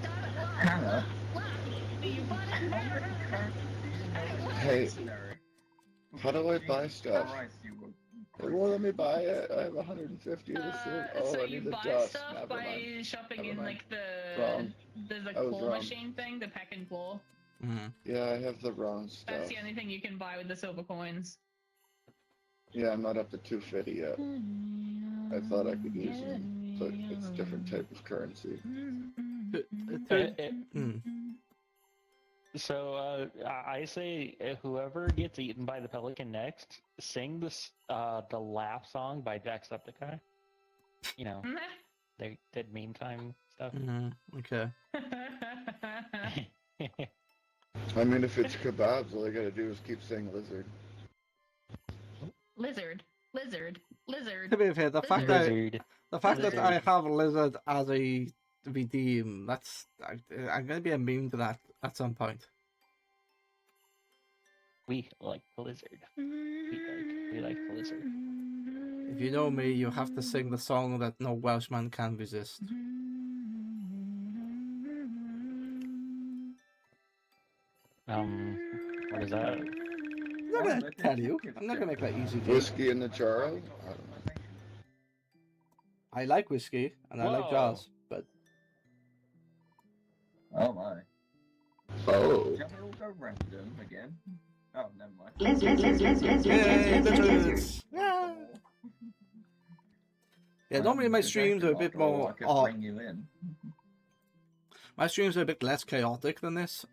damn it, laugh, Hannah? laugh, you butthead. Hey, how do I buy stuff? Christ, you were It won't let me buy it. I have 150 of the silver. Oh, so I you need the buy dust. stuff Never by mind. shopping Never in mind. like the Wrong. there's a I was claw wrong. machine thing, the pack and claw. Yeah, I have the wrong stuff. That's the only thing you can buy with the silver coins. Yeah, I'm not up to 250 yet. I thought I could use them, but it's a different type of currency. So I say whoever gets eaten by the pelican next, sing this the laugh song by Jacksepticeye. You know, they did meme time stuff. Okay. I mean, if it's kebabs, all I gotta do is keep saying lizard. Lizard, lizard, lizard. To be fair, the fact Lizard. that I have lizard as a redeem, that's I'm gonna be immune to that at some point. We like the lizard. We like the lizard. If you know me, you have to sing the song that no Welshman can resist. What is that? I'm not gonna tell you. I'm not gonna make that easy for you. Whiskey in the jar? I don't know. I like whiskey and I like Whoa. jars, but Oh my. Oh. Shall we all go random again? Oh, never mind. Yay, lizards! Yeah. Yeah, normally my streams are a bit more. I could bring you in. My streams are a bit less chaotic than this.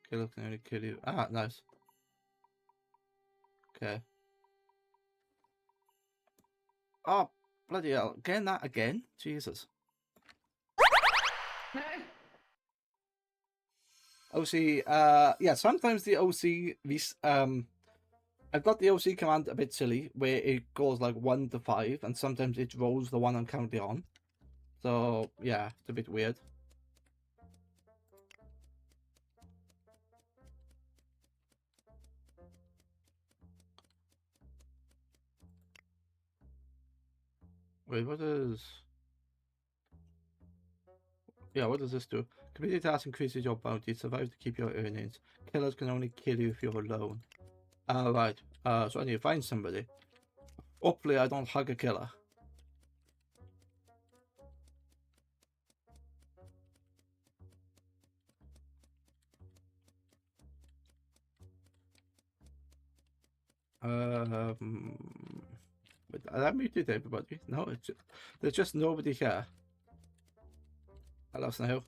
Killer can only kill you. Ah, nice. Okay. Oh, bloody hell. Getting that again? Jesus. OC, yeah, sometimes the OC, I've got the OC command a bit silly, where it goes like 1 to 5, and sometimes it rolls the one I'm currently on. So, yeah, it's a bit weird. Wait, what is... Yeah, what does this do? Complete task increases your bounty. Survive to keep your earnings. Killers can only kill you if you're alone. Right. So I need to find somebody. Hopefully I don't hug a killer. But I muted everybody. No, there's just nobody here. Hello, Snail.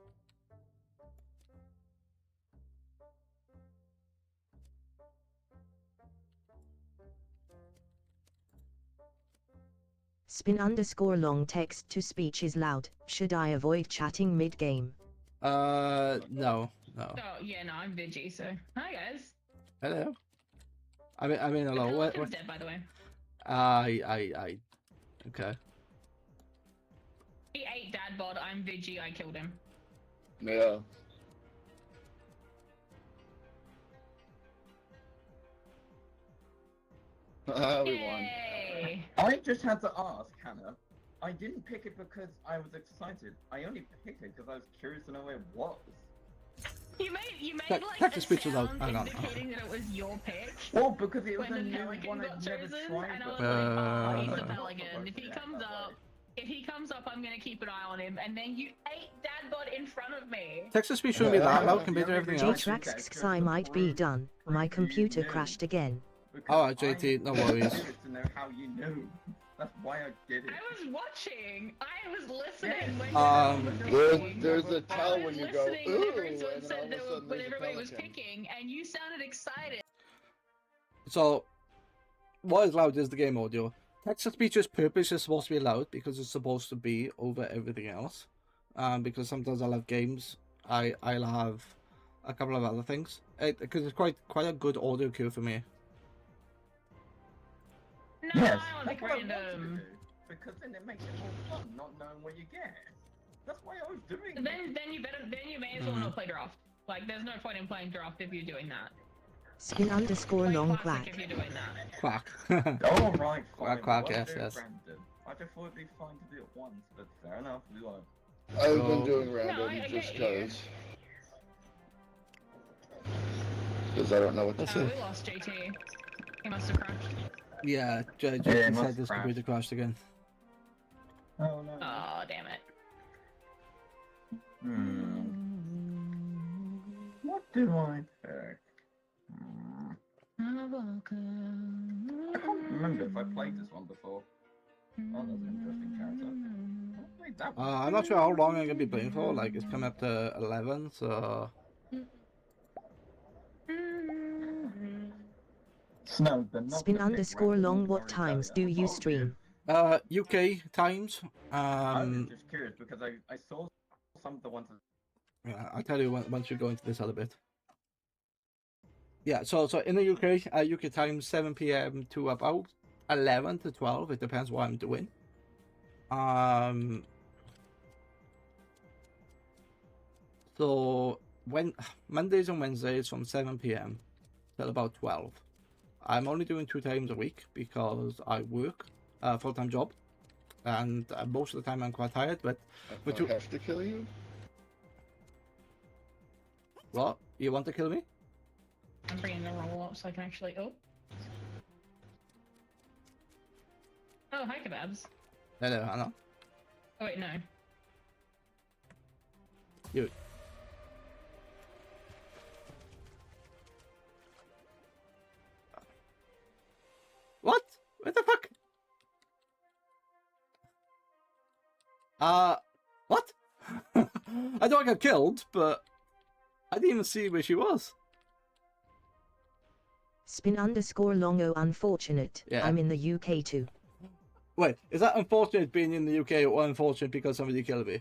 Spin _ long text to speech is loud. Should I avoid chatting mid-game? No. Oh, yeah, no, I'm Vigi, so. Hi, guys. Hello. I mean, hello. The What? pelican's dead, by the way. Okay. He ate Dad Bod, I'm Vigi, I killed him. Yeah. We won. Yay! I just had to ask, Hannah. I didn't pick it because I was excited. I only picked it because I was curious to know where it was. You made Text like to a speech without- sound hang on. indicating that it was your pick. Well, because it was When a the new pelican one got I'd never chosen, tried and I was before. like, oh, he's the Uh, pelican. If he comes up, I'm gonna keep an eye on him. And then you ate Dad Bod in front of me. Text to speech shouldn't be that loud compared to everything else. G-Trax I might be done. My computer crashed again. Alright, JT, no worries. I wanted to know how you knew. That's why I did it. I was watching. I was listening when There's a tell when you go, listening ooh, when everyone and then all said of a that sudden when there's a everybody was pelican. picking, and you sounded excited. So, what is loud is the game audio. Text to speech's purpose is supposed to be loud because it's supposed to be over everything else. Because sometimes I'll have games, I'll have a couple of other things. Because it's quite a good audio cue for me. No, Yes, I want that's to what I wanted to random. do. Because then it makes it more fun, not knowing what you get. That's why I was doing it. Then you may as well not play draft. Like, there's no point in playing draft if you're doing that. Spin _ Play long classic quack. if you're doing that. Quack. Oh, right, fine. Quack, quack, Why yes, do it yes. random? I just thought it'd be fine to do it once, but fair enough, we won't. I've been So- doing random I just get you. because I don't know what to That's Oh, it. we lost JT. He must have crashed. Yeah, Yeah, JT it must said this crash. computer crashed again. Oh no. Oh, damn it. What do I pick? I can't remember if I played this one before. Oh, that's an interesting character. I played that one. I'm not sure how long I'm gonna be playing for. Like, it's coming up to 11, so Snow, but not Spin the big underscore random long. one, What I'll times tell do ya. you Oh, stream? UK times. I was just curious because I saw some of the ones. Yeah, I'll tell you once we go into this other bit. Yeah, so in the UK, UK time 7 p.m. to about 11 to 12. It depends what I'm doing. So when Mondays and Wednesdays from 7 p.m. till about 12. I'm only doing 2 times a week because I work a full-time job, and most of the time I'm quite tired. But I have to kill you. What? You want to kill me? I'm bringing the roll up so I can actually. Oh, hi, kebabs. Hello, Hannah. Oh, wait, no. You. What? What the fuck? What? I know I got killed, but I didn't even see where she was. Spin underscore longo unfortunate. Yeah. I'm in the UK too. Wait, is that unfortunate being in the UK or unfortunate because somebody killed me?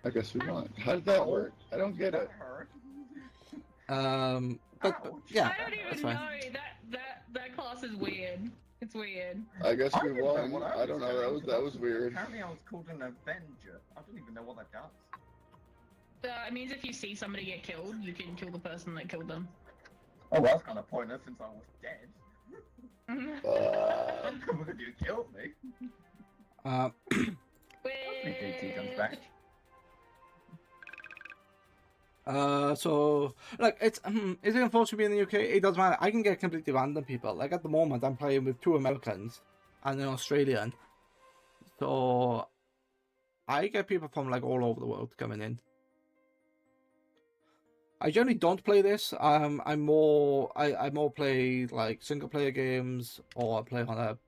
I guess we won. How did that work? I don't get it. But yeah, I don't that's even fine. know. That class is weird. It's weird. I guess we didn't know won. what I don't know. doing, That was weird. Apparently, I was called an Avenger. I don't even know what that does. It means if you see somebody get killed, you can kill the person that killed them. Oh, well, that's kind of pointless since I was dead. Because you killed me. Hopefully JT comes back. So like it's is it unfortunate to be in the UK? It doesn't matter. I can get completely random people. Like at the moment, I'm playing with 2 Americans and an Australian, so I get people from like all over the world coming in. I generally don't play this. I more play like single player games, or I play on a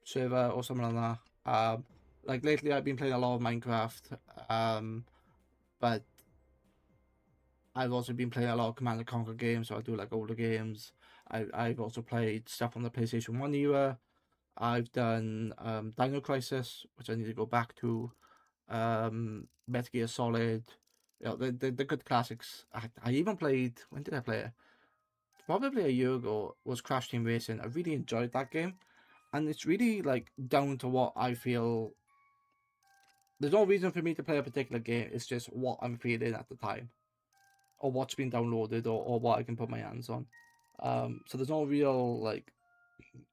server or something like that. Like lately, I've been playing a lot of Minecraft. But I've also been playing a lot of Command & Conquer games, so I do like older games. I've also played stuff on the PlayStation 1 era. I've done Dino Crisis, which I need to go back to. Metal Gear Solid. You know, the good classics. I even played, when did I play it? Probably a year ago, was Crash Team Racing. I really enjoyed that game. And it's really like down to what I feel. There's no reason for me to play a particular game. It's just what I'm feeling at the time, or what's been downloaded, or what I can put my hands on. So there's no real like.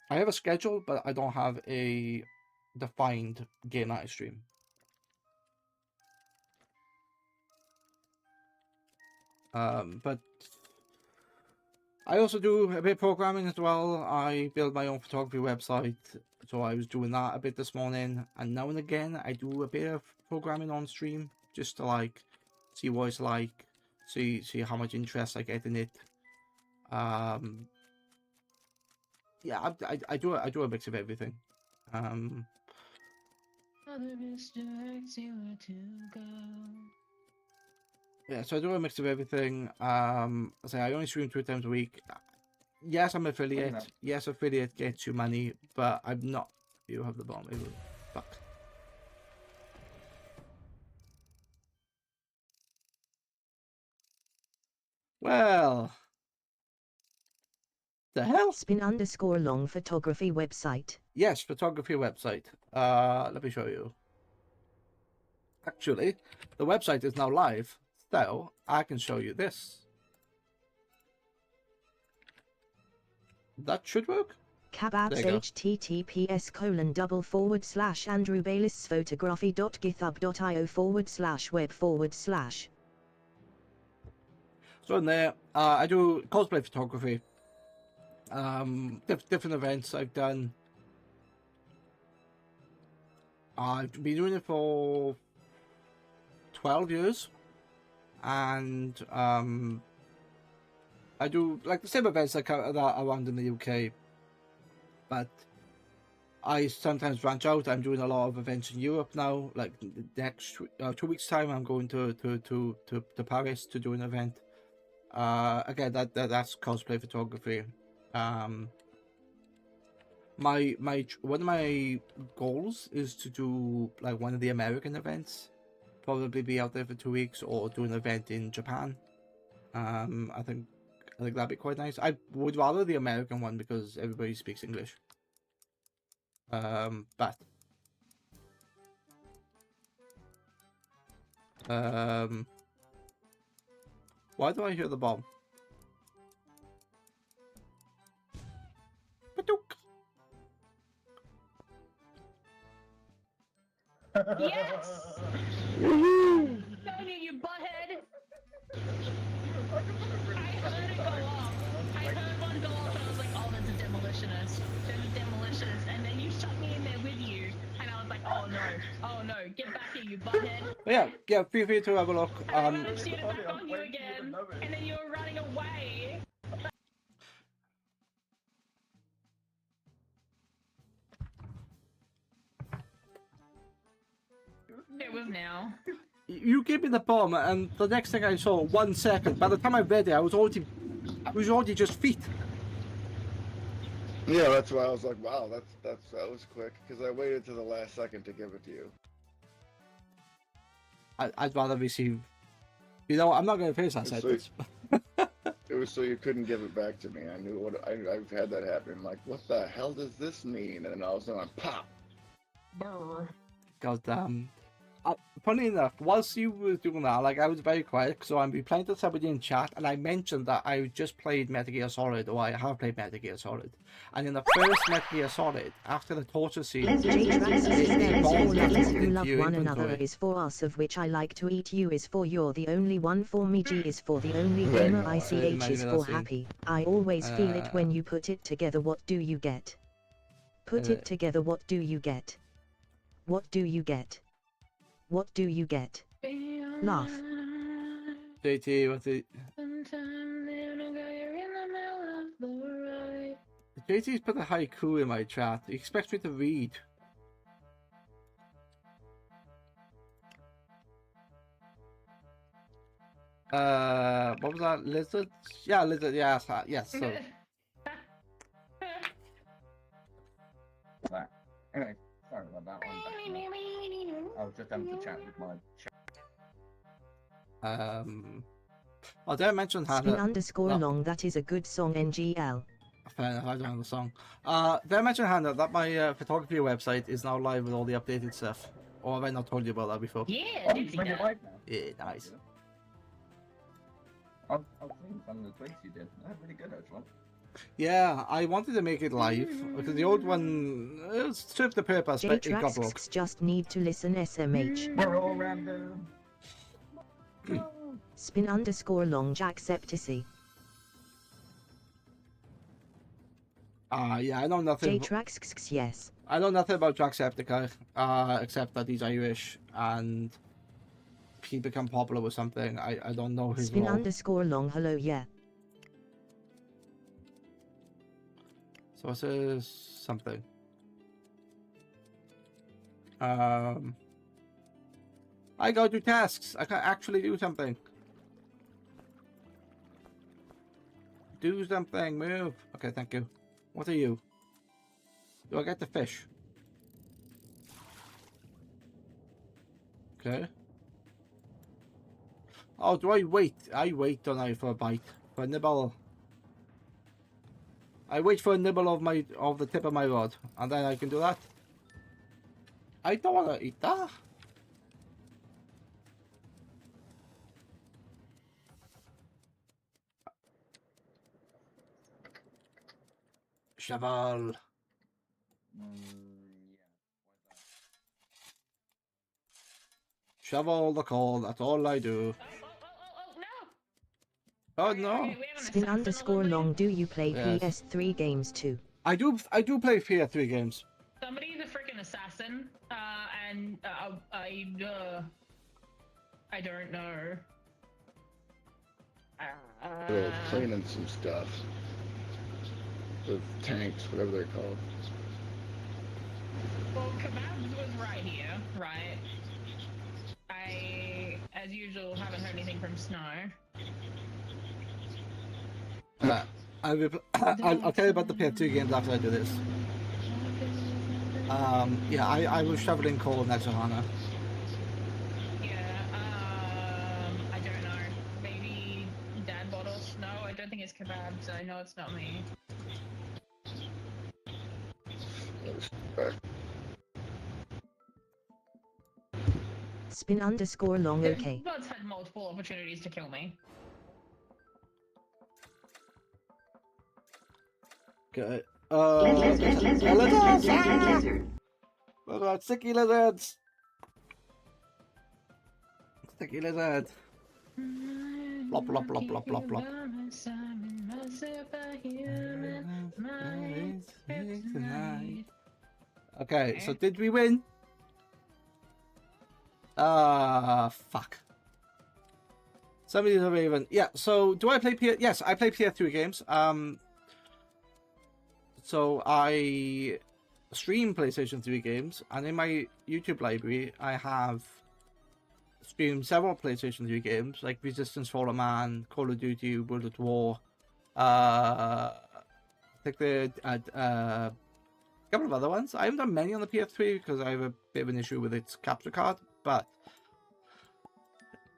I have a schedule, but I don't have a defined game that I stream. But I also do a bit of programming as well. I build my own photography website, so I was doing that a bit this morning. And now and again, I do a bit of programming on stream, just to like see what it's like, see how much interest I get in it. Yeah, I do a mix of everything. Yeah, so I do a mix of everything. I say I only stream 2 times a week. Yes, I'm affiliate. Yes, affiliate gets you money, but I'm not. You have the bomb. Fuck. Well, the hell? Spin underscore long photography website. Yes, photography website. Let me show you. Actually, the website is now live, so I can show you this. That should work. Kebabs There you go. https://andrewbaylisphotography.github.io/web/. So in there, I do cosplay photography. Different events I've done. I've been doing it for 12 years, and I do like the same events that are around in the UK, but I sometimes branch out. I'm doing a lot of events in Europe now. Like the next 2 weeks time, I'm going to Paris to do an event. Again, that's cosplay photography. My one of my goals is to do like one of the American events, probably be out there for 2 weeks, or do an event in Japan. I think that'd be quite nice. I would rather the American one because everybody speaks English. But why do I hear the bomb? Padook. Yes! Tony, you butthead! I heard it go off. I heard one go off and I was like, oh, there's a demolitionist. There's a demolitionist. And then you shut me in there with you. And I was like, oh no, get back here, you butthead. Yeah, feel free to have a look. And I managed to get it back on you again. And then you were running away. It was now. You gave me the bomb, and the next thing I saw, 1 second. By the time I read it, I was already just feet. Yeah, that's why I was like, wow, that was quick, because I waited to the last second to give it to you. I'd rather receive. You know, I'm not going to face that sentence. It was so you couldn't give it back to me. I knew what I've had that happen. Like, what the hell does this mean? And all of a sudden, I pop. Brr. God damn. Funny enough, whilst you were doing that, like, I was very quiet, so I'm replying to somebody in chat, and I mentioned that I just played Metal Gear Solid, or I have played Metal Gear Solid. And in the first Metal Gear Solid, after the torture scene, All lovers who love one another is for us, of which I like to eat. You is for you're the only one for me. G is for the only gamer. ICH is for happy. I always feel it when you put it together. What do you get? Put it together. What do you get? What do you get? What do you get? Laugh. JT, what's it? JT's put a haiku in my chat. He expects me to read. What was that? Lizard? Yeah, lizard. Yes, yes. So. Right. Anyway, sorry about that one. I was just having to chat with my chat. Oh, did I mention Hannah? Spin_long, that is a good song. NGL. Fair enough, I don't know the song. Did I mention, Hannah, that my photography website is now live with all the updated stuff? Or have I not told you about that before? Yeah, I did see that. Yeah, nice. I've seen some of the tweets you did. They're pretty good, actually. Yeah, I wanted to make it live because the old one served the purpose, but it got broke. Just need to listen. SMH. We're all random. Spin_long Jacksepticey. Yeah, I know nothing. Jtrax, yes. I know nothing about Jacksepticeye, except that he's Irish and he become popular with something. I don't know his role. Spin_long, hello, yeah. So it says something. I gotta do tasks. I can actually do something. Do something, move. Okay, thank you. What are you? Do I get the fish? Okay. Oh, do I wait? I wait, don't I, for a bite? For a nibble? I wait for a nibble of the tip of my rod, and then I can do that. I don't want to eat that. Shovel. Shovel the coal, that's all I do. Oh no! Spin underscore long. Do you play Yes. PS3 games too? I do play PS3 games. Somebody's a freaking assassin, and I don't know. Well, cleaning some stuff. The tanks, whatever they're called. Well, Kebabs was right here, right? I, as usual, haven't heard anything from Snow. I'll tell you about the PS2 games after I do this. Yeah, I was shoveling coal next to Hana. I don't know. Maybe Dad Bottles? No, I don't think it's Kebabs. I know it's not me. Spin underscore long. Okay. God's had multiple opportunities to kill me. Okay. Lizards. What about sticky lizards? Sticky lizard. Plop, plop, plop, plop, plop, plop. Okay, so did we win? Fuck. Somebody's a raven. Yeah, so do I play Yes, I play PS3 games. So I stream PlayStation 3 games, and in my YouTube library, I have streamed several PlayStation 3 games, like Resistance Fallen Man, Call of Duty, World at War. I think a couple of other ones. I haven't done many on the PS3 because I have a bit of an issue with its capture card, but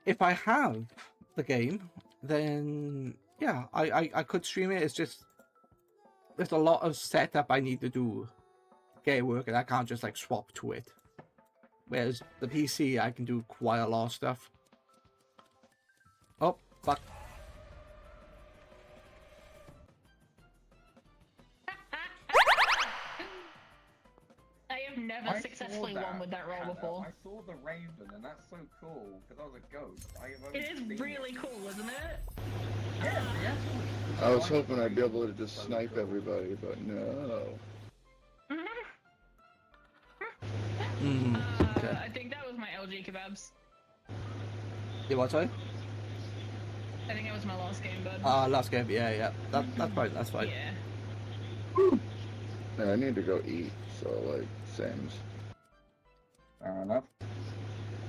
if I have the game, then yeah, I could stream it. It's just there's a lot of setup I need to do to get it working. I can't just like swap to it. Whereas the PC, I can do quite a lot of stuff. Oh, fuck. I have never successfully won with that roll before. I saw the raven, and that's so cool because I was a ghost. It is really cool, isn't it? Yeah. I was hoping I'd be able to just snipe everybody, but no. Okay. I think that was my LG Kebabs. You what, sorry? I think it was my last game, bud. Last game, yeah. That's fine, that's fine. Yeah. Yeah, I need to go eat, so like, Sam's. Fair enough.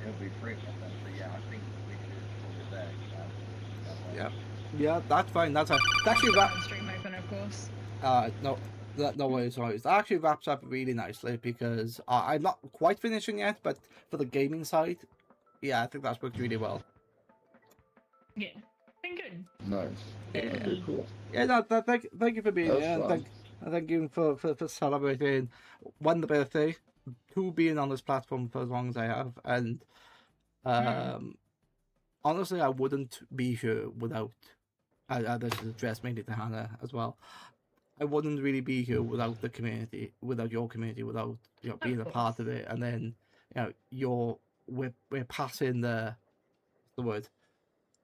It'll be free then, so yeah, I think we should put it there. Yeah, that's fine, that's fine. It's actually Stream open, of course. no worries. That actually wraps up really nicely because I'm not quite finishing yet, but for the gaming side, yeah, I think that's worked really well. Yeah, been good. Nice. Yeah. Okay, cool. Yeah, no, thank you for being That's here, and fun. thank you for celebrating, one, the birthday, two, being on this platform for as long as I have, and honestly, I wouldn't be here without. This is addressed mainly to Hannah as well. I wouldn't really be here without the community, without your community, without being a part of it, and then we're passing the word.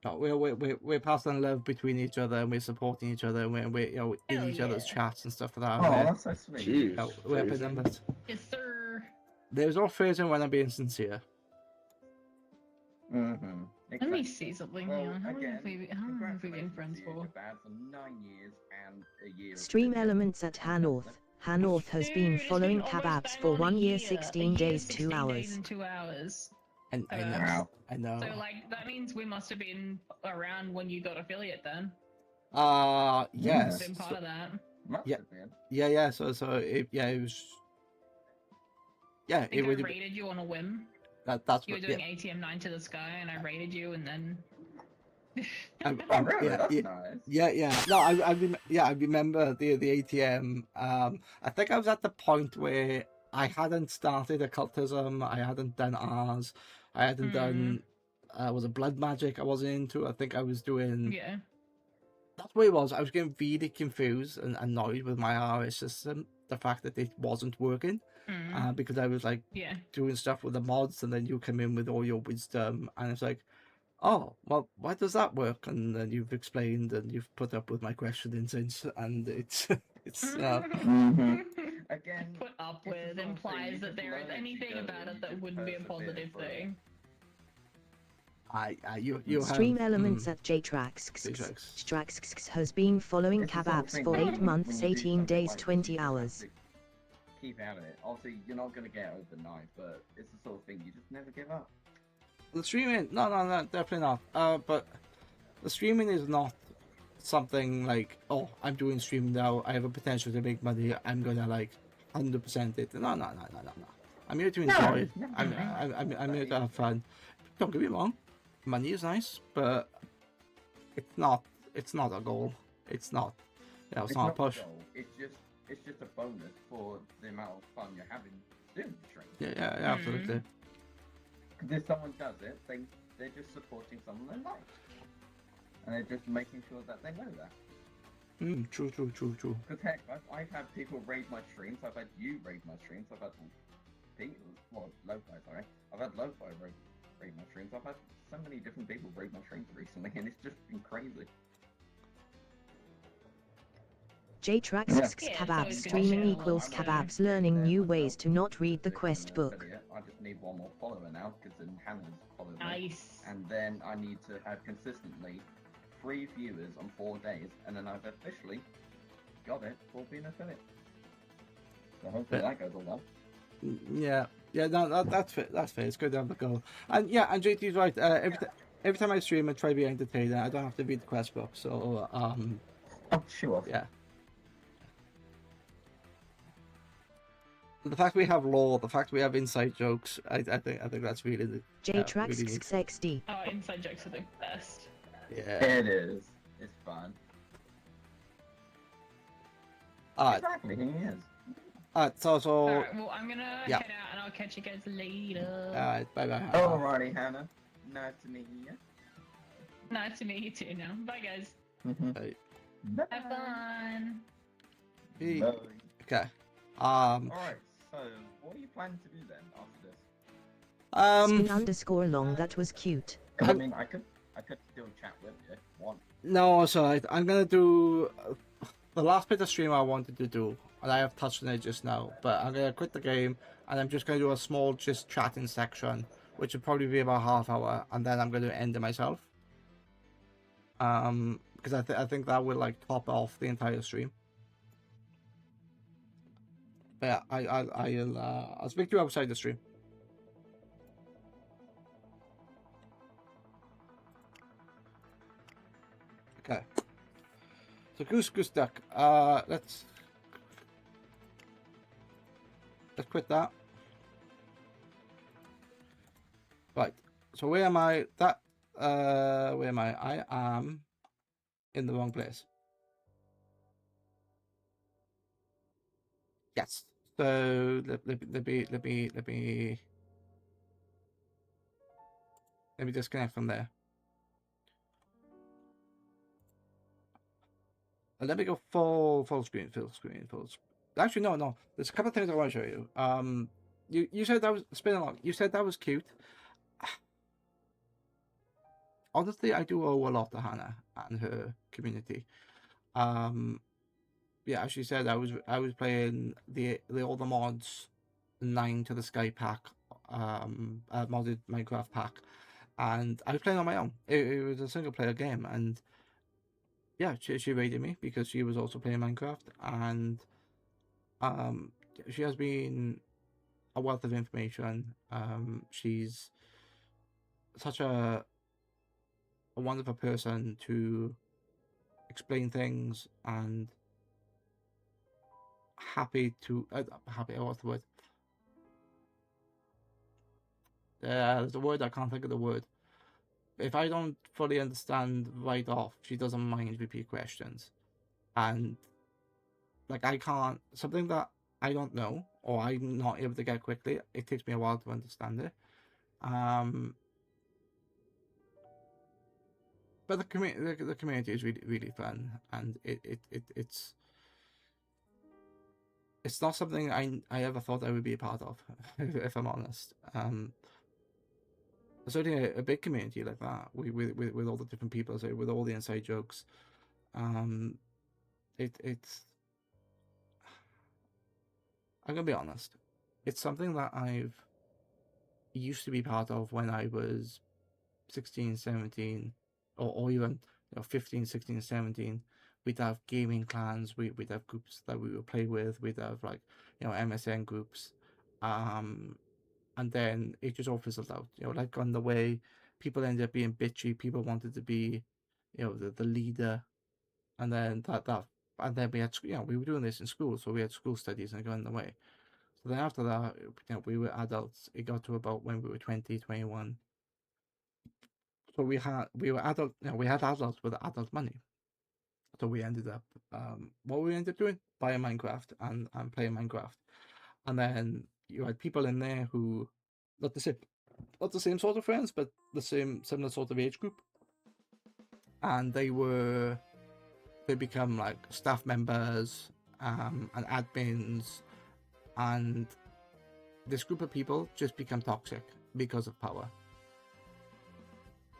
We're passing love between each other, and we're supporting each other, and we're in each other's chats and stuff like that. Oh, and that's so sweet. Jeez, we're up in crazy. numbers. Yes, sir. There's no phrasing when I'm being sincere. Mm-hmm. Let me see something Well, here. How long again, have we been friends for? Bad for 9 years and a year. of Stream business. elements at Hanorth. Hanorth has been Dude, it's following almost Kebabs bang for on 1 a year, year. 16 A year, days, 2 16 days hours. and 2 hours. And I know, Wow. I know. So like that means we must have been around when you got affiliate then. Yes. Been part of that. Must Yeah. have been. Yeah. So it was. Yeah, I it think I would. raided you on a whim. That's You were what. doing Yeah. ATM 9 to the sky, and I raided you, and then. Oh, really? yeah, That's yeah, nice. yeah. No, I remember the ATM. I think I was at the point where I hadn't started occultism. I hadn't done Rs. I hadn't done. Was it blood magic? I wasn't into. I think I was doing. Yeah. that's what it was. I was getting really confused and annoyed with my RS system. The fact that it wasn't working, because I was like Yeah. doing stuff with the mods, and then you come in with all your wisdom, and it's like, oh, well, why does that work? And then you've explained and you've put up with my questioning since, and it's Again, Put up it's the with sort of thing implies you that just there learn is as you anything go, about you it that just wouldn't be a persevere positive through it. thing. you Stream have elements at JTrax. J-Trax. Strax has been following It's the sort of Kababs thing for when 8 you- months, when you do 18 something days, like this, 20 you just have hours. to keep at it. Obviously, you're not going to get it overnight, but it's the sort of thing you just never give up. The streaming, no, definitely not. But the streaming is not something like, oh, I'm doing streaming now, I have a potential to make money, I'm gonna like 100% it. No. I'm here to enjoy it. I'm here to have fun. Don't get me wrong, money is nice, but it's not a goal. It's not, it's not a the push. goal, It's just a bonus for the amount of fun you're having doing the stream. Yeah, absolutely. Because if someone does it, they're just supporting someone they like. And they're just making sure that they know that. True. Because heck, I've had people raid my streams, I've had you raid my streams, I've had people, well, Lo-Fi, sorry. I've had Lo-Fi raid my streams, I've had so many different people raid my streams recently, and it's just been crazy. JTrax Yeah. Kababs it's streaming always equals good. Kababs learning new ways to not read the quest book. I just need one more follower now, because then Hannah's followed me. Nice. And then I need to have consistently 3 viewers on 4 days, and then I've officially got it for being affiliate. So hopefully that goes all well. Yeah, no, that's fair. That's fair. It's good to have a goal. And yeah, and JT's right. Every time I stream, I try to be entertaining. I don't have to read the quest book, so Oh, sure. yeah. The fact we have lore, the fact we have inside jokes, I think that's really the JTrax really neat. XD. Oh, inside jokes are the best. Yeah. It is. It's fun. Alright. Exactly, he is. Alright. So. Alright, well, I'm gonna yeah. head out and I'll catch you guys later. Alright. Bye. Alrighty, Hannah. Nice to meet you. Nice to meet you too now. Bye, guys. Bye. Have fun. Hey. Bye. Okay. Alright, so what are you planning to do then after this? Spin_long, that was cute. I mean, I could still chat with you if you want. No, so I'm gonna do the last bit of stream I wanted to do, and I have touched on it just now. But I'm gonna quit the game, and I'm just gonna do a small just chatting section, which would probably be about half hour, and then I'm gonna end it myself. Because I think that will like top off the entire stream. But yeah, I'll speak to you outside the stream. Okay. So Goose Duck. Let's quit that. Right. So where am I? Where am I? I am in the wrong place. Yes. So let me disconnect from there. And let me go full screen. Actually, no. There's a couple of things I want to show you. You said that was spin along. You said that was cute. Honestly, I do owe a lot to Hannah and her community. Yeah, as she said, I was playing the all the mods 9 to the Sky pack, modded Minecraft pack, and I was playing on my own. It was a single player game, and yeah, she raided me because she was also playing Minecraft, and she has been a wealth of information. She's such a wonderful person to explain things, and happy, what's the word? There's a word, I can't think of the word. If I don't fully understand right off, she doesn't mind repeat questions. And like, I can't, something that I don't know or I'm not able to get quickly, it takes me a while to understand it. but the community is really fun, and it's not something I ever thought I would be a part of, if I'm honest. Certainly a big community like that, with all the different people, so with all the inside jokes, it's. I'm gonna be honest. It's something that I've used to be part of when I was 16, 17, or even 15, 16, 17. We'd have gaming clans, we'd have groups that we would play with, we'd have like MSN groups, and then it just all fizzled out. Like on the way, people ended up being bitchy. People wanted to be, the leader, and then and then we had, we were doing this in school, so we had school studies and going the way. So then after that, we were adults. It got to about when we were 20, 21. So we were adult. We had adults with adult money. So we ended up, what we ended up doing, buying Minecraft and playing Minecraft. And then you had people in there who, not the same sort of friends, but the similar sort of age group. And they become like staff members, and admins, and this group of people just become toxic because of power.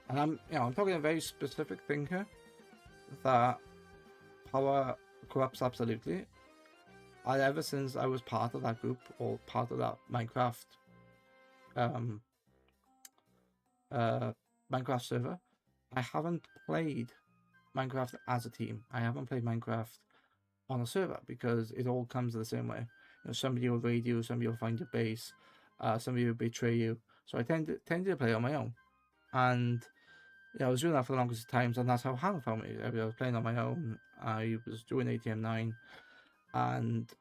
And I'm talking a very specific thing here, that power corrupts absolutely. Ever since I was part of that group, or part of that Minecraft Minecraft server, I haven't played Minecraft as a team. I haven't played Minecraft on a server, because it all comes the same way. Somebody will raid you, somebody will find your base, somebody will betray you. So I tended to play on my own, and I was doing that for the longest times, and that's how Hannah found me. I was playing on my own. I was doing ATM 9, and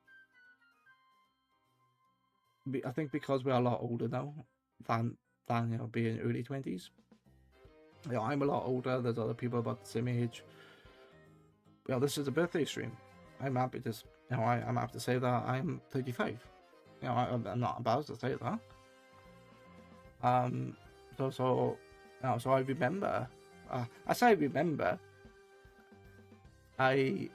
I think because we're a lot older now than being early 20s. I'm a lot older. There's other people about the same age. This is a birthday stream. I'm happy to, I'm happy to say that I'm 35. I'm not embarrassed to say that. So I remember. I say I remember. I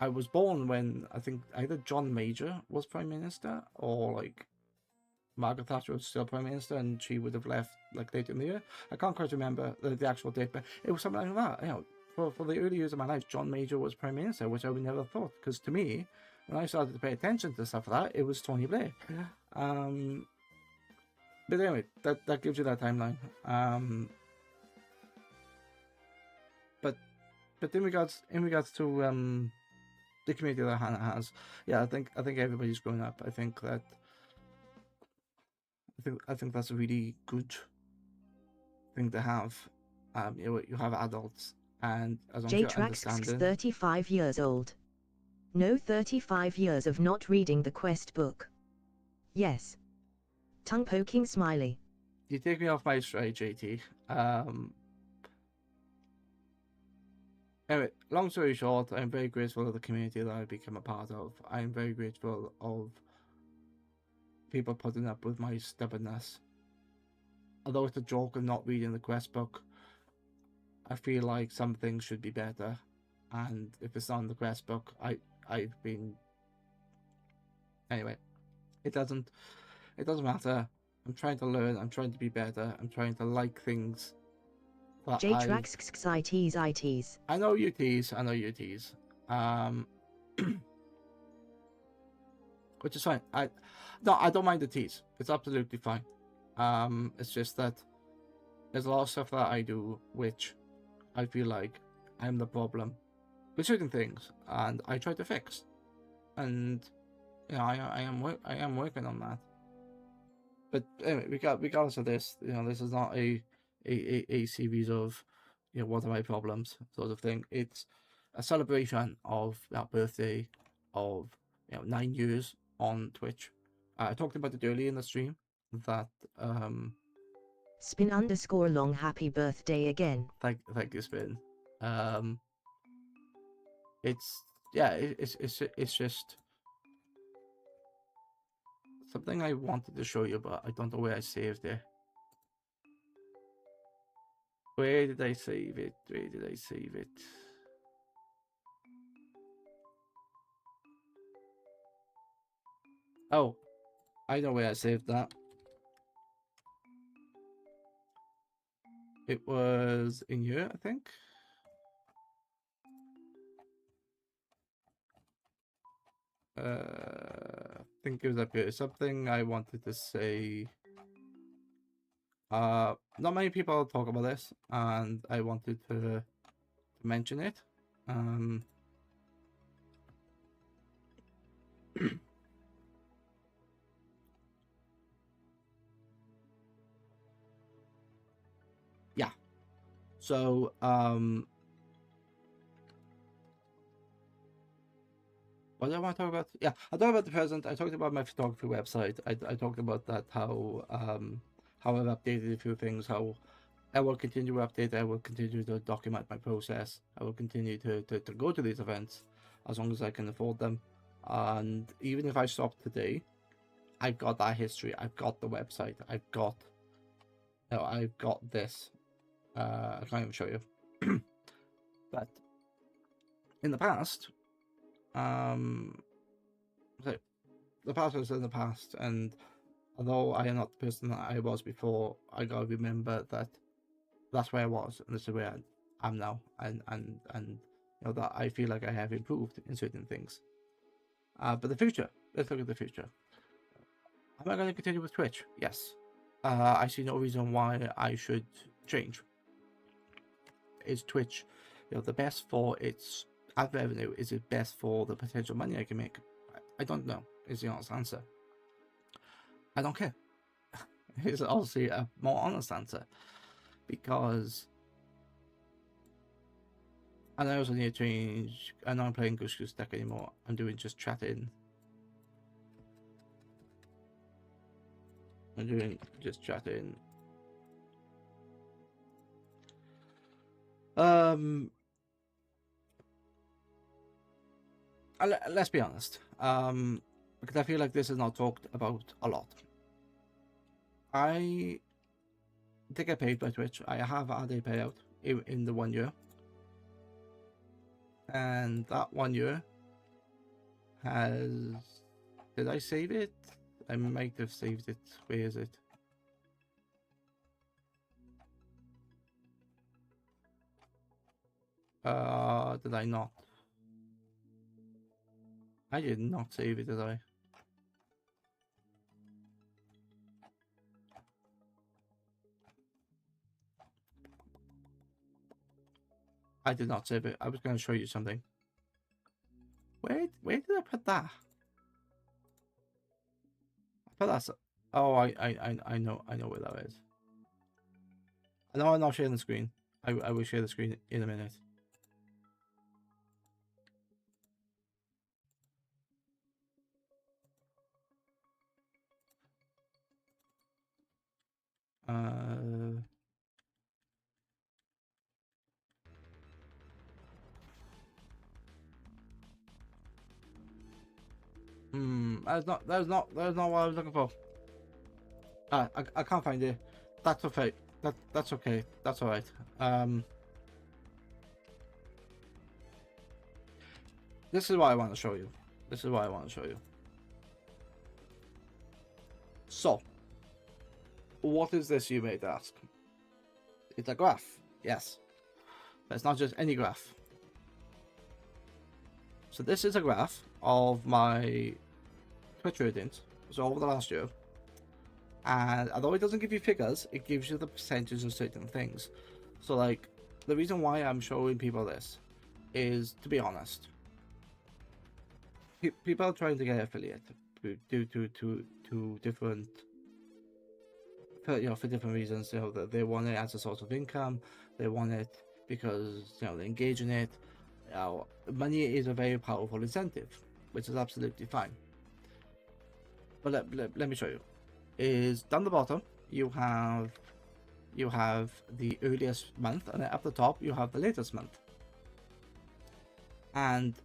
was born when I think either John Major was Prime Minister, or like Margaret Thatcher was still Prime Minister, and she would have left like later in the year. I can't quite remember the actual date, but it was something like that. For the early years of my life, John Major was Prime Minister, which I would never have thought, because to me, when I started to pay attention to stuff like that, it was Tony Blair. But anyway, that gives you that timeline. But in regards to the community that Hannah has, I think everybody's grown up. I think that's a really good thing to have. You have adults, and as long as you understand it. 35 years old. No 35 years of not reading the quest book. Yes. Tongue poking smiley. You take me off my stride, JT. Anyway, long story short, I'm very grateful of the community that I've become a part of. I'm very grateful of people putting up with my stubbornness. Although it's a joke of not reading the quest book, I feel like some things should be better. And if it's not in the quest book, I've been... Anyway, it doesn't matter. I'm trying to learn, I'm trying to be better, I'm trying to like things. J-Trax ITs. I know you tease. Which is fine. I don't mind the tease. It's absolutely fine. It's just that there's a lot of stuff that I do which I feel like I'm the problem with certain things, and I try to fix. And I am working on that. But anyway, regardless of this, this is not a series of what are my problems sort of thing. It's a celebration of that birthday of 9 years on Twitch. I talked about it earlier in the stream that Spin_long happy birthday again. Thank you, Spin. It's just something I wanted to show you, but I don't know where I saved it. Where did I save it? Where did I save it? Oh, I know where I saved that. It was in here, I think. I think it was up here. Something I wanted to say. Not many people talk about this, and I wanted to mention it. Yeah. So, what do I want to talk about? Yeah, I talked about the present. I talked about my photography website. I talked about that, how I've updated a few things, how I will continue to update, I will continue to document my process, I will continue to go to these events as long as I can afford them. And even if I stop today, I've got that history, I've got the website, I've got this. I can't even show you. But in the past, so the past was in the past, and although I am not the person that I was before, I gotta remember that that's where I was, and this is where I am now, and you know that I feel like I have improved in certain things. But the future, let's look at the future. Am I going to continue with Twitch? Yes. I see no reason why I should change. Is Twitch, you know, the best for its ad revenue? Is it best for the potential money I can make? I don't know. Is the honest answer. I don't care. It's obviously a more honest answer, because I also need to change. I'm not playing Goose Goose Duck anymore. I'm doing just chatting. I'm doing just chatting. Let's be honest. Because I feel like this is not talked about a lot. I did get paid by Twitch. I have had a payout in the 1 year. And that 1 year has... Did I save it? I might have saved it. Where is it? Did I not? I did not save it, did I? I did not save it. I was going to show you something. Where did I put that? I put that. Oh, I know where that is. I know I'm not sharing the screen. I will share the screen in a minute. That's not what I was looking for. I can't find it. That's okay. That's okay. That's alright. This is what I want to show you. This is what I want to show you. So, what is this, you may ask? It's a graph, yes. But it's not just any graph. So this is a graph of my Twitch ratings, so over the last year. And although it doesn't give you figures, it gives you the percentage of certain things. So like, the reason why I'm showing people this is, to be honest, people are trying to get affiliate due to different, for different reasons. You know, that they want it as a source of income. They want it because, you know, they engage in it. You know, money is a very powerful incentive, which is absolutely fine. But let me show you. Is down the bottom you have the earliest month, and then up the top you have the latest month. And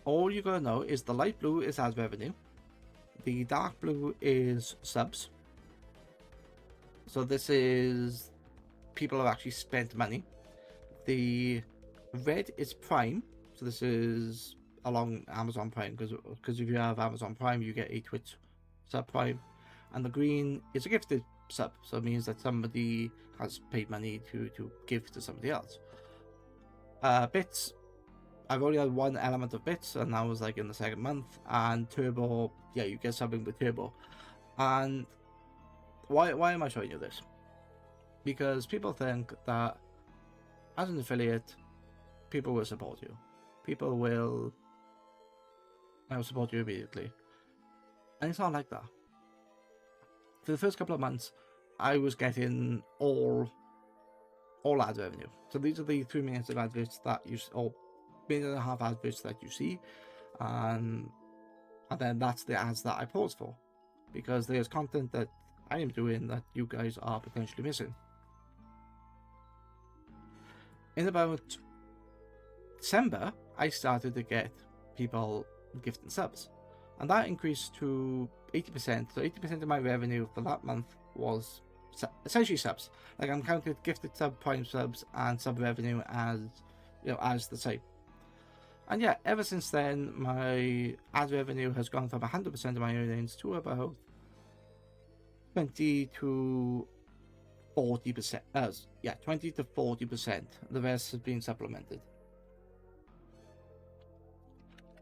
all you gotta know is the light blue is ad revenue, the dark blue is subs. So this is people have actually spent money. The red is Prime, so this is along Amazon Prime, because if you have Amazon Prime, you get a Twitch sub Prime, and the green is a gifted sub, so it means that somebody has paid money to give to somebody else. Bits, I've only had one element of bits, and that was like in the second month. And Turbo, yeah, you get something with Turbo. And why am I showing you this? Because people think that as an affiliate, people will support you. People will support you immediately. And it's not like that. For the first couple of months, I was getting all ad revenue. So these are the 3 minutes of adverts that you, or minute and a half adverts that you see, and then that's the ads that I pause for, because there's content that I am doing that you guys are potentially missing. In about December, I started to get people gifting subs, and that increased to 80%. So 80% of my revenue for that month was essentially subs. Like, I'm counted gifted sub, Prime subs, and sub revenue as, you know, as the same. And yeah, ever since then, my ad revenue has gone from 100% of my earnings to about 20 to 40%. 20 to 40%. The rest has been supplemented.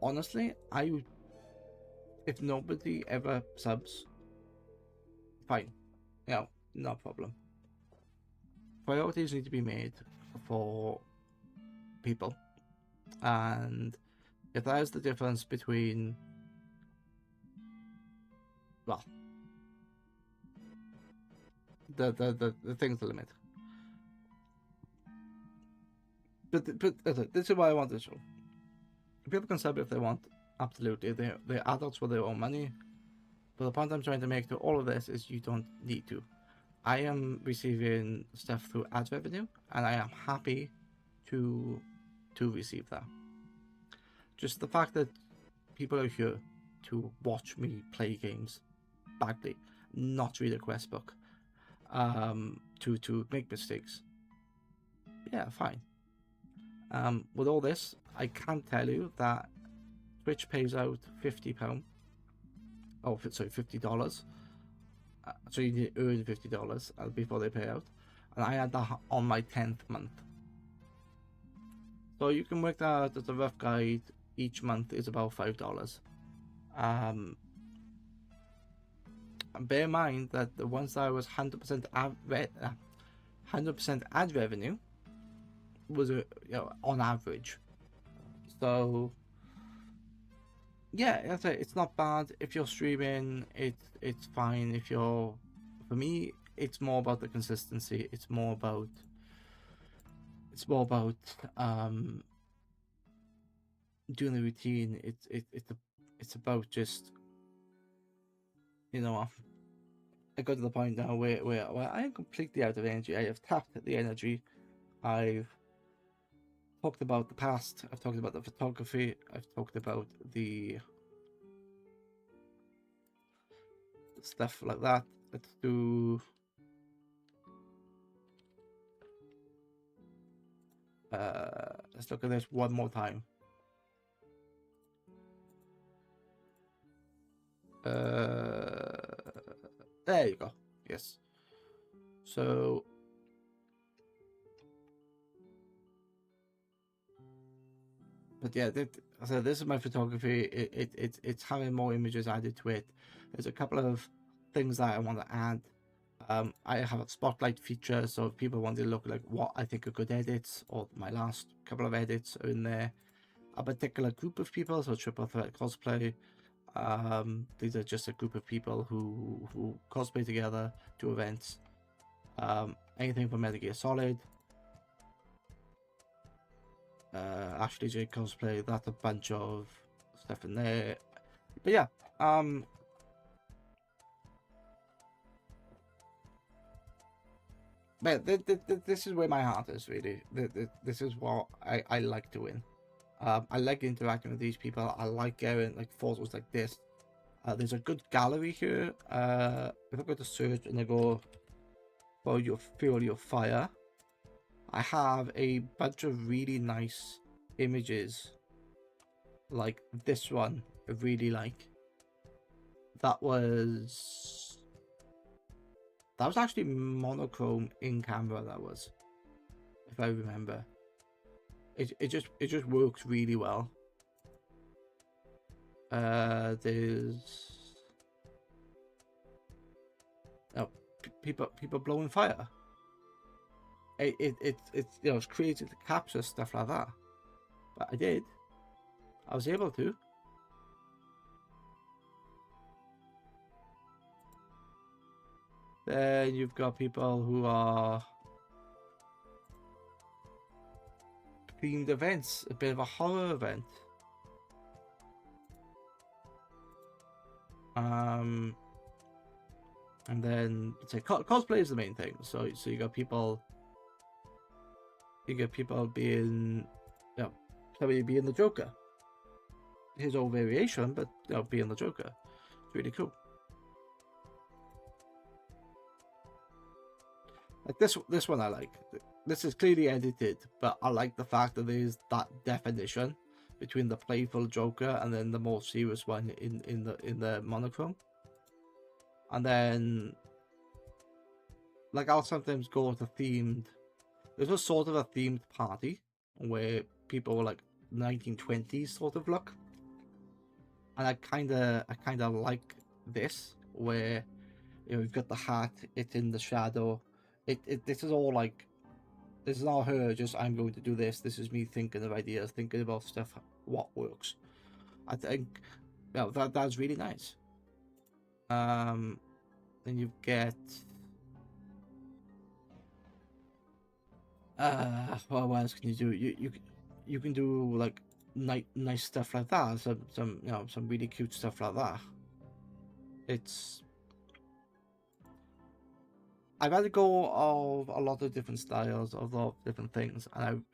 Honestly, if nobody ever subs, fine, you know, no problem. Priorities need to be made for people, and if that is the difference between, well, the thing's the limit. But this is why I want to show. People can sub if they want, absolutely. They're adults with their own money. But the point I'm trying to make to all of this is you don't need to. I am receiving stuff through ad revenue, and I am happy to receive that. Just the fact that people are here to watch me play games badly, not read a quest book, to make mistakes. Yeah, fine. With all this, I can tell you that Twitch pays out £50. Oh, sorry, $50. So you need to earn $50 before they pay out, and I had that on my 10th month. So you can work that out as a rough guide. Each month is about $5. And bear in mind that the ones that I was 100% ad revenue was, you know, on average. So yeah, that's it. It's not bad. If you're streaming, it's fine. If you're, for me, it's more about the consistency. It's more about doing the routine. It's about just, you know, I got to the point now where I am completely out of energy. I have tapped the energy. I've talked about the past. I've talked about the photography. I've talked about the stuff like that. Let's do let's look at this one more time. There you go. Yes. So but yeah, so this is my photography. It's having more images added to it. There's a couple of things that I want to add. I have a spotlight feature, so if people want to look like what I think are good edits, or my last couple of edits are in there. A particular group of people, so Triple Threat Cosplay. These are just a group of people who cosplay together, do events. Anything from Metal Gear Solid. Ashley J Cosplay, that's a bunch of stuff in there. But yeah, but this is where my heart is, really. This is what I like doing. I like interacting with these people. I like getting like photos like this. There's a good gallery here. If I go to search and I go for your Fuel Your Fire, I have a bunch of really nice images, like this one. I really like. That was actually monochrome in camera. That was, if I remember. It just works really well. There's people blowing fire. It's you know, it's created to capture stuff like that. But I was able to. Then you've got people who are themed events, a bit of a horror event. And then say cosplay is the main thing. So you got people. You get people being, you know, somebody being the Joker. His own variation, but you know, being the Joker. It's really cool. Like this one I like. This is clearly edited, but I like the fact that there's that definition between the playful Joker and then the more serious one in the monochrome. And then, like, I'll sometimes go to themed. There's a sort of a themed party where people were like 1920s sort of look, and I kind of like this, where you know, you've got the hat, it's in the shadow. This is all like, this is not her just I'm going to do this. This is me thinking of ideas, thinking about stuff, what works. I think, you know, that's really nice. Then you get what else can you do? You can do like nice stuff like that. Some you know, some really cute stuff like that. I've had to go of a lot of different styles, of a lot of different things, and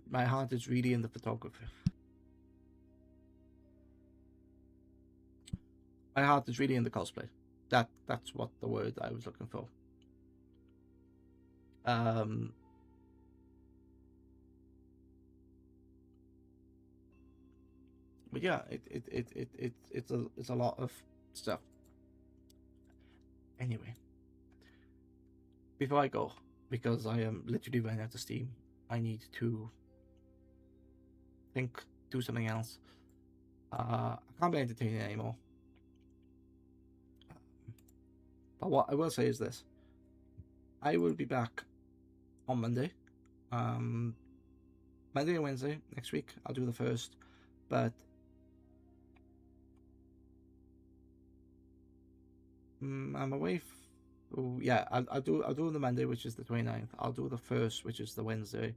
my heart is really in the photography. My heart is really in the cosplay. That's what the word I was looking for. But yeah, it's a lot of stuff. Anyway, before I go, because I am literally running out of steam, I need to do something else. I can't be entertaining anymore. But what I will say is this: I will be back on Monday. Monday and Wednesday next week. I'll do the first, but I'm away. Yeah, I'll do the Monday, which is the 29th. I'll do the first, which is the Wednesday.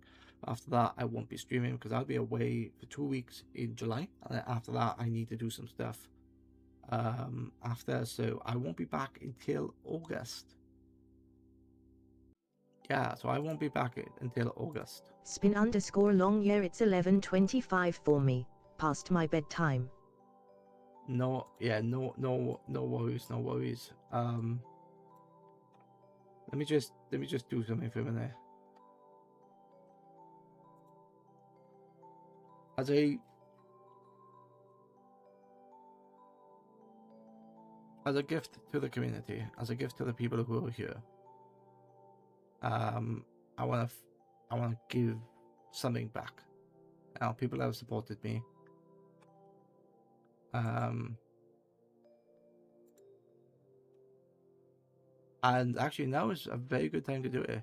After that, I won't be streaming because I'll be away for 2 weeks in July, and then after that, I need to do some stuff. So I won't be back until August. Yeah, so I won't be back until August. Spin_long year, it's 11:25 for me, past my bedtime. No worries. Let me just do something for a minute. As a gift to the community, as a gift to the people who are here, I want to give something back. Now, people have supported me. And actually now is a very good time to do it.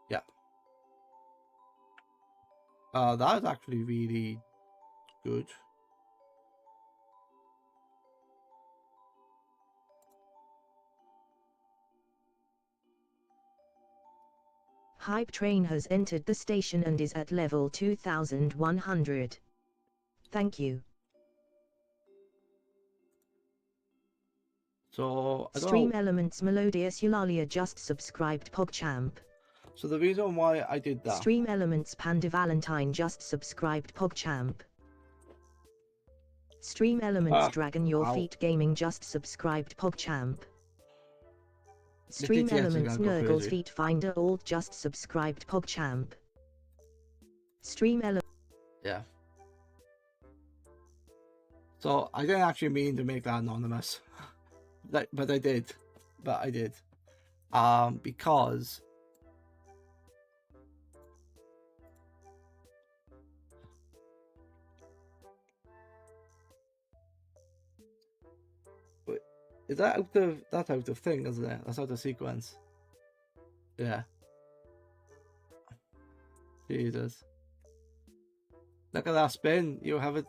Yeah. That is actually really good. Hype train has entered the station and is at level 2100. Thank you. So I don't Stream know. Elements Melodious Eulalia just subscribed PogChamp. So the reason why I did that. Stream Elements Panda Valentine just subscribed PogChamp. Stream Elements Dragon Your ow. Feet Gaming just subscribed PogChamp. Stream DTS is Elements gonna go Nurgle's crazy. Feet Finder Alt just subscribed PogChamp. Stream Elements. Yeah. So I didn't actually mean to make that anonymous, but I did. Because wait, is that out of thing, isn't it? That's out of sequence. Yeah. Jesus. Look at that spin. You have a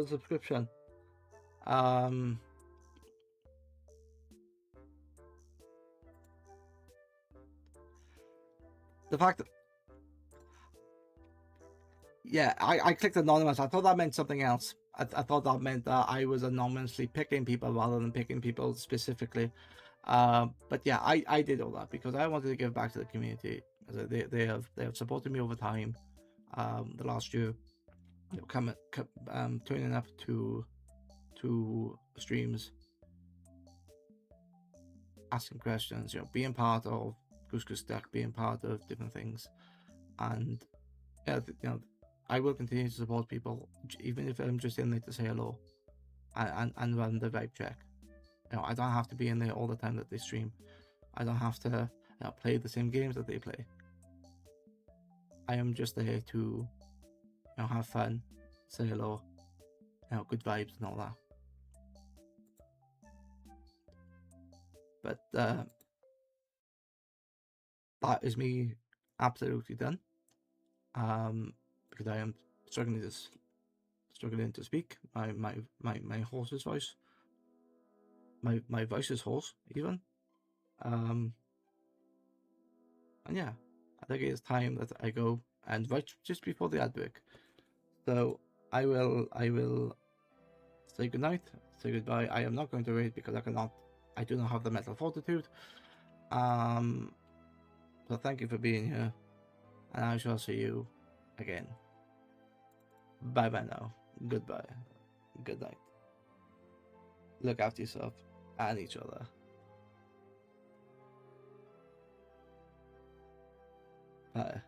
subscription. The fact that, yeah, I clicked anonymous. I thought that meant something else. I thought that meant that I was anonymously picking people rather than picking people specifically. But yeah, I did all that because I wanted to give back to the community. They have supported me over time. The last year, turning up to streams, asking questions, being part of Goose Goose Duck, being part of different things, and yeah, I will continue to support people, even if I'm just in there to say hello and run the vibe check. I don't have to be in there all the time that they stream. I don't have to play the same games that they play. I am just there to have fun, say hello, good vibes and all that. But that is me absolutely done. Because I am struggling to speak. My horse's voice. My voice is hoarse even. And yeah, I think it's time that I go and right just before the ad break. So I will say goodnight, say goodbye. I am not going to raid because I do not have the mental fortitude. So thank you for being here, and I shall see you again. Bye bye now. Goodbye. Good night. Look after yourself and each other. Bye.